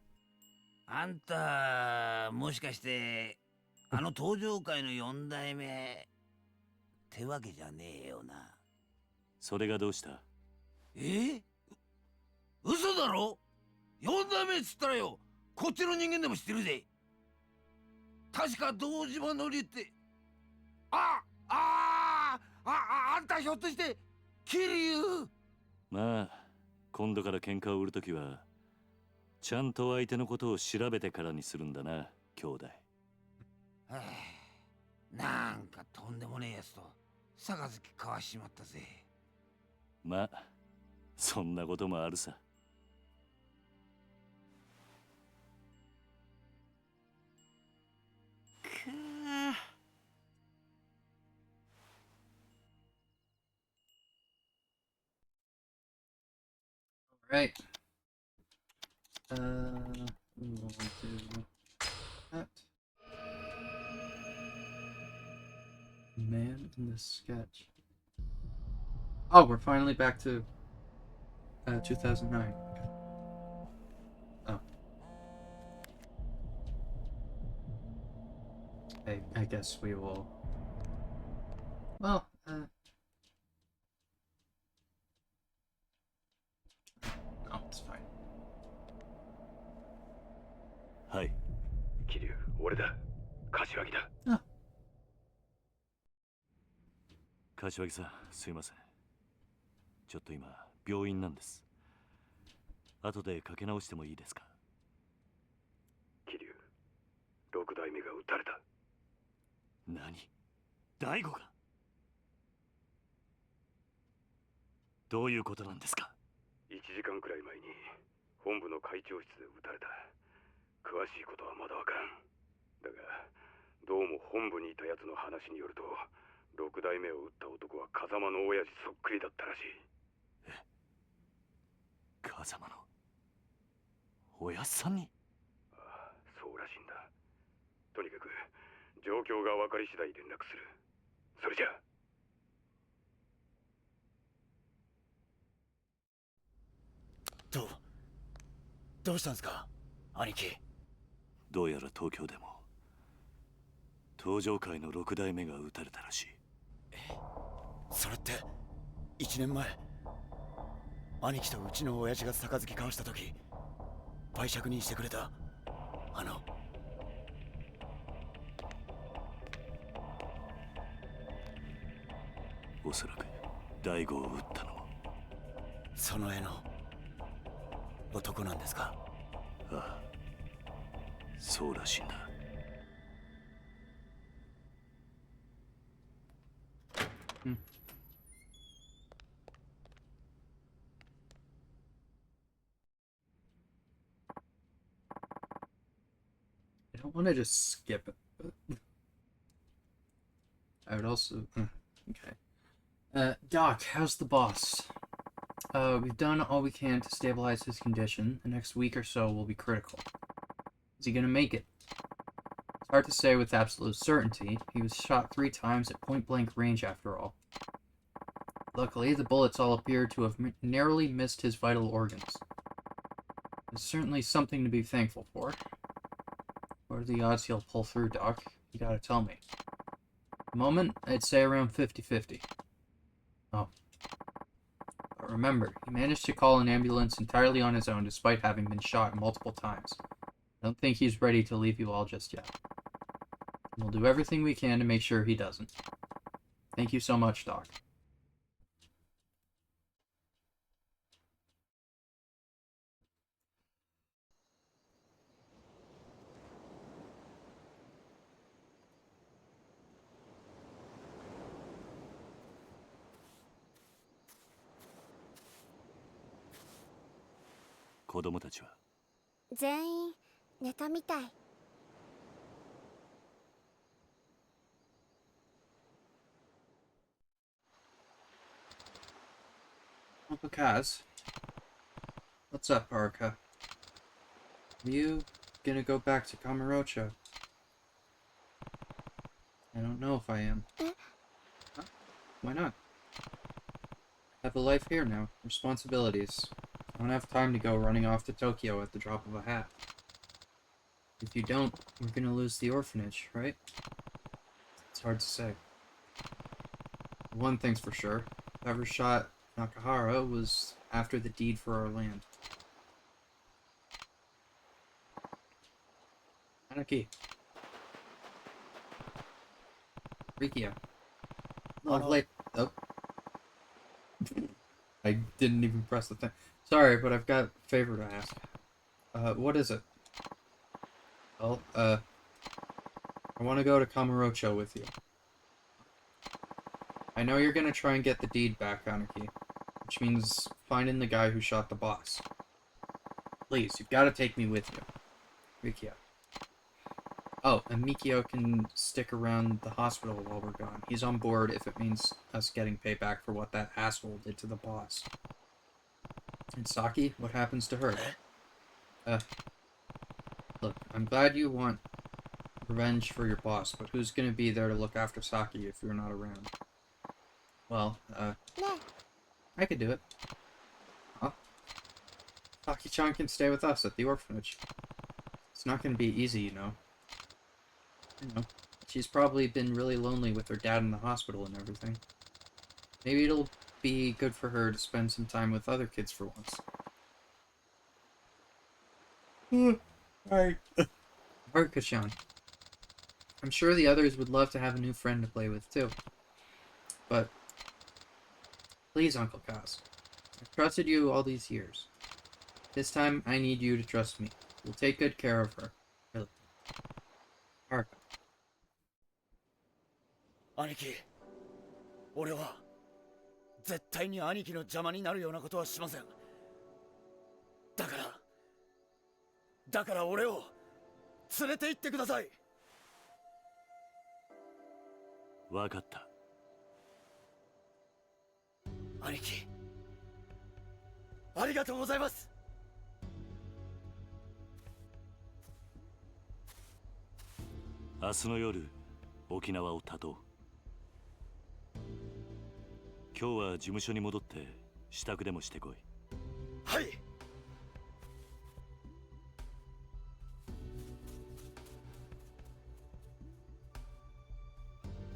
あんたもしかしてあの登場界の4代目ってわけじゃねえよな。それがどうした？嘘だろ？ 4 代目っつったらよ、こっちの人間でも知ってるぜ。確か堂島のりってあんたひょっとして桐生？まあ今度から喧嘩を売るときはちゃんと相手のことを調べてからにするんだな、兄弟。なんかとんでもねえやつと杯交わしちまったぜ。まあそんなこともあるさ。Right. We'll do that. Man in the sketch. Oh, we're finally back to 2009. Oh. I guess we will. Well, oh, it's fine. はい。桐生、俺だ。柏木だ。柏木さん、すいません。ちょっと今、病院なんです。後でかけ直してもいいですか？桐生、6代目が撃たれた。何？大悟が？どういうことなんですか？1時間くらい前に本部の会長室で撃たれた。詳しいことはまだわからん。だがどうも本部にいたやつの話によると、6代目を撃った男は風間の親父そっくりだったらしい。風間のおやっさんに？ああ、そうらしいんだ。とにかく状況が分かり次第連絡する。それじゃ。どうしたんですか、兄貴。どうやら東京でも東上界の6代目が撃たれたらしい。それって1年前兄貴とうちの親父が杯交わした時売借人してくれたおそらく大悟を撃ったのもその絵の男なんですか。ああ、そうらしいんだ。I don't want to just skip it, but I would also... okay. Doc, how's the boss? We've done all we can to stabilize his condition. The next week or so will be critical. Is he gonna make it? It's hard to say with absolute certainty. He was shot 3 times at point-blank range after all. Luckily, the bullets all appear to have narrowly missed his vital organs. It's certainly something to be thankful for. What are the odds he'll pull through, Doc? You gotta tell me. At the moment, I'd say around 50-50. Oh. But remember, he managed to call an ambulance entirely on his own despite having been shot multiple times. I don't think he's ready to leave you all just yet. And we'll do everything we can to make sure he doesn't. Thank you so much, Doc.全員寝たみたい。Uncle Kaz. What's up, Arca? Are you gonna go back to Kamurocho? I don't know if I am. Huh? Why not? I have a life here now. Responsibilities. I don't have time to go running off to Tokyo at the drop of a hat. If you don't, we're gonna lose the orphanage, right? It's hard to say. One thing's for sure. Whoever shot Nakahara was after the deed for our land. Anaki. Rikia. Lovely. Oh. I didn't even press the thing. Sorry, but I've got a favor to ask. What is it? Well, I want to go to Kamurocho with you. I know you're gonna try and get the deed back, Anaki, which means finding the guy who shot the boss. Please, you've got to take me with you. Rikia. Oh, and Mikio can stick around the hospital while we're gone. He's on board if it means us getting payback for what that asshole did to the boss. And Saki, what happens to her? Look, I'm glad you want revenge for your boss, but who's gonna be there to look after Saki if you're not around? Well, I could do it. Huh? Saki-chan can stay with us at the orphanage. It's not gonna be easy, you know. She's probably been really lonely with her dad in the hospital and everything. Maybe it'll be good for her to spend some time with other kids for once. Alright. Haruka-chan. I'm sure the others would love to have a new friend to play with, too. But, please, Uncle Kaz. I've trusted you all these years. This time, I need you to trust me. We'll take good care of her. Really. Haruka. 兄貴、俺は絶対に兄貴の邪魔になるようなことはしません。だから俺を連れて行ってください。わかった。兄貴、ありがとうございます。明日の夜沖縄を断とう。今日は事務所に戻って支度でもしてこい。はい。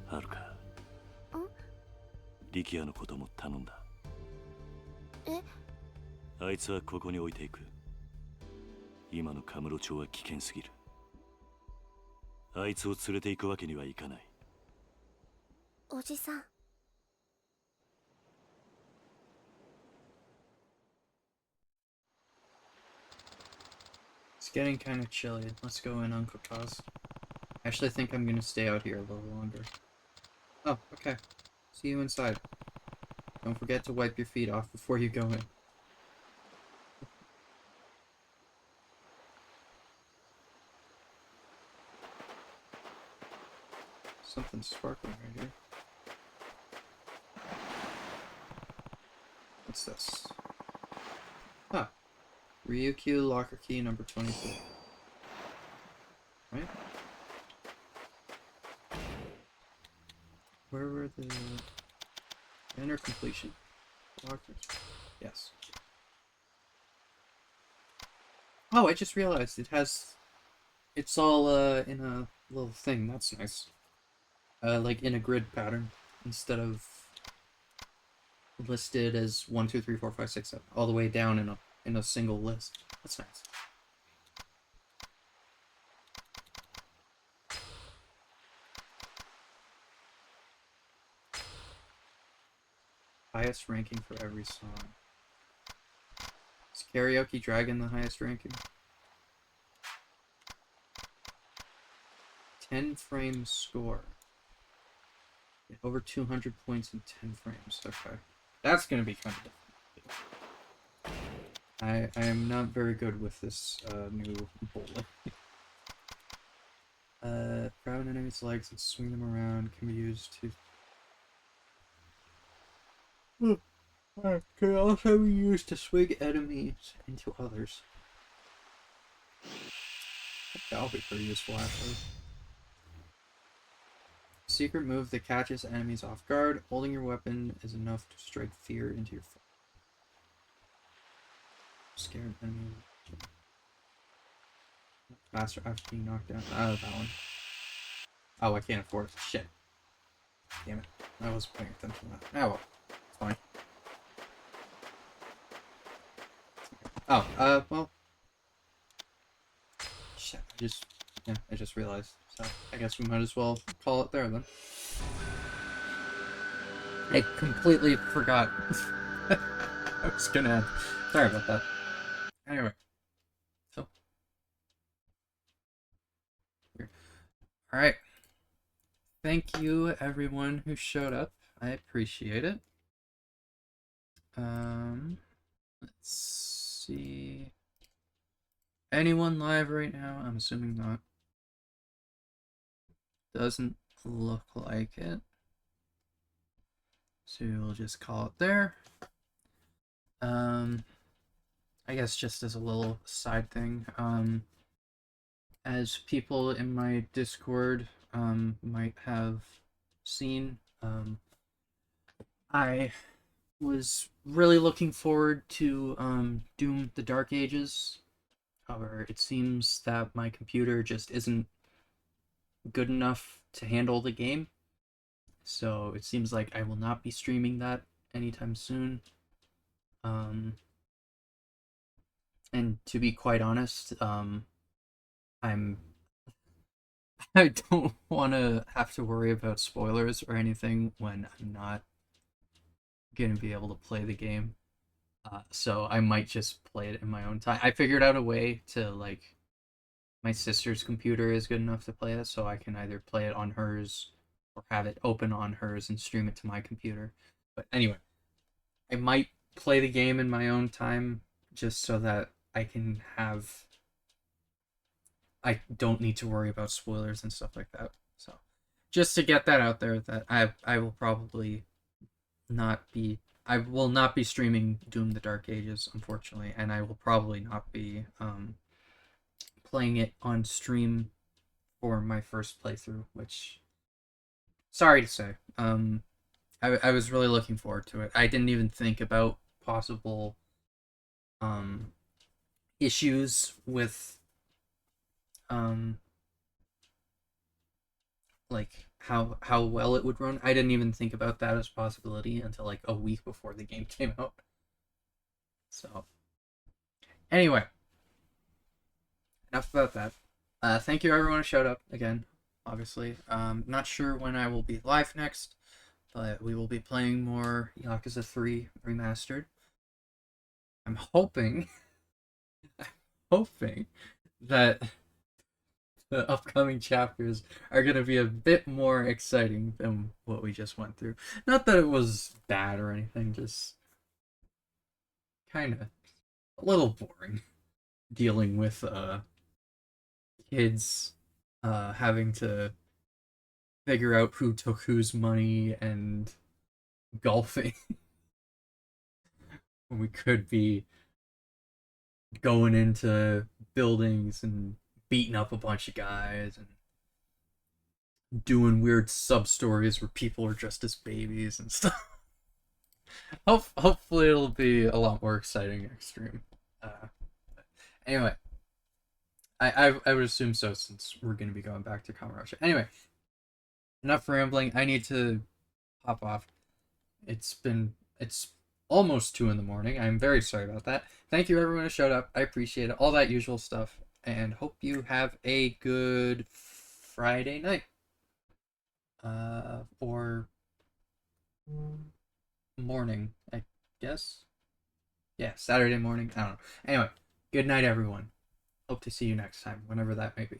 はるか。力也のことも頼んだ。え？あいつはここに置いていく。今のカムロ町は危険すぎる。あいつを連れて行くわけにはいかない。おじさん。It's getting kind of chilly. Let's go in, Uncle Kaz. I actually think I'm gonna stay out here a little longer. Oh, okay. See you inside. Don't forget to wipe your feet off before you go in. Something's sparkling right here. What's this? Ah. Ryukyu locker key number 22. Right? Where were the enter completion lockers? Yes. Oh, I just realized it's all in a little thing. That's nice. Like in a grid pattern instead of listed as 1, 2, 3, 4, 5, 6, 7, all the way down in a single list. That's nice. Highest ranking for every song. Is Karaoke Dragon the highest ranking? 10 frames score. Get over 200 points in 10 frames. Okay. That's gonna be kind of difficult. I am not very good with this new bullet. Grab an enemy's legs and swing them around can be used to... Can also be used to swing enemies into others. That'll be pretty useful, actually. Secret move that catches enemies off guard. Holding your weapon is enough to strike fear into your foe. Scared enemy. Faster after being knocked down. Oh, that one. Oh, I can't afford it. Shit. Damn it. I wasn't paying attention to that. Oh well. It's fine. Oh, well. Shit, I just realized. So, I guess we might as well call it there then. I completely forgot. I was gonna end. Sorry about that. Anyway. So. Alright. Thank you, everyone who showed up. I appreciate it. Let's see. Anyone live right now? I'm assuming not. Doesn't look like it. So we'll just call it there. I guess just as a little side thing, as people in my Discord might have seen, I was really looking forward to Doom the Dark Ages. However, it seems that my computer just isn't good enough to handle the game. So it seems like I will not be streaming that anytime soon. And to be quite honest, I don't want to have to worry about spoilers or anything when I'm not going to be able to play the game. So I might just play it in my own time. I figured out a way to, like, my sister's computer is good enough to play it, so I can either play it on hers or have it open on hers and stream it to my computer. But anyway, I might play the game in my own time just so that I don't need to worry about spoilers and stuff like that. So just to get that out there, that I will probably not be... I will not be streaming Doom the Dark Ages, unfortunately, and I will probably not be playing it on stream for my first playthrough, which sorry to say, I was really looking forward to it. I didn't even think about possible issues with like how well it would run. I didn't even think about that as a possibility until like a week before the game came out. So anyway, enough about that. Thank you everyone who showed up again. Obviously, not sure when I will be live next, but we will be playing more Yakuza 3 Remastered. I'm hoping that the upcoming chapters are going to be a bit more exciting than what we just went through. Not that it was bad or anything, just kind of a little boring dealing with kids having to figure out who took whose money and golfing when we could be going into buildings and beating up a bunch of guys and doing weird sub stories where people are just as babies and stuff. Hopefully it'll be a lot more exciting next stream. Anyway, I would assume so since we're going to be going back to Kamarasha. Anyway, enough rambling. I need to hop off. It's almost 2 in the morning. I'm very sorry about that. Thank you everyone who showed up. I appreciate it. All that usual stuff. And hope you have a good Friday night. Or morning, I guess. Yeah, Saturday morning. I don't know. Anyway, good night everyone. Hope to see you next time, whenever that may be.